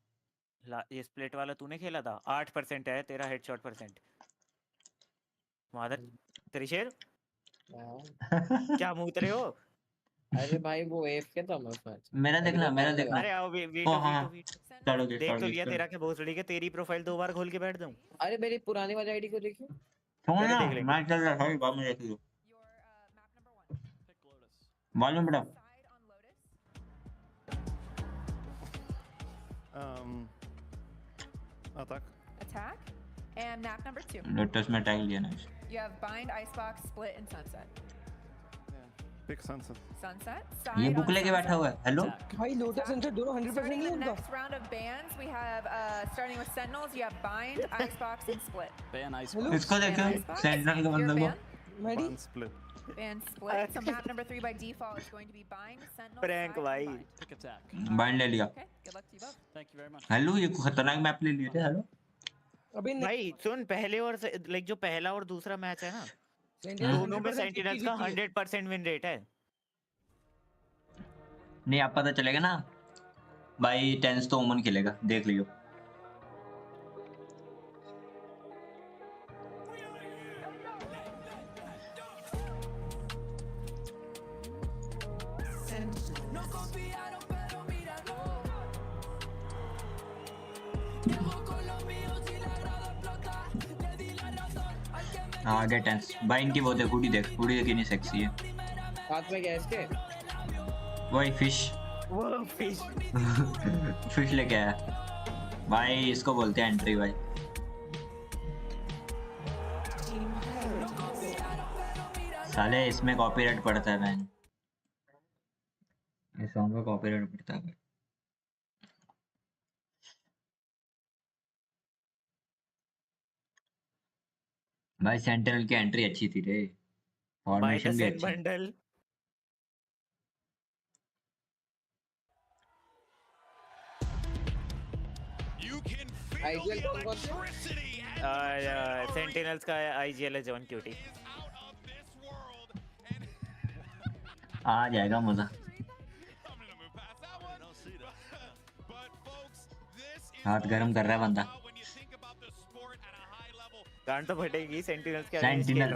ये स्प्लिट वाला तूने खेला था? 8% है तेरा हेडशॉट परसेंट। मादर त्रिशेर क्या मूत रहे हो? अरे भाई वो एफ के था मैं मैच। मेरा देखना, मेरा देखना। अरे आओ वीटो हाँ देख तो लिया। तेरा क्या भोसड़ी के तेरी प्रोफाइल 2 बार खोल के बैठ दूं? अरे मेरी पुरानी वाली आईडी को देखियो। सुन ना, देख लेंगे। मैं चल रहा था बाद में देख लियो। मालूम बेटा Attack. And map number 2. Lotus में टैग लिया ना। You have bind, icebox, split, and sunset. Pick sunset. Sunset. ये Side बुक on लेके बैठा हुआ है। हेलो भाई लोटस सनसेट दोनों 100% Starting नहीं the है उनका। next round of bans, we have starting with Sentinels. You have bind, icebox, and split. Ban इसको देखो सेंट्रल का बंदा को। Ban split. Ban split. So map number 3 by default is going to be bind, Sentinels. Prank भाई। Pick attack. Bind ले लिया। Okay. Good luck to you both. Thank you very much. Hello ये खतरनाक map ले लिए थे। Hello अबे भाई सुन, पहले और लाइक जो पहला और दूसरा मैच है ना, सेंटिनल दोनों में सेंटिनल्स का 100% विन रेट है। नहीं आप पता चलेगा ना भाई। टेंस तो ओमन खेलेगा, देख लियो। हाँ आगे टेंस भाई। इनकी वो देख हुडी कितनी सेक्सी है। हाथ में क्या है इसके? वही फिश वो फिश फिश लेके आया भाई। इसको बोलते हैं एंट्री भाई। साले इसमें कॉपीराइट पड़ता है मैन, इस सॉन्ग का कॉपीराइट पड़ता है भाई। सेंटिनल की एंट्री अच्छी थी रे, फॉर्मेशन भी अच्छी। बंडल आईजीएल कौन सेंटिनल्स का आईजीएल है जॉन क्यूटी। आ जाएगा मजा। हाथ गरम कर रहा है बंदा। गांड तो फटेगी। सेंटिनल्स के सेंटिनल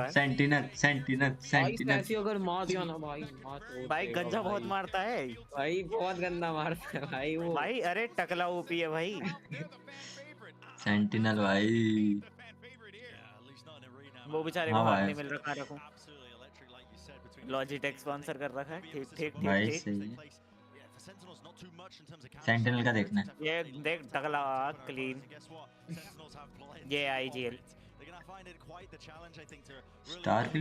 अगर मार दिया ना भाई, भाई गंजा बहुत मारता है भाई, बहुत गंदा मारता है भाई वो। भाई अरे टकला ओपी है भाई सेंटिनल भाई। वो बेचारे को हाथ नहीं मिल रखा। रखूं लॉजिटेक स्पॉन्सर कर रखा है। ठीक ठीक भाई ठीक सही है। सेंटिनल का देखना है। ये देख टकला क्लीन। ये आईजीएल स्टार की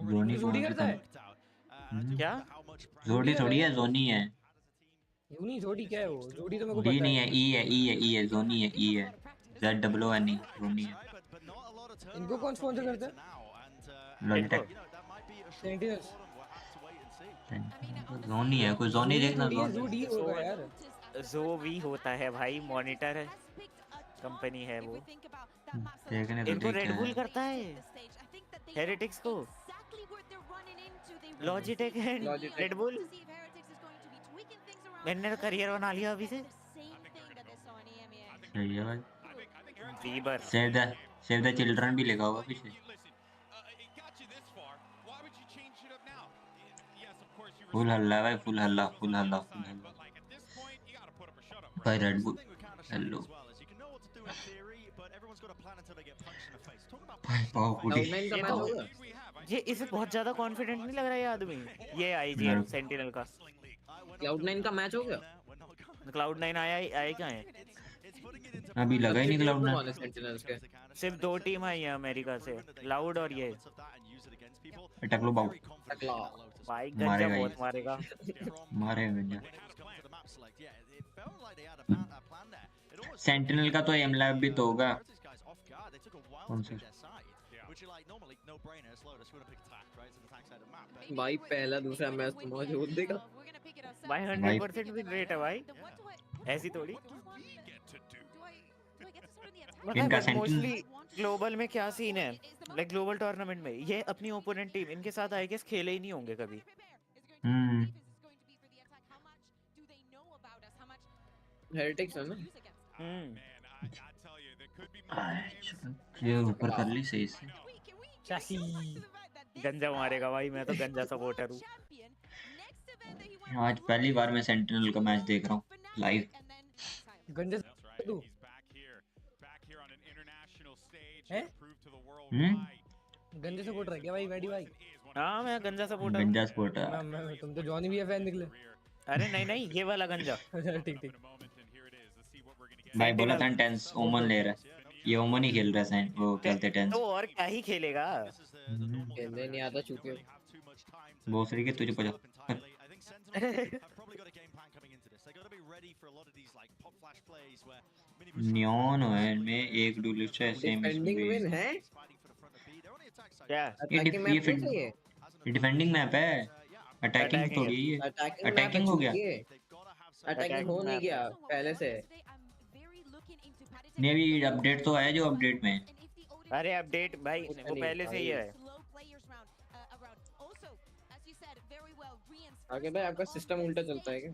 जोनी जोड़ी करता है क्या? जोड़ी थोड़ी है, जोनी है। यूनी जोड़ी क्या है वो? जोड़ी तो मेरे को डी पता नहीं है, ई है जोनी है, ई है ZOON जोनी है। इनको कौन स्पॉन्सर करता है? लॉजिटेक। सेंटिनल्स जोनी है, कोई जोनी देखना। जोड़ी होगा यार। जो भी होता है भाई, मॉनिटर है कंपनी है वो। देखने तो इनको देख रेड बुल करता है हेरेटिक्स को। लॉजिटेक है रेड बुल। मैंने करियर बना लिया अभी से। सही है भाई। बीबर सेव द चिल्ड्रन भी लिखा होगा पीछे। फुल हल्ला भाई, फुल हल्ला भाई। रेड बुल हेलो ये इसे बहुत ज्यादा कॉन्फिडेंट नहीं लग रहा है ये आदमी। ये आईजीएल सेंटिनल का Cloud9 का मैच हो गया। Cloud9 आया क्या है अभी लगा ही नहीं Cloud9। सिर्फ 2 टीम आई है अमेरिका से, लाउड और ये। अटक लो बाबू भाई गंजा बहुत मारेगा मारेगा गंजा सेंटिनल का तो एम लैब भी तो होगा कौन सा भाई पहला दूसरा मैच तो मौजूद देगा भाई 100% विन रेट है भाई ऐसी थोड़ी मतलब मोस्टली ग्लोबल में क्या सीन है लाइक ग्लोबल टूर्नामेंट में ये अपनी ओपोनेंट टीम इनके साथ आई गेस खेले ही नहीं होंगे कभी हेरिटिक्स है ना ये ऊपर कर ली सही से चासी गंजा मारेगा भाई मैं तो गंजा सपोर्टर हूँ आज पहली बार मैं सेंटिनल का मैच देख रहा हूँ लाइव गंजा तू हैं गंजा सपोर्टर है क्या भाई वैडी भाई हाँ मैं गंजा सपोर्टर गंजा सपोर्टर मैं तुम तो जॉनी भी फैन निकले अरे नहीं नहीं ये वाला गंजा ठीक ठीक भाई बोला था टेंस ओमन ले रहा है ये ओमन ही खेल रहा है वो खेलते टेंस तो और क्या ही खेलेगा खेलने नहीं आता चूतिया भोसड़ी के तुझे पता नियॉन है में एक डुलिश है सेम विन है क्या ये डिफेंडिंग मैप है अटैकिंग थोड़ी है अटैकिंग हो गया अटैकिंग हो नहीं गया पहले से नहीं अभी अपडेट तो आया जो अपडेट में अरे अपडेट भाई वो पहले से ही है आगे भाई आपका सिस्टम उल्टा चलता है क्या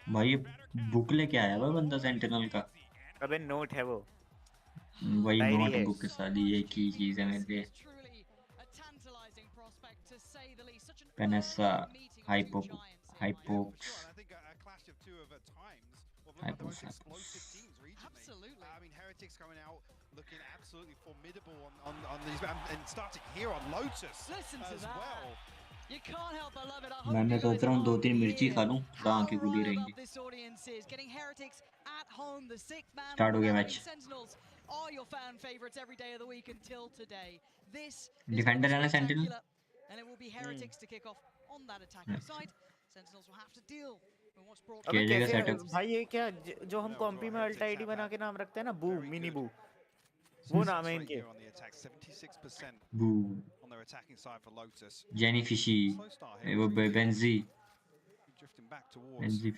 भाई बुक लेके आया हुआ बंदा सेंटिनल का अबे नोट है वो वही नोट बुक के साथ ये की चीज है मेरे लिए पेनेसा हाइपोक्स Absolutely. I mean, Heretics coming out looking absolutely formidable on these and starting here on Lotus Listen to as that. well. You can't help but love it. मैं सोच रहा हूँ 2-3 मिर्ची खा लूँ आंखें खुली रहेंगी This audience is getting Heretics at home. The sixth man. Start हो गया match Sentinels are your fan favorites every day of the week until today. This defender है ना sentinel and it will be Heretics to kick off on that attacking side. Sentinels will have to deal. क्या जगह setup भाई ये क्या जो हम कॉम्पी में अल्ट आईडी बना के नाम रखते हैं ना बू मिनी बू वो नाम है इनके बू जेनी फिशी वो बेंजी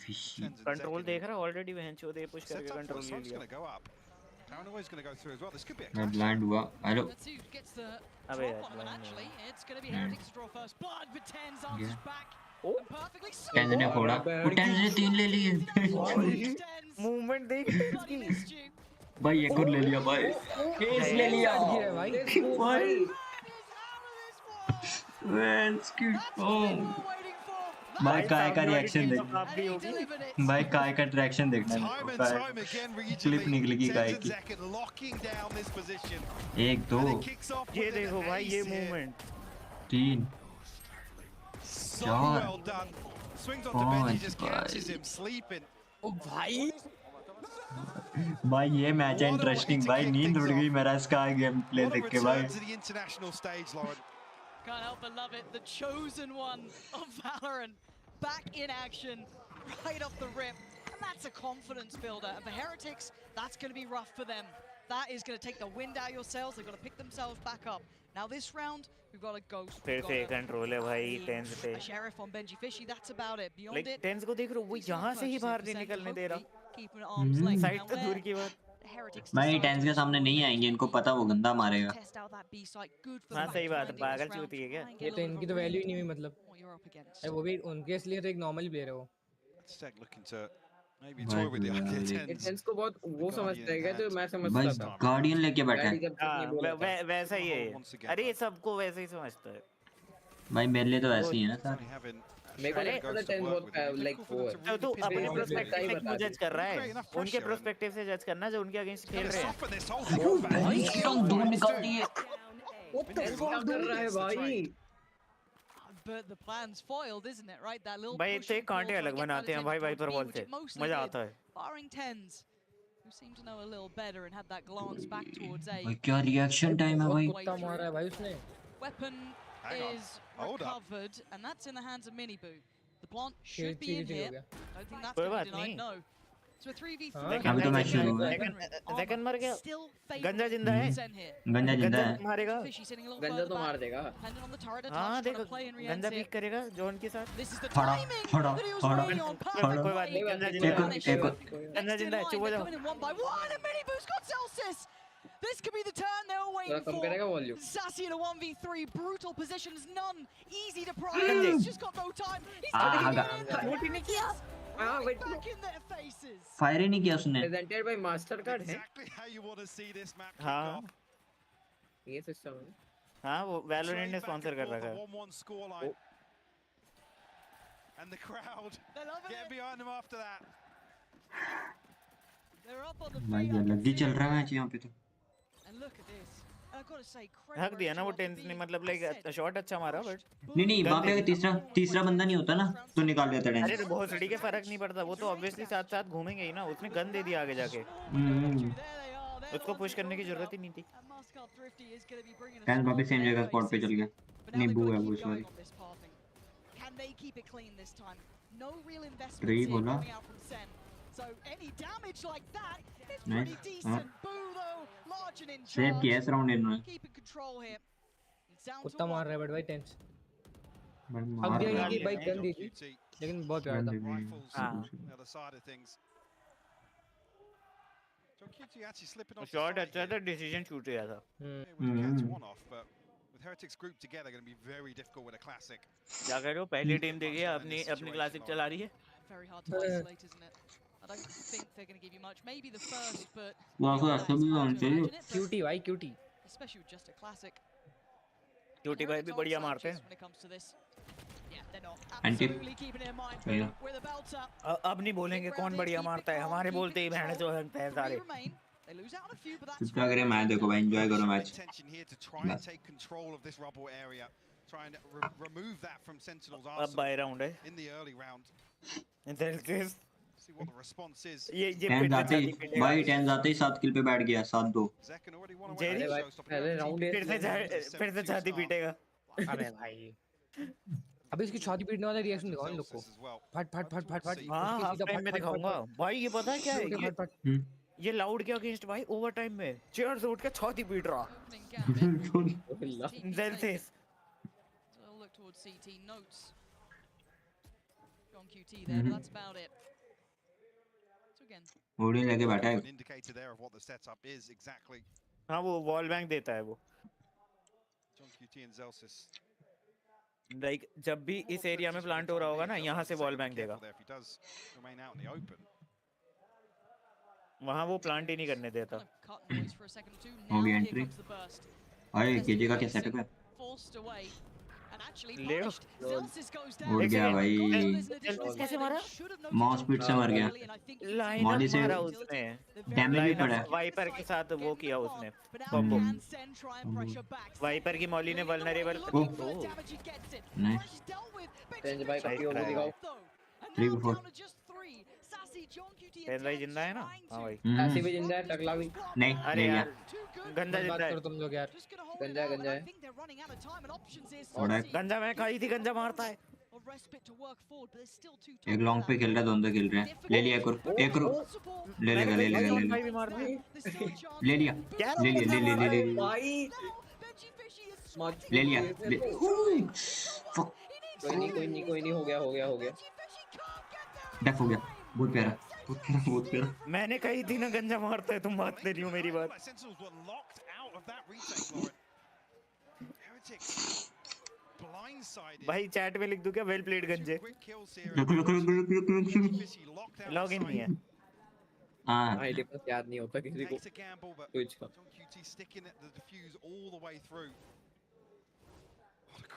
फिशी कंट्रोल देख रहा ऑलरेडी वहन चो दे पुश करके कंट्रोल ले लिया मैं ब्लाइंड हुआ हेलो अबे यार टेंज ने फोड़ा वो टेंज ने 3 ले लिए मूवमेंट देख इसकी भाई एक और ले लिया भाई केस ले लिया भाई भाई काय का रिएक्शन देख भाई काय का रिएक्शन देखना क्लिप निकलेगी काय की 1 2 ये देखो भाई ये movement 3 So well done. Swings onto Benji, just catches him sleeping. Oh भाई भाई ये मैच है इंटरेस्टिंग भाई नींद उड़ गई मेरा इसका गेम प्ले देख के भाई Can't help but love it. The chosen one of Valorant back in action right off the rip. And that's a confidence builder. And for Heretics, that's going to be rough for them. That is going to take the wind out of your sails. They've got to pick themselves back up. Now this round, we've got a ghost. फिर से control है भाई tense पे A sheriff on Benji Fishy, that's about it. Beyond like, it. TenZ को देख रहे हो वो यहाँ से ही बाहर नहीं निकलने दे रहा साइड तो दूर की बात भाई टेंस के सामने नहीं आएंगे इनको पता वो गंदा मारेगा हाँ सही बात है पागल चूती है क्या ये तो इनकी तो वैल्यू ही नहीं हुई मतलब वो भी उनके इसलिए तो एक नॉर्मल प्लेयर है वो टेंस को बहुत वो समझता है क्या जो मैं समझता था गार्डियन लेके बैठा है वैसा ही है अरे सबको वैसे ही समझता है भाई मेरे लिए तो वैसे ही है ना सर मेरे को लगता है टेंस बहुत लाइक वो है तो अपने पर्सपेक्टिव से क्यों जज कर रहा है उनके पर्सपेक्टिव से जज करना जो उनके अगेंस्ट खेल रहे हैं भाई एकदम दूर निकाल दिए वो टेंस कर रहा है भाई But the plan's foiled, isn't it? Right, that little. भाई इतने कांटे अलग बनाते हैं भाई वाइपर बॉल से मजा आता है barring Tenz, who seemed to know a little better and had that glance back towards A. भाई क्या रिएक्शन टाइम है भाई? कुत्ता मारा है भाई उसने. Weapon is recovered, and that's in the hands of Miniboo. The plant should be in here. I don't think that's going to be denied, no. So a 3v3. अभी तो मैच शुरू हुआ है. सेकंड मर गया. गंजा जिंदा है. गंजा जिंदा है. मारेगा. गंजा तो मार देगा. हाँ देखो गंजा पीक करेगा जॉन के साथ. फड़ा फड़ा फड़ा फड़ा. कोई बात नहीं गंजा जिंदा है. गंजा जिंदा है. चुप हो जाओ. Miniboo's got Celsius. This could be the turn they were waiting for. Sassy in a 1v3, brutal positions, none easy to prize. He's just got no time. He's back in their faces. Fire ही नहीं किया उसने. Presented by Mastercard है. Exactly how you want to see this match. हाँ. ये system है. हाँ वो वैलोरेंट ने स्पॉन्सर कर रखा है. 1-1 scoreline. And the crowd get behind them after that. They're up on the भाई अलग ही चल रहा है मैच यहाँ पे तो. And look at this. I've got to say हक दिया ना वो टेंस ने मतलब लाइक शॉट अच्छा मारा बट नहीं वहाँ पे अगर तीसरा बंदा नहीं होता ना तो निकाल देता टेंस. अरे बहुत सड़ी के फर्क नहीं पड़ता वो तो ऑब्वियसली साथ साथ घूमेंगे ही ना. उसने गन दे दिया आगे जाके. उसको पुश करने की जरूरत ही नहीं थी. टेंस वापस सेम जगह स्पॉट पे चल गया. नहीं बू है वो सॉरी. ट्री बोला. So any damage like that is pretty decent. Boo though, large and in charge. Save किया इस राउंड इन्होंने. Keeping control here. कुत्ता मार रहा है बट भाई टेंस. मार अब दिया कि भाई गन दी थी लेकिन बहुत प्यारा था. The other side of things. John QT actually slipping off. Shot अच्छा था डिसीजन शूट किया था. One off, but with Heretics grouped together, going to be very difficult with a classic. क्या कह रहे हो पहली टीम देखिए अपनी क्लासिक चला रही है. Very hard to isolate, isn't it? I don't think they're going to give you much. Maybe the first, but वहाँ को ऐसा भी होना चाहिए. क्यूटी भाई QT. Especially with just a classic. QT भाई भी बढ़िया मारते हैं. When it comes to this. Yeah, they're not absolutely keeping it in mind. With a belt up. अब नहीं बोलेंगे कौन बढ़िया मारता है. हमारे बोलते ही बहने जो हैं सारे. They lose out on a few, but that's चित्ता करे मैच देखो भाई एंजॉय करो match. Attention here to try and take control of this rubble area. Try and remove that from Sentinel's arsenal. अब बाय राउंड है. In the early round. And there it is. See what the response is. ये tense आते ही भाई tense आते ही 7 किल पे बैठ गया 7-2. Jerry पहले राउंड फिर से छाती पीटेगा. अबे भाई अभी इसकी छाती पीटने वाला रिएक्शन दिखाओ इन लोग को. फट फट फट फट फट. हां हाफ टाइम में दिखाऊंगा भाई. ये पता है क्या है ये लाउड के अगेंस्ट भाई ओवर टाइम में चेयर से उठ के छाती पीट रहा. There it is. Look towards CT notes. John QT there, but that's about it. So again. OD लेके बैठा है. Indicator there of what the setup is exactly. हाँ वो वॉल बैंक देता है वो. John QT and Zelsis. Like जब भी इस एरिया में प्लांट हो रहा होगा ना यहाँ से वॉल बैंक देगा. वहाँ वो प्लांट ही नहीं करने देता. हो गया एंट्री. अरे केजे का क्या सेटअप है. ले उड़ गया भाई. कैसे मारा? माउस स्पीड से मर गया. मॉली से डैमेज भी पड़ा. वाइपर के साथ वो किया उसने कॉम्बो. वाइपर की मॉली ने वल्नरेबल. नाइस. टेंज भाई का पीओवी दिखाओ. 3-4. टेंज भाई जिंदा है ना? हाँ भाई. ऐसे भी जिंदा है. टकला भी नहीं. अरे यार गंदा जिंदा है. तुम लोग यार. गंजा गंजा है. गंजा मैं खाई थी. गंजा मारता है. एक लॉन्ग पे खेल रहा है. दोनों खेल रहे हैं. ले लिया एक और ले लेगा ले लिया ले लिया. कोई नहीं हो गया. डेफ हो गया. बहुत प्यारा. मैंने कही थी ना गंजा मारता है. तुम बात नहीं रही हो मेरी बात. भाई चैट में लिख दूं क्या? वेल प्लेड गंजे. लॉगिन नहीं है. हाँ. आईडी पास याद नहीं होता किसी को. कुछ का.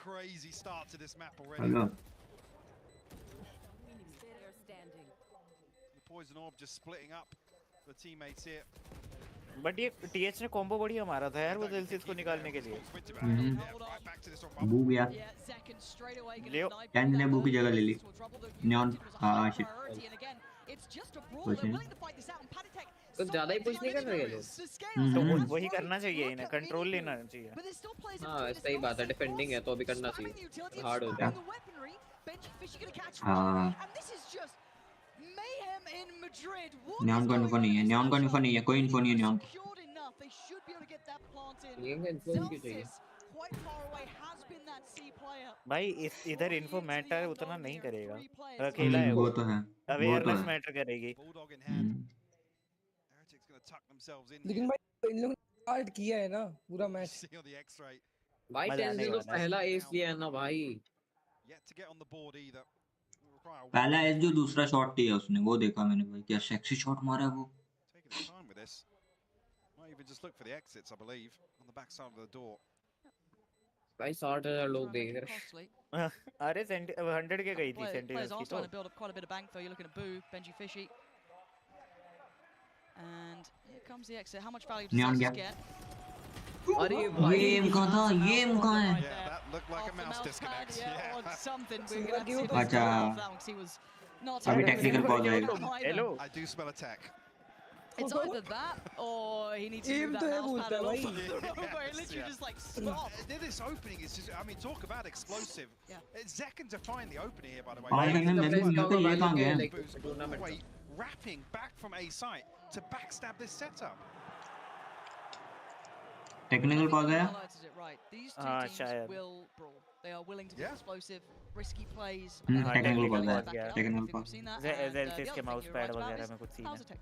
Crazy start to this map already. Hello. The poison orb just splitting up the teammates here. But ये टीएच ने कॉम्बो बढ़िया मारा था यार वो सेल्सियस को निकालने के लिए. बू गया. लियो. टेंज ने बू की जगह ले ली. नियॉन. हाँ shit. It's just a brawl. They're willing to fight this out, and Patek तो ज़्यादा ही पुश नहीं कर रहे लोग। तो वही करना चाहिए इन्हें, कंट्रोल लेना चाहिए। हाँ सही बात है, डिफेंडिंग है तो अभी करना चाहिए, हार्ड हो जाए। हाँ न्यान का इन्फो नहीं है, न्यान का इन्फो नहीं है, कोई इन्फो नहीं है न्यान का। ये इन्फो क्यों चाहिए? भाई इधर इन्फो मैटर उतना नहीं करेगा, अकेला है वो तो है, अवेयरनेस मैटर करेगी। लेकिन भाई इन लोगों ने स्टार्ट किया है ना पूरा मैच। भाई टेंस ने तो पहला एस दिया है ना भाई। पहला एस जो दूसरा शॉट दिया उसने, वो देखा मैंने भाई, क्या सेक्सी शॉट मारा है वो। भाई 60,000 लोग देख रहे हैं। अरे 100 के गई थी सेंटिनल्स की तो। And here comes the exit. How much value does Saket get? अरे भाई ये एम कहाँ था, ये एम कहाँ है? अच्छा अभी टेक्निकल पॉज आएगा। Hello I do smell attack. It's either that or he needs to move that mouse pad off of the rover. It literally just like stopped. This opening is just, I mean, talk about explosive. It's Zekken to find the opening here, by the way. और मैं तो ये कहाँ गया? Wrapping back from A site to backstab this setup. Technical pause आया? These two teams will brawl. They are willing to be explosive, risky plays. Technical pause आया, technical pause. ज़ेल्फिस के mouse pad वगैरह में कुछ सीन है।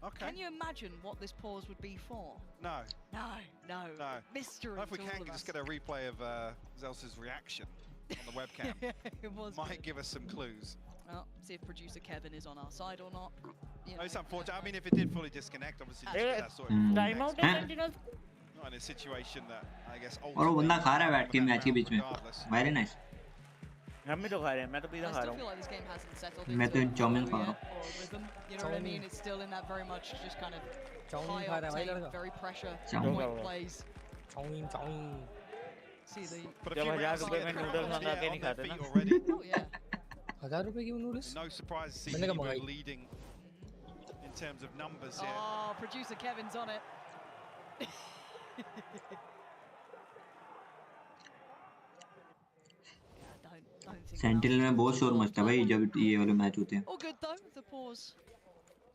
Okay. Can you imagine what this pause would be for? No. No. Mystery. If we can just get a replay of Zels's reaction on the webcam, might give us some clues. Well, see if producer Kevin is on our side or not. It's unfortunate. I mean, if it did fully disconnect, obviously just get that sort of time out है sentinels. Not in a situation that I guess. और वो बंदा खा रहा है बैठ के match के बीच में। Very nice. हम भी तो खा रहे हैं, मैं तो पिज़्ज़ा खा रहा हूँ। मैं तो चाउमीन खा रहा हूँ। You know what I mean? It's still in that very much just kind of chowmein high खा रहा है भाई octane, लड़का। very pressure chowmein point plays. Chowmein. See the. जब 1000 रुपए में नूडल्स मंगा के नहीं खाते ना। Oh yeah. 1000 रुपए की noodles? No surprise to see you leading in terms of numbers here. Oh, producer Kevin's on it. Sentinel में बहुत शोर मचता है भाई जब ये वाले मैच होते हैं। All good though. The pause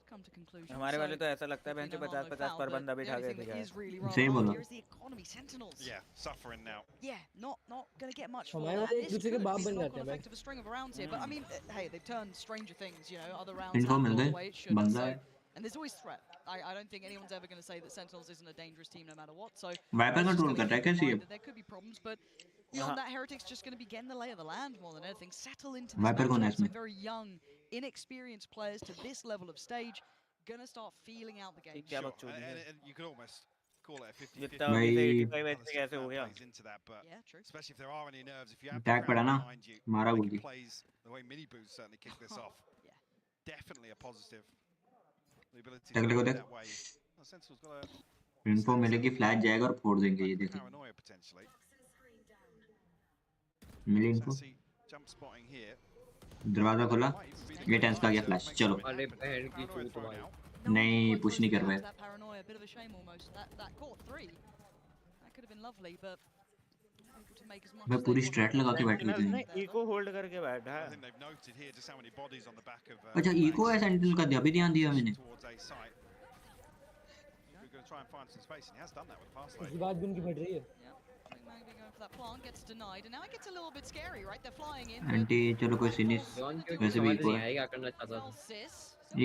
come to conclusion. हमारे वाले तो ऐसा लगता है बेंच पे 50-50 पर बंदा बिठा के दिखा है। सही बोला। Here's the economy Sentinels. Yeah, suffering now. Yeah, not going to get much for हमारे that. वाले एक दूसरे के बाप बन जाते हैं भाई। Effect of a string of rounds here, but I mean, hey, they've turned stranger things, you know, other rounds इनको have मिल gone गए, the way it should. बंदा है। And there's always threat. I don't think anyone's ever going to say that Sentinels isn't a dangerous team no matter what. So Viper control कर रहा है कैसे ये? there could be problems, but beyond that, Heretic's just going to be getting the lay of the land more than anything. Settle into this Viper कौन है matchup. इसमें? Some very young, inexperienced players to this level of stage gonna start feeling out the game. Sure. And you could almost call it a 50-50. भाई 85 कैसे हो गया? Into that, but especially if there are any nerves, if you have tag पड़ा ना, मारा like गोली। plays the way mini boost certainly kicked this off. Definitely a positive. The ability to tag go देखो that way. Sentinel's got a info मिलेगी, flash जाएगा और फोड़ देंगे ये देखो। paranoia potentially. मिली इन्फो। Jump spotting here. दरवाजा खुला, ये टेंस का गया फ्लैश, चलो। अरे बहन की चूत भाई। नहीं पुश नहीं कर पाए। That paranoia, a bit of a shame almost. That caught 3. That could have been lovely, but able to make as much. मैं पूरी स्ट्रैट लगा के बैठी हुई थी। इको होल्ड करके बैठा है। I think they've noted here just how many bodies on the back of. अच्छा इको है सेंटिनल का, अभी ध्यान दिया मैंने। Towards A site. We're going to try and find some space, and he has done that with the pass उसके बाद भी उनकी बढ़ रही है। Maybe going for that plant, gets denied, and now it gets a little bit scary, right? They're flying in. Aunty चलो कोई scene नहीं, वैसे भी इको है। क्या करना चाहता था?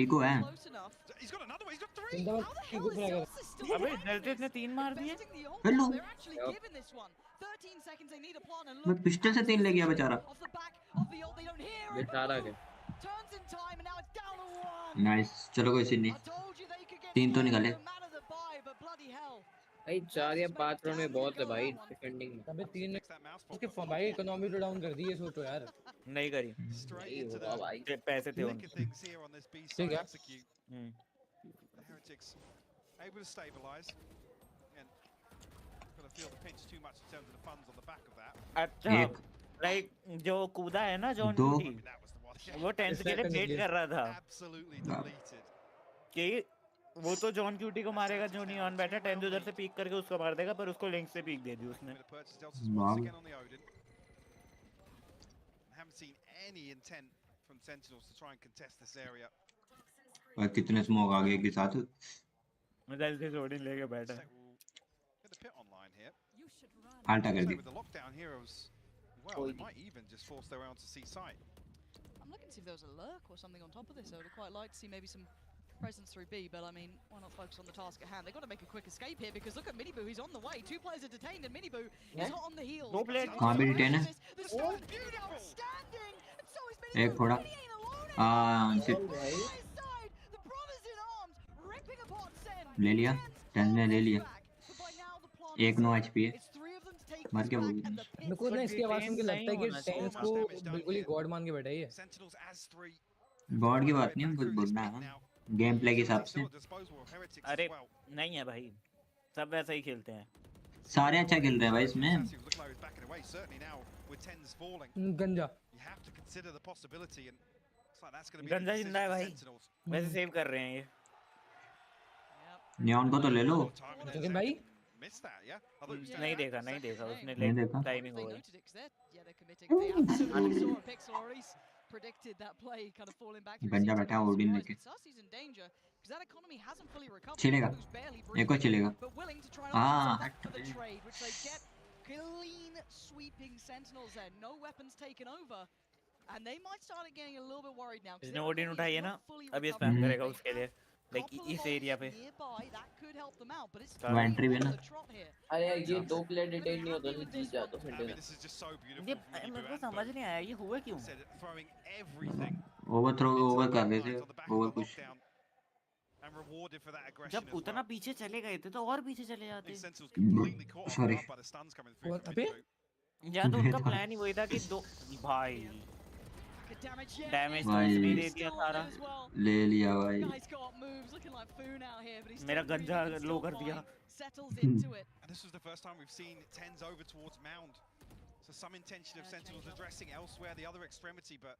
इको है। He's got another one. He's got 3. Eco flag है। अबे ज़ेल्फिस ने 3 मार दिए। Hello. 13 seconds, they need a plant, and मैं पिस्टल से 3 ले गया बेचारा। off the back of the ult, they don't hear it. बेचारा के। Turns in time, and now it's down to 1. Nice, चलो कोई सीन नहीं। 3 तो निकाले। भाई 4 या 5 राउंड में बहुत है भाई डिफेंडिंग में। अबे 3 उसके भाई इकोनॉमी तो डाउन कर दी है, सोचो यार। नहीं करी। नहीं होगा भाई। पैसे थे उनके। ठीक है। Heretics able to stabilize. And gonna feel the pinch too much in terms of the funds on the back of that. अच्छा लाइक जो कूदा है ना जॉन दो वो टेंस के लिए वेट कर रहा था कि वो तो जॉन क्यूटी को मारेगा जो नहीं ऑन बैठा, टेंस उधर से पीक करके उसको मार देगा, पर उसको लिंक से पीक दे दी उसने। और कितने स्मोक आ गए एक साथ। मैं जल्दी से ओडिन लेके बैठा फाल्टा कर दी। I'm looking to see if there was a lurk or something on top of this. I would quite like to see maybe some presence through B, but I mean, why not focus on the task at hand? They've got to make a quick escape here because look at Miniboo, he's on the way. 2 players are detained and Miniboo is hot on the heels. दो player कहाँ पे detain है? एक थोड़ा ले लिया, tense ने ले लिया। एक 9 HP है, मर क्या बोल? मेरे को ना इसकी आवाज सुन के लगता है कि टेंस को बिल्कुल ही गॉड मान के बैठा है ये। गॉड की बात नहीं, कुछ बोलना है गेम प्ले के हिसाब से। अरे नहीं है भाई, सब वैसा ही खेलते हैं, सारे अच्छा खेल रहे हैं भाई इसमें। गंजा गंजा जिंदा है भाई, वैसे सेव कर रहे हैं ये। नियॉन को तो ले लो। लेकिन भाई नहीं देखा उसने, नहीं देखा। टाइमिंग हो गई। गंजा बैठा है ओडिन लेके। चिलेगा, एक और चिलेगा। हाँ इसने ओडिन उठाई है ना, अब ये स्पैम करेगा उसके लिए, लाइक इस एरिया पे। एंट्री भी ना। अरे ये 2 प्लेयर डिटेन नहीं होता तो जीत जाता फिर। ये मेरे को समझ नहीं आया ये हुआ क्यों। ओवर कर रहे थे, ओवर पुश। जब उतना पीछे चले गए थे तो और पीछे चले जाते। सॉरी या तो उनका प्लान ही वही था कि दो भाई डैमेज तो भी दे दिया सारा, ले लिया भाई। मेरा गंजा लो कर दिया। This was the first time we've seen Tenz over towards Mound. So some intention of Sentinels addressing elsewhere the other extremity, but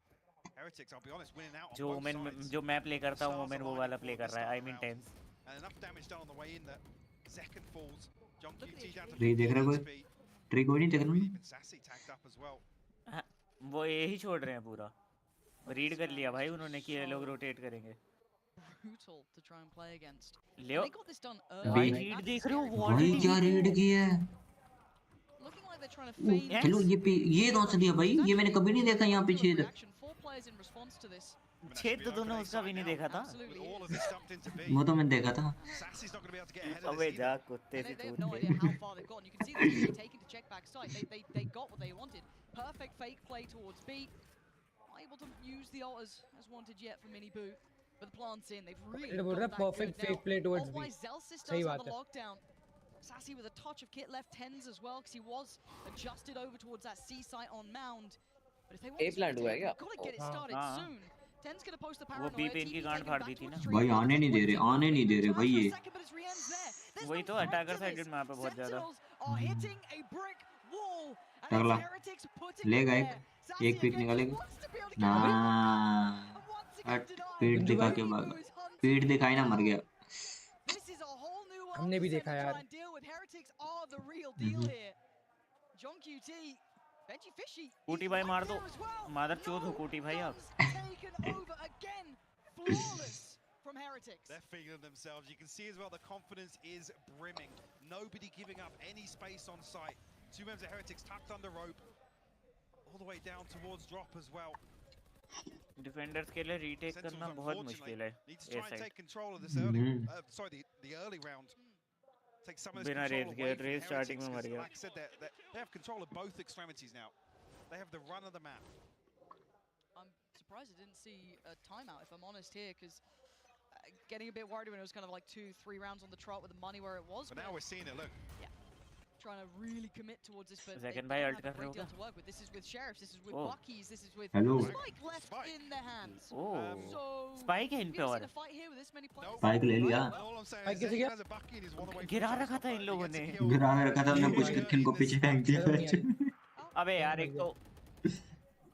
Heretics, I'll be honest, winning out on both sides. जो मैं play करता हूँ women वो वाला play कर रहा है, I mean Tenz. And enough damage done on the way in that Second falls. John QT down to tree देख रहा कोई? ट्री कोई नहीं देख रहा। Even Sassy tagged up as well. वो यही छोड़ रहे हैं पूरा। रीड कर लिया भाई उन्होंने कि ये लोग रोटेट करेंगे। ले भाई रीड देख रहे हो? भाई क्या रीड की है? चलो ये कौन सा दिया भाई? ये मैंने कभी नहीं देखा यहाँ पीछे। छेद तो दोनों उसका भी नहीं देखा था। वो तो मैंने देखा था। अबे जा कुत्ते से तू। Able to use the altars as wanted yet for Miniboo, but the plants in. They've really got that perfect fake play towards B. Sahi baat hai. Lockdown. Sassy with a touch of kit left, Tenz as well, because he was adjusted over towards that C site on Mound. But if they want to get it started soon. Tenz gonna post the paranoia. वो B पे इनकी गांड फाड़ दी थी ना। भाई आने नहीं दे रहे भाई ये। वही तो अटैकर साइडेड मैप है बहुत ज्यादा। अगला लेगा एक पिक निकालेगा ना। पीठ दिखा के भागा, पीठ दिखाई ना मर गया। हमने भी देखा यार। कोटी भाई मार दो, मादर चोद हो कोटी भाई आप। From Heretics. They're feeling themselves. You can see as well the confidence is brimming. Nobody giving up any space on site. 2 members of Heretics tucked under rope. All the way down towards drop as well. Defenders के लिए retake करना बहुत मुश्किल है। Need to try and take control of this early. The early round. Take some of this control away from Heretics. Like I said, they have control of both extremities now. They have the run of the map. I'm surprised I didn't see a timeout, if I'm honest here, because getting a bit worried when it was kind of like 2-3 rounds on the trot with the money where it was. But now we're seeing it, look. Yeah. Trying to really commit towards this, but Second they by don't ult have a great कर deal to work with. This is with Sheriffs, this is with Buckies, this is with Spike left in their hands. So Spike है इन पे और। Spike ले लिया। Spike कैसे गया? गिरा रखा था इन लोगों ने। गिरा रखा था हमने कुछ करके इनको पीछे फेंक दिया। अबे यार एक तो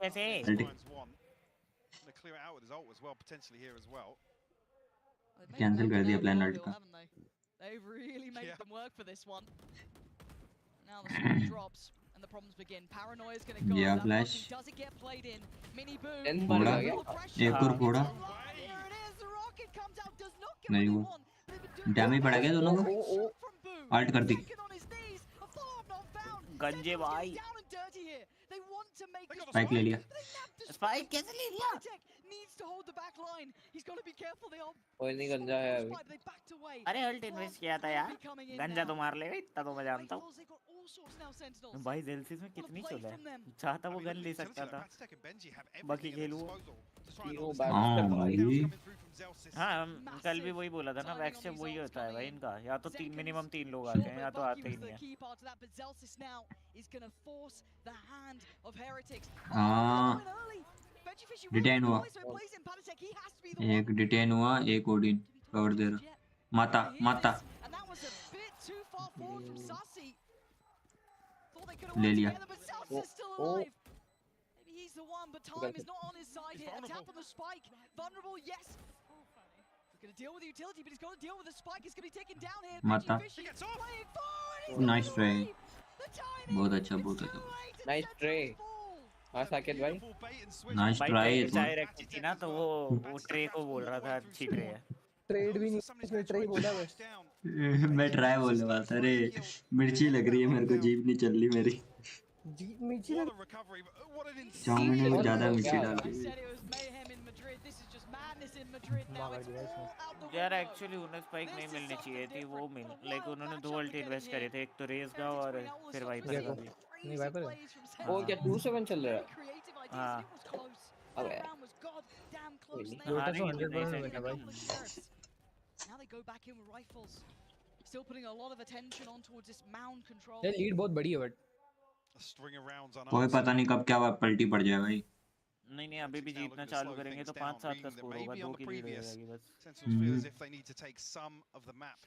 कैसे? clear it out with his ult as well, potentially here as well. Cancel कर दिया plan लड़का. They've really made them work for this one. Now the smoke drops and the problems begin. Paranoia is going to go. Yeah, flash. Does it get played in? Mini boo. फोड़ा. एक और फोड़ा. Here it is. The rocket comes out. Does not get नहीं what हुआ. they want. Damage पड़ा गया दोनों को. आल्ट कर दी. गंजे भाई. स्पाइक ले लिया. स्पाइक कैसे ले लिया? Needs to hold the back line. He's got to be careful. They all. कोई नहीं गंजा है अभी. अरे अल्ट इन्वेस्ट किया था यार. गंजा तो मार लेगा इतना तो मैं जानता हूँ. भाई जेल्सिस में कितनी चल है. चाहता वो गन ले सकता था. बाकी खेलू. हाँ कल भी वही बोला था ना. वैक्स से वही होता है भाई इनका. या तो मिनिमम 3 लोग आते हैं या तो आते ही नहीं है. हाँ. डिटेन हुआ. एक डिटेन हुआ. एक ओडिन कवर दे रहा. माता माता ले लिया. He's the one, but time is not on his side here. A tap on the spike. Vulnerable, yes. He's going to deal with the utility, but he's got to deal with the spike. He's going to be taken down here. माता. Nice try. बहुत अच्छा बहुत अच्छा. Nice try. हाँ साकेत भाई. Nice try. Direct थी ना तो वो ट्रे को बोल रहा था अच्छी ट्रे है. ट्रेड भी नहीं इसमें ट्रे बोला बस. मैं ट्राई बोलने वाला था. अरे मिर्ची लग रही है मेरे को. जीभ नहीं चल रही मेरी. मिर्ची चाउमीन में ज्यादा मिर्ची डाल दी. यार एक्चुअली उन्हें स्पाइक नहीं मिलनी चाहिए थी. वो लाइक उन्होंने 2 अल्ट इन्वेस्ट करे थे. एक तो रेस का और फिर वाइपर का भी. नहीं वाइपर है. वो क्या 2-7 चल रहा है. हाँ अबे योटा तो 100% है भाई. Now they go back in with rifles. Still putting a lot of attention on towards this mound control. ये लीड बहुत बड़ी है बट कोई पता नहीं कब क्या पलटी पड़ जाए भाई. नहीं अभी भी जीतना चालू करेंगे तो 5-7 का स्कोर होगा. 2 की लीड हो जाएगी बस. Sentinels feel as if they need to take some of the map.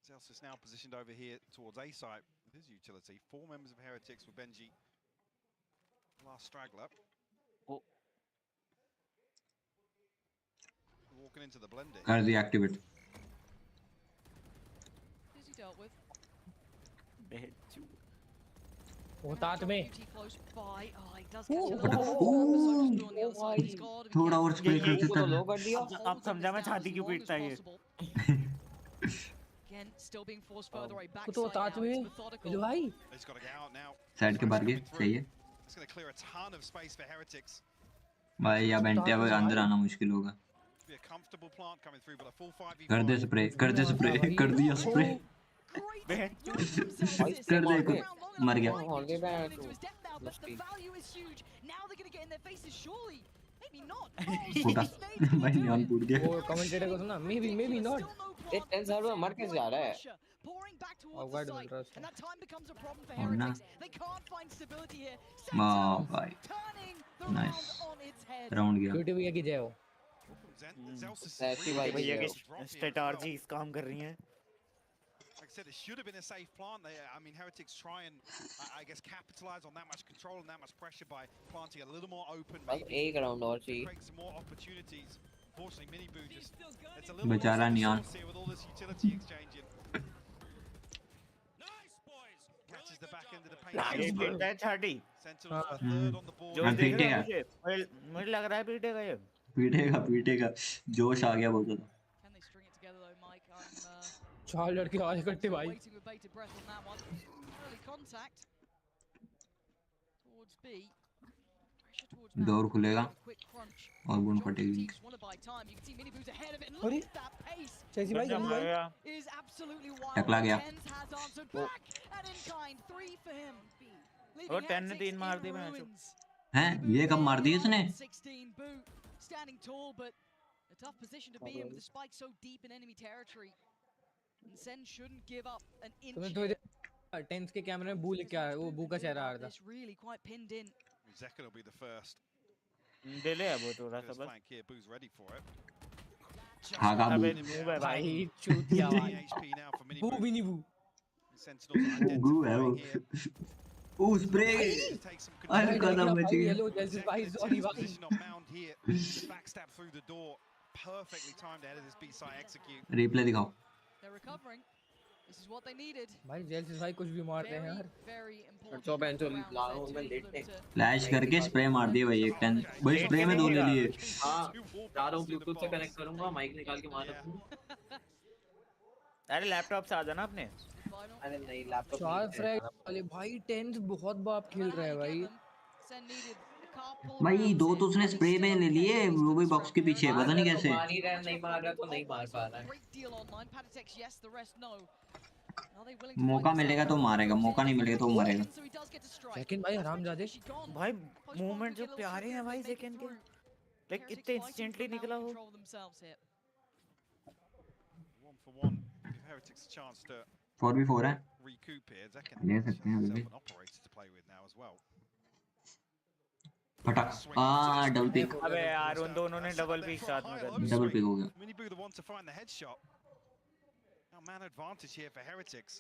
Zelsis now positioned over here towards A site with his utility. 4 members of Heretics with Benji. Last straggler. Oh. Walking into the blending. कर दी activate. Who's he dealt with? वो तात में. थोड़ा और spray कर देता था. अब समझा मैं छाती क्यों पीटता है ये. वो तो तात में. ये भाई. साइड के बाहर गए. सही है भाई. या बेंटे अब अंदर आना मुश्किल होगा. कर दे स्प्रे. कर दे स्प्रे. कर दिया स्प्रे. कर दे. मर गया. फूटा भाई. नियॉन फूट गया. वो कमेंटेटर को सुना. May be not. ये टेंस सर्वर मर कैसे जा रहा है. अवॉइड मिल रहा है. और ना वाह भाई. नाइस राउंड गया. ड्यूटी भैया की जय हो. ऐसी भाई भैया की स्ट्रैटेजी इस काम कर रही हैं. Like I said, it should have been a safe plant. I mean, Heretics try and, I guess, capitalize on that much control and that much pressure by planting a little more open. Maybe create some more opportunities. Unfortunately, Miniboo just, it's a little बेचारा neon with all this utility exchanging. Catches the back end of the paint. Sentinels are third on the board. जो पीटेगा. मुझे लग रहा है पीटेगा ये. पीटेगा. जोश आ गया बहुत ज़्यादा. चार लड़के आ इकट्ठे भाई. डोर खुलेगा और बुन फटेगी. अरे चैसी भाई टकला गया. और 10 ने 3 मार दी मैच. हैं ये कब मार दी इसने. Standing tall, but a tough position to be in with the spike so deep in enemy territory. And Sen shouldn't give up an inch. तो टेंस के कैमरे में बू लिख के आ रहा है. वो बू का चेहरा आ रहा था. This really quite pinned in. Zeka will be the first. Delay है वो थोड़ा सा बस. Boo's ready for it. हागा बू. भाई चूतिया भाई. बू भी नहीं बू. बू है वो. ओ स्प्रे अरे कदम बच गया येलो जैसे भाई सॉरी भाई backstab through the door perfectly timed ahead of this B side execute replay दिखाओ They're recovering. This is what they needed. भाई जैसे भाई कुछ भी मारते हैं यार जो बेंचो लाओ मैं लेट है फ्लैश करके स्प्रे मार दिए भाई एक टेंस भाई स्प्रे में 2 ले लिए हां जा रहा हूं ब्लूटूथ से कनेक्ट करूंगा माइक निकाल के मार दूंगा अरे लैपटॉप से आ जाना अपने अरे नहीं लैपटॉप चार फ्रैग वाले भाई टेंस बहुत बाप खेल रहा है भाई भाई 2 तो उसने स्प्रे में ले लिए वो भी बॉक्स के पीछे पता नहीं कैसे मार ही रहा नहीं मार रहा तो नहीं मार पा रहा है मौका मिलेगा तो मारेगा मौका नहीं मिलेगा तो मारेगा सेकंड भाई हरामजादे भाई मूवमेंट जो प्यारे हैं भाई सेकंड के लाइक इतने इंस्टेंटली निकला हो 4v4 है ले सकते हैं अभी फटा डबल पिक अबे यार उन दोनों ने डबल पिक साथ में कर डबल पिक हो गया man advantage here for Heretics.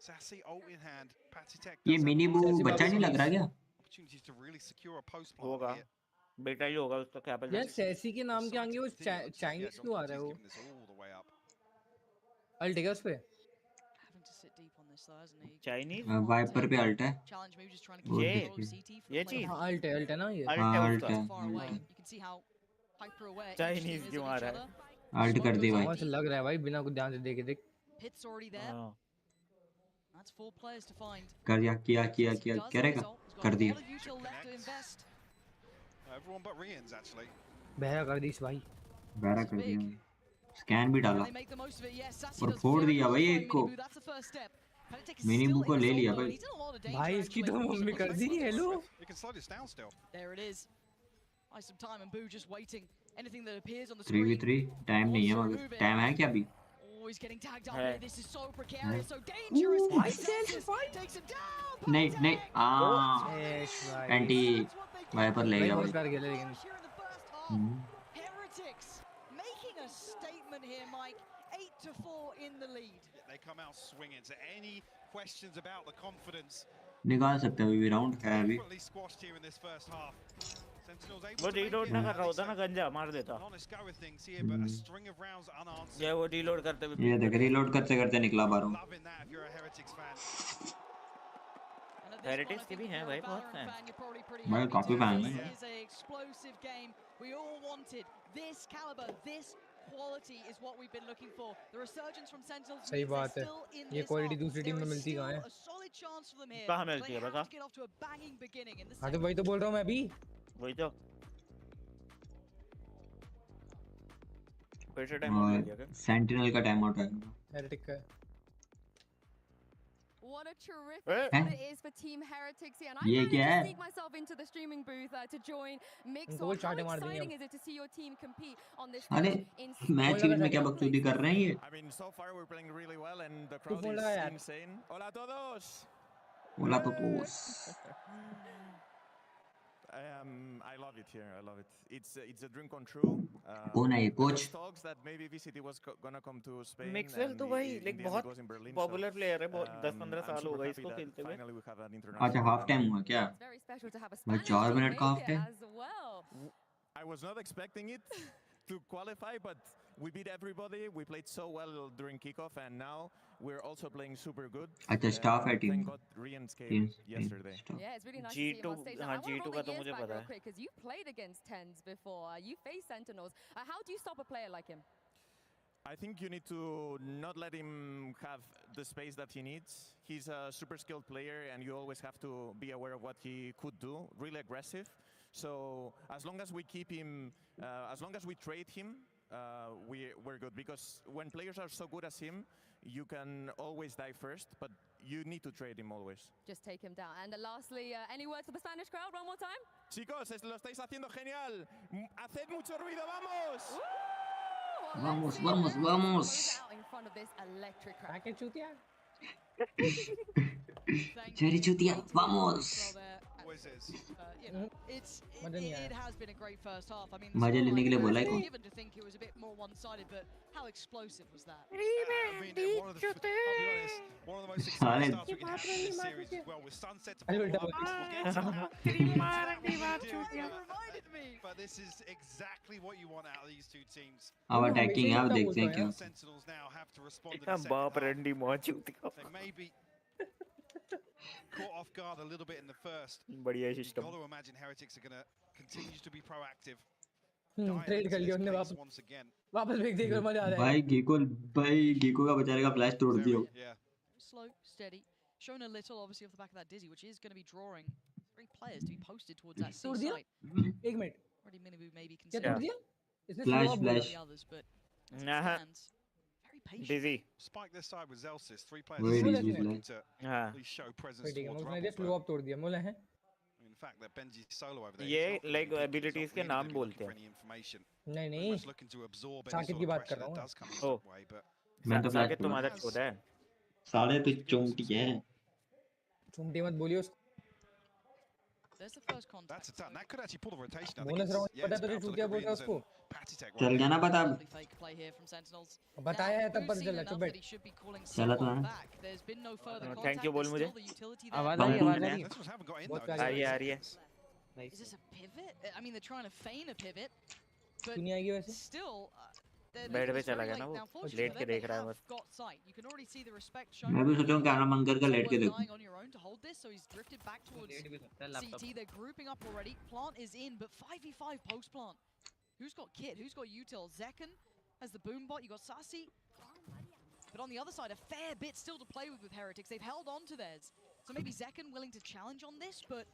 Sassy ult in hand. Patitech. ये मिनी बू बच्चा नहीं लग रहा क्या? Opportunity to really secure a post plant होगा बेटा ही होगा उसका क्या पता यार सैसी के नाम के आगे वो चाइनीज क्यों आ रहा है वो अल्ट है उस पे चाइनीज वाइपर पे अल्ट है ये चीज अल्ट है ना ये अल्ट है चाइनीज क्यों आ रहा है अल्ट कर दी भाई समझ लग रहा है भाई बिना कुछ ध्यान से देखे देख कर दिया किया करेगा कर दिया बहरा कर दी भाई बहरा कर दिया स्कैन भी डाला और फोड़ दिया भाई एक को मिनी बू को ले लिया भाई इसकी तो मम्मी कर दी hello some time and Boo just waiting. Anything that appears on the 3v3 time नहीं है मगर टाइम है क्या अभी he's getting tagged out here. This is so precarious, so dangerous. Takes him down. नहीं एंटी वाइपर ले गया भाई Heretics making a statement here, Mike. 8-4 in the lead. They come out swinging. So any questions about the confidence? निकाल सकते हैं अभी round है अभी वो रीलोड ना कर रहा होता ना गंजा मार देता ये वो रीलोड करते हुए ये देख रीलोड करते करते निकला बाहरों हेरिटेज के भी हैं भाई बहुत हैं भाई काफी फैन हैं सही बात है ये क्वालिटी दूसरी टीम में मिलती कहाँ है कहाँ मिलती है बता हाँ तो वही तो बोल रहा हूँ मैं अभी वही तो कैसे टाइम आउट हो गया सेंटिनल का टाइम आउट है हेरिटिक का What a terrific what it is for Team Heretics here. And I managed to sneak myself into the streaming booth to join Mix. How exciting is it to see your team compete on this stage? Match में क्या बकचोदी कर रहे हैं ये? I mean, so far we're playing really well and the crowd is insane. Hola a todos. Hola a todos. I love it here. I love it. It's a dream come true. कौन है ये coach? Talks that maybe VCT was gonna come to Spain. मिक्सवेल तो भाई like बहुत popular player है बहुत 10-15 साल हो गए इसको खेलते हुए अच्छा हाफ टाइम हुआ क्या? भाई 4 मिनट का half time I was not expecting it to qualify, but we beat everybody. We played so well during kickoff, and now we're also playing super good. अच्छा स्टाफ है team Thank God Rians came yesterday. Yeah, it's really nice to see him on stage. हाँ G2 का तो मुझे पता है. Because you played against Tenz before. You faced Sentinels. How do you stop a player like him? I think you need to not let him have the space that he needs. He's a super skilled player, and you always have to be aware of what he could do. Really aggressive. So as long as we keep him, as long as we trade him, we're good. Because when players are so good as him, you can always die first, but you need to trade him always. Just take him down. And lastly, any words for the Spanish crowd? One more time. Chicos, lo estáis haciendo genial. Haced mucho ruido, vamos. Vamos, vamos, vamos. In front of this electric crowd. Saket chutia. Cherry chutia, vamos. It has been a great first half. I mean, मजे लेने के लिए बोला है even to think it was a bit more one-sided, but how explosive was that? I mean, I'll be honest, One of the most exciting starts we can have in this series as well, with Sunset to follow up. We'll get to that. But this is exactly what you want out of these two teams. अब attacking है, अब देखते हैं क्या। Sentinels now have to respond to the second half. They may be caught off guard a little bit in the first. बढ़िया You've system. got to imagine Heretics are going to continue to be proactive. Trade कर लिया उन्होंने वापस फेंक दिया, मजा आ रहा है भाई गीको का बेचारे का फ्लैश तोड़ दिया। Slow, steady, shown a little obviously off the back of that dizzy, which is going to be drawing players to be posted towards that C site. एक मिनट Already Minibu maybe क्या तोड़ दिया? considered इसने Flash, slow up flash. बोला। the others, but हाँ very patient. dizzy Spike this side with Zelsis. 3 वही players dizzy looking flash। to हाँ at least show presence ठीक है, towards उसने Rubble, स्लो अप तोड़ दिया, मोला है। but in fact that Benji solo over there. ये he's not gonna like be picking abilities himself के in, नाम gonna be बोलते looking for हैं। any information. नहीं Very नहीं much looking to absorb any Saket sort की of बात कर pressure रहा that हूँ। does come his O way, but मैं तो फ्लैश साकेत तोड़ तुम्हारा छोटा है। साले तो चोंटी है। चुमटी मत बोलियो उसको। There's the first contact. that's a tough. That could actually pull the rotation. I think bonus it's, round yeah, पता it's तुझे about to चूतिया look बोल at रहा Rims उसको। and Patitech चल right गया ना पता अब। Lovely fake play here from Sentinels. बताया है तब Now, पता Boo's चला, seen चुप enough बैठ। that he should be calling चला तो someone है। back. There's been no further Thank contact. you, बोल There's मुझे। still the utility आवाज there. आ रही है, आवाज आ रही है। Sentinels haven't got in बहुत though. प्यारी आ रही है। Is this a pivot? I mean, they're trying to feign a pivot, but क्यों नहीं आएगी वैसे? still, they're बेड पे it's चला very गया ना late. वो, Now, fortunately लेट for के them, they देख रहा है have बस। got sight. You can already see the respect shown. मैं भी सोच रहा हूँ क्या नाम मंगर का It's लेट not के worth देखूं। dying on your own to hold this, so he's drifted back towards CT. They're grouping up already. Plant is in, but 5v5 post plant. Who's got Kit? Who's got util? Zekken has the boom bot. You got Sassy. But on the other side, a fair bit still to play with Heretics. They've held on to theirs. So maybe Zekken willing to challenge on this, but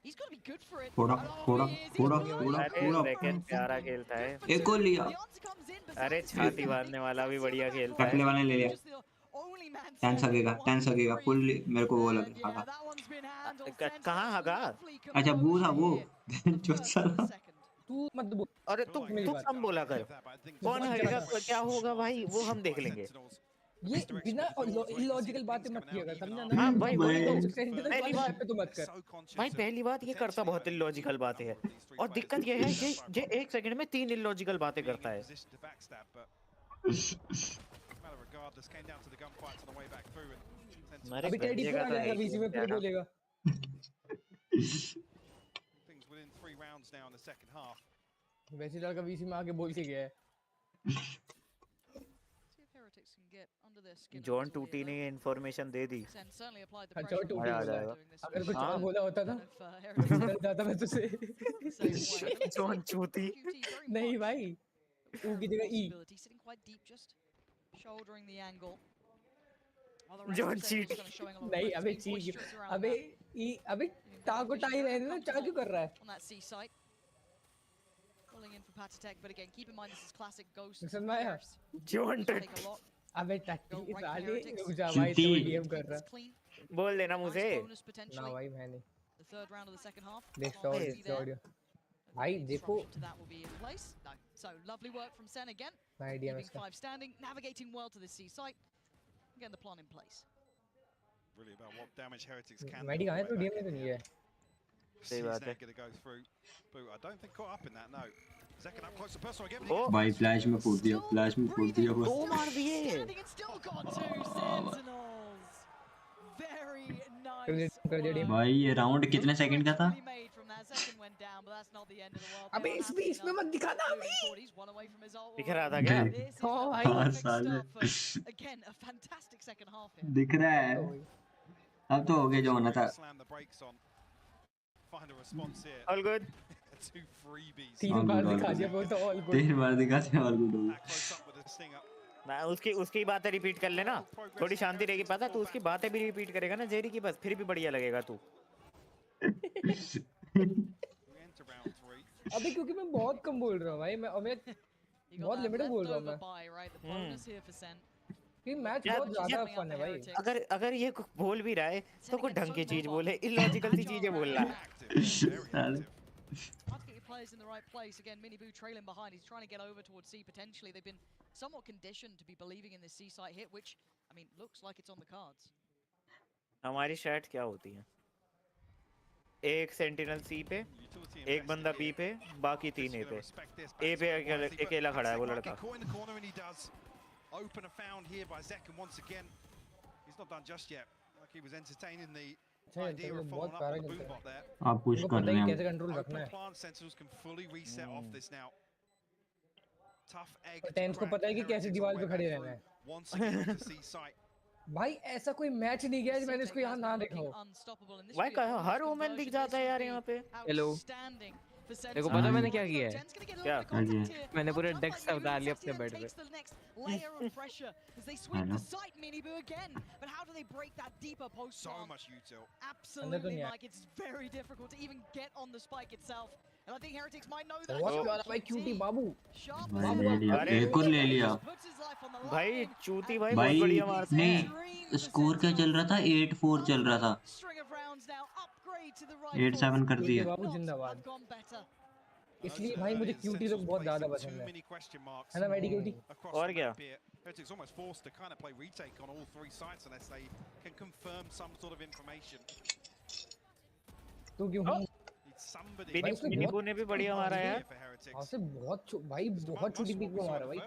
he's got to be good for it. फोड़ा फोड़ा फोड़ा फोड़ा अरे फोड़ा। Second प्यारा खेलता है। एक को लिया। The answer comes in, but अरे Zassy's छाती मारने वाला भी बढ़िया खेलता टकले है। वाले ने ले लिया। just the only man 10 सकेगा 10 सकेगा फुल मेरे को वो लग and रहा yeah, था। that one's been handled. कहाँ हगा? अच्छा वो था वो जो साला। तू मत बोल। अरे तू कम बोला कर। कौन हगेगा क्या होगा भाई, वो हम देख लेंगे। ये बिना इलॉजिकल बातें मत किया कर, समझा ना? हाँ भाई वही तो पहली बात पे तो मत कर। भाई पहली बात ये करता बहुत इलॉजिकल बातें है, और दिक्कत ये है ये 1 सेकंड में 3 इलॉजिकल बातें करता है। अभी टेडी पूरा लेगा बीच में फिर बोलेगा। वैसे लड़का बीच में आके बोल के गया है। जॉन टूटी ने ये इन्फॉर्मेशन दे दी। अच्छा टूटी बोला है। अगर कुछ और बोला होता ना डर जाता मैं तुझसे। जॉन चूती नहीं भाई, ऊ की जगह ई। जॉन चीट नहीं अबे चीट अबे ई अबे टाको टाई रहने ना, क्या क्यों कर रहा है? Pulling in for Patitech, but again, keep in mind this is classic Ghost. समझ में आया? John Take a lot. अबे टट्टी साले रुक जा भाई, तो डीएम कर रहा। बोल देना मुझे। ना भाई मैं नहीं। The third round of the second half. देख ऑडियो भाई देखो। That will be in place. No. So lovely work from Sen again. भाई DM Keeping 5 standing, navigating well to the C site, getting the plan in place. Really about what damage Heretics can. Maddy कहाँ है? तो DM में तो नहीं है। सही बात है। Going to go through. Boo, I don't think caught up in that. No. Zekken up close to personal again. भाई फ्लैश में फोड़ दिया, फ्लैश में फोड़ दिया बस। दो मार दिए। Still got 2 Sentinels. Very nice. कर दिया डीएम। भाई ये राउंड कितने सेकंड का था? अबे इसमें मत दिखा ना अभी। दिख रहा था क्या? हाँ भाई। हाँ साले। Again, a fantastic second half here. दिख रहा है। अब तो हो गया जो होना था। Find a response here. All good. 2 freebies. 3 बार दिखा दिया वो तो ऑल गुड। 3 बार दिखा दिया ऑल गुड। ना उसकी बातें रिपीट कर लेना, थोड़ी शांति रहेगी। पता तू उसकी बातें भी रिपीट करेगा ना जेरी की, बस फिर भी बढ़िया लगेगा तू। अबे क्योंकि मैं बहुत कम बोल रहा हूँ भाई, मैं बहुत लिमिटेड बोल रहा हूँ मैं। ये मैच बहुत ज्यादा फन है भाई। अगर ये बोल भी रहा है तो कोई ढंग की चीज बोले, इलॉजिकल सी चीजें बोल रहा है। Players in the right place again. Minibu trailing behind. He's trying to get over towards C potentially. They've been somewhat conditioned to be believing in this C site hit, which I mean looks like it's on the cards. हमारी shirt क्या होती है? एक sentinel सी पे, एक बंदा B पे, बाकी 3 ए पे। ए पे अकेला खड़ा है वो लड़का। Opener found here by Zekken once again. He's It's not done just yet. Like he was entertaining the अच्छा idea चलता of है, following बहुत up प्यारा with the चलता boom है। bot there. आप पुश उनको कर पता रहे ही हैं कैसे कंट्रोल रखना Open है। plant Sentinels can fully reset off this now. Tough egg और to टेंस को crack. पता है कि कैसे Heretics on दीवार the पे way खड़े back रहना है। through once again to see sight. भाई ऐसा कोई मैच नहीं गया मैंने इसको यहाँ ना देखा हो। भाई कहा हर वुमेन दिख जाता है यार यहाँ पे। हेलो देखो पता मैंने क्या किया है? क्या मैंने पूरे डेस्क उतार लिया अपने बेड पे। So much util. Absolutely, Mike. It's very difficult to even get on the spike itself. And I think Heretics might know बहुत that. प्यारा भाई क्यूटी बाबू। भाई ले लिया, एक और ले लिया। भाई चूती भाई भाई बहुत बढ़िया मारते हैं। नहीं, स्कोर क्या चल रहा था? 8-4 चल रहा था। 8-7 कर दिया। बाबू जिंदाबाद। इसलिए भाई मुझे क्यूटी लोग बहुत ज्यादा पसंद है। है ना मेडी क्यूटी? और क्या? Heretics almost forced to kind of play retake on all three sites unless they can confirm some sort of information. तू क्यों? मिनीपू ने भी बढ़िया मारा यार। हाँ से बहुत भाई बहुत छोटी पिक को मारा भाई।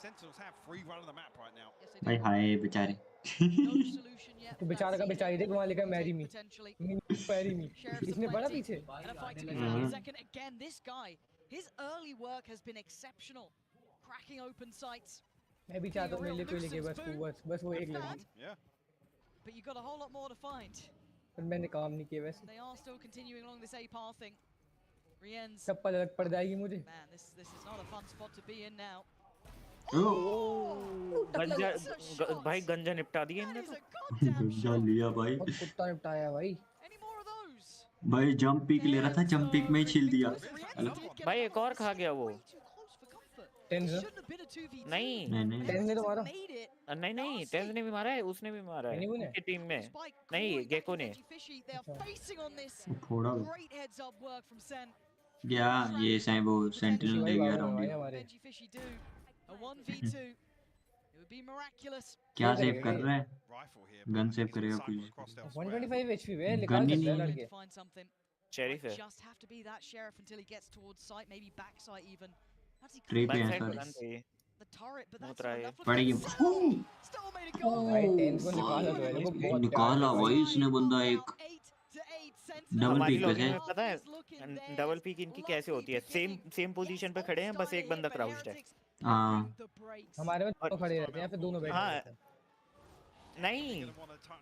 Sentinels have free run of the map right now. भाई हाय बेचारे। तो बेचारा का बेचारी देख वहाँ लिखा मैरी मी। Marry me. इसने पढ़ा पीछे? Again, this guy, his early work has been exceptional, cracking open sights. मैं भी चाहता हूँ मेरे लिए कोई लिखे बस वो एक लड़की। Yeah. But you've got a whole lot more to find. पर मैंने काम नहीं किया वैसे। They are still continuing along this A pathing. Rien's. सब पता लग पड़ जाएगी मुझे। Man, this is not a fun spot to be in now. गंजा भाई गंजा निपटा दिए इनने तो। गंजा लिया भाई। बहुत कुत्ता निपटाया भाई। भाई जंप पिक ले रहा था, जंप पिक में ही छील दिया। हेलो भाई एक और खा गया वो। टेंस नहीं टेंस ने तो मारा। नहीं टेंस ने भी मारा है, उसने भी मारा है उनकी टीम में। नहीं गेको ने। फोड़ा गया ये साइब वो सेंटिनल ले गया राउंड। क्या सेव कर रहा है? गन सेव करेगा कुछ। 125 एचपी वे गन ही नहीं है। शेरिफ है। ट्री पे है सर। पड़ेगी। भाई टेंस को निकाला तो है वो बहुत निकाला भाई इसने बंदा एक। डबल पीक पे है। पता है डबल पीक इनकी कैसे होती है? सेम पोजीशन पे खड़े हैं, बस एक बंदा क्राउच्ड है। हाँ हमारे में दोनों खड़े रहते हैं, फिर दोनों बैठे रहते हैं। नहीं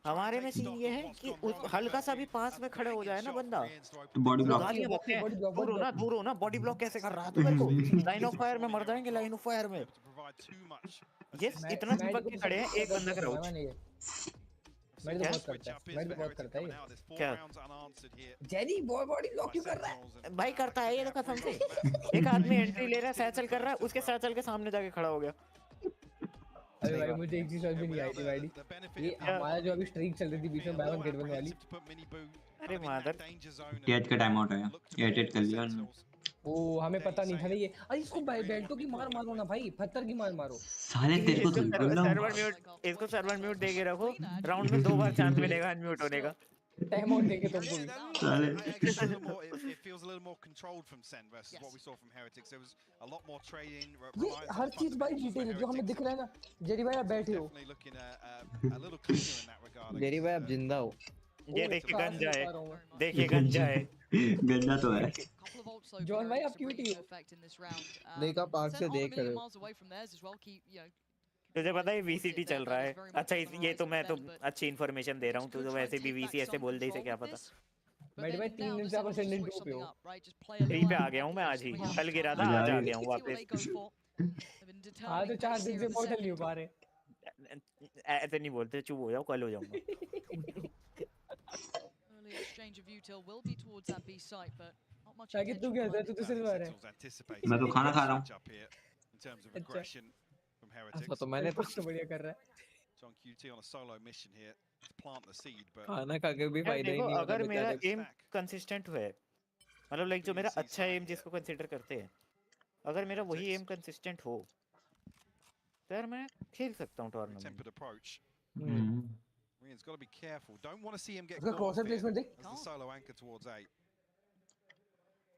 हमारे में सीन ये है कि हल्का सा भी पास में खड़े हो जाए ना बंदा तो बॉडी ब्लॉक। दूर हो ना बॉडी ब्लॉक कैसे कर रहा है? देखो लाइन ऑफ फायर में मर जाएंगे, लाइन ऑफ फायर में। ये इतना चिपक के खड़े हैं, एक बंदा क्राउच। मैं तो बहुत करता है ये। क्या जेनी बॉडी ब्लॉक क्यों कर रहा है? भाई करता है ये तो कसम से। एक आदमी एंट्री ले रहा है, सैचल कर रहा है, उसके सैचल के सामने जाके खड़ा हो गया। अरे भाई मुझे एक चीज समझ में नहीं आई थी भाई, ये हमारा जो अभी स्ट्रीक चल रही थी बीच में बाय वन गेट वन वाली। अरे मादर कैच का टाइम आउट आया, एडिट कर लिया उन्होंने। ओ हमें पता नहीं था ना ये। अरे इसको बेल्टो की मार मारो ना भाई, पत्थर की मार मारो। साले तेरे को सर्वर म्यूट, इसको सर्वर म्यूट दे के रखो, राउंड में 2 बार चांस मिलेगा अनम्यूट होने का। टाइम आउट देके तुमको भी। साले It feels a little more controlled from Sen versus what we saw from Heretics. There was a lot more trading. ये हर चीज भाई डिटेल है जो हमें दिख रहा है ना। जेरी भाई आप बैठे हो। Looking a little cleaner in that regard. Jerry भाई आप जिंदा हो। ये देखिए गंजा है, देखिए गंजा है। गंजा तो है। जॉन भाई आप क्यूटी हो। नहीं का पार्क से देख रहे हो। तुझे पता है VCT चल रहा है? अच्छा ये तो मैं तो अच्छी इन्फॉर्मेशन दे रहा हूँ, तू तो वैसे भी VC ऐसे बोल दे, इसे क्या पता। मैं भाई 3 दिन से आप असेंडेंट 2 पे हो। 3 पे आ गया हूँ मैं आज ही, कल गिरा था आज आ गया हूँ वापस। हाँ तो 4 दिन से पोर्टल नहीं हो पा रहे। ऐसे नहीं बोलते, चुप हो जाओ, कल हो जाऊंगा। शाकिब तू क्या है? तू तो सिर्फ आ रहा है। मैं तो खाना खा रहा हूँ। अच्छा तो मैंने तो बढ़िया कर रहा है। John QT on a solo mission here to plant the seed, but खाना खा के भी फायदा ही नहीं होता। अगर मेरा एम कंसिस्टेंट है, मतलब लाइक जो मेरा अच्छा एम जिसको कंसीडर करते हैं, अगर मेरा वही एम कंसिस्टेंट हो तो यार मैं खेल सकता हूँ tournament. tempered approach. Rian's got to be careful. Don't want to see him get उसका क्रॉसर प्लेसमेंट देख। as the solo anchor towards A.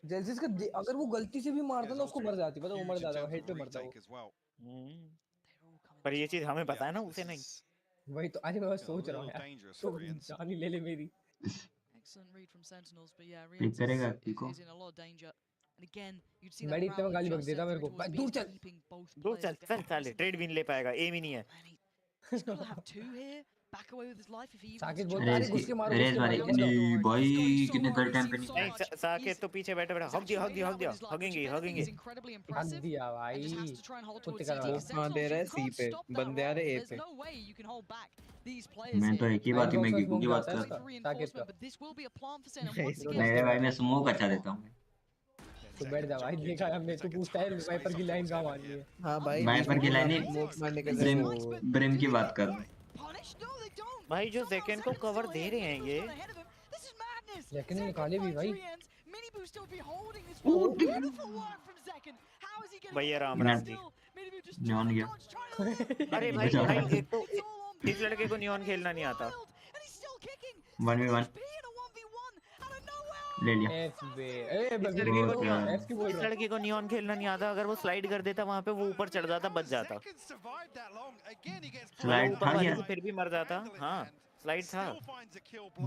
जेल्सिस का अगर वो गलती से भी मारता ना उसको मर जाती, पता वो मर जाता है, हेड पे मरता है वो। पर ये चीज हमें पता है ना, उसे नहीं। वही तो आज मैं बस सोच रहा हूँ यार तो जान ही ले ले मेरी। Excellent read from Sentinels, but yeah, peek करेगा Rians को is in a lot of danger. And again, you'd see that बड़ी इतने में Prowler गाली बक just देता sent मेरे through को towards दूर B, चल keeping both दूर players चल down. साले ट्रेड भी नहीं ले पाएगा एम ही नहीं है He's got to have two here, back away with his life if he even Saket wants to बोलता try. अरे घुस के मारो रेस वाले नहीं भाई कितने कर टाइम पे नहीं नहीं साकेत तो पीछे बैठे बैठे हग दिया हगेंगे हग दिया भाई कुत्ते का हां दे रहा है सी पे बंदे आ रहे ए पे मैं तो एक ही बात ही मैं गिगू की बात कर रहा हूं साकेत का नहीं भाई मैं स्मोक अच्छा देता हूं तो बैठ जा भाई देखा हमने तो पूछता है वाइपर की लाइन कहां मारनी है हां भाई वाइपर की लाइन नहीं ब्रिम की बात कर भाई जो सेकंड को कवर दे रहे हैं ये लेकिन निकाले भी भाई भैया राम राम जी नियॉन गया अरे भाई भाई एक तो इस लड़के को नियॉन खेलना नहीं आता 1v1 ले लिया इस लड़के को नियॉन खेलना नहीं आता अगर वो स्लाइड कर देता वहां पे वो ऊपर चढ़ जाता बच जाता स्लाइड था क्या फिर भी मर जाता हाँ स्लाइड था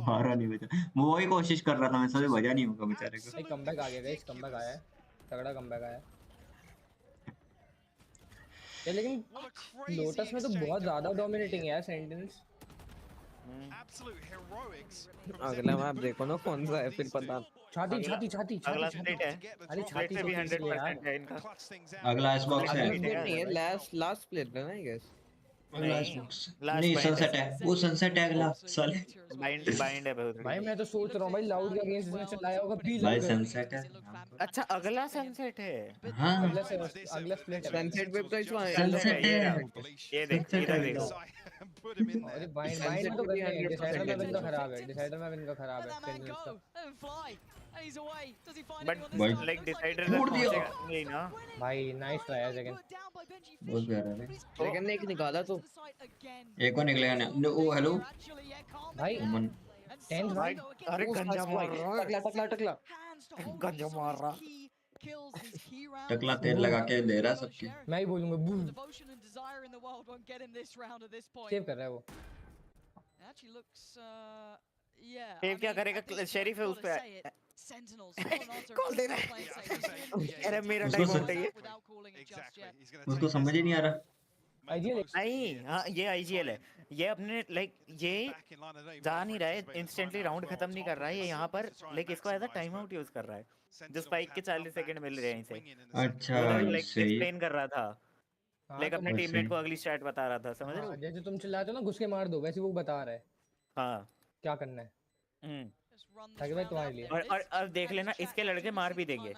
मारा नहीं बचा वो वही कोशिश कर रहा था मैं सोचा बजा नहीं होगा बेचारे को एक कमबैक आ गया गाइस कमबैक आया है तगड़ा कमबैक आया है लेकिन लोटस में तो बहुत ज्यादा डोमिनेटिंग है यार सेंटिनेल्स अगला मैप देखो ना कौन सा है फिर पता छाती छाती छाती अगला स्प्लिट है अरे छाती भी 100% है इनका अगला आइसबॉक्स है नहीं है लास्ट स्प्लिट है ना आई गेस नहीं सनसेट है वो सनसेट है अगला साले बाइंड है बहुत भाई मैं तो सोच रहा हूं भाई लाउड के अगेंस्ट इसने चलाया होगा पी भाई सनसेट है अच्छा अगला सनसेट है हां अगला स्प्लिट है सनसेट वेब तो इसमें सनसेट है ये देख इधर देखो अरे बाइंड तो करनी है डिसाइडर में इनका खराब है डिसाइडर में इनका खराब है बट लाइक डिसाइडर नहीं ना भाई नाइस ट्राई है सेकंड बहुत प्यारा है सेकंड ने एक निकाला तो एक और निकलेगा ना ओ हेलो भाई टेंस भाई अरे गंजा मार रहा टकला गंजा मार रहा टकला तेल लगा के दे रहा सबकी मैं ही बोलूंगा बूम सेव कर रहा है वो सेव क्या करेगा शेरिफ है उस पे कॉल दे रहा है अरे मेरा टाइम आउट है ये उसको समझ ही नहीं आ रहा आईजीएल नहीं हाँ ये आईजीएल है ये अपने लाइक ये जा नहीं रहा है इंस्टेंटली राउंड खत्म नहीं कर रहा है ये यहाँ पर लाइक इसको as a time out use कर रहा है जो स्पाइक के 40 सेकंड मिल रहे हैं इसे अच्छा लाइक एक्सप्लेन कर रहा था लाइक अपने टीममेट को अगली स्टैट बता रहा था समझ रहे हो जैसे तुम चिल्लाते हो ना घुस के मार दो वैसे वो बता रहा है हाँ क्या करना है ताकि भाई तुम्हारे लिए और अब देख लेना इसके लड़के मार भी देंगे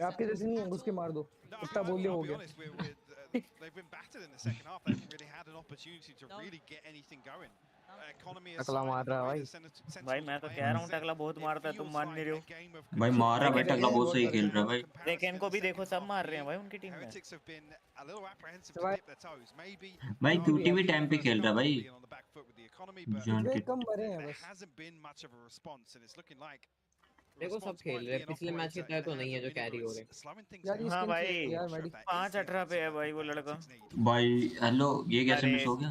आपके जैसे नहीं है घुस के मार दो इतना बोलिए हो गया टकला मार रहा है भाई मैं तो कह रहा हूँ टकला बहुत मारता है तुम मान नहीं रहे हो भाई मार रहा भाई टकला बहुत सही खेल रहा है भाई सेकंड को भी देखो सब मार रहे हैं भाई उनकी टीम में भाई क्यूटी भी टाइम पे खेल रहा है भाई जान के कम मरे हैं बस देखो सब खेल रहे हैं पिछले मैच की तरह तो नहीं है जो कैरी हो रहे हैं हां भाई 5-18 पे है भाई वो लड़का भाई हेलो ये कैसे मिस हो गया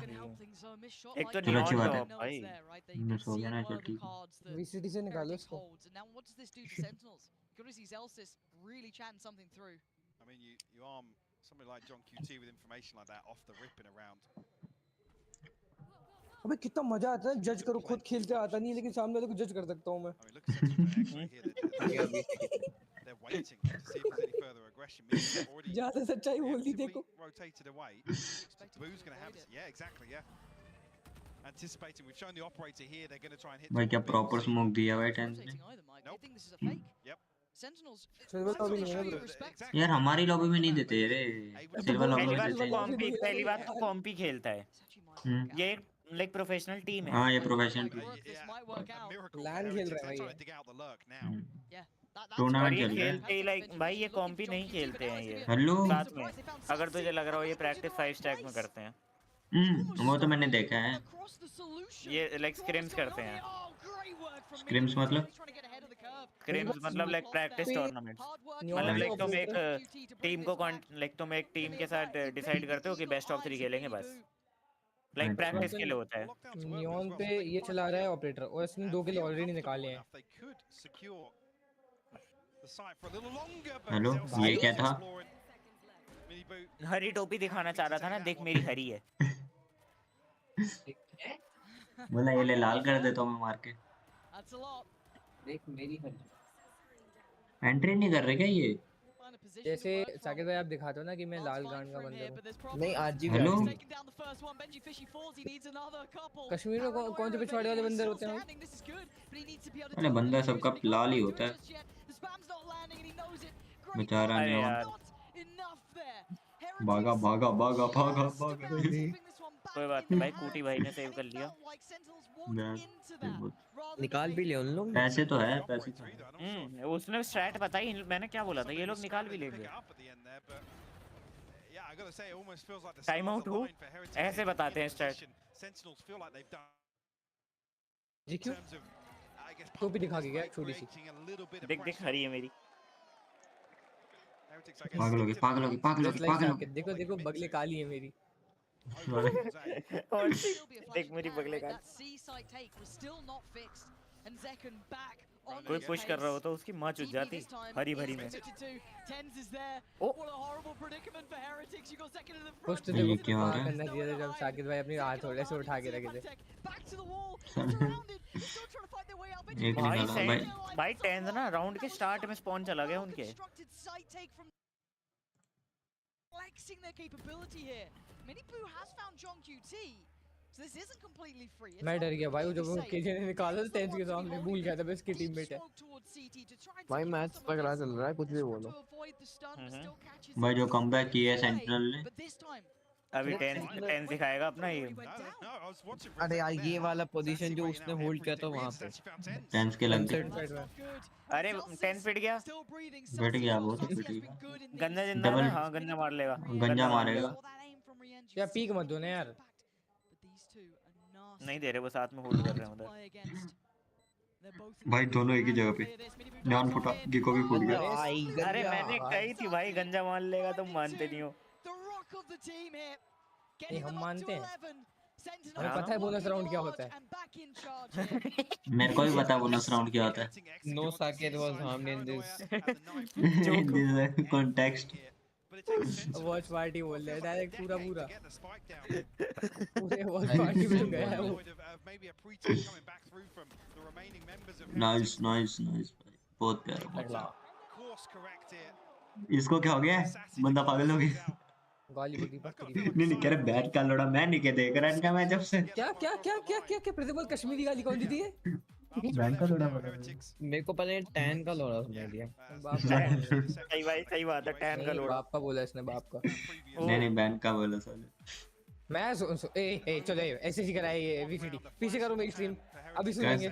एक तो चलो अच्छी बात है है भाई मिस हो गया ना चल ठीक वीसीटी से निकालो इसको I mean, you arm somebody like John QT with information like that off the rip in a round. अबे कितना मजा आता है जज करो खुद खेलते आता नहीं लेकिन सामने वाले को जज कर सकता हूं मैं ज्यादा सच्चाई बोल दी देखो rotated away. Boo's going to have it. Yeah, exactly. Yeah. Anticipating. We've shown the operator here. They're going to try and hit. भाई क्या प्रॉपर स्मोक दिया भाई टेंस ने यार हमारी लॉबी में नहीं देते रे सिल्वर लॉबी में देते हैं पहली बात तो कॉम्पी खेलता है ये लाइक प्रोफेशनल टीम है हां ये प्रोफेशनल टीम लैंड खेल रहा है भाई टूर्नामेंट खेल रहे हैं लाइक भाई ये कॉम्पी नहीं खेलते हैं ये हेलो साथ में अगर तुझे लग रहा हो ये प्रैक्टिस 5 स्टैक में करते हैं वो तो मैंने देखा है ये लाइक स्क्रिम्स करते हैं स्क्रिम्स मतलब स्क्रिम्स मतलब लाइक प्रैक्टिस टूर्नामेंट्स, मतलब लाइक तुम एक टीम को लाइक तुम एक टीम के साथ डिसाइड करते हो कि बेस्ट ऑफ 3 खेलेंगे बस, लाइक प्रैक्टिस के लिए होता है। नियॉन पे ये चला रहा है ऑपरेटर और इसने 2 किल ऑलरेडी निकाले हैं। हेलो ये क्या था? हरी टोपी दिखाना चाह रहा था ना, देख मेरी हरी है। बोला ये ले लाल कर देता हूँ मैं मार के। देख मेरी हरी। एंट्री नहीं कर रहे क्या ये? जैसे साकिब भाई आप दिखाते हो ना कि मैं लाल गांड का बंदा हूँ। नहीं आरजी। हेलो कश्मीर में कौन से पिछवाड़े वाले बंदर होते हैं? अरे बंदा सबका लाल ही होता है बेचारा नियॉन। भागा भागा भागा भागा भागा। कोई बात नहीं भाई, कूटी भाई ने सेव कर लिया। निकाल भी ले उन लोग। पैसे तो है, पैसे तो है। उसने स्ट्रैट बताई, मैंने क्या बोला था, ये लोग निकाल भी लेंगे। टाइम आउट हो ऐसे बताते हैं स्ट्रैट। जी क्यों? टोपी दिखा के गया छोटी सी। देख देख हरी है मेरी। पागलोगी पागलोगी पागलोगी पागलोगी। देखो देखो बगले काली है मेरी। और देख मेरी बगले काली। कोई पुश कर रहा हो तो उसकी माँ चुज जाती हरी भरी में। ओ पुश तो देखो क्या करना चाहिए था जब साकिब भाई अपनी हाथ थोड़े से उठा के रखे थे। एक निकाला भाई। भाई टेंज ना राउंड के स्टार्ट में स्पॉन चला गया उनके। Flexing their capability here. Miniboo has found John QT, so this isn't completely free. मैं डर गया भाई, जब वो केजे ने निकाला तो टेंस के सामने भूल गया था मैं इसकी टीममेट है। भाई मैच पकड़ा चल रहा है, कुछ भी बोलो। भाई जो कमबैक किया है सेंट्रल ने, अभी टेंस दिखाएगा अपना ये। अरे यार ये वाला पोजीशन जो उसने होल्ड किया था वहां पे टेंस के लग गए। अरे टेंस पिट गया वो तो पिट गया। गंजा जिंदा है, हाँ गंजा मार लेगा, गंजा मारेगा। या पीक मत दो ना यार। नहीं दे रहे, वो साथ में होल्ड कर रहे हैं उधर। भाई दोनों एक ही जगह पे। ध्यान फुटा, गिको भी फूट गया। अरे मैंने कही थी भाई गंजा मान लेगा, तुम मानते नहीं हो। नहीं हम मानते हैं, हमें पता है बोनस राउंड क्या होता है। मेरे को भी पता है बोनस राउंड क्या होता है। No Saket was harmed in this context. Watch party बोल रहे हैं डायरेक्ट पूरा पूरा पूरे वॉच पार्टी में गया है वो। नाइस नाइस नाइस भाई, बहुत प्यारा। इसको क्या हो गया? बंदा पागल हो गया। गाली बकरी बकरी। नहीं कह रहे बैट का लोड़ा मैं नहीं के देख रहा इनका मैं जब से। क्या क्या क्या क्या क्या क्या प्रतिबल कश्मीरी गाली कौन दी है? बैट का लोड़ा बोला मेरे को पहले टैन का लोड़ा सुना दिया। सही भाई सही बात है, टैन का लोड़ा। बाप का बोला इसने, बाप का। नहीं बैट का बोला साले। मैं ए चलो ऐसे ही कराए ये वीसीडी पीछे करो मेरी स्ट्रीम अभी सुनेंगे।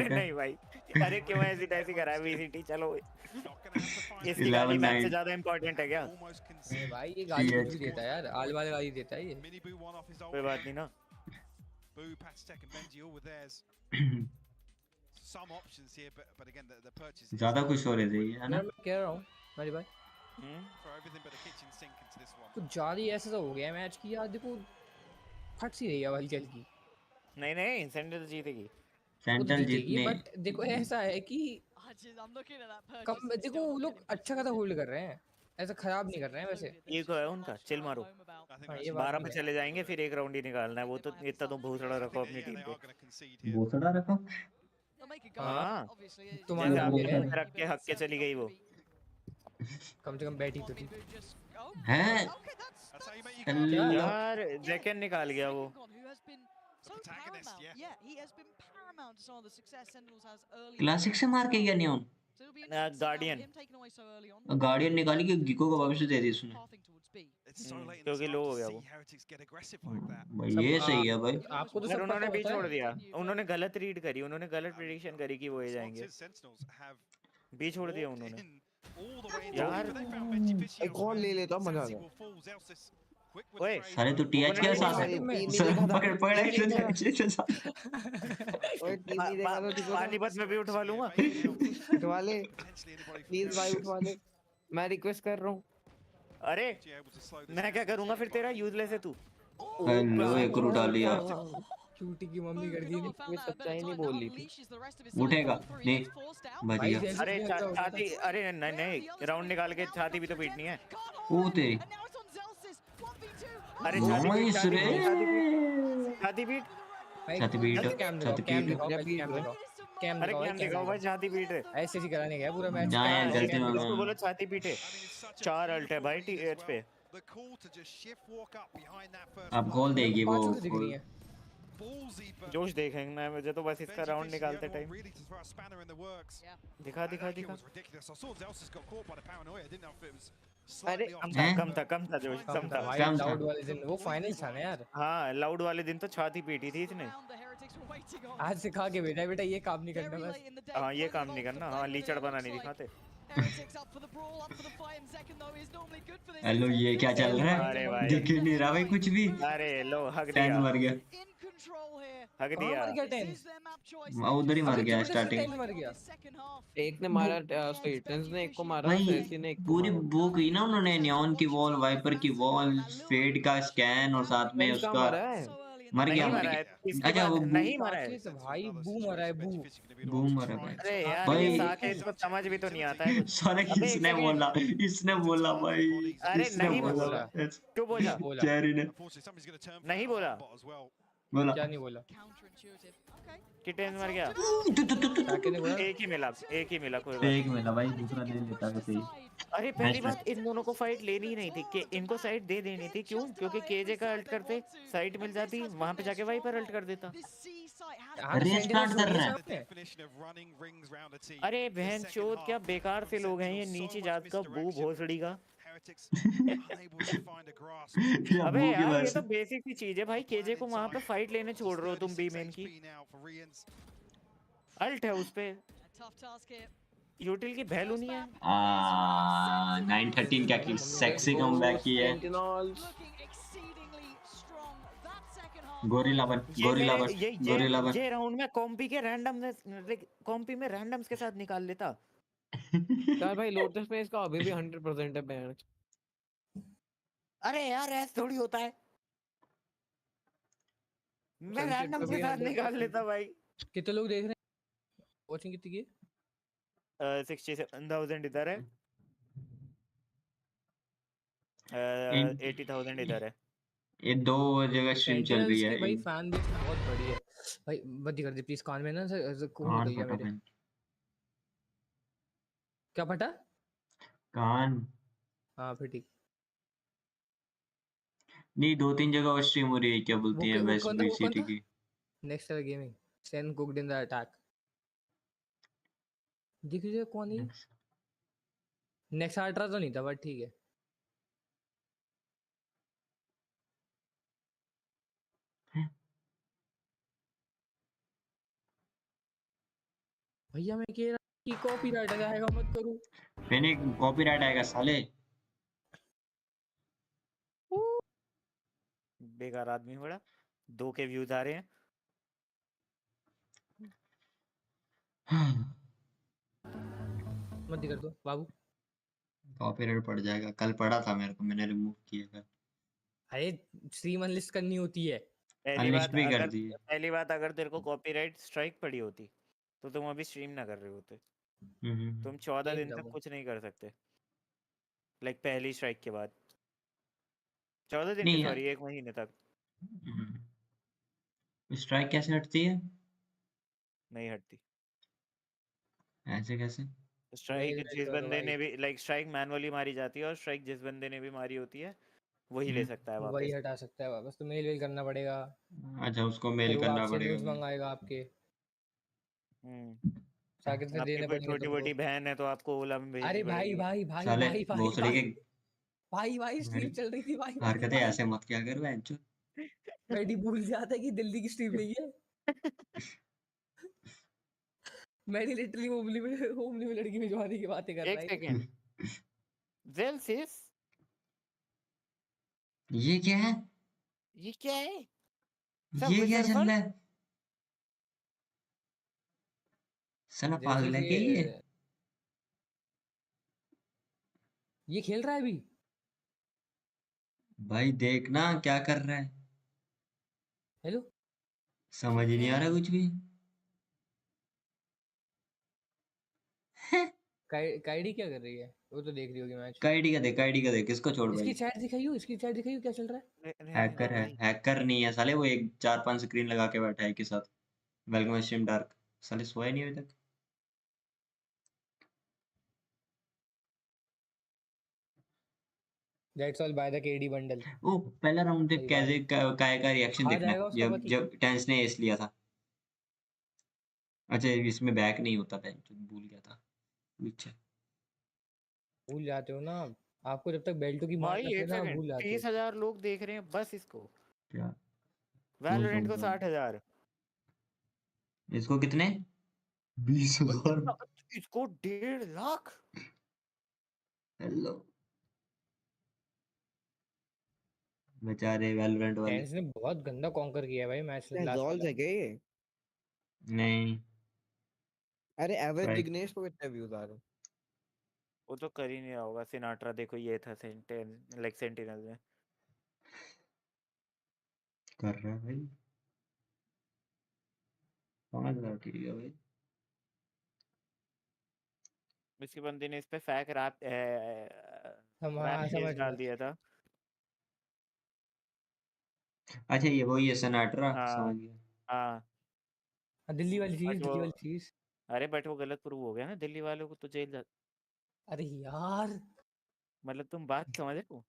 नहीं भाई अरे क्यों ऐसी तैसी करा है वीसीटी, चलो इसकी गाली मैच से ज्यादा इंपॉर्टेंट है क्या? नहीं भाई ये गाली भी देता है यार, आल वाले गाली देता है ये। कोई बात नहीं ना। ज्यादा खुश हो रहे थे ये है ना? मैं कह रहा हूँ मेरी भाई कुछ ज्यादा ऐसा तो हो गया मैच की यार। देखो फट सी रही है वाली चल की। नहीं सेंट्रल जीतेगी, सेंट्रल जीतने। बट देखो ऐसा है कि कम देखो वो लोग अच्छा खासा होल्ड कर रहे हैं, ऐसा खराब नहीं कर रहे हैं वैसे। ये तो है उनका चिल मारो। 12 पे चले जाएंगे फिर एक राउंड ही निकालना है, वो तो इतना तो भूसड़ा रखो अपनी टीम पे। भूसड़ा रखो? हाँ तुम्हारे रख के हक के चली गई वो। कम से कम बैठी तो थी। हैं यार जैकन निकाल गया वो। क्लासिक से मार के गया नियॉन। गार्डियन निकाली कि गिको को वापस दे दी उसने, क्योंकि लो हो गया वो। भाई ये सही है भाई। आपको तो सर उन्होंने भी छोड़ दिया, उन्होंने गलत रीड करी, उन्होंने गलत प्रेडिक्शन करी कि वो ये जाएंगे, भी छोड़ दिया उन्होंने। यार एक और ले लेता मजा आ गया। ओए साले तू टीएच के साथ पकड़ पकड़ एक्शन के साथ ओए टीम नहीं देखा तो दिखो पानीपत में भी उठवा लूंगा। उठवा ले प्लीज भाई उठवा ले, मैं रिक्वेस्ट कर रहा हूँ। अरे मैं क्या करूंगा फिर, तेरा यूजलेस है तू। हेलो एक रू डाल लिया। चूटी की मम्मी कर दी। मैं सच्चाई नहीं बोल रही थी। उठेगा नहीं बढ़िया। अरे छाती, अरे नहीं नहीं राउंड निकाल के छाती भी तो पीटनी है। ओ तेरी अरे नाइस रे छाती पीट छाती पीट छाती पीट। अरे कैम दिखाओ भाई, छाती पीट। ऐसे ही कराने गया पूरा मैच। जाए गलती में इसको बोलो छाती पीटे। 4 अल्ट है भाई टीएच पे। अब गोल देगी वो। जोश देखेंगे ना, मुझे तो बस इसका राउंड निकालते टाइम दिखा दिखा दिखा। अरे कम था जोश, कम था भाई। लाउड वाले दिन वो फाइनल था ना यार। हाँ लाउड वाले दिन तो छाती पीटी थी इसने। आज सिखा के बेटा बेटा ये काम नहीं करना बस। हाँ ये काम नहीं करना, हाँ लीचड़ बना नहीं दिखाते। हेलो ये क्या चल रहा है, दिख ही नहीं रहा भाई कुछ भी। अरे लो हक टेंस दिया, मर गया, हक दिया। उधर ही मर गया स्टार्टिंग। एक ने मारा टेंस ने एक को मारा, भाई सेसी ने एक को पूरी मारा। वो की ना उन्होंने, नियॉन की वॉल, वाइपर की वॉल, फेड का स्कैन और साथ में टेंस कहाँ उसका मरा है? मर गया अच्छा वो नहीं मरा है भाई, बू मरा है, बू मरा भाई। अरे यार भाई ये साकेत इसको समझ भी तो नहीं आता है कुछ। सारे इसने बोला, इसने बोला भाई, अरे इसने नहीं बोला क्यों बोला? चेरी ने नहीं बोला, बोला क्या नहीं बोला कि टेंस मर गया। एक ही मिला कोई बात एक मिला भाई, दूसरा ले लेता तो सही। अरे पहली बात इन दोनों को फाइट लेनी ही नहीं थी कि इनको साइड दे देनी थी। क्यों? क्योंकि केजे का अल्ट करते साइड मिल जाती, वहां पे जाके वाइपर अल्ट कर देता। रीस्टार्ट कर रहा है। अरे बहन चोद क्या बेकार से लोग हैं ये, नीची जात का बू भोसड़ी का। अबे यार ये तो बेसिक सी चीज है भाई, केजे को वहां पे फाइट लेने छोड़ रहे हो तुम बी मेन की। अल्ट है उस पे, यूटिल की वैल्यू नहीं है। 913 क्या की सेक्सी कमबैक की है। गोरिल्ला बन, गोरिल्ला बन, गोरिल्ला बन। ये राउंड में कॉम्पी के रैंडमनेस, कॉम्पी में रैंडम्स के साथ निकाल लेता। यार भाई लोटस में इसका अभी भी 100% है बैन। अरे यार ऐसा थोड़ी होता है, मैं रैंडम के साथ निकाल लेता भाई। कितने लोग देख रहे हैं, वॉचिंग कितनी की? 67,000 इधर है, 80,000 इधर है। ये दो जगह स्ट्रीम चल रही है भाई। फैन बेस बहुत बड़ी है भाई, बंदी कर दे प्लीज। कान में ना खून निकल गया मेरे। क्या फटा? कान। हाँ फिर ठीक नहीं, 2-3 जगह और स्ट्रीम हो रही है, क्या बोलती है वेस्ट बीसीटी की। Next level gaming, Sen cooked in the attack. दिख रही है कौन है? नेक्स्ट अल्ट्रा तो नहीं था बट ठीक है। भैया मैं कह रहा कि कॉपीराइट आएगा, मत करूं। मैंने कॉपीराइट आएगा साले, बेकार आदमी बड़ा। 2 के व्यूज आ रहे हैं। मत कर दो बाबू, कॉपीराइट पड़ जाएगा। कल पड़ा था मेरे को, मैंने रिमूव किया था। अरे स्ट्रीम अनलिस्ट करनी होती है। पहली बात अगर तेरे को कॉपीराइट स्ट्राइक पड़ी होती तो तुम अभी स्ट्रीम ना कर रहे होते। तुम 14 दिन तक कुछ नहीं कर सकते, लाइक पहली स्ट्राइक के बाद 14 दिन, सॉरी 1 महीने तक। स्ट्राइक कैसे हटती है? नहीं हटती। ऐसे कैसे? स्ट्राइक जिस बंदे ने भी, लाइक स्ट्राइक मैनुअली मारी जाती है और स्ट्राइक जिस बंदे ने भी मारी होती है वही ले सकता है वापस। वही हटा सकता है वापस। तो मेल करना पड़ेगा। अच्छा उसको मेल करना पड़ेगा, न्यूज़ मंगाएगा आपके। साकेत से देने पड़ेंगे। छोटी-छोटी बहन है तो आपको ओला में भेजनी पड़ेगी। अरे भाई भाई स्ट्रीम चल रही थी भाई। हरकतें ऐसे मत क्या कर बेंचो। मैडी भूल जाता है कि दिल्ली की स्ट्रीम नहीं है। मैडी लिटरली होमली में लड़की भिजवाने की बातें कर रहा है। एक सेकंड। Zelsis ये क्या है? ये क्या है? ये क्या चल रहा है? साला पागल है क्या ये खेल रहा है अभी? भाई देखना क्या कर रहा है। हेलो, समझ ही नहीं आ रहा कुछ भी। काइडी क्या कर रही है? वो तो देख रही होगी मैच। काइडी का देख किसको छोड़ इसकी भाई। चैट दिखाइयो, इसकी चैट दिखाइयो, क्या चल रहा है? हैकर है, हैकर नहीं है साले, वो एक 4-5 स्क्रीन लगा के बैठा है के साथ। Welcome stream dark. साले सोया नहीं अभी तक। That's all buy the KD bundle. ओ पहला राउंड देख कैसे काय का रिएक्शन आ देखना जाएगा उसका जब पति। जब टेंस ने एस लिया था। अच्छा इसमें बैक नहीं होता था, भूल गया था। अच्छा भूल जाते हो ना आप। आपको जब तक बेल्टो की मार भाई लगती है एक ना, आप सेकंड, भूल जाते हो। 30,000 लोग देख रहे हैं बस इसको। क्या वैलोरेंट को 60,000। इसको कितने? 20,000। इसको 1.5 लाख। हेलो बेचारे वैलोरेंट वाले। टेंस ने बहुत गंदा कॉन्कर किया है भाई मैच लास्ट जॉल्स वाला। है क्या ये? नहीं अरे एवरेज Right. जिग्नेश को कितने व्यूज आ रहे हैं? वो तो कर ही नहीं रहा होगा। सिनाट्रा देखो ये था सेंटिनल में। कर रहा है भाई 5,000 ठीक है भाई। इसके बंदे ने इस पे फैक रात समझ डाल दिया था। अच्छा ये वही है सनाट्रा, हाँ समझ गया। हाँ दिल्ली वाली चीज, बट वो दिल्ली वाली चीज। अरे बट वो गलत प्रूव हो गया ना, दिल्ली वालों को तो जेल जा। अरे यार मतलब तुम बात समझ रहे हो?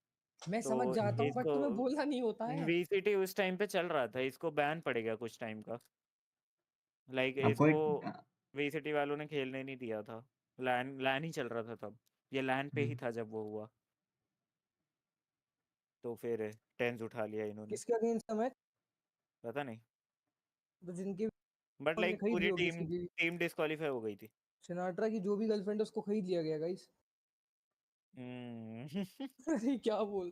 मैं तो समझ जाता हूँ बट इसको तुम्हें बोलना नहीं होता है। वीसीटी उस टाइम पे चल रहा था, इसको बैन पड़ेगा कुछ टाइम का। लाइक अब कोई इसको वीसीटी वालों ने खेलने नहीं दिया था। लैन ही चल रहा था तब, ये लैन पे ही था जब वो हुआ। तो फिर टेंस उठा लिया इन्होंने। किसके अगेंस्ट था मैच? पता नहीं, तो जिनकी बट लाइक खरीद ली पूरी होगी टीम डिस्क्वालीफाई हो गई थी। सिनाट्रा की जो भी गर्लफ्रेंड है उसको खरीद लिया गया गाइस। अरे क्या बोल।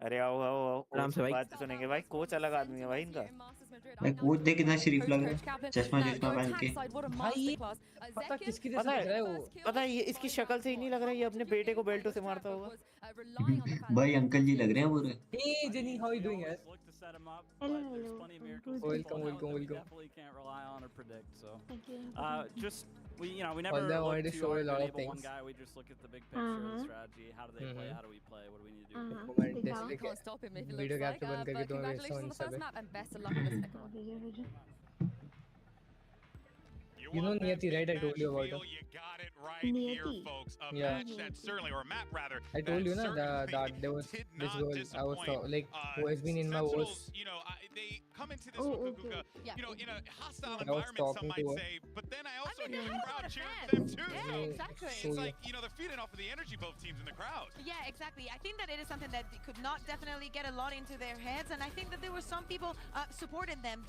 अरे आओ आओ आओ, आराम कोच से की भाई। बात सुनेंगे भाई। कोच अलग आदमी है भाई इनका। भाई कोच देख कितना शरीफ लग रहा है, चश्मा चश्मा पहन के। भाई ये पता किसकी जैसा पता दिख रहा है है, वो। पता है ये इसकी शक्ल से ही नहीं लग रहा है ये अपने बेटे को बेल्टो से मारता होगा। भाई अंकल जी लग रहे हैं पूरे। Hey Jenny, how are you doing guys? Hello, hello. Welcome, welcome, welcome. Definitely can't rely on or predict. So, Thank you. just we never Although I wanted look to too show you hard a to lot of enable one things. guy. We just look at the big picture of the strategy. How do they play? How do we play? What do we need to do? Comment Yeah. जैसे Can't stop him if it video looks like. Capture बंद करके But तुम्हें congratulations on the सब first है। map and best of luck on the second one. You know Niyati, right? I told you about her. You got it right here, folks. A match that certainly, or a map rather. I told you na that there was this girl I was like who has been in my voice. You know, they come into this Hukukuka, you know, in a hostile I was environment, some talking might to her. say. But then I also hear the crowd cheering them too. Yeah, exactly. It's like, you know, they're feeding off of the energy both teams in the crowd. Yeah, exactly. I think that it is something that could not definitely get a lot into their heads, and I think that there were some people supporting them.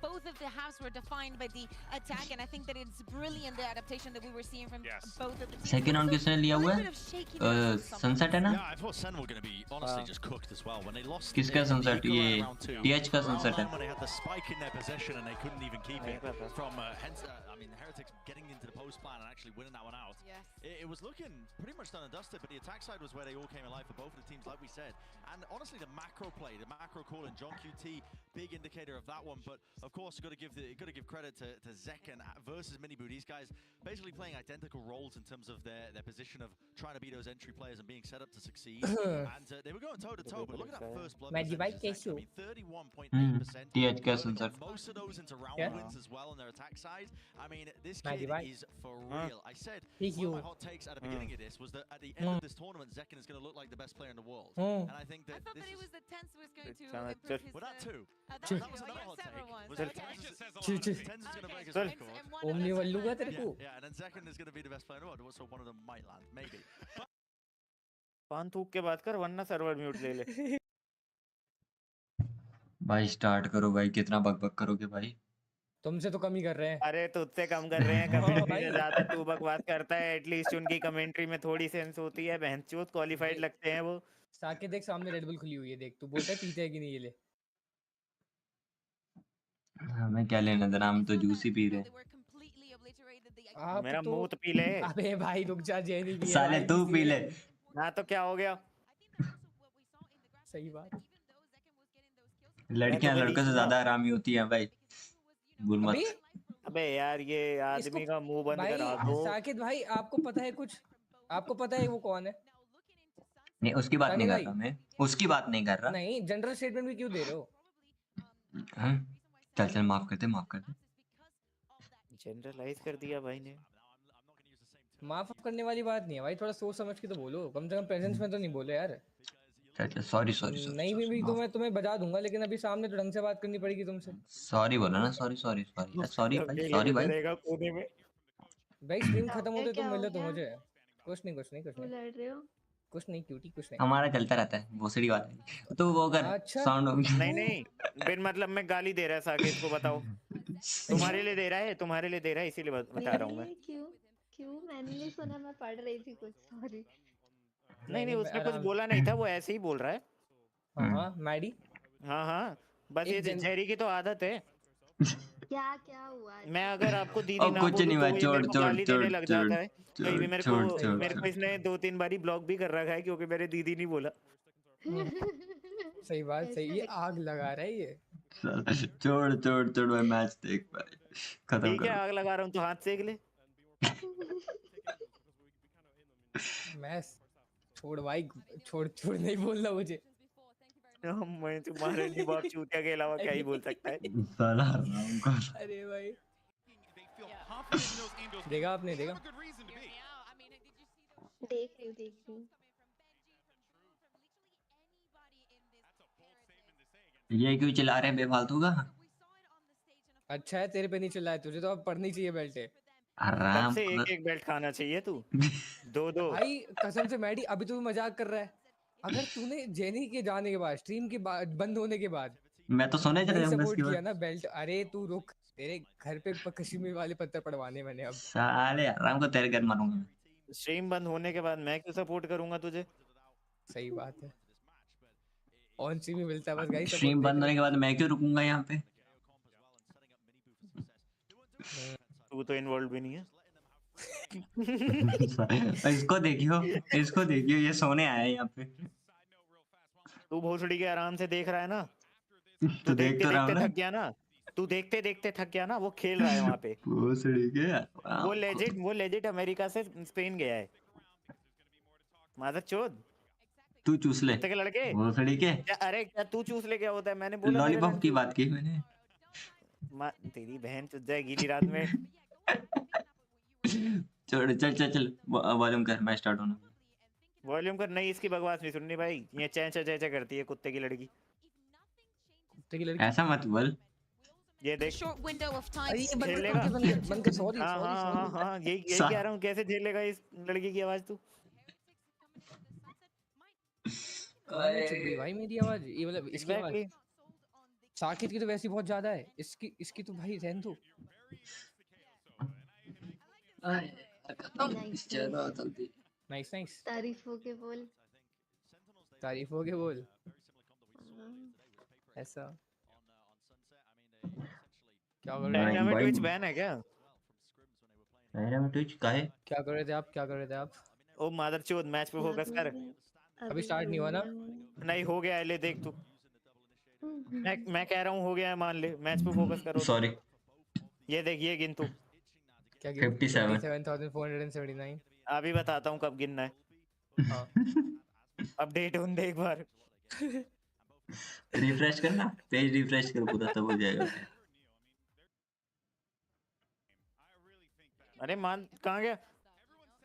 Both of the halves were defined by the attack, and I think that it's brilliant the adaptation that we were seeing from both of the teams. Second round किसने लिया हुआ है? Sunset है ना? Yeah, I thought Sen were going to be honestly just cooked as well when they lost. किसका sunset? ये TH का sunset है। When they had the spike in their possession and they couldn't even keep it from I mean Heretics getting into the post plan and actually winning that one out. Yes. It was looking pretty much done and dusted, but the attack side was where they all came alive for both of the teams, like we said. And honestly, the macro play, the macro call, and John QT, big indicator of that one. But of course, got to give credit to Zekken versus Minibu. These guys basically playing identical roles in terms of their position of trying to beat those entry players and being set up to succeed. And they were going toe to toe. But look at that first blood. I mean, 31.8%. TH का sunset. Most of those into round wins as well on their attack side. I mean, this kid is for real. I said one of my hot takes at the beginning of this was that at the end of this tournament, Zekken is going to look like the best player in the world. And I think that I thought that it was the Tenz was going to Chana, improve his... Well, that too. Chal. That was another hot take. Was Chal. that Tenz is going to break his Chal. record. ओमनी वल्लू का तेरे को। Yeah, and then Zekken is going to be the best player in the world. So one of them might land, maybe. पान थूक के बात कर वरना सर्वर म्यूट ले ले। भाई स्टार्ट करो भाई, कितना बकबक करोगे भाई? तुमसे तो कम ही कर रहे हैं। अरे तुझसे कम कर रहे हैं, कमेंट्री से ज्यादा तू बकवास करता है। एटलीस्ट उनकी कमेंट्री में थोड़ी सेंस होती है। बहनचोद क्वालिफाइड लगते हैं वो। साकेत देख सामने रेड बुल खुली हुई है, देख तू बोलता है पीते है कि नहीं, ये ले। हमें क्या लेना देना, हम तो जूस ही पी रहे हैं। आप मेरा तो मुंह तो पी ले। अबे भाई रुक जा, जेनी भी है साले भाई, तू पी ले। ना तो क्या हो गया? सही बात। लड़कियां लड़कों से ज्यादा हरामी होती हैं भाई, भूल मत। अबे यार ये आदमी का मुंह बंद भाई करा दो। साकेत भाई, आपको पता है कुछ? आपको पता है वो कौन है? नहीं उसकी बात नहीं साकेत कर भाई, रहा मैं, उसकी बात नहीं कर रहा। नहीं जनरल स्टेटमेंट भी क्यों दे रहे हो? हाँ? चल चल माफ कर दे, माफ कर दे। जनरलाइज कर दिया भाई ने। माफ करने वाली बात नहीं है भाई, थोड़ा सोच समझ के तो बोलो, कम से कम प्रेजेंस में तो नहीं बोले यार। चल चल सॉरी सॉरी सॉरी। नहीं भी तो मैं तुम्हें बजा दूंगा, लेकिन अभी सामने तो ढंग से बात करनी पड़ेगी तुमसे। सॉरी बोला ना, सॉरी सॉरी सॉरी सॉरी भाई, सॉरी भाई। कोने में। भाई स्ट्रीम खत्म होते तुम मिलो तो मुझे। कुछ नहीं कुछ नहीं कुछ नहीं। लड़ रहे हो? कुछ नहीं क्यूटी, कुछ नहीं। हमारा चलता रहता है भोसड़ी वाला। तो वो कर अच्छा। साउंड हो गया। नहीं नहीं बिन मतलब में गाली दे रहा है साकेत को, बताओ। तुम्हारे लिए दे रहा है, तुम्हारे लिए दे रहा है, इसीलिए बता रहा हूँ मैं। क्यों क्यों? मैंने नहीं सुना, मैं पढ़ रही थी कुछ, सॉरी। नहीं उसने कुछ बोला नहीं था, वो ऐसे ही बोल रहा है। हाँ मैडी। हाँ बस ये जेरी की तो आदत है। क्या क्या हुआ? मैं अगर आपको दीदी ना कुछ नहीं बोलूं भाई, तो ये छोड़ मेरे को छोड़ गाली देने छोड़ लग जाता है। तो ये मेरे को छोड़। इसने 2-3 बारी ब्लॉक भी कर रखा है क्योंकि मेरे दीदी नहीं बोला। सही बात, सही। ये आग लगा रहा है ये। छोड़ छोड़ छोड़ भाई, मैच देख भाई, खत्म ठीक है कर। आग लगा रहा हूँ तो हाथ सेक ले। मैं छोड़ भाई, छोड़ छोड़ नहीं बोलना मुझे। मैं तुम्हारे लिए बाप चूतिया के अलावा क्या ही बोल सकता है। साला हराम का। अरे भाई देखा आपने, देखा? देख रही हूँ। ये क्यों चिल्ला रहे हैं बेफालतू का? अच्छा है तेरे पे नहीं चिल्लाया, तुझे तो अब पढ़नी चाहिए बेल्ट है। आराम से एक बेल्ट खाना चाहिए तू। दो भाई कसम से मैडी, अभी तू मजाक कर रहा है। अगर तूने जेनी के जाने के बाद, स्ट्रीम के बाद, बंद होने के बाद मैं तो सोने चले जाऊंगा सपोर्ट इसके किया बाद। ना बेल्ट, अरे तू रुक, तेरे घर पे कश्मीर वाले पत्थर पड़वाने मैंने अब। साले आराम को तेरे घर मारूंगा मैं। स्ट्रीम बंद होने के बाद मैं क्यों सपोर्ट करूंगा तुझे? सही बात है। ऑन स्ट्रीम ही मिलता है बस गाइस। स्ट्रीम बंद होने के बाद मैं क्यों रुकूंगा यहाँ पे? तू तो इन्वॉल्व भी नहीं है। इसको देखियो, इसको देखियो, ये सोने आया है यहाँ पे। तू भोसड़ी के आराम से देख रहा है ना। तू देख तो रहा हूँ ना। थक गया ना, तू देखते देखते थक गया ना। वो खेल रहा है वहाँ पे। भोसड़ी के वो लेजिट अमेरिका से स्पेन गया है। मादर चोद तू चूस ले के लड़के। भोसड़ी के। अरे क्या तू चूस ले क्या होता है? मैंने बोला लॉलीपॉप की बात की मैंने। तेरी बहन चुद जाए गीली रात में। चल चल चल चल वॉल्यूम कर, मैच स्टार्ट होना। वॉल्यूम कर। नहीं इसकी बकवास नहीं सुननी भाई, ये चैंचा चैंचा करती है कुत्ते की लड़की। कुत्ते की लड़की ऐसा मत बोल। ये देख ये बंद कर। सॉरी हाँ यही कह रहा हूँ, कैसे झेलेगा इस लड़की की आवाज तू? भाई मेरी आवाज, ये मतलब इसकी आवाज। साकेत की तो वैसे बहुत ज्यादा है, इसकी तो भाई रहन दो। Nice nice. तारीफों के बोल। ऐसा क्या कर रहे हैं? ट्विच बैन है क्या? ट्विच का है? क्या कर रहे थे आप? ओ मादरचोद, मैच पे फोकस कर। अभी स्टार्ट नहीं हुआ ना? नहीं हो गया है, ले देख तू। मैं कह रहा हूँ हो गया है, मान ले। मैच पे फोकस करो। सॉरी। ये देख, ये गिन तू। क्या गिन? 57,479। अभी बताता हूँ कब गिनना है। हाँ। अपडेट होने दे एक बार। रिफ्रेश करना, पेज रिफ्रेश कर पूरा, तब हो जाएगा। अरे मान कहाँ गया?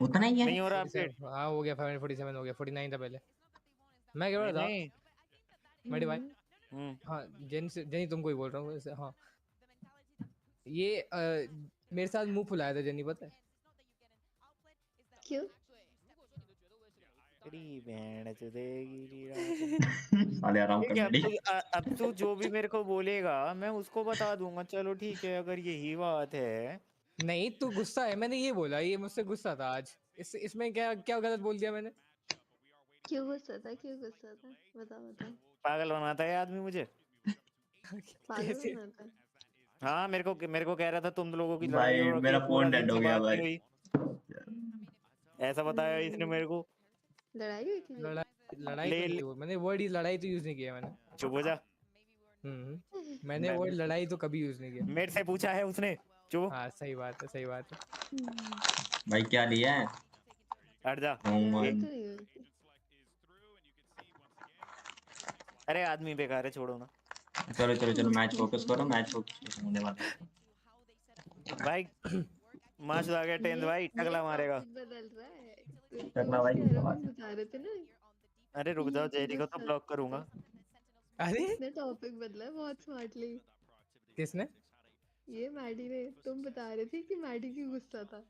उतना ही है। नहीं हो रहा अपडेट। हाँ हो गया, 547 हो गया, 49 था पहले। मैं क्या बोल रहा था मेरे भाई? हाँ जेनी तुमको ही बोल रहा हूँ वैसे। हाँ ये मेरे साथ मुंह फुलाया था जेनी, पता है क्यों? तेरी बहन चुदेगी। साले आराम कर। अब तू जो भी मेरे को बोलेगा मैं उसको बता दूंगा। चलो ठीक है, अगर यही बात है। नहीं तू गुस्सा है, मैंने ये बोला, ये मुझसे गुस्सा था आज। इसमें क्या गलत बोल दिया मैंने? क्यों गुस्सा था बताओ। पागल बनाता है आदमी मुझे। पागल बनाता है। हाँ मेरे को कह रहा था तुम लोगों की लड़ाई भाई हो रखी है, मेरा पूरा फोन डेड दिन हो से गया बात नहीं भाई। हुई, ऐसा बताया इसने मेरे को। लड़ाई हुई थी। लड़ाई तो नहीं हुई, मैंने वर्ड लड़ाई तो यूज नहीं किया मैंने। चुप हो जा। मैंने वर्ड लड़ाई तो कभी यूज नहीं किया। मेरे से पूछा है उसने। चुप। हाँ सही बात है, सही बात है। भाई क्या लिया है? हट जा। अरे आदमी बेकार है, छोड़ो ना। चलो मैच फोकस करो, मैच फोकस होने वाला है भाई। मार्च आ गया टेंथ भाई, टकला मारेगा। बदल रहा है। टकला भाई बता रहे थे ना। अरे रुक जाओ, जेरी को तो ब्लॉक करूंगा। अरे इसने टॉपिक बदला है बहुत स्मार्टली। किसने? ये मैडी ने। तुम बता रहे थे कि मैडी की गुस्सा था।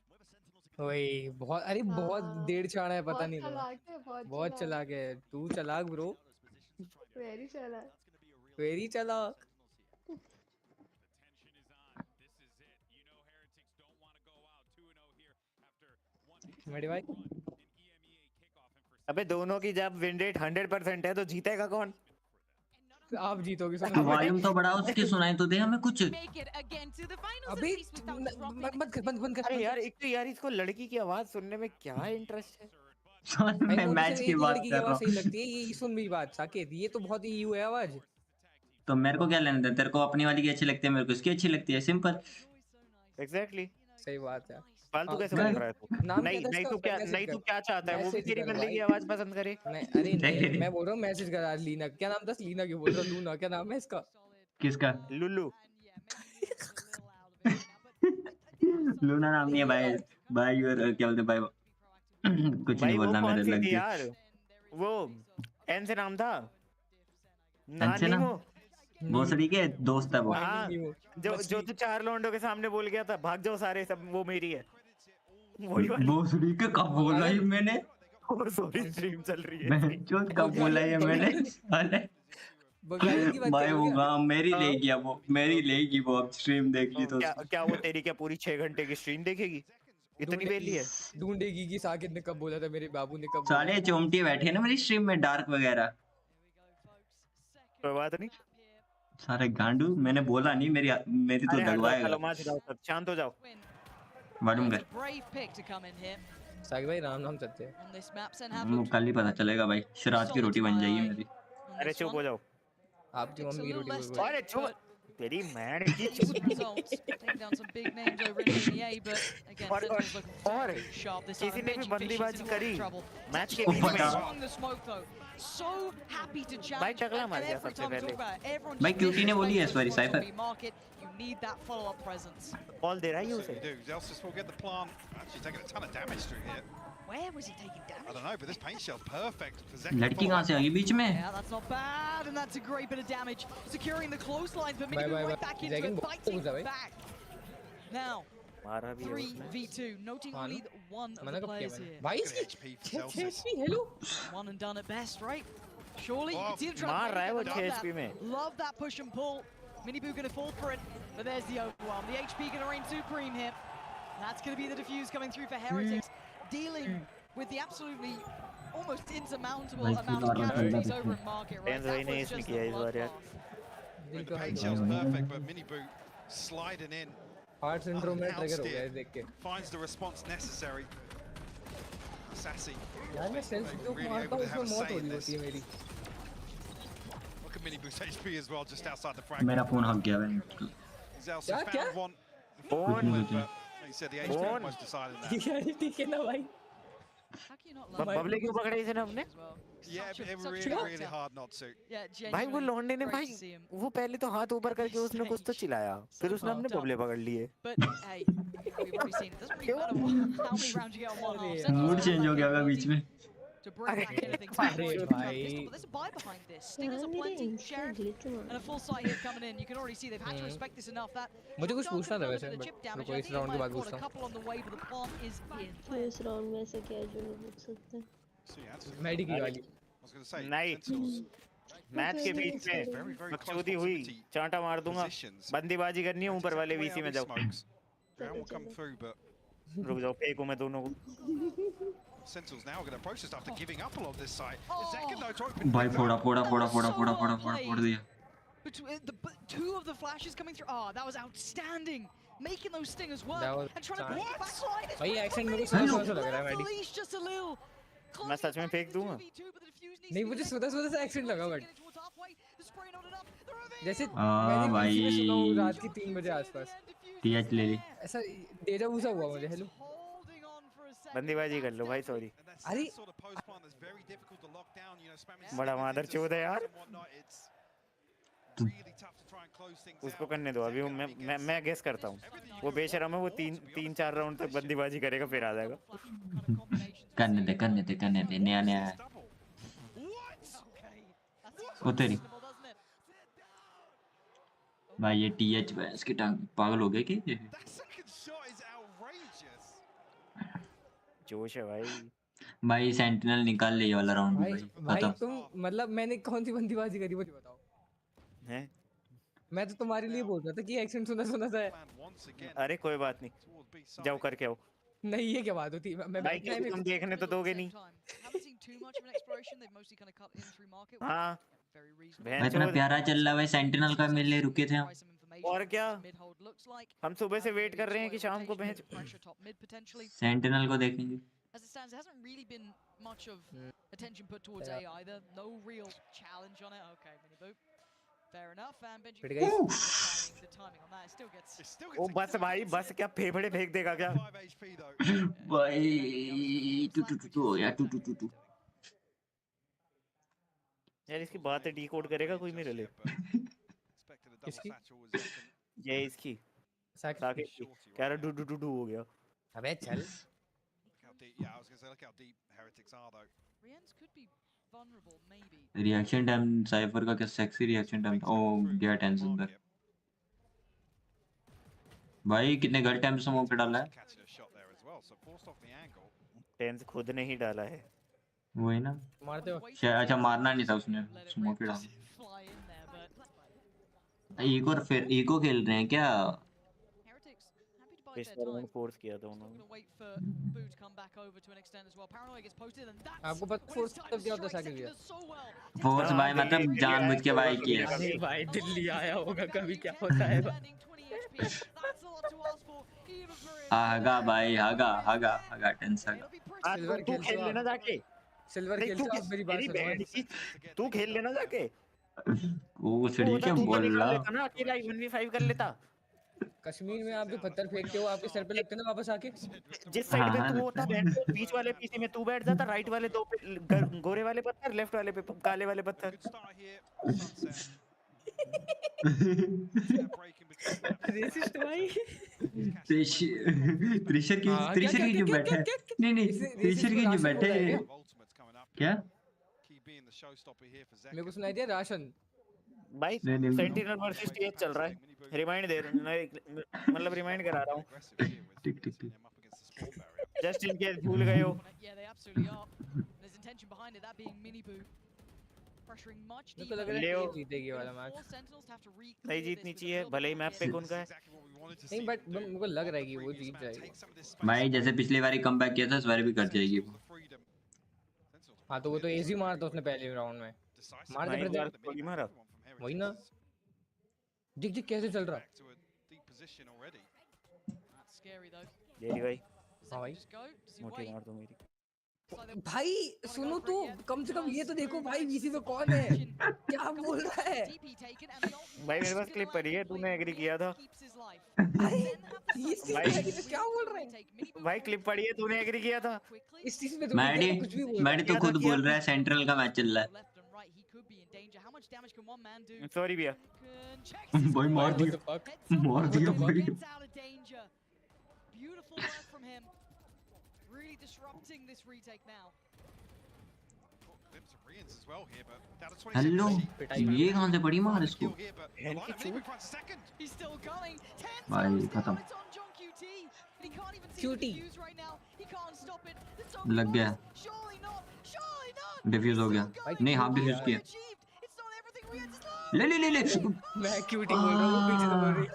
वही बहुत, अरे बहुत देर चाड़ा है, पता नहीं बहुत बहुत चालाक है तू, चालाक ब्रो, वेरी चालाक। वेरी चालाक। मेरे भाई अबे दोनों की जब विन रेट 100% है तो जीतेगा कौन? आप जीतोगे। वॉल्यूम तो बढ़ाओ, उसकी सुनाई तो दे हमें कुछ। अबे बंद कर। अरे यार एक तो यार इसको लड़की की आवाज सुनने में क्या इंटरेस्ट है? मैं मैच की बात लड़की की कर रहा आवाज सही हूँ। लगती है, ये सुन मेरी बात साकेत, ये तो बहुत ही है आवाज। तो मेरे को क्या लेना था? तेरे को अपनी वाली की अच्छी लगती है, मेरे को इसकी अच्छी लगती है, सिंपल। एग्जैक्टली सही बात है। फालतू कैसे बोल रहा है तू? नहीं तू क्या चाहता है? वो भी तेरी बंदे की आवाज पसंद करे? अरे नहीं, मैं बोल रहा हूँ मैसेज करा लीना, क्या नाम था? लीना क्यों बोल रहा हूँ? लूना क्या नाम है इसका? किसका? लुल्लू। लूना नाम नहीं है भाई। भाई और क्या बोलते भाई? कुछ नहीं बोलना मेरे लग थी गया। यार वो एन से नाम था ना भोसड़ी के दोस्त है वो। हाँ, जो तू 4 लौंडों के सामने बोल गया था भाग जाओ सारे, सब वो मेरी है। वही वाली। भोसड़ी के कब बोला ये मैंने? सॉरी स्ट्रीम चल रही है। मैं जो कब बोला ये मैंने? अरे भाई वो गाँव मेरी लेगी, अब वो मेरी लेगी, वो अब स्ट्रीम देगी तो क्या वो तेरी क्या पूरी 6 घंटे की स्ट्रीम देखेगी? इतनी बेली है। ढूंढेगी कि साकित ने कब बोला था, मेरे बाबू ने कब बोला। साले चोमटी बैठे ना मेरी स्ट्रीम में, डार्क वगैरह। कोई बात नहीं। सारे गांडू, मैंने बोला नहीं, मेरी तो दगवाएगा। चलो मार जाओ, सब शांत हो जाओ। मालूम कर साकित भाई राम चलते हैं। कल ही पता चलेगा भाई, श्राद्ध की रोटी बन जाएगी मेरी। अरे चुप हो जाओ। आपकी मम्मी की रोटी बोल। अरे चुप तेरी मैन की। और किसी ने भी बंदीबाजी करी मैच के बीच में। भाई टकला मार गया सबसे पहले। भाई क्यूटी ने बोली है इस बारी साइफर। बॉल दे रहा है उसे। Where was he taking damage? I don't know, but this paint shell's perfect for Zek. लड़की कहाँ से आ गई बीच में? Yeah, that's not bad, and that's a great bit of damage, securing the close lines, but Mini right back into it, fighting back. Now, 3v2, noting only one of the players here. Why is he? Hello. One and done at best, right? Surely you can see him मार रहा है वो 6 trying HP में. Love that push and pull. Mini Boo gonna fall for it, but there's the overwhelm. The HP gonna reign supreme here. That's gonna be the defuse coming through for Heretics. Dealing with the absolutely almost insurmountable amount of casualties over in market, right? That was just the blood. The paint shell's perfect, but Mini Boo sliding in. Heart syndrome में trigger हो गया है देख के. Finds the response necessary. Sassy. यार मैं self तो मारता हूँ, उसमें मौत हो रही होती है मेरी. Look at Mini Boo's HP as well, just outside the frag. मेरा फोन हक गया भाई. Zelsa found one. He said the HP almost decided that. यार ठीक है ना भाई. पब्लिक क्यों पकड़े इसे हमने? Yeah, it really hard not to. भाई वो लौंडे ने भाई वो पहले तो हाथ ऊपर करके उसने कुछ तो चिल्लाया, फिर उसने हमने बबले पकड़ लिए। मूड चेंज हो गया बीच में। To bring back anything to avoid भाई. but there's a buy behind this. Stingers are plenty, Sheriff, and a full sight here coming in. You can already see they've had to respect this enough that मुझे कुछ पूछना था वैसे, रुको इस round के बाद पूछता हूँ. a couple on the way, but the plant is in. इस राउंड में ऐसा क्या है जो नहीं पूछ सकते? मेडी की वाली. नहीं मैच के बीच में मकसूदी हुई, चांटा मार दूंगा, बंदीबाजी करनी है, ऊपर वाले वीसी में जाओ। रुक जाओ, फेंकू मैं दोनों को। Sentinels now are going to approach this after giving up a lot of this side. The second note open. भाई फोड़ा दिया. Between the two of the flashes coming through. Oh, that was outstanding. Making those stingers work and trying to break the back line. भाई action मेरे को सुना लग रहा है मैडी. Just a little. मैं सच में फेंक दूंगा. नहीं मुझे सुधा सा एक्सेंट लगा बट जैसे मैंने भाई सुना हूँ रात की 3 बजे आसपास. टीएच ले ली. ऐसा डेजा वू सा हुआ मुझे. हेलो बंदीबाजी कर लो भाई. सॉरी. अरे बड़ा मादर चोद है यार. उसको करने दो अभी. मैं गेस करता हूँ वो बेशरम है. वो 3-4 राउंड तक बंदीबाजी करेगा फिर आ जाएगा. करने दे नया उतरी. भाई ये टीएच इसके टांग पागल हो गए कि जोश है भाई सेंटिनल निकाल ले वाला राउंड. भाई तुम मतलब मैंने कौन सी बंदीबाजी करी वो बताओ हैं. मैं तो तुम्हारे लिए बोल रहा था कि एक्सेंट सुना सा है. अरे कोई बात नहीं. जाओ करके आओ. नहीं ये क्या बात होती. मैं तुम देखने तो दोगे नहीं. हाँ इतना प्यारा चल रहा है सेंटिनल का. मेरे लिए रुके थे और क्या. हम सुबह से वेट कर रहे हैं कि शाम को सेंटिनल को देखेंगे. As it stands, there hasn't really been much of attention put towards A either. No real challenge on it. Okay, mini boot. Fair enough. And Benji, the timing on that still gets. ओ बस भाई बस क्या फेफड़े फेंक देगा क्या. भाई to यार. यार इसकी बात है डीकोड करेगा कोई मेरे लिए. किसकी? ये इसकी साकेत की. क्या रहा डू हो गया. अबे चल. Yeah, I was going to say, look how deep Heretics are, though. Rien's could be vulnerable, maybe. Reaction time cipher का क्या सेक्सी रिएक्शन टाइम. ओ गया टेंस अंदर. भाई कितने गलत टाइम स्मोक पे डाला है. टेंस खुद ने ही डाला है. वही ना. मारते हो. अच्छा मारना नहीं था उसने. स्मोक पे डाला. इको खेल रहे हैं क्या. फोर्स किया था उन्होंने. आपको पता फोर्स तब क्या होता है साकिब भैया. फोर्स भाई मतलब जानबूझ के भाई किया. अरे भाई दिल्ली आया होगा कभी. क्या होता है आगा भाई आगा टेंस आगा. सिल्वर तू खेल लेना जाके. सिल्वर खेल से मेरी बात सुनो. तू खेल लेना जाके. वो छड़ी क्या बोल रहा है. ना अकेला 1v5 कर लेता. कश्मीर में आप जो पत्थर फेंकते हो आपके सर पे लगते ना वापस आके. जिस साइड पे तू होता बैठ बीच वाले पीसी में तू बैठ जाता. राइट वाले 2 पे गोरे वाले पत्थर. लेफ्ट वाले पे काले वाले पत्थर. रेसिस्ट भाई. त्रिशर की जो बैठा है. नहीं त्रिशर की जो बैठे है. क्या मेरे को सुनाई दिया राशन. भाई सेंटिनल वर्सेस टीएच चल रहा है. रिमाइंड दे मतलब रिमाइंड करा रहा हूँ. ठीक जस्ट इन केस भूल गए हो. मेरे को लग रहा है ये जीतेगी वाला मैच. नहीं जीतनी चाहिए भले ही मैप पे कौन का है. नहीं बट मेरे को लग रहा है कि वो जीत जाएगी. भाई जैसे पिछली बार कमबैक किया था इस बार भी कर जाएगी वो. हाँ तो वो तो इजी मारता उसने पहले राउंड में. मार दे ब्रदर. मारा वही ना. देख कैसे चल रहा है. ये भाई. हाँ भाई मोटी मार दो मेरी. भाई सुनो तो कम से कम ये तो देखो भाई वीसी में कौन है. क्या बोल रहा है भाई. मेरे पास क्लिप पड़ी है. तूने एग्री किया था. भाई क्या बोल रहा है भाई. क्लिप पड़ी है. तूने एग्री किया था. इस चीज में मैडी तो खुद बोल रहा है सेंट्रल का मैच चल रहा है. सॉरी भैया. भाई मार दिया भाई. हेलो ये कहां से पड़ी मार इसको. भाई खत्म. क्यूटी लग गया. डिफ्यूज हो गया. नहीं हाफ डिफ्यूज किया. ले मैं क्यूटी बोल रहा हूँ. पीछे से बोल रही.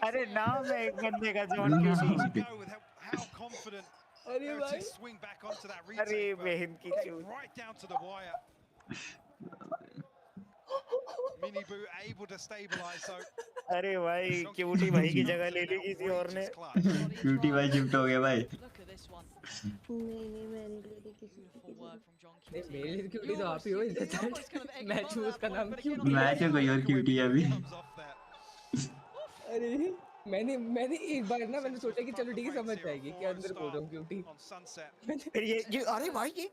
अरे नाम है एक बंदे का जॉन क्यूटी। How confident अरे भाई Heretics swing back onto that retake. अरे बहन की but चूत। right down to the wire. Mini Boo able to stabilize, so अरे भाई क्यूटी भाई की जगह ले ली किसी और ने। क्यूटी भाई शिफ्ट हो गया भाई। नहीं मैं नहीं ले रही किसी नहीं मेरे लिए क्यूटी तो आप ही हो इधर मैच में उसका नाम क्यों मैच है कोई और क्यूटी अभी। अरे मैंने एक बार ना मैंने सोचा कि चलो ठीक है समझ जाएगी कि अंदर बोल रहा हूँ क्यूटी। फिर ये अरे भाई ये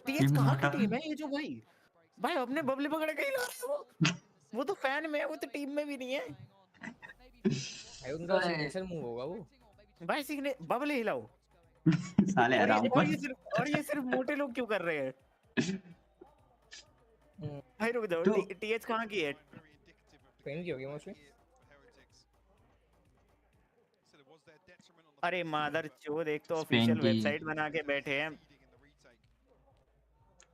टीएच कहाँ की टीम है ये जो भाई अपने बबले पकड़ के ही ला रहे हो। वो तो फैन में है वो तो टीम में भी नहीं है। भाई उनका सिग्नेचर मूव होगा वो। भाई सिग्ने बबले हिलाओ। साले आराम और ये सिर्फ मोटे लोग क्यों कर रहे हैं? भाई रुक जाओ टीएच कहाँ की है? स्पेन की होगी मोस्टली। अरे मादर चोद एक तो ऑफिशियल वेबसाइट बना के बैठे हैं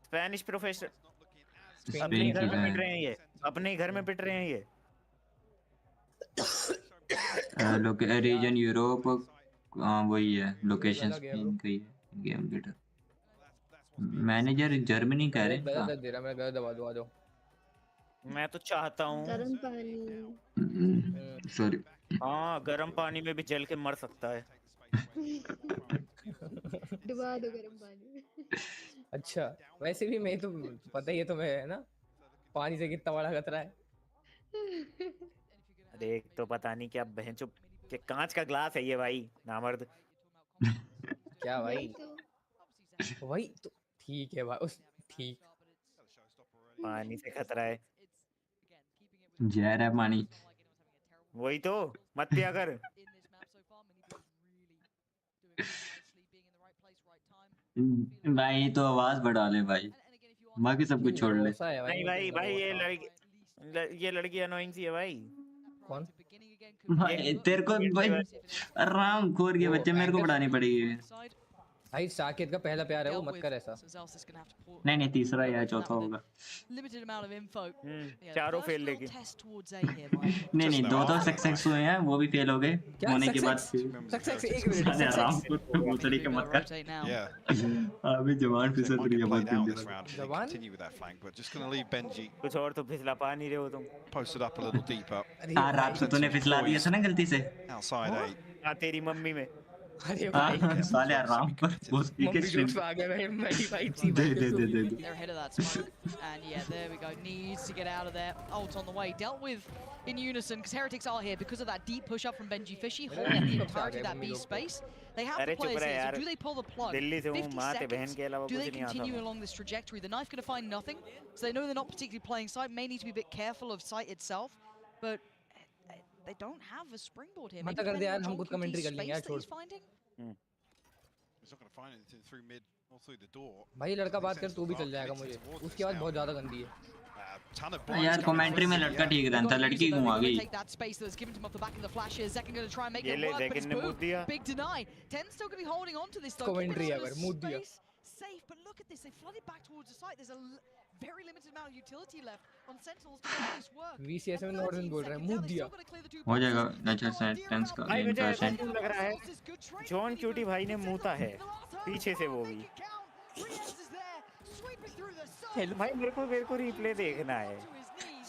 स्पेनिश प्रोफेशनल। अपने घर में पिट रहे हैं ये अपने घर में पिट रहे हैं ये। रीजन यूरोप वही है लोकेशन स्पेन का ही है गेम लीडर मैनेजर जर्मनी कह रहे हैं। दे रहा मैं दबा दो मैं तो चाहता हूँ गरम पानी। सॉरी हाँ गरम पानी में भी जल के मर सकता है। डुबा दो गरम पानी में। अच्छा वैसे भी मैं तो पता ही है तुम्हें है ना पानी से कितना बड़ा खतरा है। अरे एक तो पता नहीं क्या बहन चुप के कांच का ग्लास है ये भाई नामर्द। क्या भाई वही तो ठीक है भाई उस ठीक पानी से खतरा है जहर है पानी। वही तो मत पिया कर। भाई तो आवाज बढ़ा ले भाई बाकी सब कुछ छोड़ ले। नहीं भाई ये लड़की अनोइंग सी है भाई। कौन भाई तेरे को भाई आराम खोर के बच्चे मेरे को पढ़ानी पड़ेगी। भाई साकेत का पहला प्यार है वो मत कर ऐसा। नहीं तीसरा या चौथा होगा। चारों फेल लेके नहीं दो तो सक्सेस हुए हैं वो भी फेल हो गए होने के बाद सक्सेस एक मिनट आराम वो तरीके मत कर। अभी जवान फिसल रही है बहुत जवान कुछ और तो फिसला पा नहीं रहे हो तुम। Posted up a little deeper. रात को तूने फिसला दिया था ना गलती से Outside 8. हाँ तेरी मम्मी में। अरे भाई साले आराम पर वो स्पीकर जोक्स आ गया भाई मेरी भाई दे They're ahead of that smoke, and yeah, there we go. Needs to get out of there. Ult on the way, dealt with in unison because Heretics are here because of that deep push up from Benji Fishy, holding the entirety of that B space. They have the players here, so do they pull the plug? 50 seconds. Do they continue along this trajectory? The knife going to find nothing, so they know they're not particularly playing site. May need to be a bit careful of site itself, but they don't have a springboard here. मत कर दे यार हम खुद commentary कर लेंगे यार छोड़। He's not going to find anything through mid or through the door. भाई लड़का बात कर तू भी चल जाएगा मुझे उसकी आवाज बहुत ज्यादा गंदी है। यार कमेंट्री में लड़का ठीक रहता लड़की क्यों आ गई? ये ले लेकिन ने मूड दिया। कमेंट्री अगर मूड दिया। Safe, but look at this. They flooded back towards the site. There's a very limited amount of utility left on Sentinels to make this work. VCS में नॉर्दर्न बोल रहा है मूड दिया। हो जाएगा नेचर साइड टेंस का भाई मुझे ऐसा क्यों लग रहा है जॉन क्यूटी भाई ने मूता है पीछे से वो भी। भाई मेरे को रिप्ले देखना है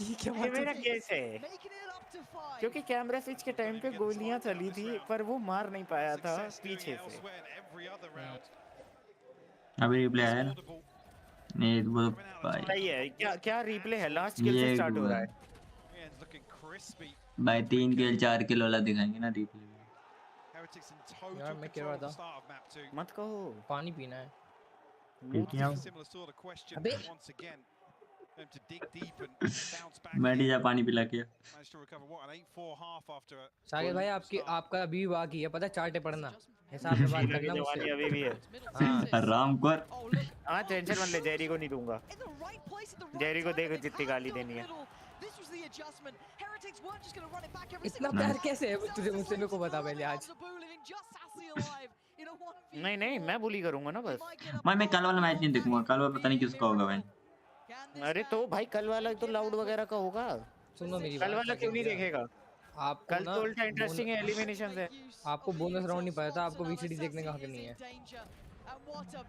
ये मेरा केस है क्योंकि कैमरा स्विच के टाइम पे गोलियां चली थी पर वो मार नहीं पाया था पीछे से। अभी रिप्ले आया ना नहीं वो सही है क्या रिप्ले है लास्ट किल से स्टार्ट हो रहा है भाई 3 किल 4 किल वाला दिखाएंगे ना रिप्ले में। यार मैं कह रहा था मत कहो पानी पीना है। अबे मैं जा पानी पिला के। साकेत भाई आपका अभी बाकी है पता चार्टे पढ़ना हिसाब में बात करना मुझसे अभी भी है। हां आराम कर। हां टेंशन मत ले जेरी को नहीं दूंगा जेरी को देखो जितनी गाली देनी है। इतना प्यार कैसे है तुझे मुझसे मेरे को बता पहले आज। नहीं मैं बुली करूंगा ना बस। मैं कल वाला मैच नहीं देखूंगा कल वाला पता नहीं किसका होगा भाई। अरे तो भाई कल वाला तो लाउड वगैरह का होगा सुनो मेरी कल बात। वाला क्यों नहीं देखेगा? आपको कल ना तो उल्टा इंटरेस्टिंग है एलिमिनेशन से। आपको बोनस राउंड नहीं पता था, आपको वीसीडी देखने का हक नहीं है।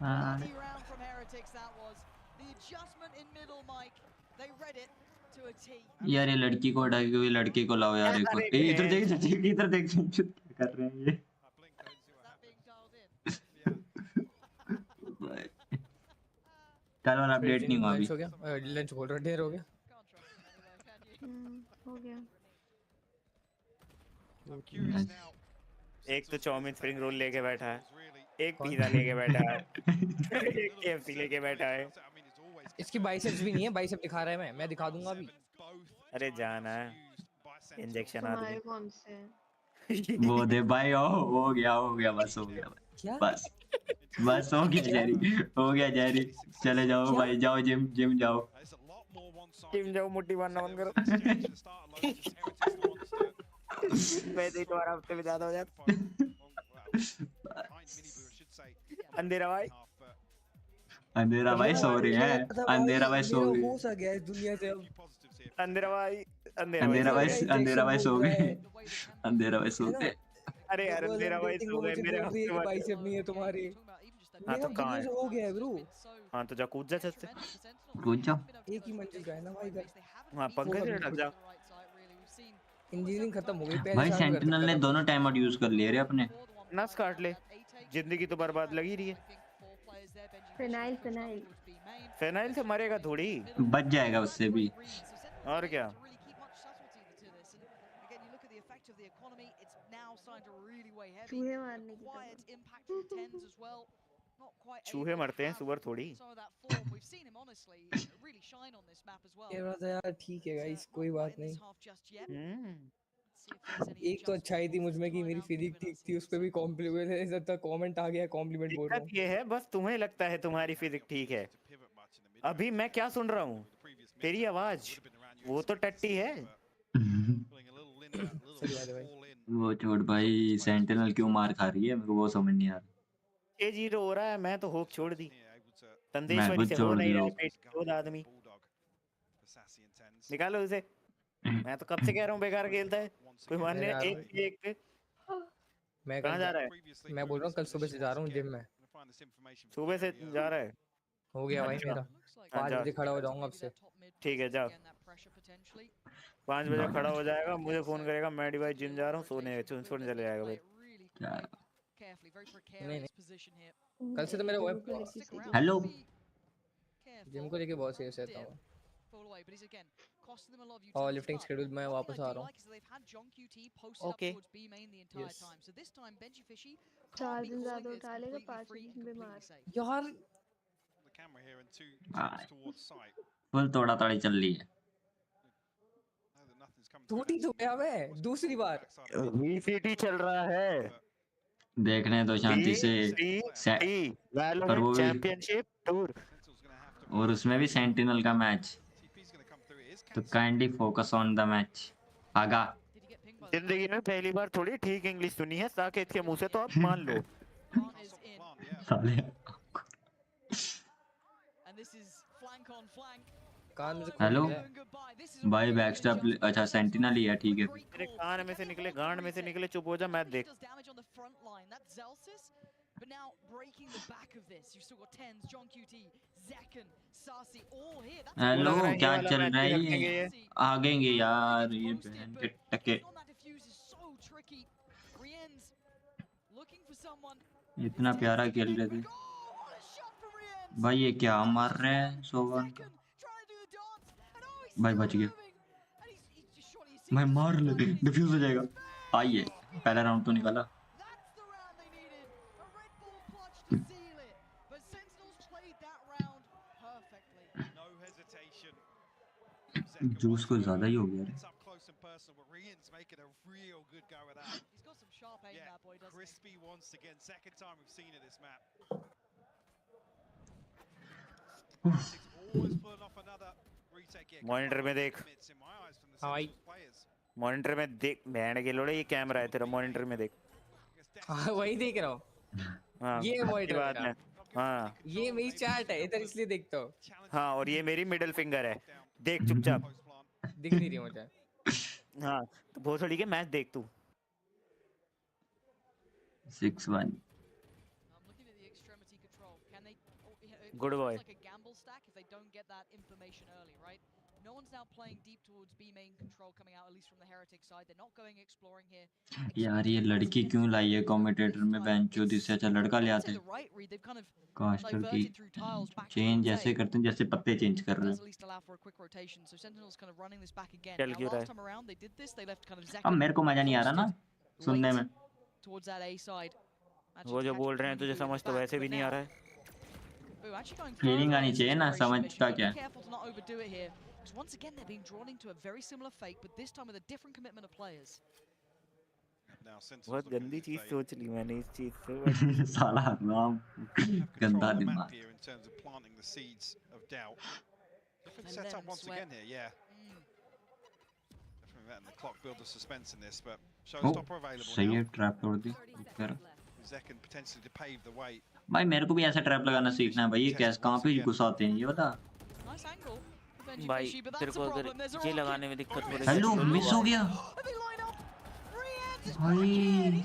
हाँ यार, ये लड़की को हटा के लड़के को लाओ यार एक और। ए इधर देख, इधर देख, इधर देख, क्या कर रहे हैं ये? कल वाला अपडेट नहीं हुआ अभी। लंच हो गया? लंच बोल रहा, ढेर हो गया। हो गया। एक तो चाउमीन स्प्रिंग रोल लेके बैठा है, एक पिज़्ज़ा लेके बैठा है, एक केएफसी लेके बैठा है। इसकी बाइसेप्स भी नहीं है, बाइसेप दिखा रहा है। मैं दिखा दूंगा अभी। अरे जाना है इंजेक्शन आदमी। कौन से? वो दे भाई। हो गया बस, हो गया क्या? बस हो गया जेरी, हो गया जेरी। चले जाओ भाई, जाओ जिम जाओ। जिम जाओ, मुट्ठी मारना बंद करो। वैसे ही तुम्हारा हफ्ते में ज्यादा हो जाता। अंधेरा भाई, अंधेरा भाई सो रहे हैं, अंधेरा भाई सो रहे हैं। हो सा गया इस दुनिया से अब। अंधेरा भाई, अंधेरा भाई सो गए, अंधेरा भाई सो गए। अरे यार अंधेरा भाई सो गए मेरे हफ्ते में। बाइसेप नहीं है तुम्हारी। हाँ तो कहाँ है? हो गया है ब्रो। हाँ तो जा कूद जा छत से। कूद जाओ। एक ही मंजिल का है ना भाई घर। हाँ पंखे से लटक जा। इंजीनियरिंग खत्म हो गई पहले भाई साल में। सेंटिनल ने दोनों टाइम आउट यूज कर लिए रे अपने। नस काट ले, जिंदगी तो बर्बाद लगी रही है। फिनाइल से मरेगा थोड़ी, बच जाएगा उससे भी। और क्या। चूहे मारने की चूहे मरते हैं, सुअर थोड़ी। ये बात है यार, ठीक है गाइस, कोई बात नहीं। एक तो अच्छाई थी मुझ में कि मेरी फिजिक ठीक थी, उस पे भी कॉम्प्लीमेंट कमेंट आ गया, कॉम्प्लीमेंट बोल रहा हूं। ये है बस तुम्हें लगता है तुम्हारी फिजिक ठीक है। अभी मैं क्या सुन रहा हूँ, तेरी आवाज वो तो टट्टी है। वो छोड़ भाई, सेंटिनल क्यों मार खा रही है, मेरे को वो समझ नहीं आ रहा। 6-0 हो रहा है, मैं तो होप छोड़ दी। मैं तंदेश्वरी खुद से हो छोड़ नहीं दिया। रहा है, पेट आदमी निकालो उसे। मैं तो कब से कह रहा हूँ बेकार खेलता है, कोई मानने एक पे। मैं कहाँ जा रहा है? मैं बोल रहा हूँ कल सुबह से जा रहा हूँ जिम में। सुबह से जा रहा है? हो गया भाई मेरा। 5 बजे खड़ा हो जाऊंगा अब से। ठीक है जाओ, 5 बजे खड़ा हो जाएगा, मुझे फोन करेगा, मैं भाई जिम जा रहा हूँ, सोने चले जाएगा भाई। नहीं कल से तो मेरा हेलो जिम को लेके बहुत सीरियस रहता हूँ। और लिफ्टिंग शेड्यूल में वापस आ रहा हूँ। ओके 4 दिन ज्यादा उठा लेगा, 5 दिन बीमार यार। फुल तोड़ा ताड़ी चल रही है। टूटी तो गया मैं दूसरी बार। वीसीटी चल रहा है, देखने तो शांति से। पर वो चैंपियनशिप टूर, और उसमें भी सेंटिनल का मैच, तो kindly focus on the match. आगा जिंदगी में पहली बार थोड़ी ठीक इंग्लिश सुनी है साकेत के मुंह से, तो आप मान लो। साले हेलो भाई, बैकस्टैप। अच्छा सेंटिनल ही है, ठीक है। तेरे कान में से निकले, गांड में से निकले, चुप हो जा, मैच देख। But now breaking the back of this, you've still got Tenz, John QT, Zekken, Sasi, all here. Hello क्या चल रहा है? आगेंगे यार ये बहन के टके। इतना प्यारा खेल रहे थे भाई, ये क्या मार रहे हैं सोवन का। भाई बच गया भाई, मार ले, डिफ्यूज हो जाएगा। आइए पहला राउंड तो निकाला। जूस को ज्यादा ही हो गया रे। मॉनिटर में देख, मॉनिटर में देख, बैंड के लोड़े, ये कैमरा है तेरा, मॉनिटर में देख। हाँ वही देख रहा हूँ। हाँ, ये मॉनिटर बात है। हाँ ये मेरी चैट है इधर, इसलिए देखता हूँ। हाँ और ये मेरी मिडिल फिंगर है, देख चुपचाप। दिख नहीं रही मुझे। हाँ तो वो थोड़ी के मैच देख तू। 6-1 Good boy. Like a gamble stack if they don't get that information early, right? No one's now playing deep towards B main control coming out, at least from the Heretic side. They're not going exploring here. यार ये लड़की क्यों लाई है commentator में बेंचो इससे अच्छा लड़का ले आते कास्टर की चेंज जैसे करते हैं जैसे पत्ते चेंज कर रहे हैं चल क्यों रहा है अब मेरे को मजा नहीं आ रहा ना सुनने में वो जो बोल रहे हैं तुझे समझ तो वैसे भी नहीं आ रहा है फीलिंग आनी चाहिए ना समझता क्या once again they're being drawn into a very similar fate but this time with a different commitment of players. बहुत गंदी चीज सोच ली मैंने इस चीज से साला नाम गंदा दिमाग in terms of planting the seeds of doubt. Different setup once again here, yeah. Definitely letting the clock build the suspense in this, but showstopper available सही है now. ट्रैप तोड़ दी फिर Zekken potentially to pave the way. भाई मेरे को भी ऐसा trap लगाना सीखना है भाई ये कैसे कहाँ पे घुसाते हैं ये बता भाई तेरे को अगर ये लगाने में दिक्कत हो रही है हेलो मिस हो गया भाई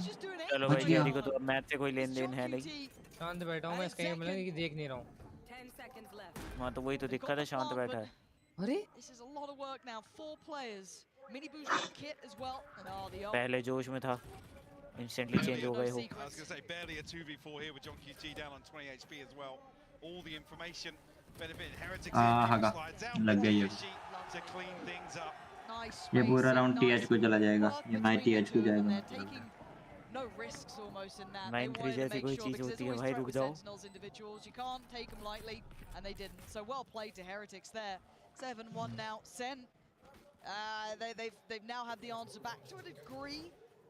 चलो भाई जेरी को तो अब मैच से कोई लेन देन है नहीं शांत बैठा हूँ मैं इसका ये मतलब कि देख नहीं रहा हूँ हाँ तो वही तो दिक्कत है शांत बैठा है अरे पहले जोश में था instantly change हो गए हो I was going to say barely a 2v4 here with John QT down on 20 HP as well. All the information benefiting Heretics slides out लग गई है to clean things up. ये पूरा राउंड टीएच को चला जाएगा ये मैच टीएच को जाएगा No risks almost in that. 9-3 जैसी कोई चीज होती है भाई रुक जाओ You can't take them lightly and they didn't. So well played to Heretics there. 7-1 now. Sen they've now had the answer back to a degree.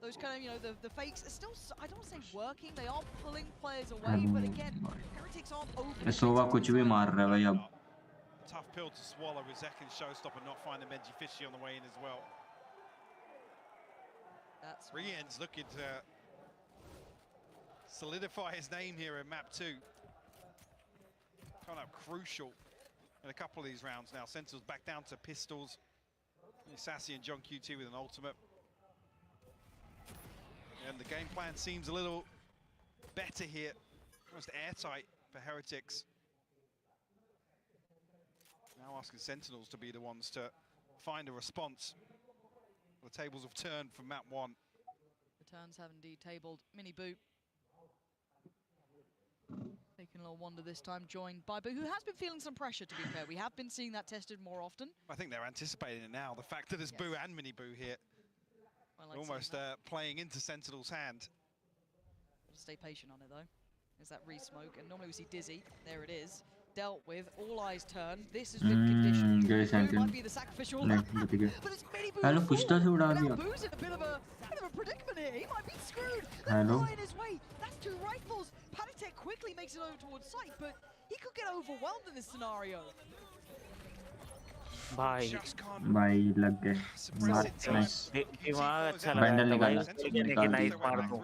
Those kind of, you know, the fakes are still, I don't say working, they are pulling players away, but again, Heretics aren't over. सोवा कुछ भी मार रहा है भाई अब Tough pill to swallow with Zekken's showstopper not finding Benji Fishy on the way in as well. That's Rien's looking to solidify his name here in map 2. Coming up crucial in a couple of these rounds now. Sentinels back down to pistols. Sassy and John QT with an ultimate. And the game plan seems a little better here. Almost airtight for Heretics. Now asking Sentinels to be the ones to find a response. The tables have turned from map 1. The turns have indeed tabled. Mini Boo taking a little wander this time, joined by Boo, who has been feeling some pressure, to be fair. We have been seeing that tested more often. I think they're anticipating it now. The fact that there's Boo and Mini Boo here. Almost playing into Sentinel's hand. Stay patient on it though. There's that re-smoke, and normally we see Dizzy. There it is. Dealt with. All eyes turn. This has been conditioned. Boo might be the sacrificial. But it's Mini Boo. Hello पुष्टा से उड़ा दिया Now Boo's in a bit of a predicament here. He might be screwed. Hello. In his way. That's 2 rifles. Panitek quickly makes it over towards sight, but he could get overwhelmed in this scenario. भाई लग गए दिमाग अच्छा लगा bundle था भाई निकाल nice मार दूं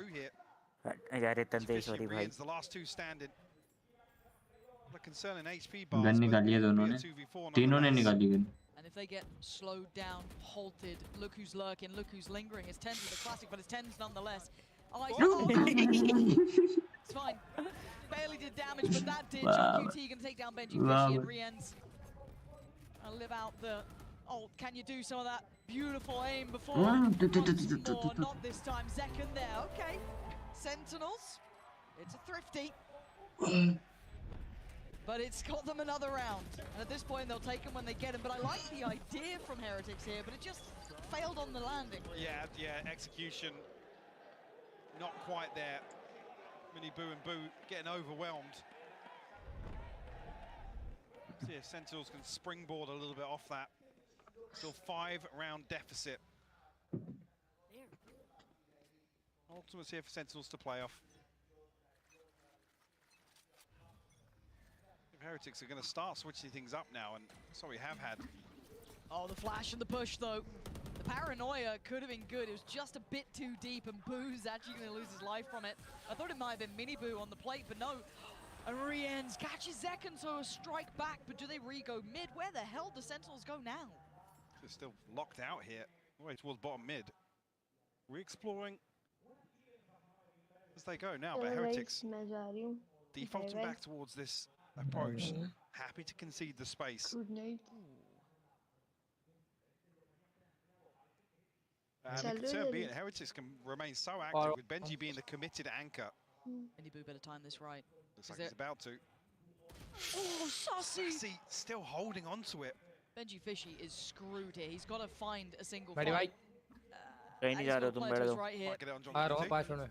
यार तंतेश्वरी भाई गन निकाली है दोनों ने तीनों ने निकाली gun And if they get slowed down, halted, look who's lurking, look who's lingering. It's Tenz with the classic, but it's Tenz nonetheless. It's fine. Barely did damage, but that did. QT gonna take down Benji Fishy and Rien's. Live out the ult. Can you do some of that beautiful aim before? Not this time. Zekken there. Okay. Sentinels. It's a thrifty. But it's got them another round. And at this point, they'll take them when they get them. But I like the idea from Heretics here, but it just failed on the landing. Yeah. Execution not quite there. Mini Boo and Boo getting overwhelmed. See if Sentinels can springboard a little bit off that. Still 5-round deficit. Ultimate's here for Sentinels to play off. If Heretics are going to start switching things up now, and that's what we have had. Oh, the flash and the push, though. The paranoia could have been good. It was just a bit too deep, and Boo's actually going to lose his life from it. I thought it might have been Mini Boo on the plate, but no. And Rien's catches Zekken, so a strike back, but do they re-go mid? Where the hell do Sentinels go now? They're still locked out here, all the way towards bottom mid. Re-exploring as they go now, but Heretics defaulting back towards this approach. Happy to concede the space. And the concern being Heretics can remain so active with Benji being the committed anchor. Any boo better time this right. Looks like he's about to. Oh, Sassy still holding on to it. Benji Fishy is screwed here. He's got to find a single कहीं नहीं जा रहे हो तुम, बैठ दो। आ रहा हूँ 5 मिनट।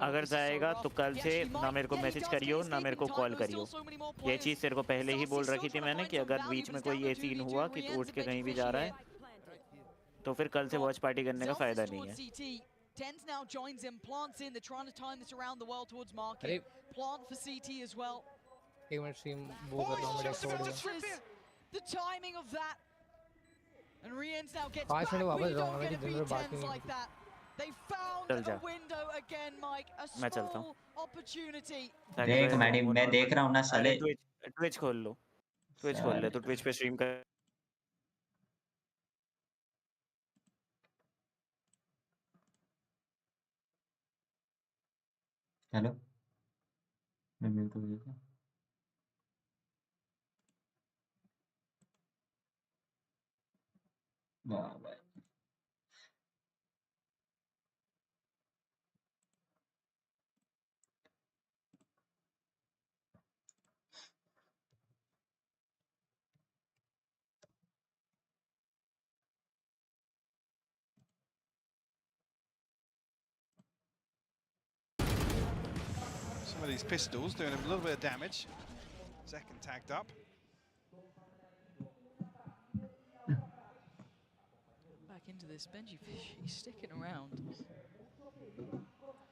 अगर जाएगा तो कल से ना मेरे को मैसेज करियो ना मेरे को कॉल करियो। ये चीज़ तेरे को पहले ही बोल रखी थी मैंने कि अगर बीच में कोई ये सीन हुआ कि तू उठ के कहीं भी जा रहा है तो फिर कल से वॉच पार्टी करने का फायदा नहीं है। Tenz now joins him, plants in. They're trying to time this around the world towards market. Plant for CT as well. एक मिनट स्ट्रीम वो कर रहा हूँ मेरे छोड़ the timing of that. And Rienz now gets 5 back. Minute वापस We जाऊँगा don't मैं get कि a दिन में बात B10s नहीं like that. They found a window again, Mike. A small opportunity. देख मैं देख रहा हूँ ना साले। ट्विच खोल लो, ट्विच खोल ले तो ट्विच पे स्ट्रीम कर। हेलो मैं म्यूट हो गया। वाह भाई Some of these pistols doing a little bit of damage. Second tagged up. Back into this, Benji Fish, he's sticking around.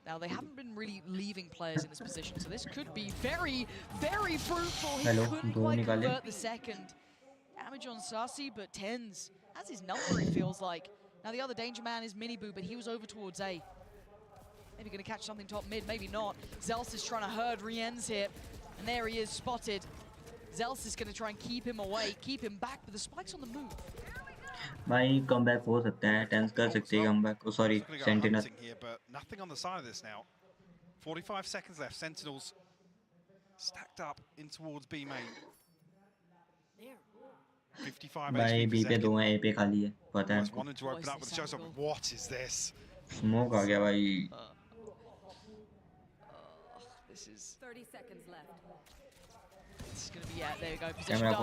Now, they haven't been really leaving players in this position, so this could be very, very fruitful. He couldn't quite convert the second. Damage on Sassy, but Tenz has his number, it feels like. Now, the other danger man is Miniboo, but he was over towards A. Maybe going to catch something top mid, maybe not. Zels is trying to herd Rienz here, and there he is spotted. Zels is going to try and keep him away, keep him back, but the spike's on the move. भाई comeback हो सकता है, TenZ कर सकते हैं comeback. Oh sorry Sentinel here, but nothing on the side of this now. 45 seconds left. Sentinels stacked up in towards B main. 55 भाई B पे दो हैं, ए पे खाली है, पता है। Wanted to open up with the showstopper. What is this? Smoke आ गया भाई। This is 30 seconds left. This is going to be there you go. Position up.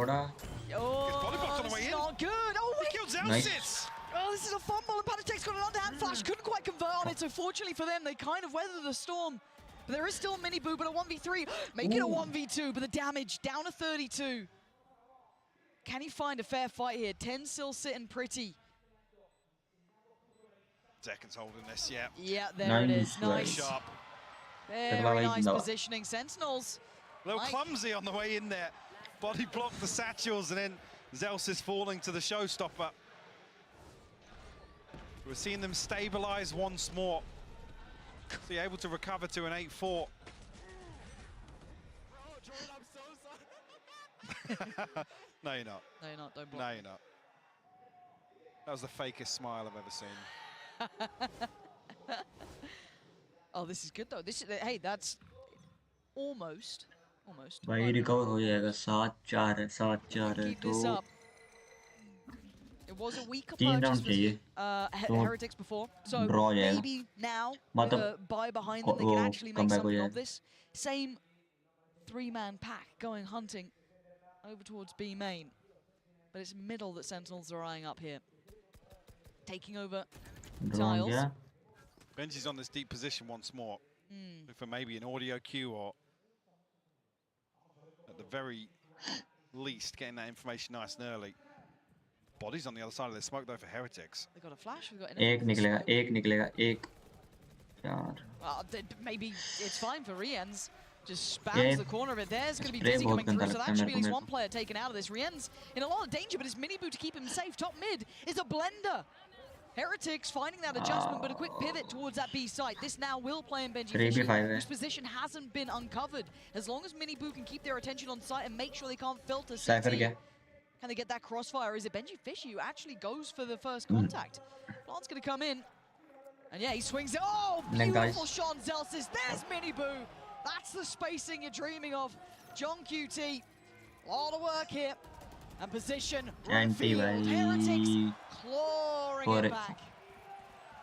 Oh, this is not good. Oh, he killed Zelsis. Oh, this is a fumble, and Panatek's got an underhand flash. Couldn't quite convert on it, so fortunately for them, they kind of weathered the storm. But there is still a Miniboo, but a 1v3. Make it a 1v2, but the damage down to 32. Can he find a fair fight here? Tenz still sitting pretty. Zekin's holding this, yeah. Yeah, there it is. Nice. Sharp. Very nice positioning. Sentinels. A little clumsy on the way in there. Body blocked the satchels, and then Zels is falling to the showstopper. We're seeing them stabilize once more. So you're able to recover to an 8-4. No, you're not. No, you're not. Don't block. No, you're not. That was the fakest smile I've ever seen. Oh, this is good though. This is, hey, that's almost. भाई recover हो जाएगा। 7-4 है, 7-4 है तो it was a weaker purchase for Heretics before, so maybe now with a buy behind them they can actually make something of this. Same 3-man pack going hunting over towards B main, but it's middle that Sentinels are eyeing up here. Taking over tiles. Benji's on this deep position once more. For maybe an audio cue, or at the very least getting that information nice and early. Bodies on the other side of the smoke though for Heretics. They got a flash. We've got एक निकलेगा, एक यार. Well, maybe it's fine for Rienz. Just spams the corner of it. There's going to be Dizzy coming through, so that should be at least one player taken out of this. Rienz in a lot of danger, but his Miniboo to keep him safe. Top mid is a blender. Heretics finding that adjustment, but a quick pivot towards that B site. This now will play in Benji Fishy, whose position hasn't been uncovered. As long as Miniboo can keep their attention on site and make sure they can't filter CT, Can they get that crossfire? Is it Benji Fishy who actually goes for the first contact? Plant's going to come in. And yeah, he swings it. Oh, beautiful shot on Zelsis. There's Mini Boo. That's the spacing you're dreaming of. John QT. A lot of work here. And position revealed. Heretics clawing it back.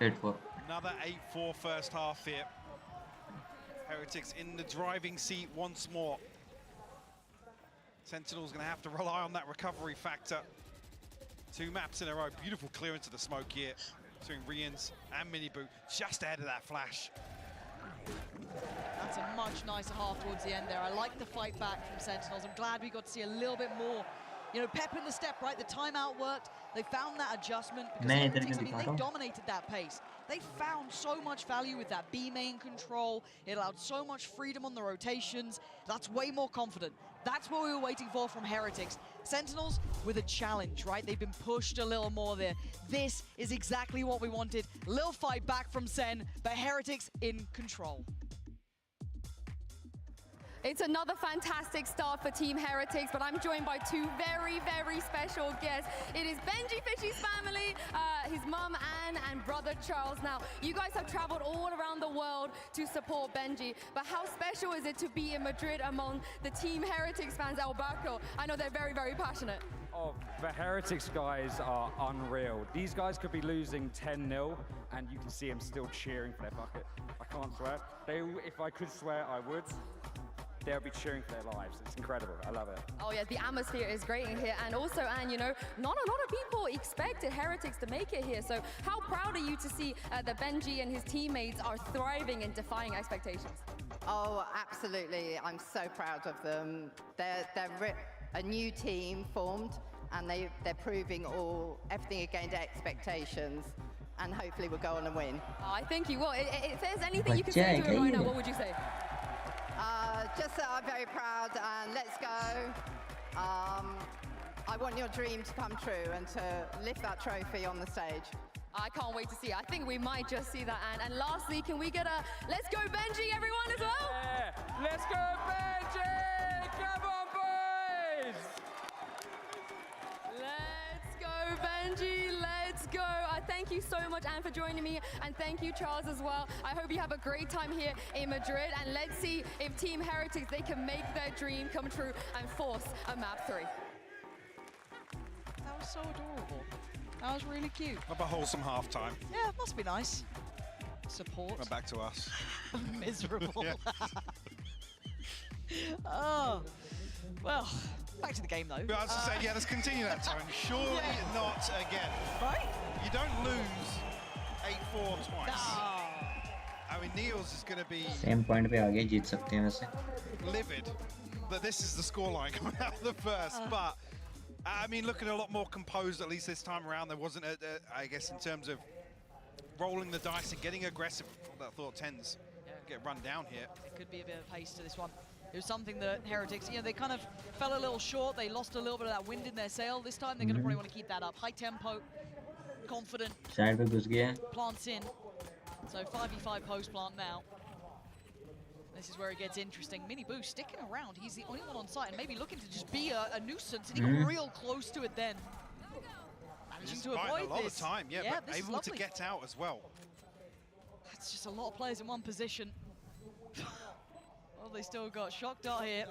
8-4. Another 8-4 first half here. Heretics in the driving seat once more. Sentinel's going to have to rely on that recovery factor. 2 maps in a row. Beautiful clearance of the smoke here between Rians and Miniboo, just ahead of that flash. That's a much nicer half towards the end there. I like the fight back from Sentinels. I'm glad we got to see a little bit more. You know, pep in the step, right? The timeout worked. They found that adjustment because Heretics, I mean, they dominated that pace. They found so much value with that B main control. It allowed so much freedom on the rotations. That's way more confident. That's what we were waiting for from Heretics. Sentinels with a challenge, right? They've been pushed a little more there. This is exactly what we wanted. Little fight back from Sen, but Heretics in control. It's another fantastic start for Team Heretics, but I'm joined by 2 very, very special guests. It is Benji Fishy's family, his mum Anne and brother Charles. Now, you guys have traveled all around the world to support Benji, but how special is it to be in Madrid among the Team Heretics fans, Alberto? I know they're very, very passionate. Oh, the Heretics guys are unreal. These guys could be losing 10-0, and you can see them still cheering for their bucket. I can't swear. If I could swear, I would. They'll be cheering for their lives. It's incredible. I love it. Oh yeah, the atmosphere is great in here. And also, Anne, you know, not a lot of people expected Heretics to make it here. So how proud are you to see that Benji and his teammates are thriving and defying expectations? Oh, absolutely. I'm so proud of them. They're a new team formed, and they're proving everything against expectations. And hopefully we'll go on and win. Oh, I think you will. If there's anything you can say to it right now, what would you say? Just that I'm very proud, and let's go. I want your dream to come true and to lift that trophy on the stage. I can't wait to see it. I think we might just see that, Anne. And lastly, can we get a let's go Benji, everyone, as well? Yeah, let's go Benji! Come on, boys! Let's go Benji, let's go. Thank you so much, Anne, for joining me, and thank you, Charles, as well. I hope you have a great time here in Madrid, and let's see if Team Heretics, they can make their dream come true and force a map 3. That was so adorable. That was really cute. Have a wholesome halftime. Yeah, it must be nice. Support. Went back to us. Miserable. Oh, well, back to the game though. I was to say, yeah, let's continue that tone. Surely not again. Right? You don't lose 8-4 twice. I mean, Niels is going to be same point पे आगे जीत सकते हैं वैसे. Livid that this is the scoreline coming out of the first, but I mean, looking a lot more composed at least this time around. There wasn't, I guess, in terms of rolling the dice and getting aggressive. I thought Tenz get run down here. It could be a bit of pace to this one. It was something that Heretics, you know, they kind of fell a little short. They lost a little bit of that wind in their sail. This time they're going to probably want to keep that up. High tempo, confident. Side पे घुस गया. Plants in. So 5v5 post plant now. This is where it gets interesting. Mini Boo sticking around. He's the only one on site and maybe looking to just be a nuisance. And he got real close to it then. Managing to avoid a lot this. of time, yeah, but able to lovely. get out as well. That's just a lot of players in one position. Well, they still got Shock Dart here.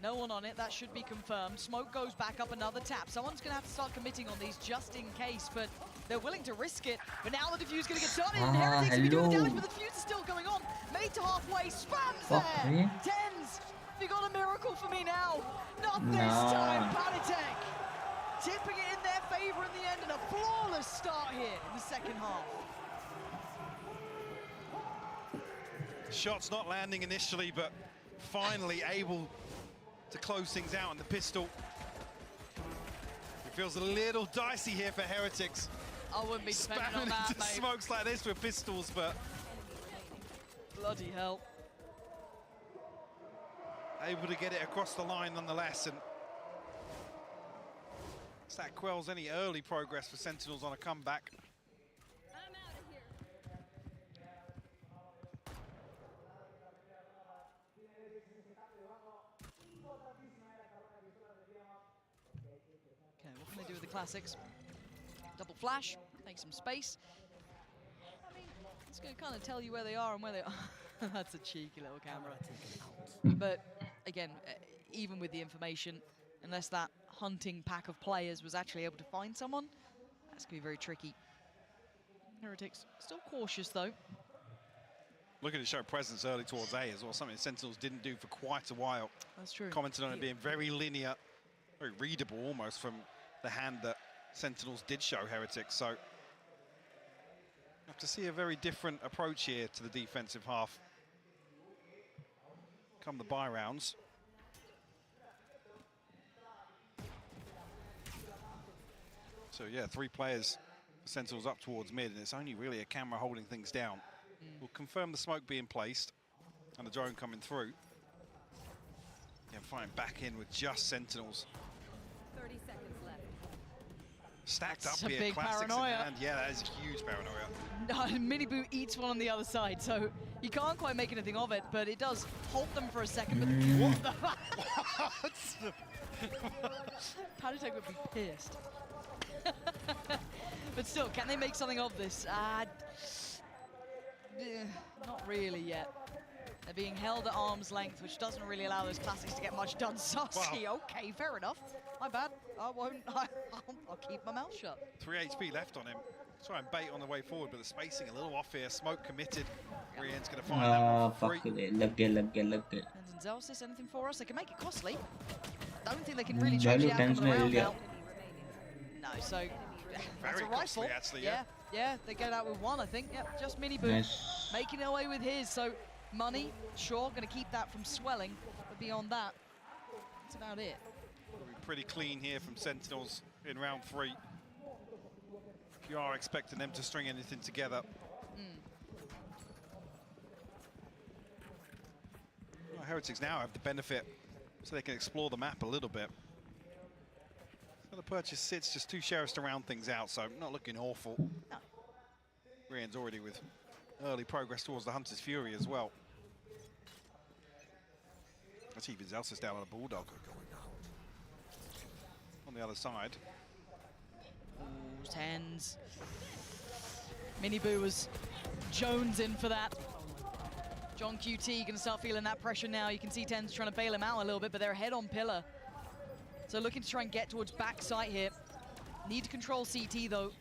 No one on it, that should be confirmed. Smoke goes back up another tap. Someone's gonna have to start committing on these just in case, but they're willing to risk it. But now the defuse gonna get started, and Heretics will be doing damage, but the defuse is still going on. Made to halfway, spams there! Tenz, you got a miracle for me now. Not this time, Panitek. Tipping it in their favor in the end, and a flawless start here in the second half. Shots not landing initially, but finally able to close things out, and the pistol. It feels a little dicey here for Heretics. I wouldn't be depending on that, mate. Smokes like this with pistols, but bloody hell. Able to get it across the line nonetheless, and that quells any early progress for Sentinels on a comeback. Classics. Double flash, make some space. I mean, it's going to kind of tell you where they are and where they are. That's a cheeky little camera. But again, even with the information, unless that hunting pack of players was actually able to find someone, that's going to be very tricky. Heretics still cautious though. Looking to show presence early towards A as well, something Sentinels didn't do for quite a while. That's true. Commented on it being very linear, very readable almost from the hand that Sentinels did show Heretics. So have to see a very different approach here to the defensive half. Come the buy rounds. So yeah, 3 players for Sentinels up towards mid, and it's only really a camera holding things down. We'll confirm the smoke being placed and the drone coming through. And fighting back in with just Sentinels. 30 seconds left. Stacked That's up a here, big classics paranoia. in hand. Yeah, that is a huge paranoia. No, Miniboo eats one on the other side, so you can't quite make anything of it, but it does halt them for a second. But what the Padatech would be pissed. But still, can they make something of this? Not really yet. They're being held at arm's length, which doesn't really allow those classics to get much done. Saski, Wow. okay, fair enough. My bad. I won't. I'll keep my mouth shut. 3 HP left on him. Try and bait on the way forward, but the spacing a little off here. Smoke committed. Rian's going to find that one free. And Zelsis, anything for us? They can make it costly. I don't think they can really change the outcome of the round now. No, so that's a rifle. Actually, yeah, they get out with 1, I think. Yep, just Miniboo Nice. making away with his. So money, sure, going to keep that from swelling, but beyond that, that's about it. Pretty clean here from Sentinels in round 3. If you are expecting them to string anything together. Well, Heretics now have the benefit so they can explore the map a little bit. So the purchase sits just 2 sheriffs to round things out, so not looking awful. No. Rian's already with early progress towards the Hunter's Fury as well. That's even Zelsis down on a Bulldog. On the other side. Ooh, Tenz. Miniboo was Jones in for that. John QT gonna start feeling that pressure now. You can see Tenz trying to bail him out a little bit, but they're ahead on pillar. So looking to try and get towards backside here. Need to control CT though,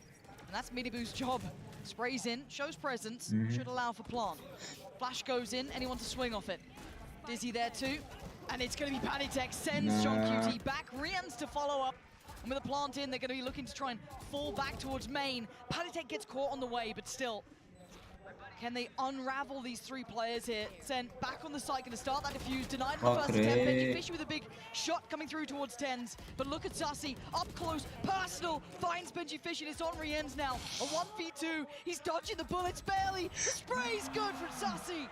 and that's Miniboo's job. Sprays in, shows presence, should allow for plant. Flash goes in, anyone to swing off it. Dizzy there too, and it's gonna be Padatech, sends John QT back, Rian's to follow up. And with a plant in, they're gonna be looking to try and fall back towards main. Padatech gets caught on the way, but still, can they unravel these 3 players here? Sent back on the site, gonna start that defuse, denied the first attempt. Benji Fishy with a big shot coming through towards Tenz, but look at Sassy, up close, personal, finds Benji Fishy, and it's on Rien's now. A 1v2, he's dodging the bullets barely. The spray's good from Sassy,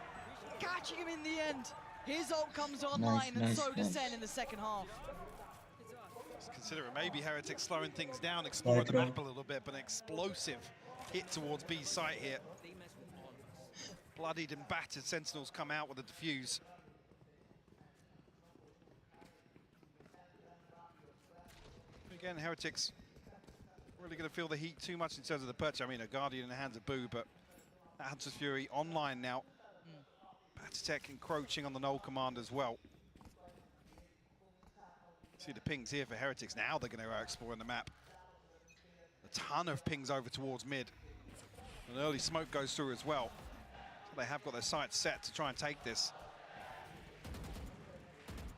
catching him in the end. His ult comes online, and so does Sen in the second half. Just consider it maybe Heretics slowing things down, exploring the map a little bit, but an explosive hit towards B's site here. Bloodied and battered Sentinels come out with a defuse. Again, Heretics really going to feel the heat too much in terms of the perch. I mean, a Guardian in the hands of Boo, but that Hunter's Fury online now. Padatech encroaching on the null command as well. See the pings here for Heretics. Now they're going to explore the map. A ton of pings over towards mid. An early smoke goes through as well. They have got their sights set to try and take this.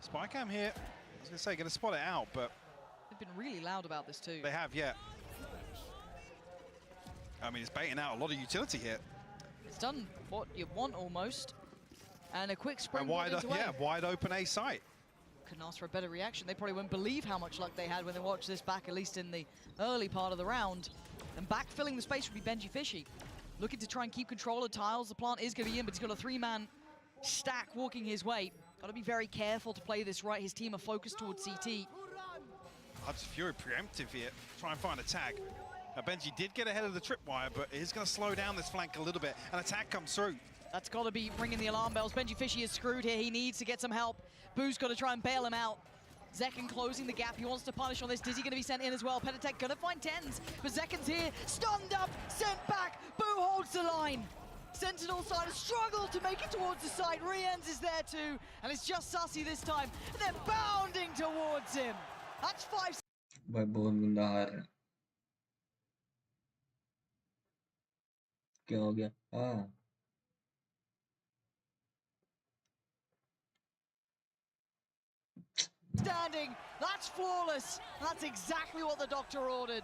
Spycam here, I was going to say, going to spot it out, but... They've been really loud about this too. They have, yeah. I mean, it's baiting out a lot of utility here. It's done what you want almost. And a quick spring wide open A site. Couldn't ask for a better reaction. They probably won't believe how much luck they had when they watched this back, at least in the early part of the round. And backfilling the space would be Benji Fishy. Looking to try and keep control of tiles. The plant is going to be in, but he's got a 3-man stack walking his way. Got to be very careful to play this right. His team are focused towards CT. Hunter's Fury preemptive here. Try and find a tag. Now, Benji did get ahead of the tripwire, but he's going to slow down this flank a little bit. An attack comes through. That's got to be ringing the alarm bells. Benji Fishy is screwed here. He needs to get some help. Boo's got to try and bail him out. Zekken closing the gap. He wants to punish on this. Dizzy going to be sent in as well. Pentatech going to find Tenz, but Zekken's here. Stunned up, sent back. Boo holds the line. Sentinel side has struggled to make it towards the side. Rienz is there too, and it's just Sussy this time. And they're bounding towards him. That's 5. भाई बहुत गंदा हार है। क्या हो गया? हाँ Standing, that's flawless. That's exactly what the doctor ordered.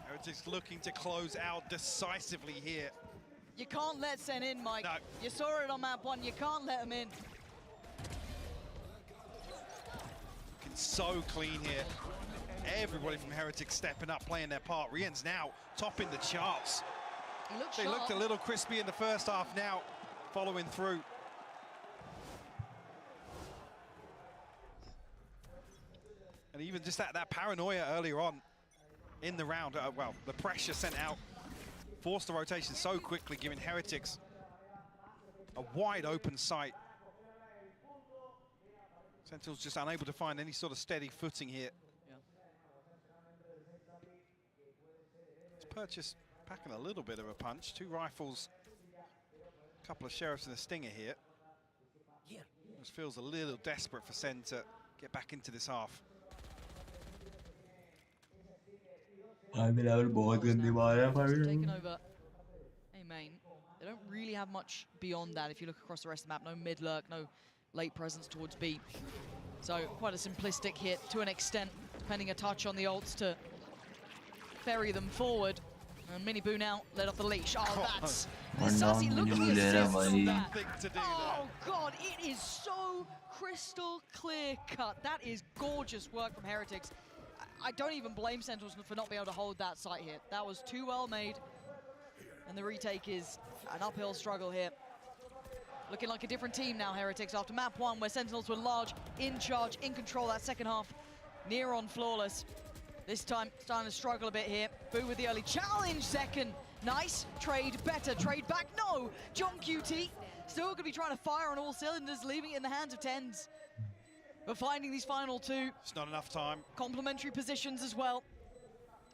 Heretics looking to close out decisively here. You can't let Sen in, Mike. No. You saw it on map 1, you can't let him in. Looking so clean here. Everybody from Heretics stepping up, playing their part. Rienz now topping the charts. They looked a little crispy in the first half, now following through. And even just that paranoia earlier on in the round, well, the pressure sent out, forced the rotation so quickly, giving Heretics a wide open sight. Sentinel's just unable to find any sort of steady footing here. Yeah. It's Purchase packing a little bit of a punch. 2 rifles, a couple of sheriffs and a stinger here. Just feels a little desperate for Sen to get back into this half. Taking over A main. They don't really have much beyond that if you look across the rest of the map. No mid lurk, no late presence towards B. So quite a simplistic hit to an extent, depending a touch on the ults to ferry them forward. And Mini Boo now let off the leash. Oh, that's Sassy. Look at the assist on that. Oh God, it is so crystal clear cut. That is gorgeous work from Heretics. I don't even blame Sentinels for not being able to hold that site here. That was too well made. And the retake is an uphill struggle here. Looking like a different team now, Heretics, after map 1, where Sentinels were large, in charge, in control that second half. Near on flawless. This time, starting to struggle a bit here. Boo with the early challenge, second. Nice, trade, better, trade back, no! John QT, still gonna be trying to fire on all cylinders, leaving it in the hands of Tenz. But finding these final 2. It's not enough time. Complementary positions as well.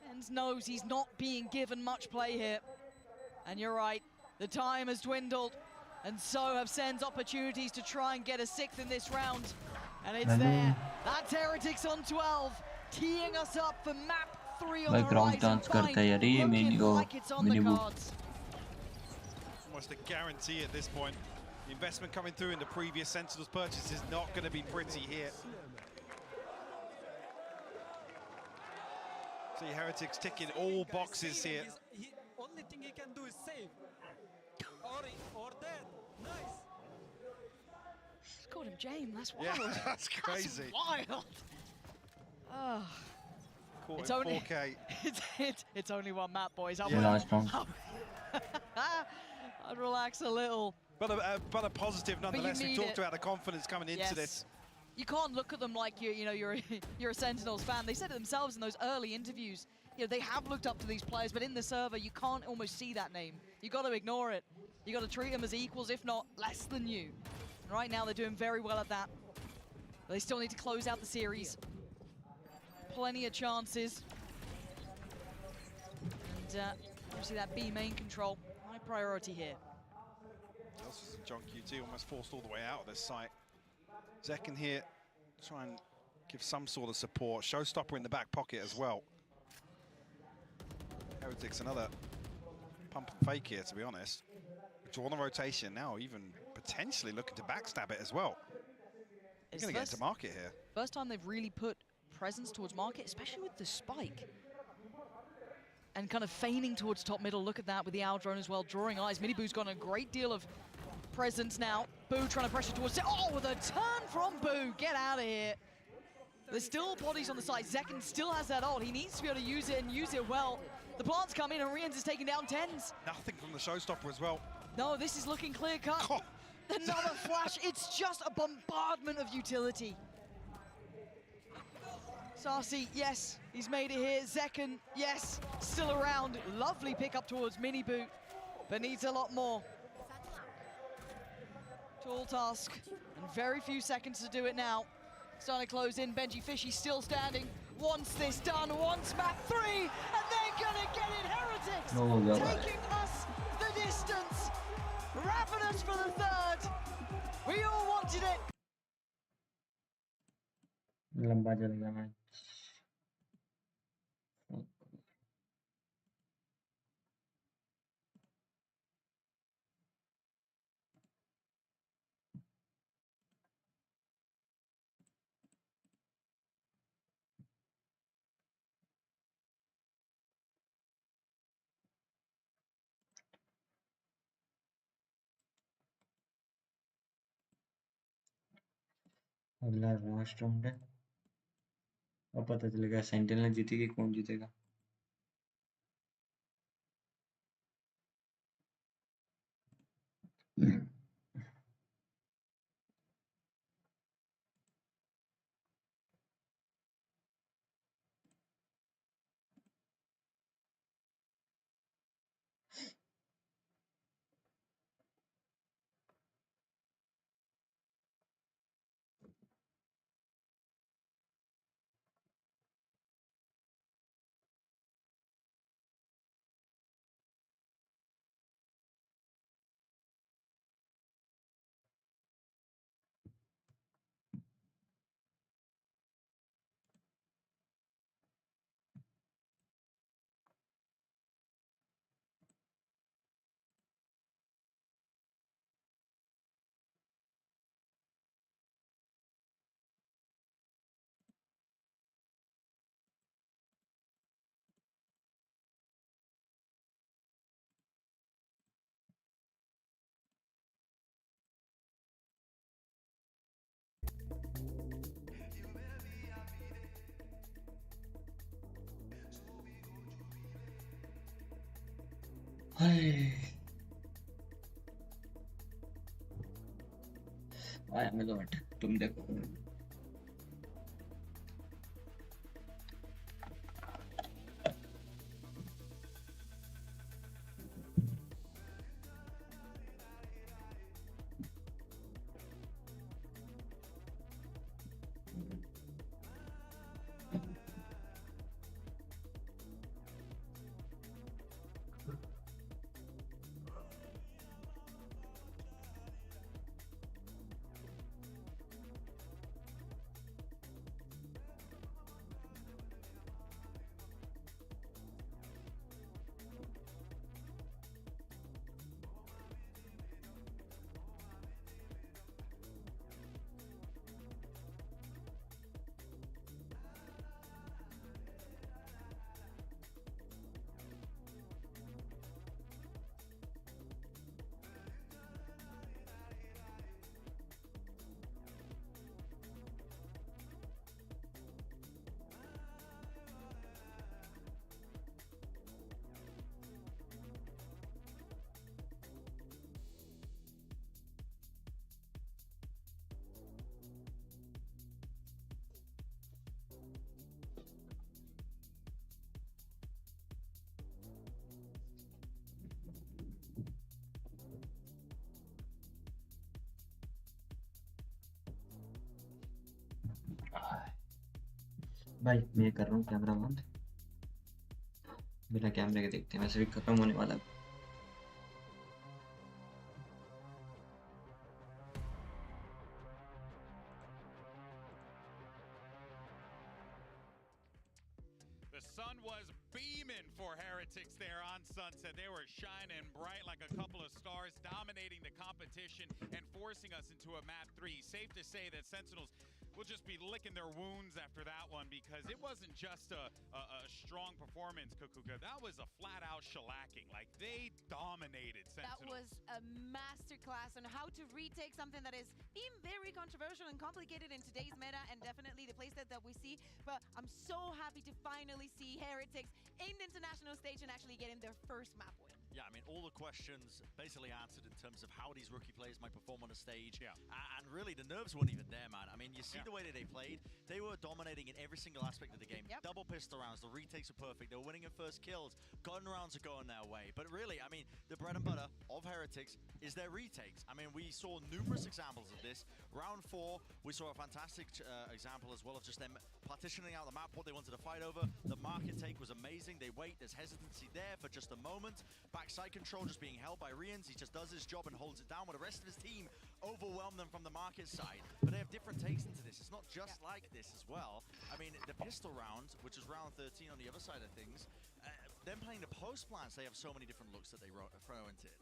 Tenz knows he's not being given much play here. And you're right, the time has dwindled. And so have Sen's opportunities to try and get a 6th in this round. And it's there. That's Heretics on 12. Teeing us up for map 3 on the horizon. Looking like it's on the cards. Almost a guarantee at this point. The investment coming through in the previous Sentinels purchase is not going to be pretty here. See Heretics ticking all boxes here. Only thing he can do is save. Or dead. Nice. Just called him James. That's wild. Yeah, that's crazy. That's wild. Oh. It's only 4K. It's only one map, boys. Yeah. I'd relax a little. But a positive nonetheless. We talked about the confidence coming into this. You can't look at them like you're a Sentinels fan. They said it themselves in those early interviews. You know, they have looked up to these players, but in the server you can't almost see that name. You got to ignore it. You got to treat them as equals, if not less than you. And right now they're doing very well at that. But they still need to close out the series. Plenty of chances. And obviously that B main control, high priority here. John QT almost forced all the way out of this site. Zekken here, try and give some sort of support. Showstopper in the back pocket as well. Heretics another pump and fake here, to be honest. Draw on the rotation now, even potentially looking to backstab it as well. He's going to get into market here. First time they've really put presence towards market, especially with the spike. And kind of feigning towards top middle. Look at that with the owl drone as well, drawing eyes. Miniboo's got a great deal of presence now. Boo trying to pressure towards it. Oh, with a turn from Boo. Get out of here. There's still bodies on the side. Zekken still has that ult. He needs to be able to use it and use it well. The plants come in and Rienz is taking down Tenz. Nothing from the showstopper as well. No, this is looking clear cut. Oh. Another flash. It's just a bombardment of utility. Sarsi, yes, he's made it here. Zekken, yes, still around. Lovely pick up towards Miniboo, but needs a lot more. Tall task, and very few seconds to do it now. Starting to close in, Benji Fishy still standing. Wants this done, wants map 3, and they're gonna get it. Heretics taking us the distance, wrapping us for the third. We all wanted it. लंबा चल गया match. अगला last round है. अब पता चलेगा sentinel जीतेगी कौन जीतेगा. आया मैं लौट. तुम देखो. भाई मैं कर रहा हूँ कैमरा बंद. बिना कैमरे के देखते हैं. वैसे भी खत्म होने वाला है. The sun was beaming for Heretics there on Sunset. They were shining bright like a couple of stars, dominating the competition and forcing us into a map 3. Safe to say that Sentinels will just be licking their wounds after that one, because it wasn't just a strong performance, Kukuka. That was a flat-out shellacking. Like, they dominated Sentinels. That was a masterclass on how to retake something that is being very controversial and complicated in today's meta, and definitely the playset that we see. But I'm so happy to finally see Heretics in the international national stage and actually getting their first map win. Yeah, I mean, all the questions basically answered in terms of how these rookie players might perform on a stage. Yeah. And really, the nerves weren't even there, man. I mean, you see the way that they played. They were dominating in every single aspect of the game. Yep. Double pistol rounds, the retakes are perfect. They were winning in first kills. Gun rounds are going their way. But really, I mean, the bread and butter of Heretics is their retakes. I mean, we saw numerous examples of this. Round 4, we saw a fantastic example as well of just them partitioning out the map, what they wanted to fight over. The market take was amazing. They wait, there's hesitancy there for just a moment. Backside control just being held by Rians. He just does his job and holds it down, while the rest of his team overwhelm them from the market side. But they have different takes into this. It's not just like this as well. I mean, the pistol round, which is round 13 on the other side of things, them playing the post plants, they have so many different looks that they throw into it.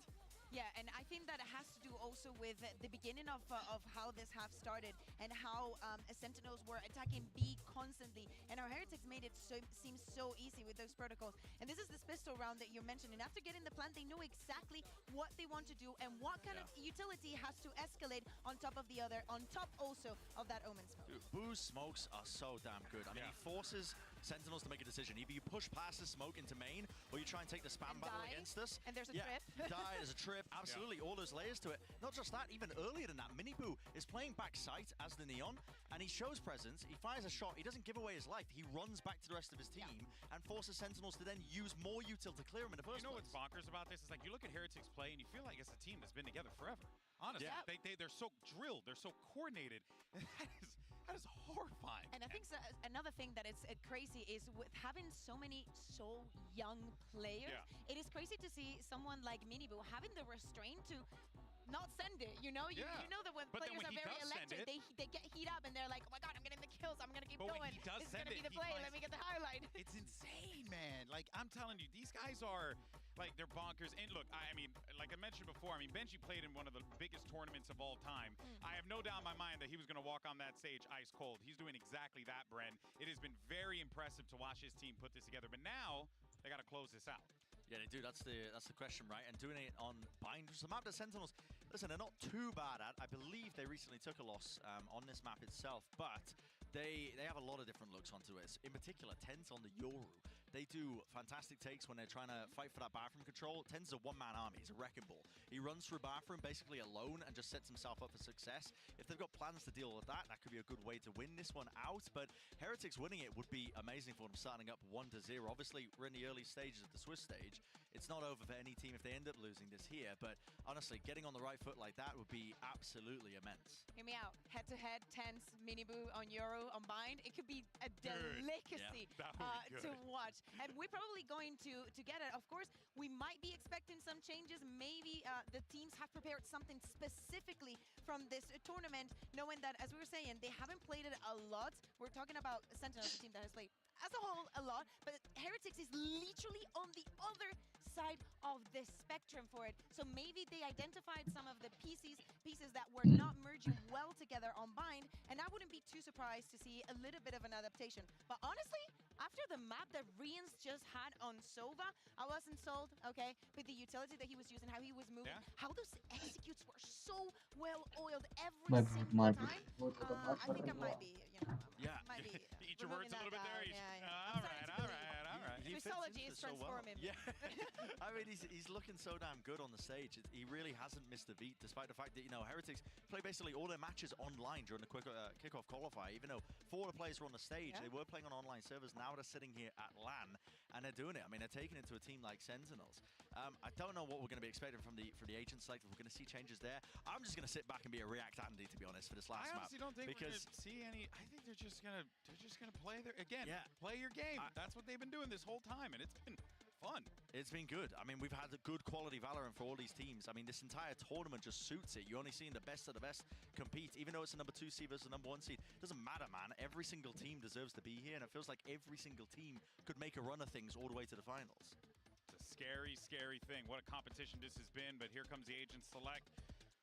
Yeah, and I think that it has to do also with the beginning of how this half started and how Sentinels were attacking B constantly, and our Heretics made it seem so easy with those protocols. And this is this pistol round that you're mentioning. After getting the plant, they know exactly what they want to do and what kind of utility has to escalate on top of the other, on top also of that Omen smoke. Dude, Boo's smokes are so damn good. I mean, he forces Sentinels to make a decision. Either you push past the smoke into main, or you try and take the spam battle against us. And there's a trip. You die, there's a trip. Absolutely, all those layers to it. Not just that, even earlier than that, Miniboo is playing back sight as the Neon, and he shows presence. He fires a shot. He doesn't give away his life. He runs back to the rest of his team and forces Sentinels to then use more util to clear him in the first place. You know what's bonkers about this? It's like you look at Heretics play, and you feel like it's a team that's been together forever. Honestly, they're so drilled, they're so coordinated. That is horrifying. And I think another thing that is crazy is with having so many young players, it is crazy to see someone like Miniboo having the restraint to not send it, you know? You know that when players are very electric, they get heat up and they're like, oh my god, I'm getting the kills, I'm gonna keep going. When he does This is gonna be the play, let me get the highlight. It's insane, man. Like, I'm telling you, these guys are, like, they're bonkers. And look, I mean, like I mentioned before, I mean, Benji played in one of the biggest tournaments of all time. I have no doubt in my mind that he was gonna walk on that stage ice cold. He's doing exactly that, Bren. It has been very impressive to watch his team put this together, but now they gotta close this out. Yeah, they do. That's the question, right? And doing it on Bind, the map that Sentinels, listen, they're not too bad at. I believe they recently took a loss on this map itself, but they have a lot of different looks onto it. In particular, Tenz on the Yoru. They do fantastic takes when they're trying to fight for that bathroom control. Tenz is a one-man army. He's a wrecking ball. He runs through bathroom basically alone and just sets himself up for success. If they've got plans to deal with that, that could be a good way to win this one out. But Heretics winning it would be amazing for them, starting up 1-0. Obviously, we're in the early stages of the Swiss stage. It's not over for any team if they end up losing this here. But honestly, getting on the right foot like that would be absolutely immense. Hear me out. Head-to-head, Tenz, Miniboo on Yoru, on Bind. It could be a delicacy to watch. And we're probably going to get it. Of course, we might be expecting some changes. Maybe the teams have prepared something specifically from this tournament, knowing that, as we were saying, they haven't played it a lot. We're talking about Sentinels, a team that has played as a whole a lot, but Heretics is literally on the other side of the spectrum for it. So maybe they identified some of the pieces that were not merging well together on Bind, and I wouldn't be too surprised to see a little bit of an adaptation. But honestly, after the map that Rians just had on Sova, I wasn't sold, okay, with the utility that he was using, how he was moving, how those executes were so well oiled every single time. I think I might be, might be eat your words a little bit there. All right. Twistology is transforming. I mean, he's looking so damn good on the stage. He really hasn't missed a beat, despite the fact that, you know, Heretics play basically all their matches online during the kickoff qualifier. Even though 4 of the players were on the stage, they were playing on online servers. Now they're sitting here at LAN, and they're doing it. I mean, they're taking it to a team like Sentinels. I don't know what we're going to be expecting from the agent select. We're going to see changes there. I'm just going to sit back and be a React Andy, to be honest, for this last map. I honestly don't think we're going to see any. I think they're just going to play their play your game. That's what they've been doing this whole time, and it's been fun. It's been good. I mean, we've had a good quality Valorant for all these teams. I mean, this entire tournament just suits it. You're only seeing the best of the best compete, even though it's a number 2 seed versus a number 1 seed. Doesn't matter, man. Every single team deserves to be here, and it feels like every single team could make a run of things all the way to the finals. It's a scary, scary thing. What a competition this has been, but here comes the agent select.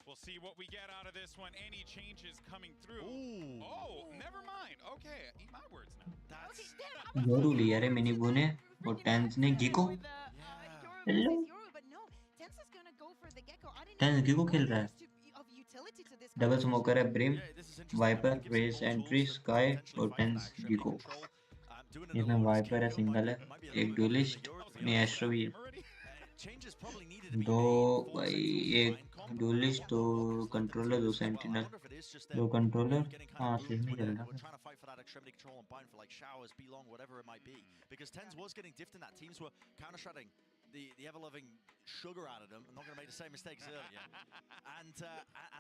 We'll see what we get out of this one. Any changes coming through? Ooh. Oh, never mind. Okay, eat my words now. That's Yoru लिया रे Miniboo ने और Tenz ने Gecko. Hello. Tenz Gecko खेल रहा है. Double smoker है Brim, Viper, Raze, Entry, Sky और Tenz Gecko. इसमें Viper है, single है, एक duelist नहीं एस्ट्रो भी है दो भाई एक डुअलिस्ट दो कंट्रोलर दो सेंटिनल दो कंट्रोलर हाँ सही में चल रहा है because Tenz was getting diffed and that teams were counter-shredding the ever-loving sugar out of them. I'm not going to make the same mistakes earlier. And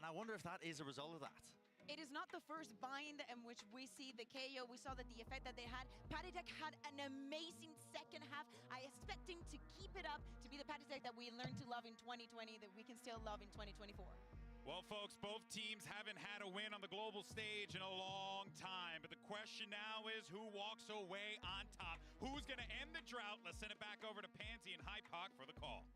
I wonder if that is a result of that. It is not the first bind in which we see the KO. We saw that the effect that they had. Patitech had an amazing second half. I expect him to keep it up, to be the Patitech that we learned to love in 2020, that we can still love in 2024. Well, folks, both teams haven't had a win on the global stage in a long time. But the question now is who walks away on top? Who's going to end the drought? Let's send it back over to Pansy and Hypoc for the call.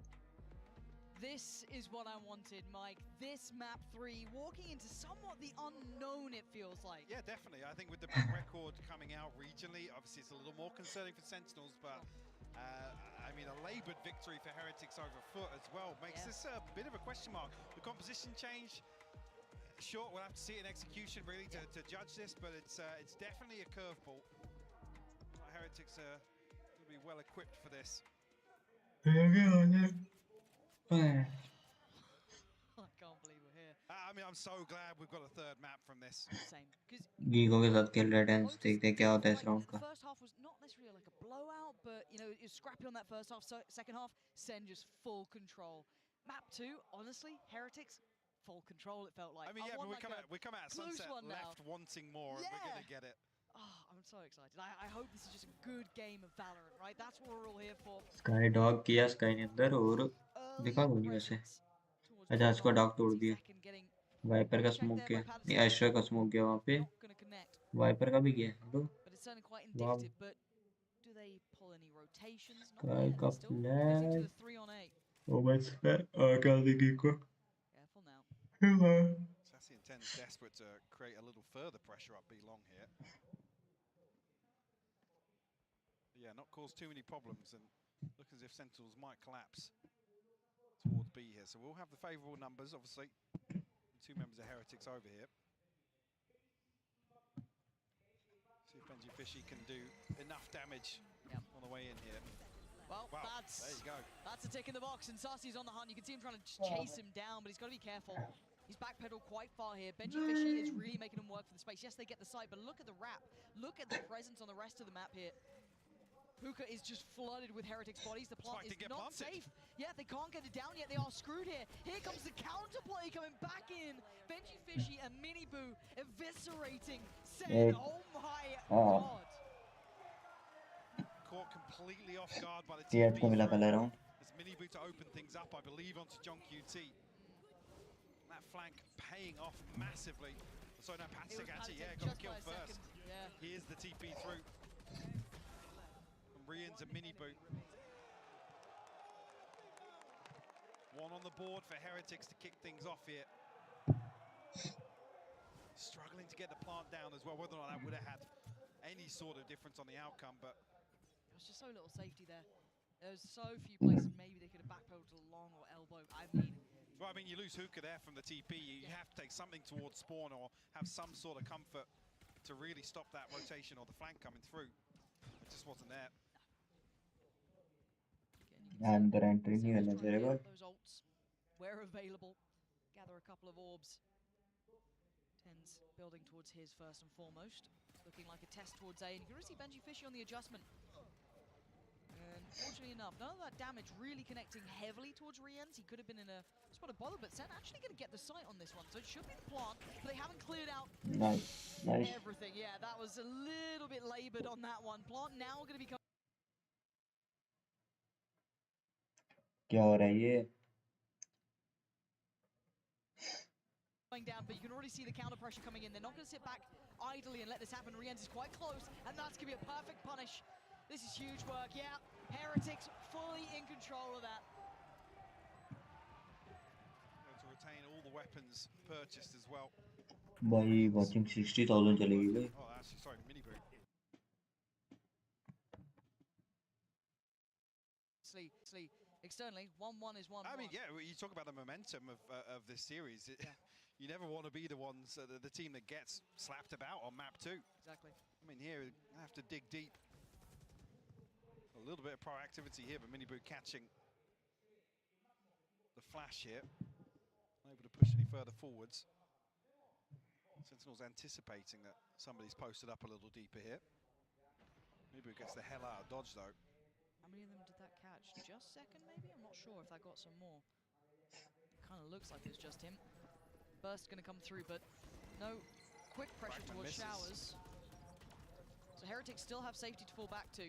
This is what I wanted, Mike. This map 3, walking into somewhat the unknown, it feels like. Yeah, definitely. I think with the record coming out regionally, obviously it's a little more concerning for Sentinels, but I mean, a laboured victory for Heretics over Foot as well makes this a bit of a question mark. The composition change, sure, we'll have to see it in execution really to judge this, but it's definitely a curveball. Heretics are going to be well equipped for this. I can't believe we're here. I mean, I'm so glad we've got a third map from this. Same. GIGO के साथ खेल रहे tense देखते हैं क्या होता है इस राउंड का First half was not necessarily like a blowout, but you know, it was scrappy on that first half. So second half, Sen just full control. Map 2, honestly, Heretics, full control. It felt like. I mean, yeah, but we come out Sunset left wanting more, and we're gonna get it. Oh, I'm so excited. I hope this is just a good game of Valorant, right? That's what we're all here for. Sky dog किया sky ने अंदर और दिखा कोई नहीं वैसे अच्छा इसको डॉग तोड़ दिया वाइपर का स्मोक किया नहीं एस्ट्रा का स्मोक किया वहाँ पे वाइपर का भी किया लो वाह स्काई का फ्लैश ओ बस क्या देखी को Sassy and Tenz desperate to create a little further pressure up B long here. Yeah, not cause too many problems and look as if Sentinels might collapse towards B here. So we'll have the favourable numbers, obviously. Two members of Heretics over here. See if Benji Fishy can do enough damage on the way in here. Well, there you go. That's a tick in the box, and Sassy's on the hunt. You can see him trying to chase him down, but he's got to be careful. He's backpedaled quite far here. Benji Fishy is really making him work for the space. Yes, they get the site, but look at the wrap. Look at the presence on the rest of the map here. Hookah is just flooded with Heretics bodies. The plant is not safe. Yeah, they can't get it down yet. They are screwed here. Here comes the counterplay coming back in. Benji Fishy and Miniboo eviscerating Sen. Oh my god. Caught completely off guard by the team. As Miniboo to open things up, I believe, onto John QT. That flank paying off massively. So now Patsik actually, got killed first. Here's the TP through. Rians and Miniboo. One on the board for Heretics to kick things off here. Struggling to get the plant down as well, whether or not that would have had any sort of difference on the outcome, but there was just so little safety there. There was so few places maybe they could have backpedaled to the long or elbow. Well, I mean, you lose Hookah there from the TP. You have to take something towards spawn or have some sort of comfort to really stop that rotation or the flank coming through. It just wasn't there. अंदर entry नहीं करना चाहिए बस those ults were available. Gather a couple of orbs. Tenz building towards his first and foremost, looking like a test towards A, and you can really see Benji Fishy on the adjustment. And fortunately enough, none of that damage really connecting heavily towards Riens. He could have been in a spot of bother, but Sen actually going to get the sight on this one, so it should be the plant, but they haven't cleared out everything. Yeah, that was a little bit labored on that one. Plant now going to become क्या हो रहा है ये going down, but you can already see the counter pressure coming in. They're not going to sit back idly and let this happen. Riens is quite close, and that's going to be a perfect punish. This is huge work. Yeah, Heretics fully in control of that. To retain all the weapons purchased as well. भाई watching 60,000 चलेगी भाई. Oh, actually, sorry, Miniboo. Externally, 1-1 is 1-1. I mean, yeah, you talk about the momentum of this series. You never want to be the ones, the team that gets slapped about on map 2. Exactly. I mean, here, you have to dig deep. A A little bit of proactivity here, but Miniboo catching the flash here. Unable to push any further forwards. Sentinel's anticipating that somebody's posted up a little deeper here. Miniboo gets the hell out of dodge though. How many of them did that catch? Just second maybe? I'm not sure if that got some more. Kind of looks like it's just him. Burst going to come through, but no quick pressure towards Showers. So Heretics still have safety to fall back to.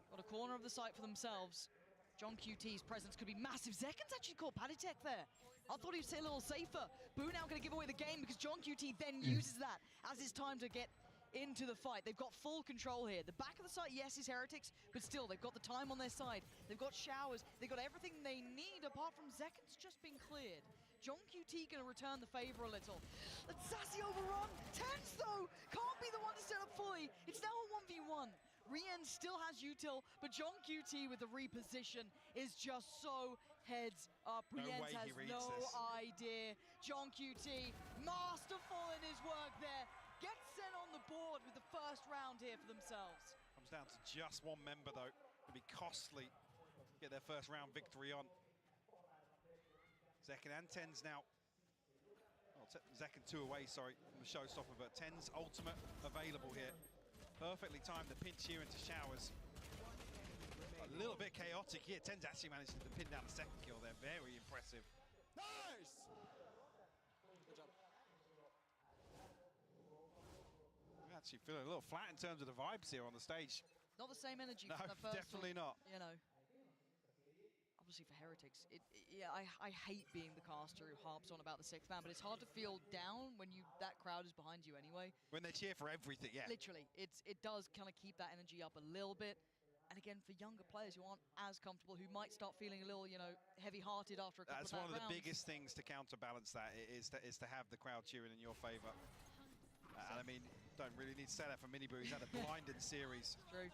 Got a corner of the site for themselves. John QT's presence could be massive. Zekan's actually caught Patitek there. I thought he'd stay a little safer. Boo now going to give away the game because John QT then uses that as it's time to get into the fight. They've got full control here. The back of the site, yes, is Heretics, but still, they've got the time on their side. They've got Showers. They've got everything they need, apart from Zekan's just been cleared. John QT going to return the favor a little. And Sassy overrun. Tenz, though, can't be the one to set up fully. It's now a 1v1. Rien still has util, but John QT with the reposition is just so heads up. Rien has no idea. John QT, masterful in his work there. Gets sent on the board with the first round here for themselves. Comes down to just one member though. It'll be costly to get their first round victory on. Zekan and Tenz now. Oh, Zekan 2 away, sorry, from the showstopper, but Tenz ultimate available here. Perfectly timed the pinch here into Showers. A little bit chaotic here. Tenz actually managed to pin down the second kill there. Very impressive. Nice! Good job. I'm actually feeling a little flat in terms of the vibes here on the stage. Not the same energy No, from the first definitely one, not. You know. Obviously for Heretics, yeah, I hate being the caster who harps on about the sixth man, but it's hard to feel down when that crowd is behind you anyway. When they cheer for everything, yeah. Literally, it does kind of keep that energy up a little bit. And again, for younger players who aren't as comfortable, who might start feeling a little, you know, heavy-hearted after a couple That's of one of rounds. the biggest things to counterbalance that is to have the crowd cheering in your favor. And I mean, don't really need to say that for Miniboo. He's had a blinded series. True.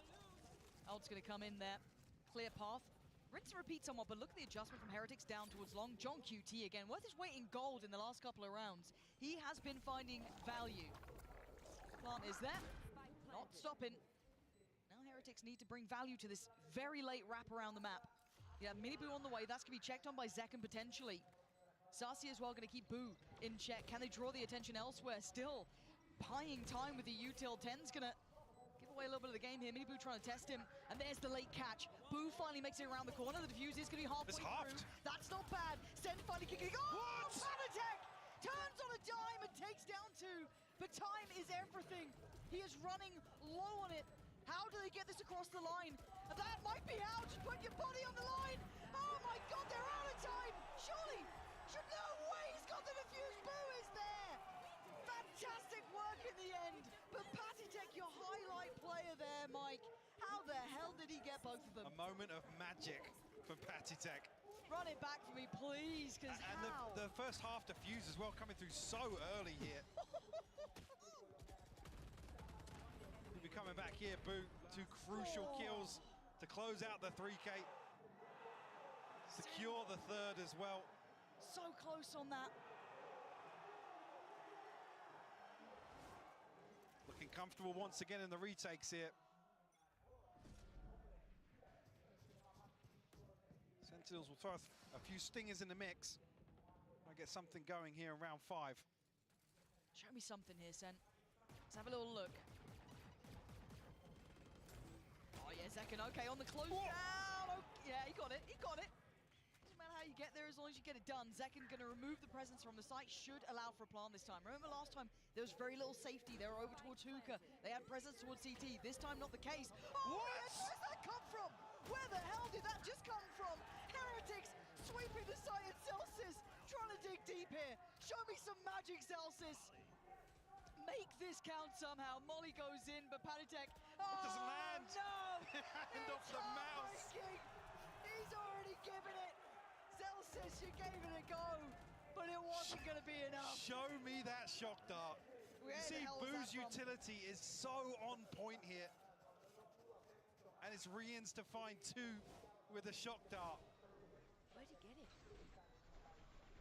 Ult's going to come in there. Clear path. Rinse and repeat somewhat, but look at the adjustment from Heretics down towards long. John QT again, worth his weight in gold in the last couple of rounds. He has been finding value. Plant is there, not stopping. Now Heretics need to bring value to this very late wrap around the map. Yeah, Miniboo on the way, that's gonna be checked on by Zekan potentially. Sassy as well gonna keep Boo in check. Can they draw the attention elsewhere? Still buying time with the util. Tenz gonna give away a little bit of the game here. Miniboo trying to test him, and there's the late catch. Boo finally makes it around the corner. The defuse is going to be halfway through. That's not bad. Sen finally kicking. Oh, Patitek turns on a dime and takes down 2. But time is everything. He is running low on it. How do they get this across the line? That might be how. Just put your body on the line. Oh my God, they're out of time. Surely. No way. He's got the defuse. Boo is there. Fantastic work in the end. But Patitek, your highlight player there, Mike. How the hell did he get both of them? A moment of magic from Patitek. Run it back for me, please, because how? And the first half defuse as well, coming through so early here. He'll be coming back here, Boo. 2 crucial kills to close out the 3K. Secure the 3rd as well. So close on that. Looking comfortable once again in the retakes here. Sentinels will throw a few stingers in the mix. Might get something going here in round 5. Show me something here, Sen. Let's have a little look. Oh yeah, Zekan, okay, on the close down. Oh, yeah, he got it, Doesn't matter how you get there as long as you get it done. Zekan gonna remove the presence from the site, should allow for a plant this time. Remember last time, there was very little safety. They were over towards Hookah. They had presence towards CT. This time, not the case. Oh, what? Where's that come from? Where the hell did that just come from? Heretics sweeping the site at Celsius, trying to dig deep here. Show me some magic, Celsius. Make this count somehow. Molly goes in, but Patitek. Oh, it doesn't land. No! Hand off the mouse. He's already given it. Celsius, you gave it a go, but it wasn't going to be enough. Show me that shock dart. You see, Boo's utility is so on point here. And it's Rian's to find 2 with a shock dart. Where'd he get it?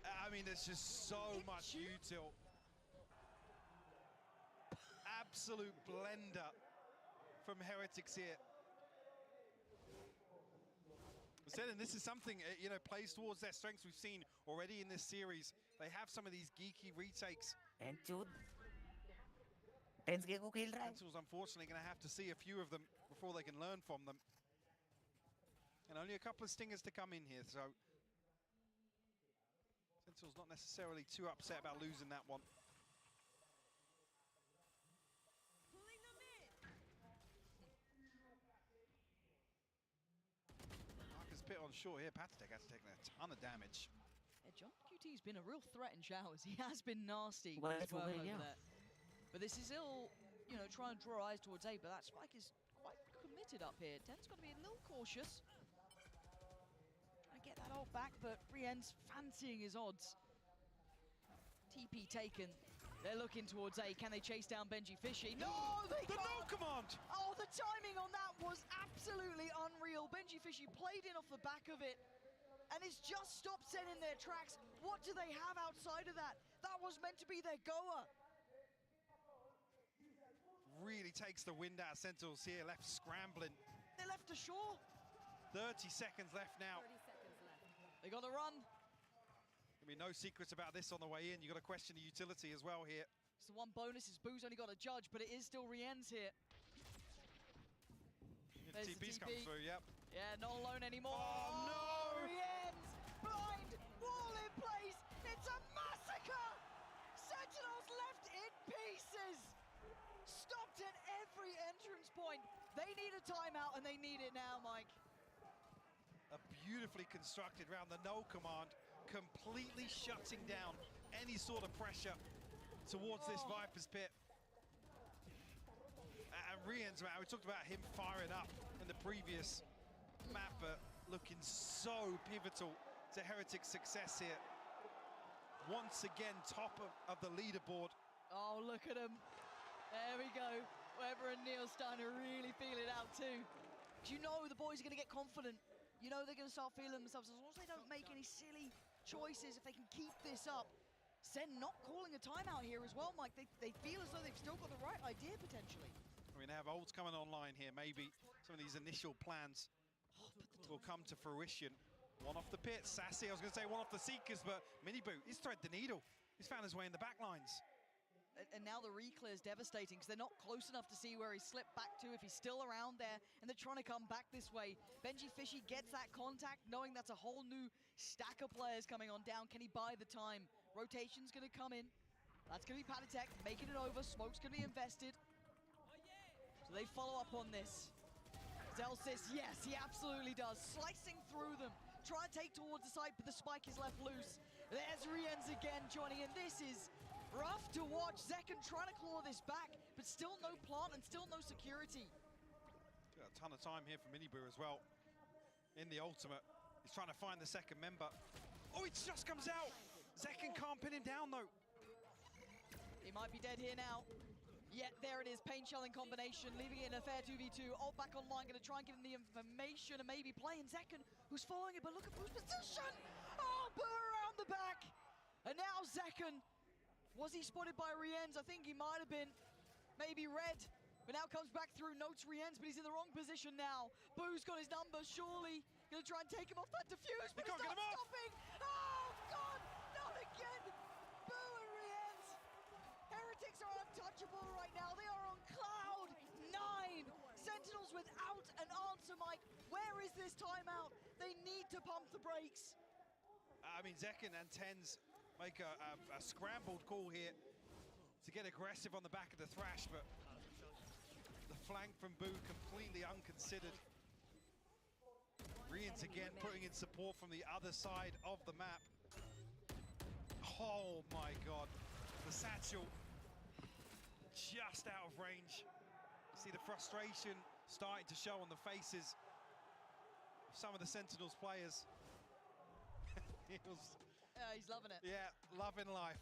I mean, there's just so much util. Absolute blender from Heretics here. said, and this is something, you know, plays towards their strengths. We've seen already in this series. They have some of these geeky retakes. And Tenz को खेल रहा है. Sentinel's unfortunately going to have to see a few of them before they can learn from them. And only a couple of stingers to come in here, so Sentinel's not necessarily too upset about losing that one. Marcus Pitt on short here. Patek has taken a ton of damage. Yeah, John QT's been a real threat in showers. He has been nasty Well, with his work over yeah. there. But this is still, you know, trying to draw eyes towards A, but that spike is quite committed up here. Ten's got to be a little cautious. Trying to get that ult back, but Rien's fancying his odds. TP taken. They're looking towards A. Can they chase down Benji Fishy? No, they The can't. no command! Oh, the timing on that was absolutely unreal. Benji Fishy played in off the back of it, and it's just stopped Sen in their tracks. What do they have outside of that? That was meant to be their goer. Really takes the wind out of Sentinels here, left scrambling. They left to shore. 30 seconds left now. 30 seconds left. They got to run. There'll be no secrets about this on the way in. You've got to question the utility as well here. So the one bonus is Boo's only got a judge, but it is still Rien's here. There's the TP's TP. come through, yep. Yeah, not alone anymore. Oh, no! Rien's blind, wall in place. It's a massacre. Sentinels left in pieces. Stopped at every entrance point. They need a timeout, and they need it now, Mike. A beautifully constructed round, the no command, completely shutting down any sort of pressure towards this Viper's Pit. And Rien's, we talked about him firing up in the previous map, but looking so pivotal to Heretic's success here. Once again, top of the leaderboard. Oh, look at him. There we go. Weber and Neil starting to really feel it out too. You know the boys are going to get confident. You know they're going to start feeling themselves. As long as they don't make any silly choices, if they can keep this up. Sen not calling a timeout here as well, Mike. They feel as though they've still got the right idea, potentially. I mean, they have ults coming online here. Maybe some of these initial plans will come to fruition. One off the pit, Sassy. I was going to say one off the Seekers, but Miniboo, he's thread the needle. He's found his way in the back lines. And now the reclear is devastating because they're not close enough to see where he slipped back to, if he's still around there, and they're trying to come back this way. Benji Fishy gets that contact, knowing that's a whole new stack of players coming on down. Can he buy the time? Rotation's going to come in. That's going to be Patek making it over. Smoke's going to be invested. So they follow up on this. Zelsis, yes, he absolutely does. Slicing through them. Try to take towards the side, but the spike is left loose. There's Rienz again joining in. This is rough to watch. Zekken trying to claw this back, but still no plant and still no security. Got a ton of time here for Miniboo as well. In the ultimate, he's trying to find the second member. Oh, it just comes out. Zekken can't pin him down though. He might be dead here now. Yet there it is, pain shell in combination, leaving it in a fair 2v2. Ult back online, gonna try and give him the information and maybe play in Zekken, who's following it, but look at Boo's position! Oh, Boo around the back! And now Zekken. Was he spotted by Rienz? I think he might have been. Maybe red. But now comes back through, notes Rienz, but he's in the wrong position now. Boo's got his number, surely. Gonna try and take him off that defuse, but it's not stopping! Oh, God! Not again! Boo and Rienz! Heretics are untouchable right now. They are on cloud 9. Sentinels without an answer, Mike. Where is this timeout? They need to pump the brakes. I mean, Zekken and Tenz make a scrambled call here to get aggressive on the back of the Thrash, but the flank from Boo completely unconsidered. Rienz again putting in support from the other side of the map. Oh my God, the satchel just out of range. You see the frustration starting to show on the faces of some of the Sentinels players. He's loving it. Yeah, loving life.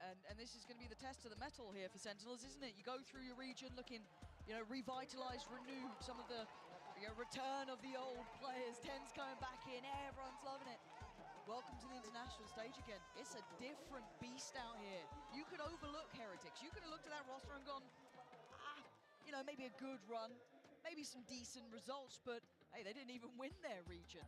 And this is going to be the test of the metal here for Sentinels, isn't it? You go through your region looking, you know, revitalized, renewed, some of the return of the old players. Tenz coming back in, everyone's loving it. Welcome to the international stage again. It's a different beast out here. You could overlook Heretics. You could have looked at that roster and gone, you know, maybe a good run, maybe some decent results, but Hey, they didn't even win their region.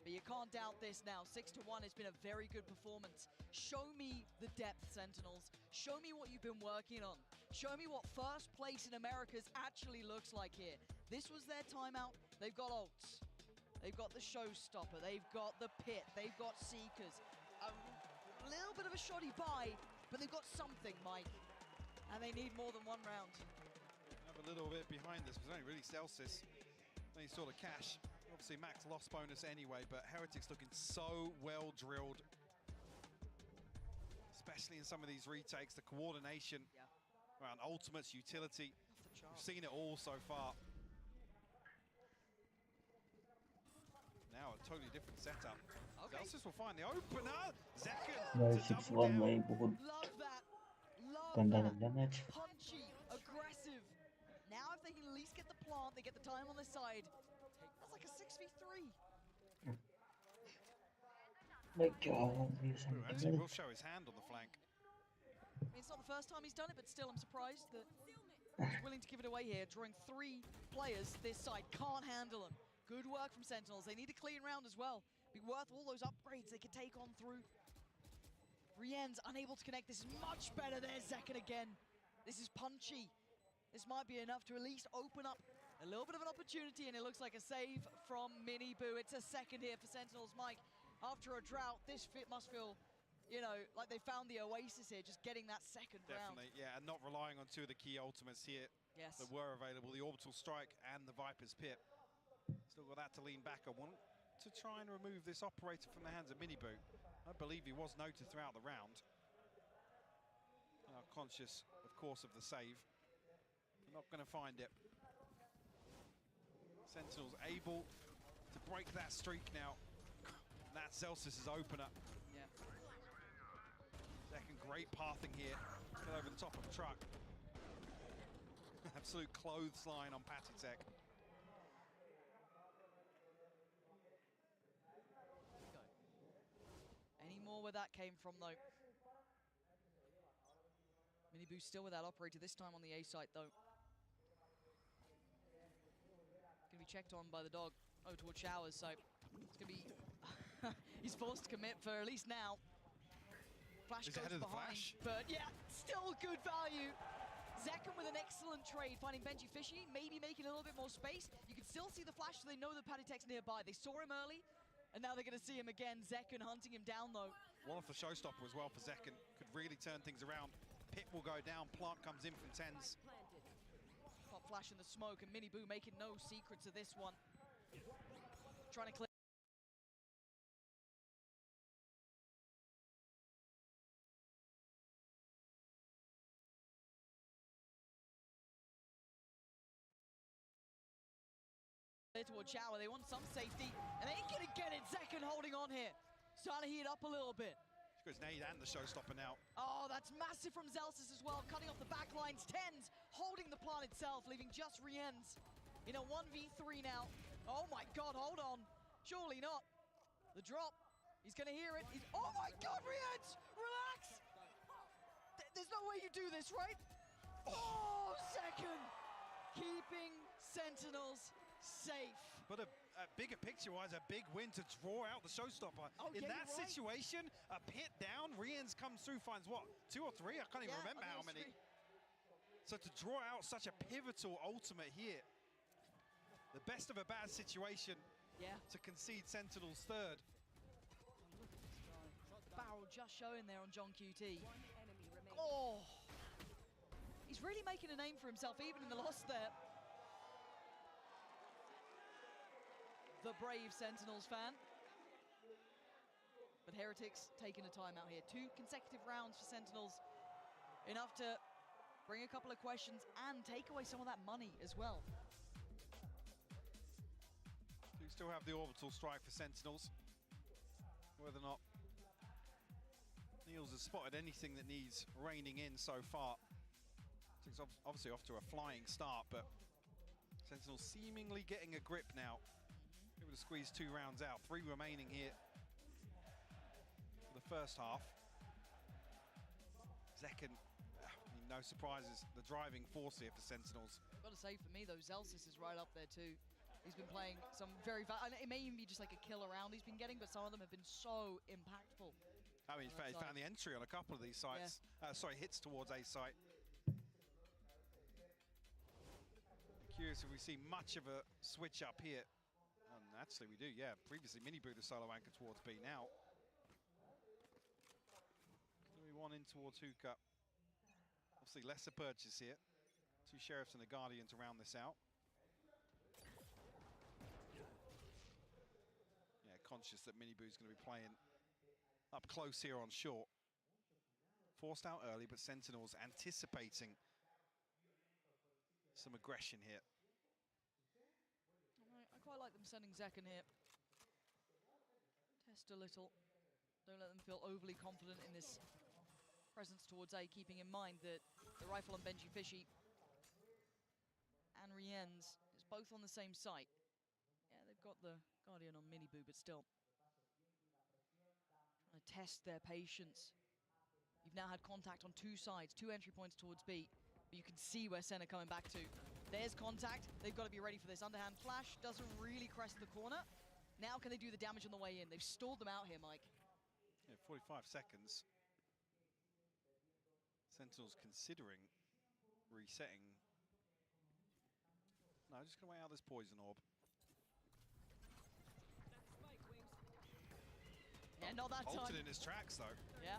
But you can't doubt this now. 6-1 has been a very good performance. Show me the depth, Sentinels. Show me what you've been working on. Show me what first place in Americas actually looks like here. This was their timeout. They've got ults. They've got the showstopper. They've got the pit. They've got seekers. A little bit of a shoddy buy, but they've got something, Mike. And they need more than one round. Have a little bit behind this. It was only really Celsius. Any sort of cash. Obviously, max loss bonus anyway, but Heretics looking so well drilled. Especially in some of these retakes, the coordination around ultimates, utility. We've seen it all so far. Now a totally different setup. Celsius will find the opener. Zekken to double down. Love that. Love गंदा that. गंदा match. Punchy, aggressive. Now if they can at least get the plant, they get the time on their side. That's like a 6v3. Actually will show his hand on the flank. I mean, it's not the first time he's done it, but still I'm surprised that he's willing to give it away here, drawing 3 players this side. Can't handle him. Good work from Sentinels. They need a clean round as well. Be worth all those upgrades they could take on through. Rien's unable to connect. This is much better. There's Zekken again. This is punchy. This might be enough to at least open up a little bit of an opportunity, and it looks like a save from Mini Boo. It's a second here for Sentinels. Mike, after a drought, this must feel, you know, like they found the oasis here, just getting that second round. Definitely, yeah, and not relying on 2 of the key ultimates here that were available, the Orbital Strike and the Viper's Pit. Still got that to lean back on. Want to try and remove this operator from the hands of Mini Boo. I believe he was noted throughout the round. Conscious, of course, of the save. Not going to find it. Sentinels able to break that streak now. That's Celsius' opener. Yeah. Second great pathing here. Get over the top of the truck. Absolute clothesline on Patitek. Any more where that came from, though? Mini Boo still with that operator, this time on the A site, though. Gonna be checked on by the dog. Oh, towards Showers, so it's gonna be... he's forced to commit for at least now. Flash goes behind, Flash. But yeah, still good value. Zekken with an excellent trade, finding Benji Fishy, maybe making a little bit more space. You can still see the Flash, so they know that Patitek's nearby. They saw him early, and now they're going to see him again. Zekken hunting him down, though. One off the showstopper as well for Zekken. Could really turn things around. Pit will go down. Plant comes in from Tenz. Pop Flash in the smoke, and Mini Boo making no secrets of this one. Trying to clear. Towards Shower, they want some safety, and they ain't gonna get it. Zekken holding on here, starting to heat up a little bit. She goes nade and the showstopper now. Oh, that's massive from Celsius as well, cutting off the back lines. Tenz holding the plant itself, leaving just Rien's in a 1v3 now. Oh my God, hold on. Surely not. The drop, he's gonna hear it. Oh my God, Rien's, relax. There's no way you do this, right? Oh, Zekken keeping Sentinels safe. But a bigger picture-wise, a big win to draw out the showstopper. In that situation, a pit down, Rien's comes through, finds what, 2 or 3? I can't even remember how many. 3. So to draw out such a pivotal ultimate here, the best of a bad situation to concede Sentinel's 3rd. Barrel just showing there on John QT. Oh, he's really making a name for himself, even in the loss there. The brave Sentinels fan. But Heretics taking a timeout here. 2 consecutive rounds for Sentinels. Enough to bring a couple of questions and take away some of that money as well. Do still have the orbital strike for Sentinels. Whether or not Niels has spotted anything that needs reining in so far. It's obviously off to a flying start, but Sentinels seemingly getting a grip now. Able to squeeze 2 rounds out. 3 remaining here for the first half. Zekken, I mean, no surprises, the driving force here for Sentinels. Got to say, for me, though, Celsius is right up there too. He's been playing some very, and it may even be just like a kill around he's been getting, but some of them have been so impactful. I mean, he found the entry on a couple of these sites. Yeah. Sorry, hits towards A site. Curious if we see much of a switch up here. And actually we do, yeah. Previously, Miniboo the solo anchor towards B now. 3-1 in towards Hookah. Obviously lesser purchase here. 2 Sheriffs and the Guardian to round this out. Yeah, conscious that Miniboo's going to be playing up close here on short. Forced out early, but Sentinels anticipating some aggression here. I quite like them sending Zekken here. Test a little. Don't let them feel overly confident in this presence towards A, keeping in mind that the rifle on Benji Fishy and Rienz is both on the same site. Yeah, they've got the Guardian on Miniboo, but still. Trying to test their patience. You've now had contact on 2 sides, 2 entry points towards B, but you can see where Sen are coming back to. There's contact. They've got to be ready for this. Underhand flash doesn't really crest the corner. Now can they do the damage on the way in? They've stalled them out here, Mike. Yeah, 45 seconds. Sentinels considering resetting. No, just going to wait out this poison orb. Yeah, not that time. Halted in his tracks, though. Yeah.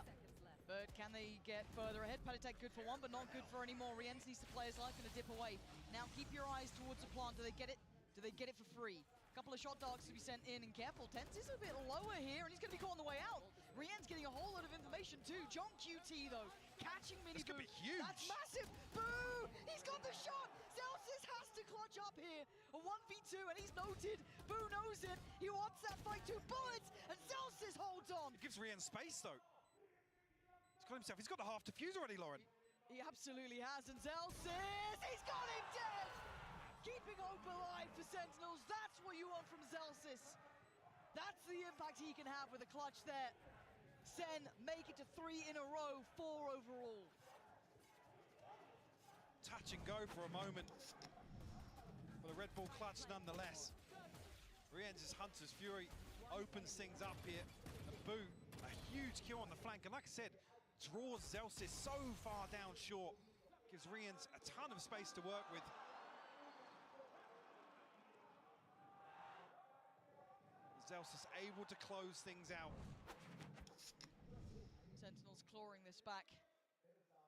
But can they get further ahead? Palitek good for one, but not good for any more. Rienz needs to play his life, gonna dip away. Now keep your eyes towards the plant. Do they get it? Do they get it for free? Couple of shot dogs to be sent in, and careful, Tenz is a bit lower here, and he's gonna be caught on the way out. Rienz getting a whole lot of information too. John QT though, catching Miniboo. This could be huge. That's massive. Boo! He's got the shot. Zelsis has to clutch up here. A 1v2, and he's noted. Boo knows it. He wants that fight. 2 bullets, and Zelsis holds on. It gives Rienz space though. He's got himself. He's got the half defuse already, Lauren. He absolutely has, and Zelsis, he's got him dead! Keeping hope alive for Sentinels, that's what you want from Zelsis. That's the impact he can have with a clutch there. Sen make it to 3 in a row, 4 overall. Touch and go for a moment. But the Red Bull clutch nonetheless. Rienz's Hunter's Fury opens things up here. And Boo, a huge kill on the flank. And like I said, draws Zelsis so far down short. Gives Rienz a ton of space to work with. Zelsis able to close things out. Sentinels clawing this back.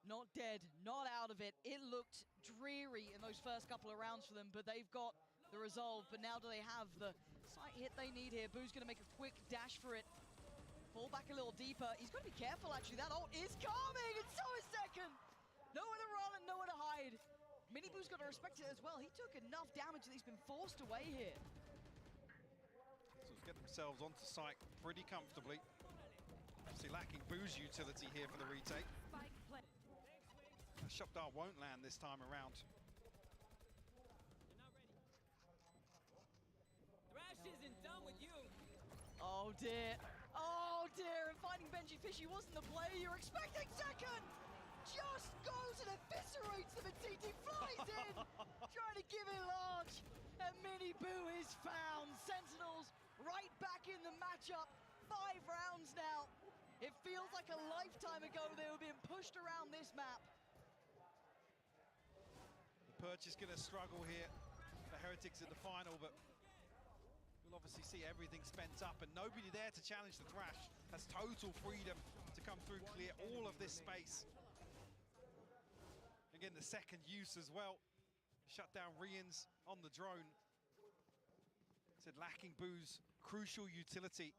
Not dead, not out of it. It looked dreary in those first couple of rounds for them, but they've got the resolve. But now do they have the sight hit they need here? Boo's gonna make a quick dash for it. Fall back a little deeper. He's got to be careful, actually. That ult is coming, and so is Zekken. Nowhere to run and nowhere to hide. Miniboo's got to respect it as well. He took enough damage that he's been forced away here. So let's get themselves onto site pretty comfortably. Obviously lacking Boo's utility here for the retake. Shopdar won't land this time around. Thrash isn't done with you. Oh dear. Oh dear, and finding Benji Fishy wasn't the play you're expecting. Zekken just goes and eviscerates them, and TT flies in, trying to give it large. And Miniboo is found. Sentinels right back in the matchup. 5 rounds now. It feels like a lifetime ago they were being pushed around this map. The Perch is going to struggle here. The Heretics in the final, but we'll obviously see everything spent up, and nobody there to challenge the Thrash. Has total freedom to come through, clear all of this space. Again, the second use as well. Shut down Rienz on the drone. Said lacking Boo's crucial utility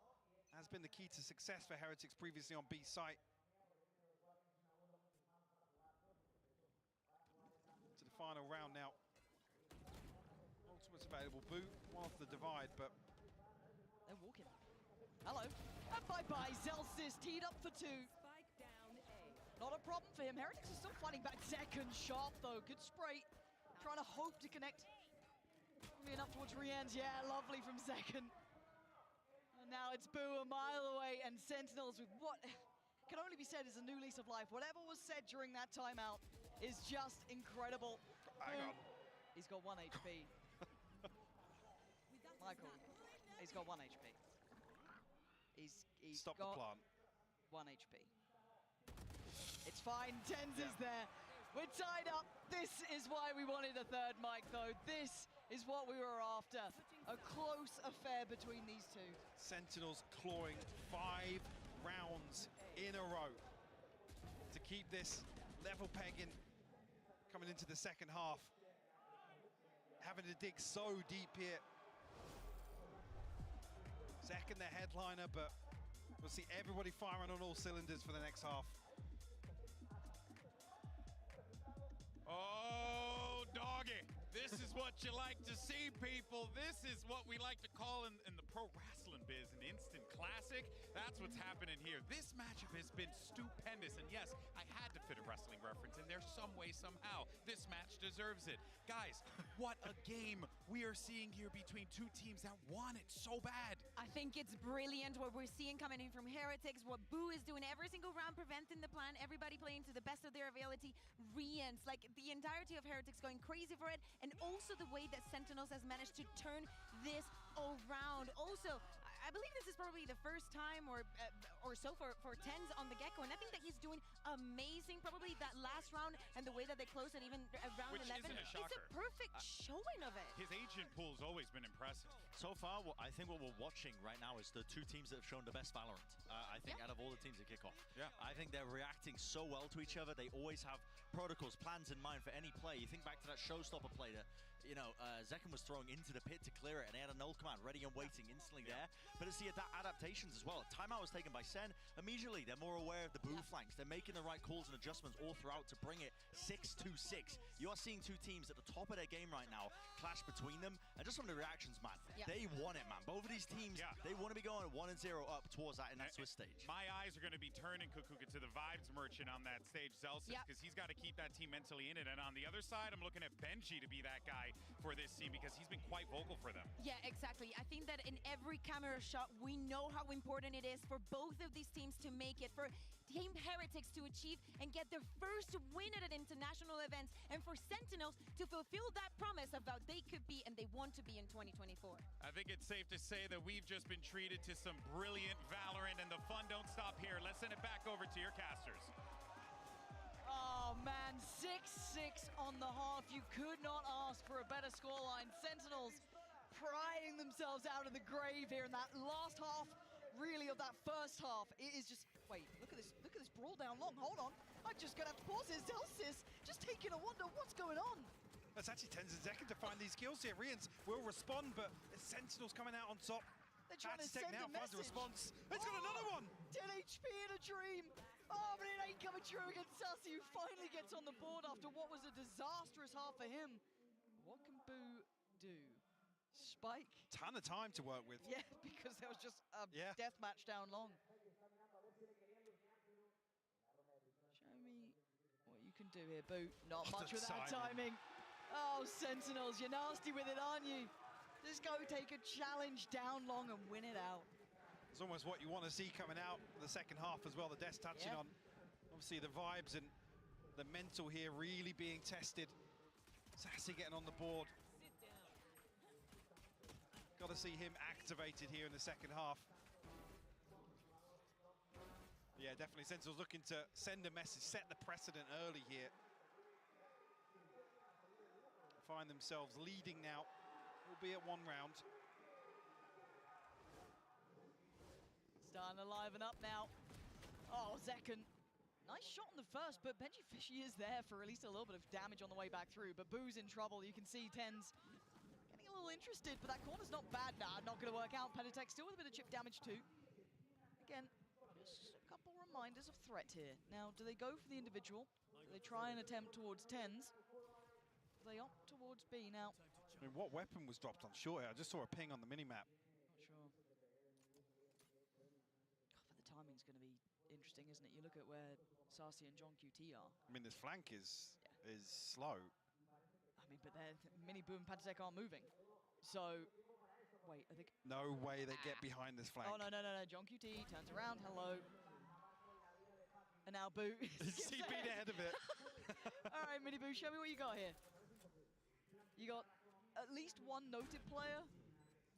has been the key to success for Heretics previously on B site. To the final round now. Ultimate's available. Boo, one off the divide, but they're walking. Hello. And bye-bye. Zelsis teed up for 2. Not a problem for him. Heretics are still fighting back. Zekken sharp, though. Good spray. Trying to hope to connect. Moving up towards Rienz. Yeah, lovely from Zekken. And now it's Boo a mile away, and Sentinels with what can only be said is a new lease of life. Whatever was said during that timeout is just incredible. Hang on. He's got 1 HP. Michael, he's got 1 HP. He's Stop got the plant. 1 HP. It's fine, Tenz is there. We're tied up. This is why we wanted a third mic, though. This is what we were after. A close affair between these two. Sentinels clawing 5 rounds in a row to keep this level pegging coming into the second half. Having to dig so deep here. Second the headliner, but we'll see everybody firing on all cylinders for the next half. Oh, doggy. This is what you like to see, people. This is what we like to call in the pro wrestling biz an instant classic. That's what's happening here. This matchup has been stupendous. And yes, I had to fit a wrestling reference in there some way, somehow. This match deserves it. Guys, what a game we are seeing here between two teams that want it so bad. I think it's brilliant what we're seeing coming in from Heretics, what Boo is doing every single round, preventing the plan, everybody playing to the best of their ability. Rians, like the entirety of Heretics going crazy for it, and also the way that Sentinels has managed to turn this around. Also, I believe this is probably the first time or so for Tenz on the get-go, and I think that he's doing amazing. Probably that last round and the way that they closed it even around Which 11. isn't a shocker. It's a perfect showing of it. His agent pool's always been impressive. So far, I think what we're watching right now is the two teams that have shown the best Valorant. I think out of all the teams at kickoff. Yeah. I think they're reacting so well to each other. They always have protocols, plans in mind for any play. You think back to that showstopper play that, you know, Zekken was throwing into the pit to clear it, and they had a null command ready and waiting instantly there. But it's the adaptations as well. Timeout was taken by Sen. Immediately, they're more aware of the Boo flanks. They're making the right calls and adjustments all throughout to bring it 6-2-6. You are seeing two teams at the top of their game right now clash between them. And just from the reactions, man, they want it, man. Both of these teams, they want to be going 1-0 up towards that in that Swiss stage. My eyes are going to be turning, Kukuka, to the vibes merchant on that stage, Celsius, because he's got to keep that team mentally in it. And on the other side, I'm looking at Benji to be that guy for this team because he's been quite vocal for them. Yeah, exactly. I think that in every camera shot, we know how important it is for both of these teams to make it, for Team Heretics to achieve and get their first win at an international event, and for Sentinels to fulfill that promise of how they could be and they want to be in 2024. I think it's safe to say that we've just been treated to some brilliant Valorant, and the fun don't stop here. Let's send it back over to your casters. Oh man, 6-6 on the half. You could not ask for a better scoreline. Sentinels prying themselves out of the grave here in that last half, really, of that first half. It is just, wait, look at this brawl down long. Hold on, I'm just gonna have to pause this. Celsius just taking a wonder what's going on. That's actually Tenz and Zekken to find these kills here. Rians will respond, but the Sentinels coming out on top. They're trying to send now a message. finds a response. It's got another one. 10 HP in a dream. Oh, but it ain't coming true against Sassy, who finally gets on the board after what was a disastrous half for him. What can Boo do? Spike? Ton of time to work with. Yeah, because there was just a death match down long. Show me what you can do here, Boo. Not much with that timing. Oh, Sentinels, you're nasty with it, aren't you? Just go take a challenge down long and win it out. It's almost what you want to see coming out the second half as well. The Death touching on, obviously, the vibes and the mental here really being tested. Sassy getting on the board. Got to see him activated here in the second half. Yeah, definitely. Sentinels looking to send a message, set the precedent early here. Find themselves leading now, albeit one round. Starting to liven up now. Oh, Zekken. Nice shot on the first, but Benji Fishy is there for at least a little bit of damage on the way back through. But Boo's in trouble. You can see Tenz getting a little interested, but that corner's not bad. Nah, not going to work out. Penitech still with a bit of chip damage too. Again, just a couple reminders of threat here. Now, do they go for the individual? Do they try and attempt towards Tenz? Do they opt towards B now? I mean, what weapon was dropped on short here? I just saw a ping on the minimap. Not sure. But the timing's going to be interesting, isn't it? You look at where Sassy and John QT are. I mean, this flank is slow. I mean, but Mini Boo and Penitech aren't moving. So, wait, I think... No way they get behind this flank. Oh, no. John QT turns around, hello. And now Boo CP'd ahead of it. All right, Mini Boo, show me what you got here. You got at least one noted player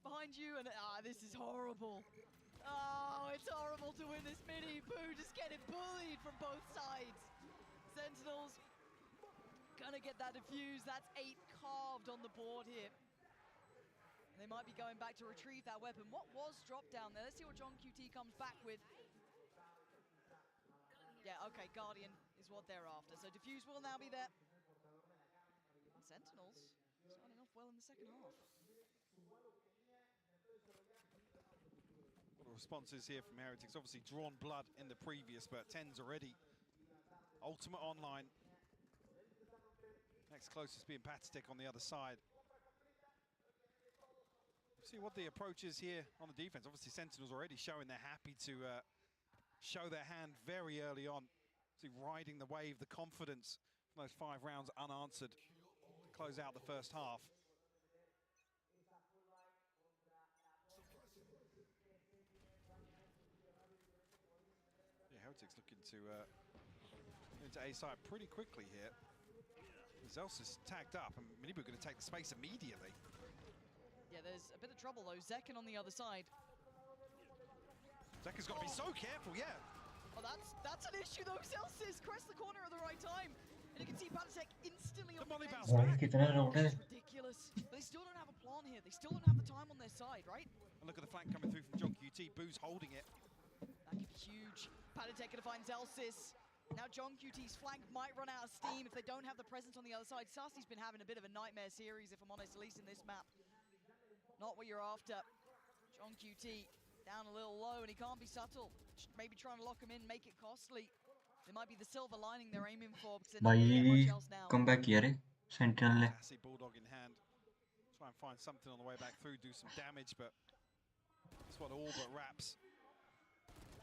behind you, and this is horrible. Oh, it's horrible to win this mini. Boo just getting bullied from both sides. Sentinels gonna get that defuse. That's 8 carved on the board here. They might be going back to retrieve that weapon. What was dropped down there? Let's see what John QT comes back with. Yeah, okay, Guardian is what they're after. So defuse will now be there. And Sentinels starting off well in the second half. What are responses here from Heretics? Obviously drawn blood in the previous, but Tenz already. Ultimate online. Next closest being Patetic on the other side. See what the approach is here on the defense. Obviously Sentinels already showing they're happy to show their hand very early on. See, riding the wave, the confidence from those 5 rounds unanswered to close out the first half. Yeah, Heretics looking to into A side pretty quickly here. Zelsis tagged up, and Minibu going to take the space immediately. Yeah, there's a bit of trouble though. Zekken on the other side. Zekken's got to be so careful, yeah. Oh, that's an issue though. Zelsis crest the corner at the right time. And you can see Patetic instantly on the case. It's ridiculous. They still don't have a plan here. They still don't have the time on their side, right? And look at the flank coming through from John QT. Boo's holding it. That could be huge. Patetic gonna find Zelsis. Now John QT's flank might run out of steam if they don't have the presence on the other side. Sassy's been having a bit of a nightmare series, if I'm honest, at least in this map. Not what you're after. John QT down a little low, and he can't be subtle. Maybe trying to lock him in, make it costly. There might be the silver lining they're aiming for, because they're not going to get much else now. Come back here, Sentinel. Sassy bulldog in hand. Try and find something on the way back through, do some damage, but that's what all but wraps.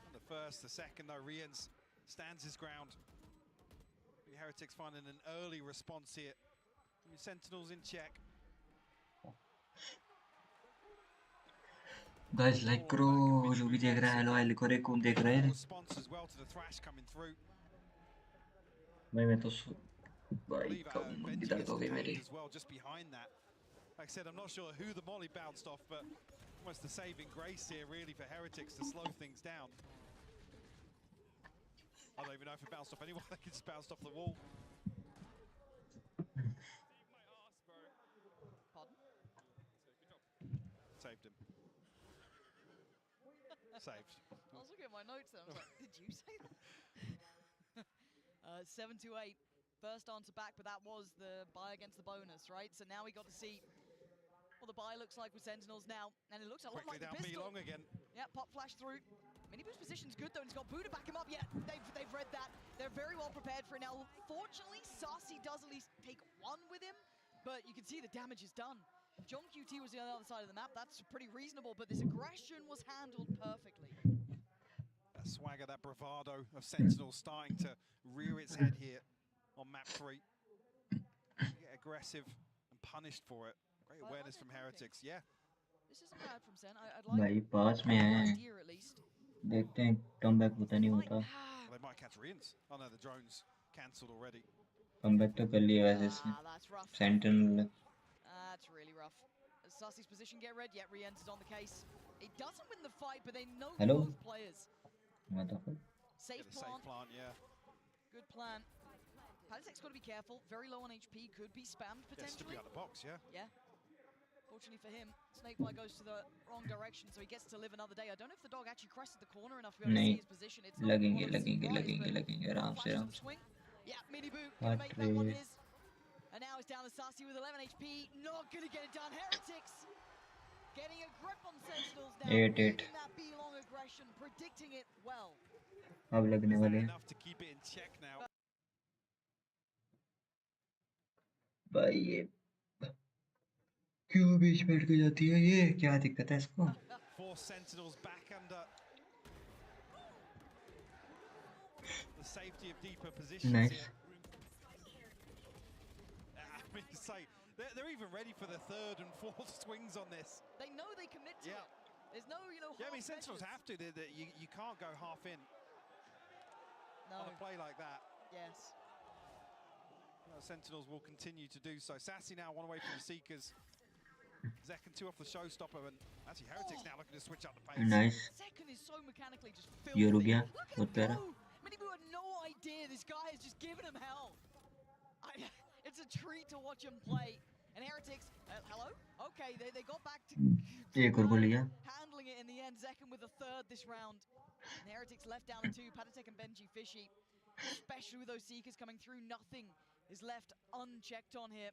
And the first, the second though, Rians stands his ground. The Heretics finding an early response here. Sentinels in check. Guys, like करो जो भी देख रहा है hello hello करे कौन देख रहे हैं भाई मैं तो भाई कब दर्द हो गई मेरी Like I said, I'm not sure who the molly bounced off, but almost the saving grace here really for Heretics to slow things down. I don't even know if it bounced off anyone. I think it just bounced off the wall. Pardon? Saved him. Saved. I was looking at my notes and I was like, did you say that? 7 to 8. First answer back, but that was the buy against the bonus, right? So now we got to see what the buy looks like with Sentinels now. And it looks a lot like the pistol. Long again. Yeah, pop flash through. Minibu's position's good though, and he's got Boo to back him up. Yeah, they've read that. They're very well prepared for it now. Fortunately, Sassy does at least take one with him, but you can see the damage is done. If John QT was on the other side of the map, that's pretty reasonable, but this aggression was handled perfectly. That swagger, that bravado of Sentinel starting to rear its head here on map 3. Get aggressive and punished for it. Great awareness from Heretics, yeah. This isn't bad from Sen. I'd like भाई पास में है देखते हैं comeback होता नहीं होता They might catch Rians. Oh no, the drone's cancelled already. Comeback तो कर लिया वैसे इसने Sentinel That's really rough. As Sassy's position get red, yet re-enters on the case. It doesn't win the fight, but they know both players. Safe plant, yeah. Good plan. Patetic's got to be careful. Very low on HP, could be spammed potentially. Yeah, out of the box, yeah. Yeah. Fortunately for him, Snakefly goes to the wrong direction, so he gets to live another day. I don't know if the dog actually crested the corner enough to be able to see his position. It's लगेंगे आराम से Yeah, Minibu gonna make that one his. And now it's down to Sassy with 11 HP. Not gonna get it done. Heretics getting a grip on Sentinels now. Reading that B-long aggression, predicting it well. अब लगने वाले हैं Enough to keep it in check now. भाई ये क्यों बीच में अटक जाती है ये क्या दिक्कत है इसको Four Sentinels back under the safety of deeper positions here. I mean to say they're even ready for the third and fourth swings on this. They know they commit to it. There's no, Yeah, I mean Sentinels have to. You can't go half in on a play like that. Yes. Sentinels will continue to do so. Sassy now one away from the Seekers. Zekken 2 off the showstopper, and actually Heretics now looking to switch up the pace. Nice. Zekken is so mechanically just ये रुक filthy. गया Look बहुत at प्यारा go. Many people had no idea this guy is just giving him hell. It's a treat to watch him play. And Heretics, hello? Okay, they got back to एक और को लिया handling it in the end. Zekken with a third this round. And Heretics left down to 2. Patatek and Benji Fishy, especially with those Seekers coming through, nothing is left unchecked on here.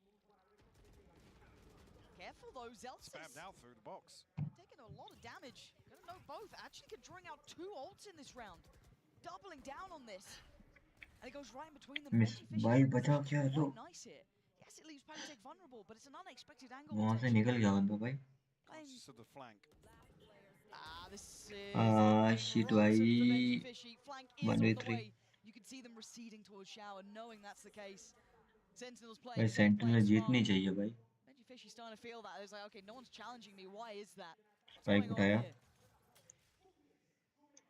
Careful though, Zelsis. Spammed out through the box. Taking a lot of damage. Gonna know both. Actually could drawing out 2 ults in this round. Doubling down on this. And it goes right in between them. Miss भाई बचा क्या लो Nice here. Yes, it leaves Patatek vulnerable, but it's an unexpected angle. वहाँ से निकल गया बंदा भाई To the flank. This is shit भाई flank is on the way. You can see them receding towards shower, knowing that's the case. Sentinels भाई playing. Sentinel जीतनी चाहिए भाई Benji Fishy's starting to feel that. It's like, okay, no one's challenging me. Why is that? भाई उठाया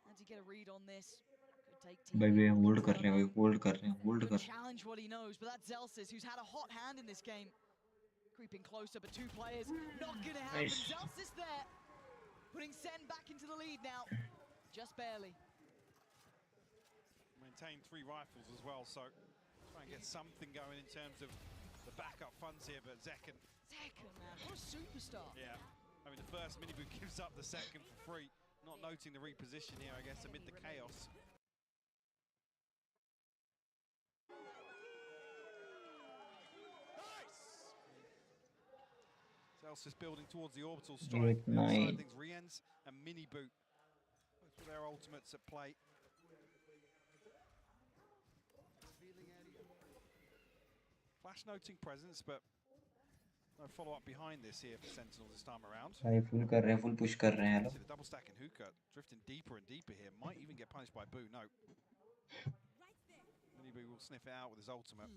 How do you get a read on this? भाई वे hold कर रहे हैं भाई होल्ड कर रहे हैं होल्ड कर challenge what he knows, but that's Zelsis who's had a hot hand in this game. Creeping closer, but 2 players. Not gonna happen. Nice. Zelsis there. Putting Sen back into the lead now. Just barely. Maintain 3 rifles as well, so try and get something going in terms of the backup funds here, but Zekken, man, what a superstar. Yeah, I mean the first miniboot gives up the second for free. Not noting the reposition here, I guess, amid the chaos. Celsius building towards the orbital strike. Outside things, Riens and Miniboot. Both with their ultimates at play. Flash noting presence, but no follow-up behind this here for Sentinels this time around. भाई full कर रहे हैं full push कर रहे हैं लोग The double stack and Hookah drifting deeper and deeper here. Might even get punished by Boo. No. Miniboot will sniff it out with his ultimate.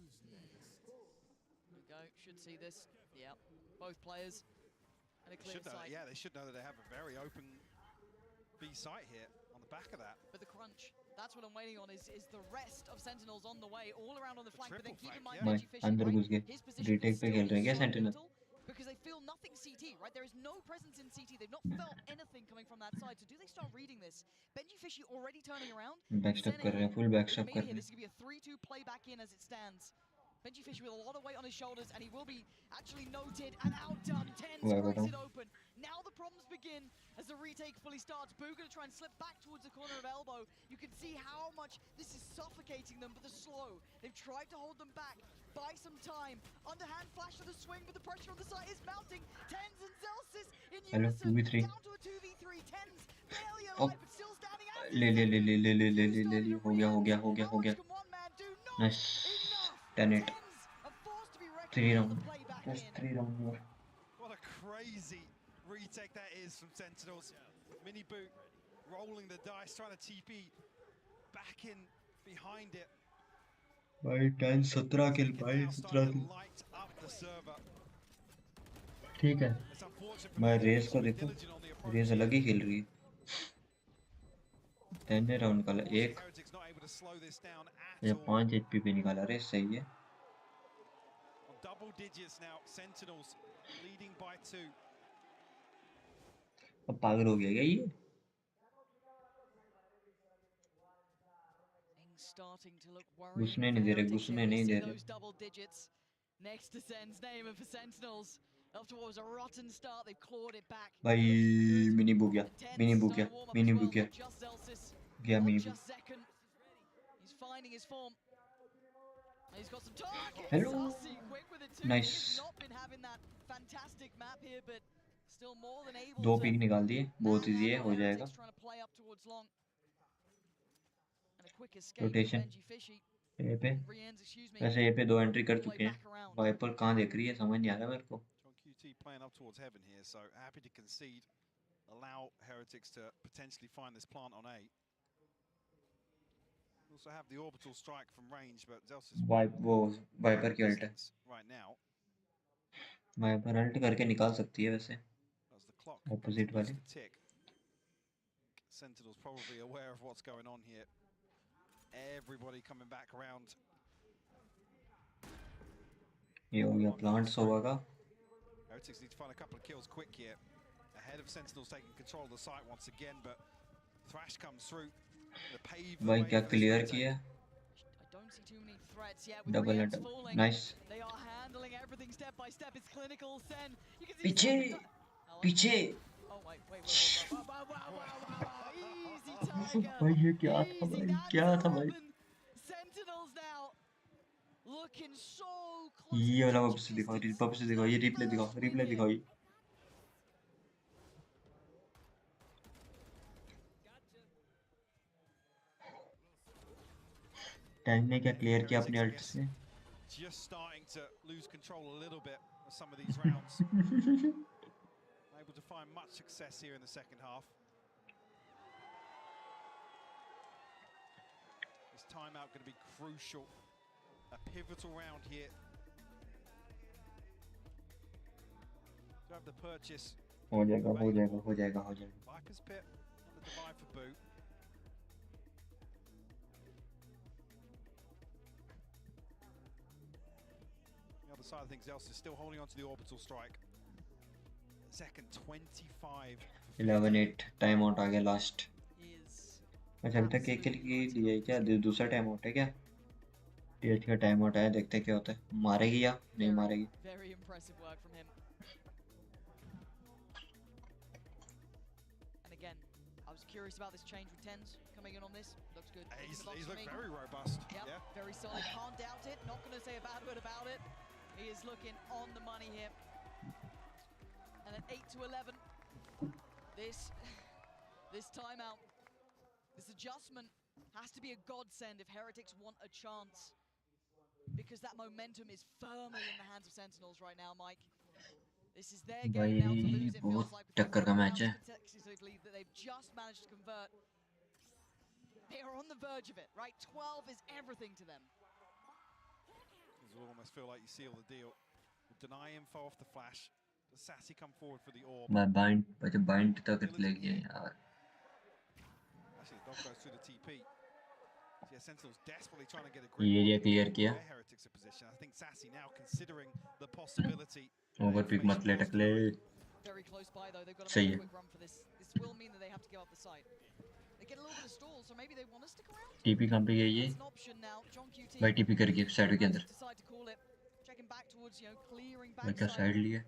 There we go. Should see this. Yeah. Both players at a clear sight. Yeah, they should know that they have a very open B site here on the back of that. But the crunch, that's what I'm waiting on, is the rest of Sentinels on the way, all around on the flank. But then keep in mind, भाई अंदर घुस गए retake पे खेल रहे हैं क्या sentinel because they feel nothing CT, right? There is no presence in CT. They've not felt anything coming from that side. So do they start reading this? Benji Fishy already turning around. Backstep कर रहे हैं full backstep कर रहे हैं This is going to be a 3-2 play back in as it stands. Benji Fishy with a lot of weight on his shoulders, and he will be actually noted and outdone. Tenz breaks it open. Now the problems begin as the retake fully starts. Boo going to try and slip back towards the corner of elbow. You can see how much this is suffocating them, but the slow. They've tried to hold them back. Buy some time. Underhand flash to the swing, but the pressure on the side is mounting. Tenz and Zelsis in unison. Down to a 2v3. Tenz barely alive, but still standing out. ले हो गया nice 10-8 3 round just 3 round more. What a crazy retake that is from Sentinels. Miniboot rolling the dice, trying to TP back in behind it. भाई 17 किल भाई 17 किल ठीक है मैं race को देखो रेस अलग ही खेल रही है 10 राउंड निकाला 1 या 5 एचपी पे निकाला रेस सही है double digits now. Sentinels leading by 2. अब पागल हो गया क्या ये starting to look worried. घुसने नहीं दे रहे those double digits next to Sen's name, and for Sentinels, after what was a rotten start, they've clawed it back. भाई मिनी बुक गया गया mini book He's finding his form. He's got some targets. Hello. Quick with it too. Nice. He's not been having that fantastic map here, but still more than able. 2 pick निकाल दिए बहुत easy है हो जाएगा rotation ए पे वैसे ए पे 2 entry कर चुके हैं वाइपर कहां देख रही है समझ नहीं आ रहा मेरे को QT playing up towards heaven here, so happy to concede, allow Heretics to potentially find this plant on A. Also have the orbital strike from range, but Zelsis वो वाइपर की अल्ट है right now. वाइपर अल्ट करके निकाल सकती है वैसे opposite वाली Sentinels probably aware of what's going on here. Everybody coming back around. ये हो गया प्लांट्स होगा Heretics need to find a couple of kills quick here. Ahead of Sentinels taking control of the site once again, but Thrash comes through. The paved भाई way क्या for this clear retake. किया? I don't see too many threats yet with double Rien's double falling. Nice. They are handling everything step by step. It's clinical. Sen, you can see पीछे पीछे. Oh wait. Easy Tiger. भाई ये क्या था भाई? क्या था भाई? Sentinels now looking so close. ये वाला वापस दिखाओ, ये रिप्ले दिखाओ. टाइम ने क्या क्लियर किया अपने अल्ट से? Just starting to lose control a little bit of some of these rounds. Able to find much success here in the second half. This timeout going to be crucial. A pivotal round here. To have the purchase. हो जाएगा. Viper's Pit on the divide for boot. The other side of things, Else is still holding on to the orbital strike. Second 25. 11-8 time out आ गया last. अच्छा अभी तक एक किल की दिया है क्या? दूसरा टाइम आउट है क्या? टीएच का टाइम आउट आया, देखते हैं क्या होता है. मारेगी या नहीं मारेगी? Very impressive work from him. And again, I was curious about this change with Tenz coming in on this. Looks good. He's looked very robust. Yep, yeah, very solid. Can't doubt it. Not going to say a bad word about it. He is looking on the money here. And at 8-11, this timeout, this adjustment has to be a godsend if Heretics want a chance, because that momentum is firmly in the hands of Sentinels right now, Mike. This is their game now to lose. It feels like टक्कर का match है. consecutively that they've just managed to convert. They are on the verge of it, right? 12 is everything to them. You almost feel like you seal the deal. Deny info off the flash. Does Sassy come forward for the orb? मैं bind तक ले गया यार. Actually, the dog goes through the TP. Yeah, Sentinel's desperately trying to get a grip. ये area clear किया. Heretics in position. I think Sassy now considering the possibility. Over peek मत ले टकले. Very close by though. They've got to सही make a है. quick run for this. This will mean that they have to give up the site. They get a little bit of stall, so maybe they want to stick around. TP कहां पे गई है? It's an option now. John QT. भाई TP करके side के अंदर. Decide to call it. Checking back towards, clearing भाई back. क्या साइड लिया?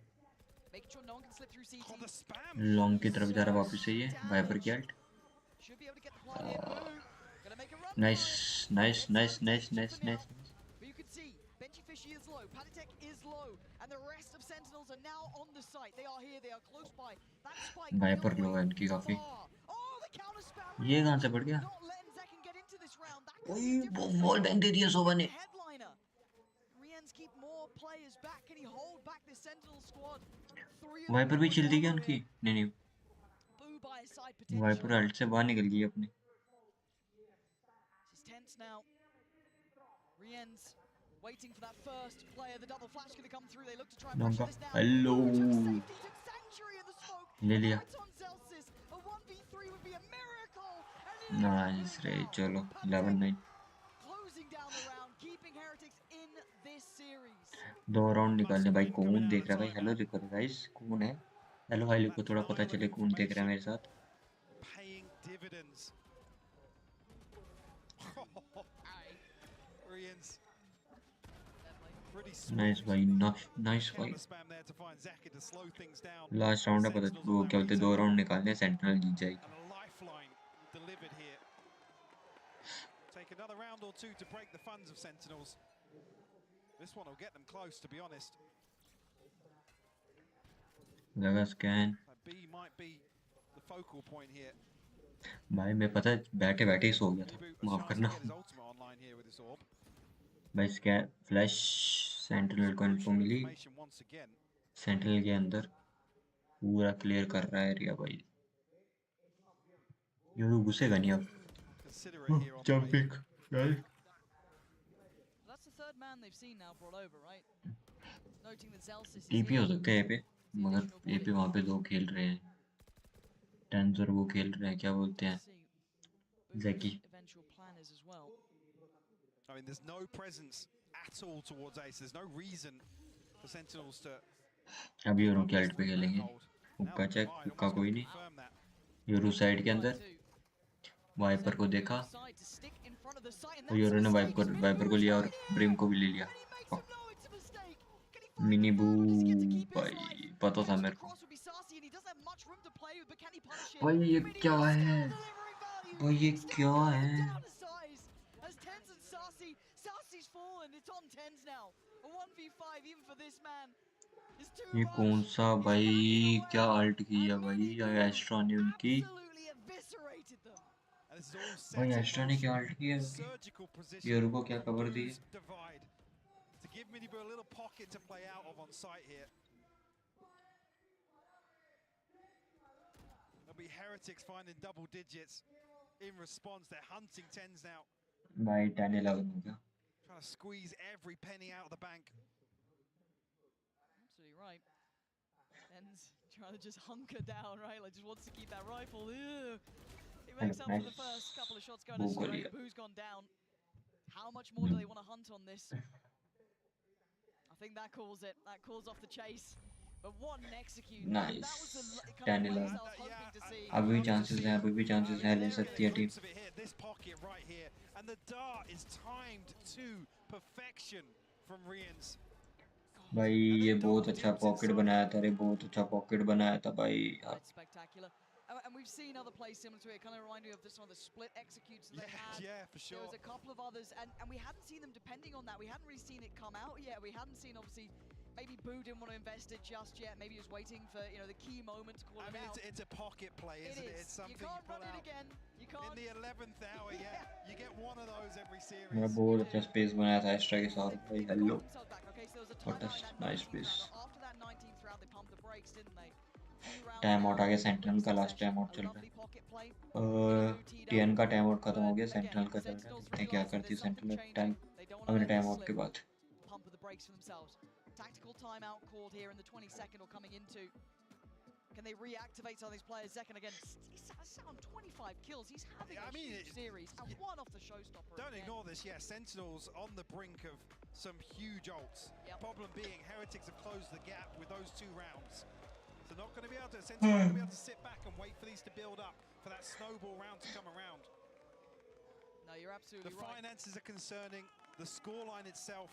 Making sure no one can slip through CT. Oh, the spam. Long की तरफ जा रहा वापस से ये वाइपर की alt. Should be able to get the play in. Gonna make a run. Nice. But you can see Benji Fishy is low, Patatek is low, and the rest of Sentinels are now on the site. They are here, they are close by. That spike. Viper लो है इनकी काफी. Oh, the counter spam. ये कहां से बढ़ गया? Not letting Zekin get into this round. That ओए वो वॉल बैंक दे दिया सोबा ने. headliner. Rien's keep more players back. Can he hold back this Sentinel squad? Viper भी चिल दी क्या उनकी? नहीं. Boo by his side potentially. Viper ult से बाहर निकल गई अपने. This is tense now. Rien's waiting for that first player. The double flash going to come through. They look to try and pressure this now. Hello. Safety took Sanctuary in the smoke. ले लिया. On Celsius, a 1v3 would be a miracle. And nice रे. चलो 11-9. closing down the round, keeping Heretics in this series. 2 round निकालने. भाई कौन देख रहा है भाई? हेलो लिखो गाइस. कौन है? हेलो हाई लिखो, थोड़ा पता चले कौन देख रहा है मेरे साथ. Paying dividends. Rien's pretty nice भाई. नाइस भाई. spam there to find Saket to slow things down. Last round है, पता वो क्या बोलते हैं, 2 राउंड निकालने. सेंट्रल जीत जाएगी. And a lifeline delivered here. Take another round or two to break the funds of Sentinels. This one will get them close, to be honest. लगा scan. B might be the focal point here. भाई मैं पता बैठे बैठे ही सो गया था, माफ करना. भाई स्कैन फ्लैश सेंट्रल को इन्फो मिली. सेंट्रल के अंदर पूरा क्लियर कर रहा है एरिया भाई. ये तो घुसेगा नहीं अब. Jumping right. That's the third man they've seen now brought over, right? Noting that Celsius is TP हो सकते हैं पे, मगर ये पे वहाँ पे 2 खेल रहे हैं. टेंस और वो खेल रहे हैं, क्या बोलते हैं, ज़ेकी. I mean, there's no presence at all towards Ace. There's no reason for Sentinels to अभी योरू के अल्ट पे खेलेंगे हुक्का चेक हुक्का कोई नहीं योरू साइड के अंदर वाइपर को देखा और योरू ने वाइपर को लिया और ब्रिम को भी ले लिया मिनी बू भाई पता था मेरे को भाई ये क्या है भाई ये क्या है As Tenz and Sassy's fallen. It's on Tenz now. A 1v5 even for this man. ये कौन सा भाई क्या अल्ट किया भाई एस्ट्रा ने उनकी भाई एस्ट्रा ने क्या अल्ट किया ये रुको क्या cover the Heretics finding double digits in response. They're hunting Tenz now. भाई 10-11 हो गया Trying to squeeze every penny out of the bank. Absolutely right. Tenz trying to just hunker down, right? Like just wants to keep that rifle. Ew. He makes up for the first couple of shots going astray. Boo's gone down. How much more do they want to hunt on this? I think that calls it. That calls off the chase. But what an execute. Nice. That was the kind of place I was hoping to see. अभी भी chances हैं ले सकती है team This pocket right here and the dart is timed to perfection from Rians. भाई ये बहुत अच्छा पॉकेट बनाया था रे बहुत अच्छा पॉकेट बनाया था भाई Spectacular. And we've seen other plays similar to it, kind of remind me of some of the split executes that they had. Yeah, for sure. There was a couple of others, and we hadn't seen them depending on that. We hadn't really seen it come out yet. We hadn't seen, obviously, maybe Boo didn't want to invest it just yet. Maybe he was waiting for, the key moment to call it out. It's a pocket play, isn't it? It's something you can't run it again. You can't. In the 11th hour, yeah. You get one of those every series. मैं बहुत अच्छा space बनाया था extra के साथ भाई hello what is nice space time out आ गया सेंट्रल का लास्ट टाइम आउट चल रहा है टीएन का टाइम आउट खत्म हो गया सेंट्रल का चल रहा है देखते हैं क्या करती है सेंट्रल टाइम अपने टाइम आउट के बाद Tactical timeout called here in the 22nd or coming into. Can they reactivate some of these players? Zekken again, he's on 25 kills. He's having a huge series and one off the showstopper. Don't ignore this, yeah. Sentinels on the brink of some huge ults. Problem being, Heretics have closed the gap with those 2 rounds. So not going to be able to, Sentinels not going to be able to sit back and wait for these to build up for that snowball round to come around. No, you're absolutely right. The finances are concerning. The scoreline itself.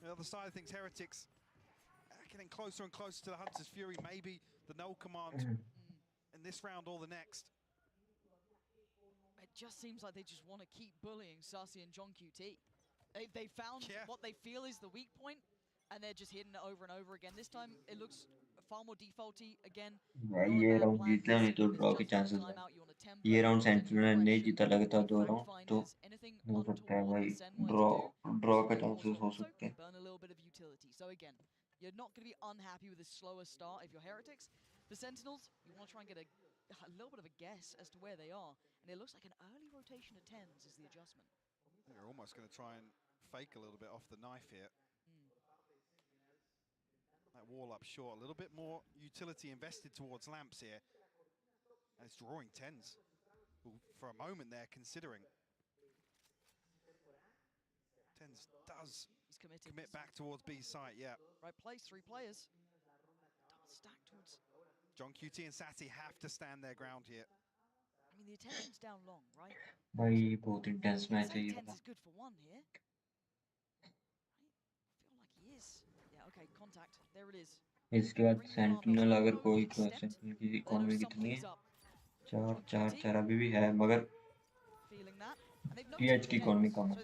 The other side of things, Heretics getting closer and closer to the Hunter's Fury. Maybe the null command in this round or the next. It just seems like they just want to keep bullying Sassy and John QT. They found what they feel is the weak point, and they're just hitting it over and over again. This time, it looks far more defaulty again. ये round जीतना नहीं तो draw के chances हैं ये round central ने नहीं जीता लगता 2 राउंड तो हो सकता है भाई ड्रॉ का चांसेस हो सकते हैं You're not going to be unhappy with a slower start if you're Heretics. The Sentinels, you want to try and get a little bit of a guess as to where they are. And it looks like an early rotation of Tenz is the adjustment. They're almost going to try and fake a little bit off the knife here. That wall up short, a little bit more utility invested towards lamps here. And it's drawing Tenz, who for a moment there considering. Tenz does commit back towards B site, yeah. Right place, 3 players. Double stack towards... John QT and Sati have to stand their ground here. I mean, the attention's down long, right? भाई बहुत intense match है ये वाला Tenz is good for 1 here. I feel like he is. Yeah, okay, contact. There it is. इसके बाद sentinel अगर कोई sentinel की इकोनॉमी कितनी है 4 अभी भी है मगर टीएच की इकोनॉमी कम है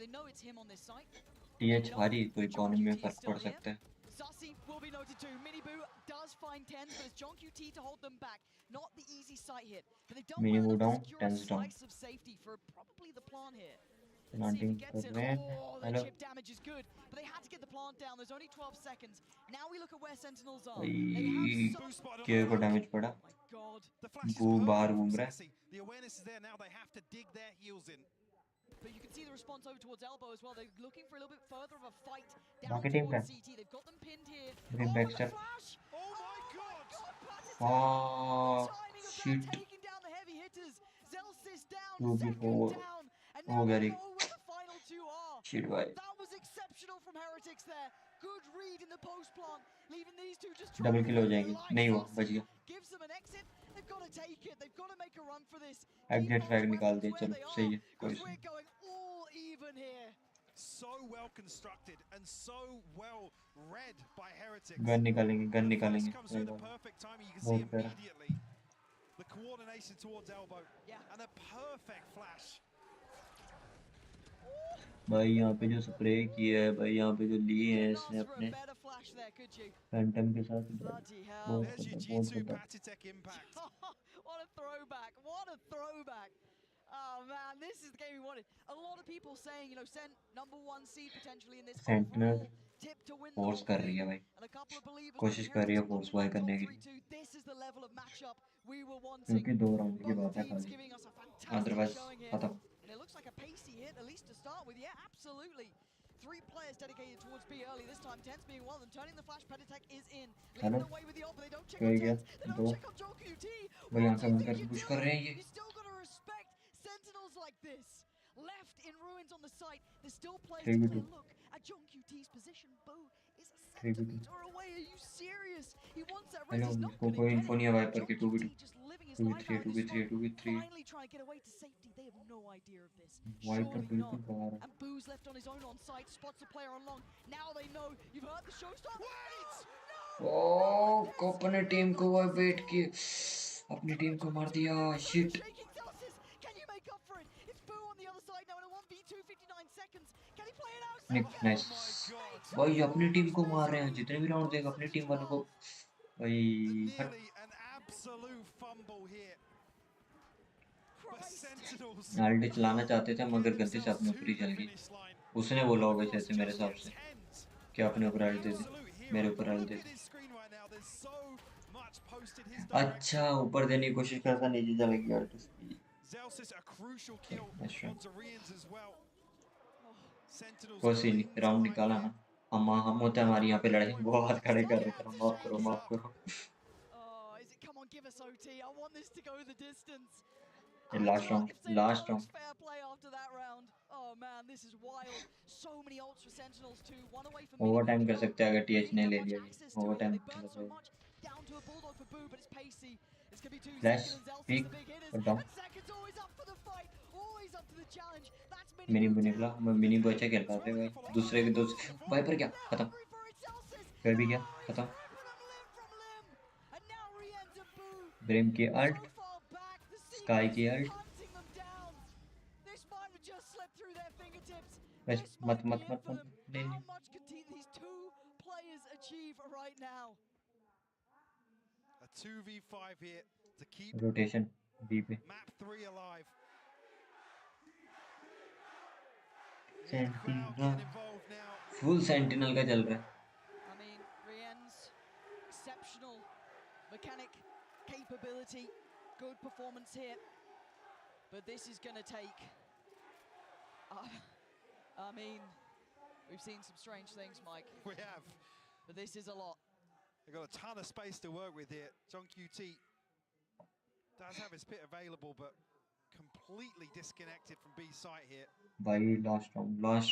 टीएच हारी तो इकोनॉमी में फर्क पड़ सकता है Sassy will be noted too. Miniboo does find Tenz, but it's John QT to hold them back. Not the easy sight hit, but they don't want to secure a slice of safety for probably the plant here. Let's see if he gets it. Oh, the chip damage is good, but they had to get the plant down. There's only 12 seconds. Now we look at where Sentinels are. Care को damage पड़ा वो बाहर घूम रहा है The awareness is there now. They have to dig their heels in. But you can see the response over towards Elbow as well. They're looking for a little bit further of a fight down towards CT. They've got them pinned here. Oh, the flash! Oh my God! Shit. Taking down the heavy hitters. Zelsys down, Zekken down. And now we know where the final 2 are. Shit, भाई. That was exceptional from Heretics there. Good double kill हो जाएगी, नहीं हुआ, बच गया। Exit frag निकाल दिया, चलो सही है, कोई नहीं। So well constructed and so well read by Heretics. Gun निकालेंगे, गन निकालेंगे, Comes through the perfect timing. You can see बहुत प्यारा। immediately the coordination towards elbow and a perfect flash. भाई यहाँ पे जो स्प्रे किया है भाई, यहाँ पे जो लिए हैं इसने अपने फैंटम के साथ, बहुत पता। What a throwback! What a throwback! Oh man, this is the game we wanted. A lot of people saying, you know, send #1 seed potentially in this sentinel tip to win force कर रही है भाई, कोशिश कर रही है force Y करने की, This is the level of matchup we were wanting. क्योंकि 2 राउंड की बात है खाली, अदरवाइज खत्म। And it looks like a pacey hit, at least to start with. Yeah, absolutely. 3 players dedicated towards B early this time. Tenz being one of them. Turning the flash, Peditech is in. Leading the way with the ult, but they don't check on Tenz. They don't check on JoQT. भाई यहाँ से मिलकर push कर रहे हैं ये। You still gotta respect sentinels like this. Left in ruins on the site. There's still players to play. Look at JoQT's position. Boo is a centimeter away. Are you serious? He wants that res. He's not gonna कोई get info it. नहीं है wiper की, 2v2 just living his life out in this spot. Finally trying to get away to safety. They have no idea of this. Viper Surely बिल्कुल not. बाहर है। And Boo's left on his own on site. Spots the player on long. Now they know. You've heard the show start. Wait! ओह, को अपने team को वो wait की, अपनी team को मार दिया, shit. Can you make up for it? It's Boo on the other side now in a 1v2, 59 seconds. Can he play it out? Nice भाई, अपनी टीम को मार रहे हैं, जितने भी राउंड देगा अपनी टीम वालों को भाई। आल्टी चलाना चाहते थे मगर गलती से अपने ऊपर ही चल गई। उसने बोला होगा जैसे मेरे हिसाब से कि अपने ऊपर आल्टी दे, मेरे ऊपर आल्टी दे। अच्छा, ऊपर देने की कोशिश करता, नीचे चला गया आल्टी। कोई नहीं, राउंड निकाला ना, हम होते हैं हमारी यहाँ पे लड़ाई, वो हाथ खड़े कर रहे थे, माफ करो माफ करो। Last round Fair play after that round. Oh man, this is wild. So many ults for Sentinels too. One away from over time कर सकते हैं अगर टीएच ने ले लिया, ओवर टाइम चला जाएगा। down to a bulldog for Boo, but it's pacey. It's gonna be 2 flash seconds. Zelsis peak the big hitters. और down. And Saket's always up for the fight. Always up to the challenge. That's mini भी निकला, मैं mini को अच्छा खेल पाते भाई, दूसरे के दोस्त वाइपर क्या खत्म, फिर भी क्या खत्म। ब्रेम की अल्ट, स्काई की अल्ट, बस मत मत मत मत नहीं। A 2v5 here to keep rotation B पे map 3 alive. Sentinel, full Sentinel का चल रहा है। I mean, Rien's exceptional mechanic capability, good performance here, but this is going to take. I mean, we've seen some strange things, Mike. We have, but this is a lot. They've got a ton of space to work with here. JoQT does have his pit available, but completely disconnected from B site here. भाई last round बस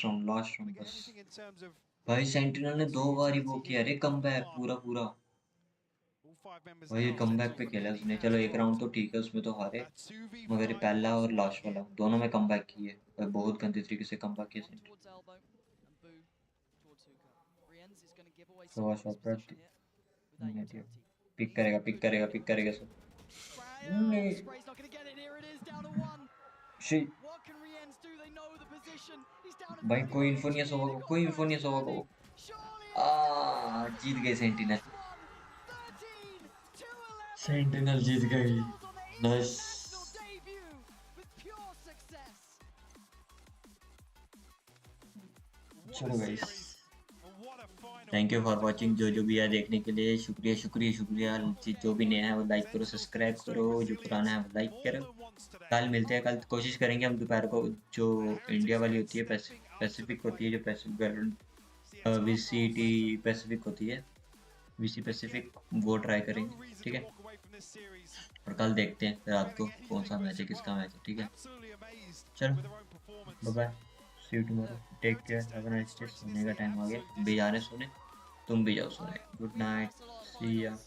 भाई। Sentinel ने 2 बार ही वो किया रे comeback, पूरा भाई comeback पे खेला उसने। चलो एक राउंड तो ठीक है, उसमें तो हारे, मगर पहला और लास्ट वाला दोनों में कमबैक किए और बहुत गंदे तरीके से कमबैक किया सेंटिनल। तो शॉट पिक करेगा सब। शिट भाई, कोई इन्फो नहीं है सोवा को। जीत गए सेंटिनल जीत गई। नाइस। चलो guys, thank you for watching. जो भी है देखने के लिए शुक्रिया। जो भी नया है वो लाइक करो, सब्सक्राइब करो, जो पुराना है वो लाइक करो। कल मिलते हैं, कल कोशिश करेंगे हम दोपहर को, जो इंडिया वाली होती है पैसिफिक होती है, जो VCT पैसिफिक होती है, VC पैसिफिक, वो ट्राई करेंगे, ठीक है। और कल देखते हैं रात को कौन सा मैच है, किसका मैच है, ठीक है। चलो bye bye, see you tomorrow, take care, have a nice day. सोने का टाइम आ गया, भी जा रहे सोने, तुम भी जाओ सोने। Good night. See ya.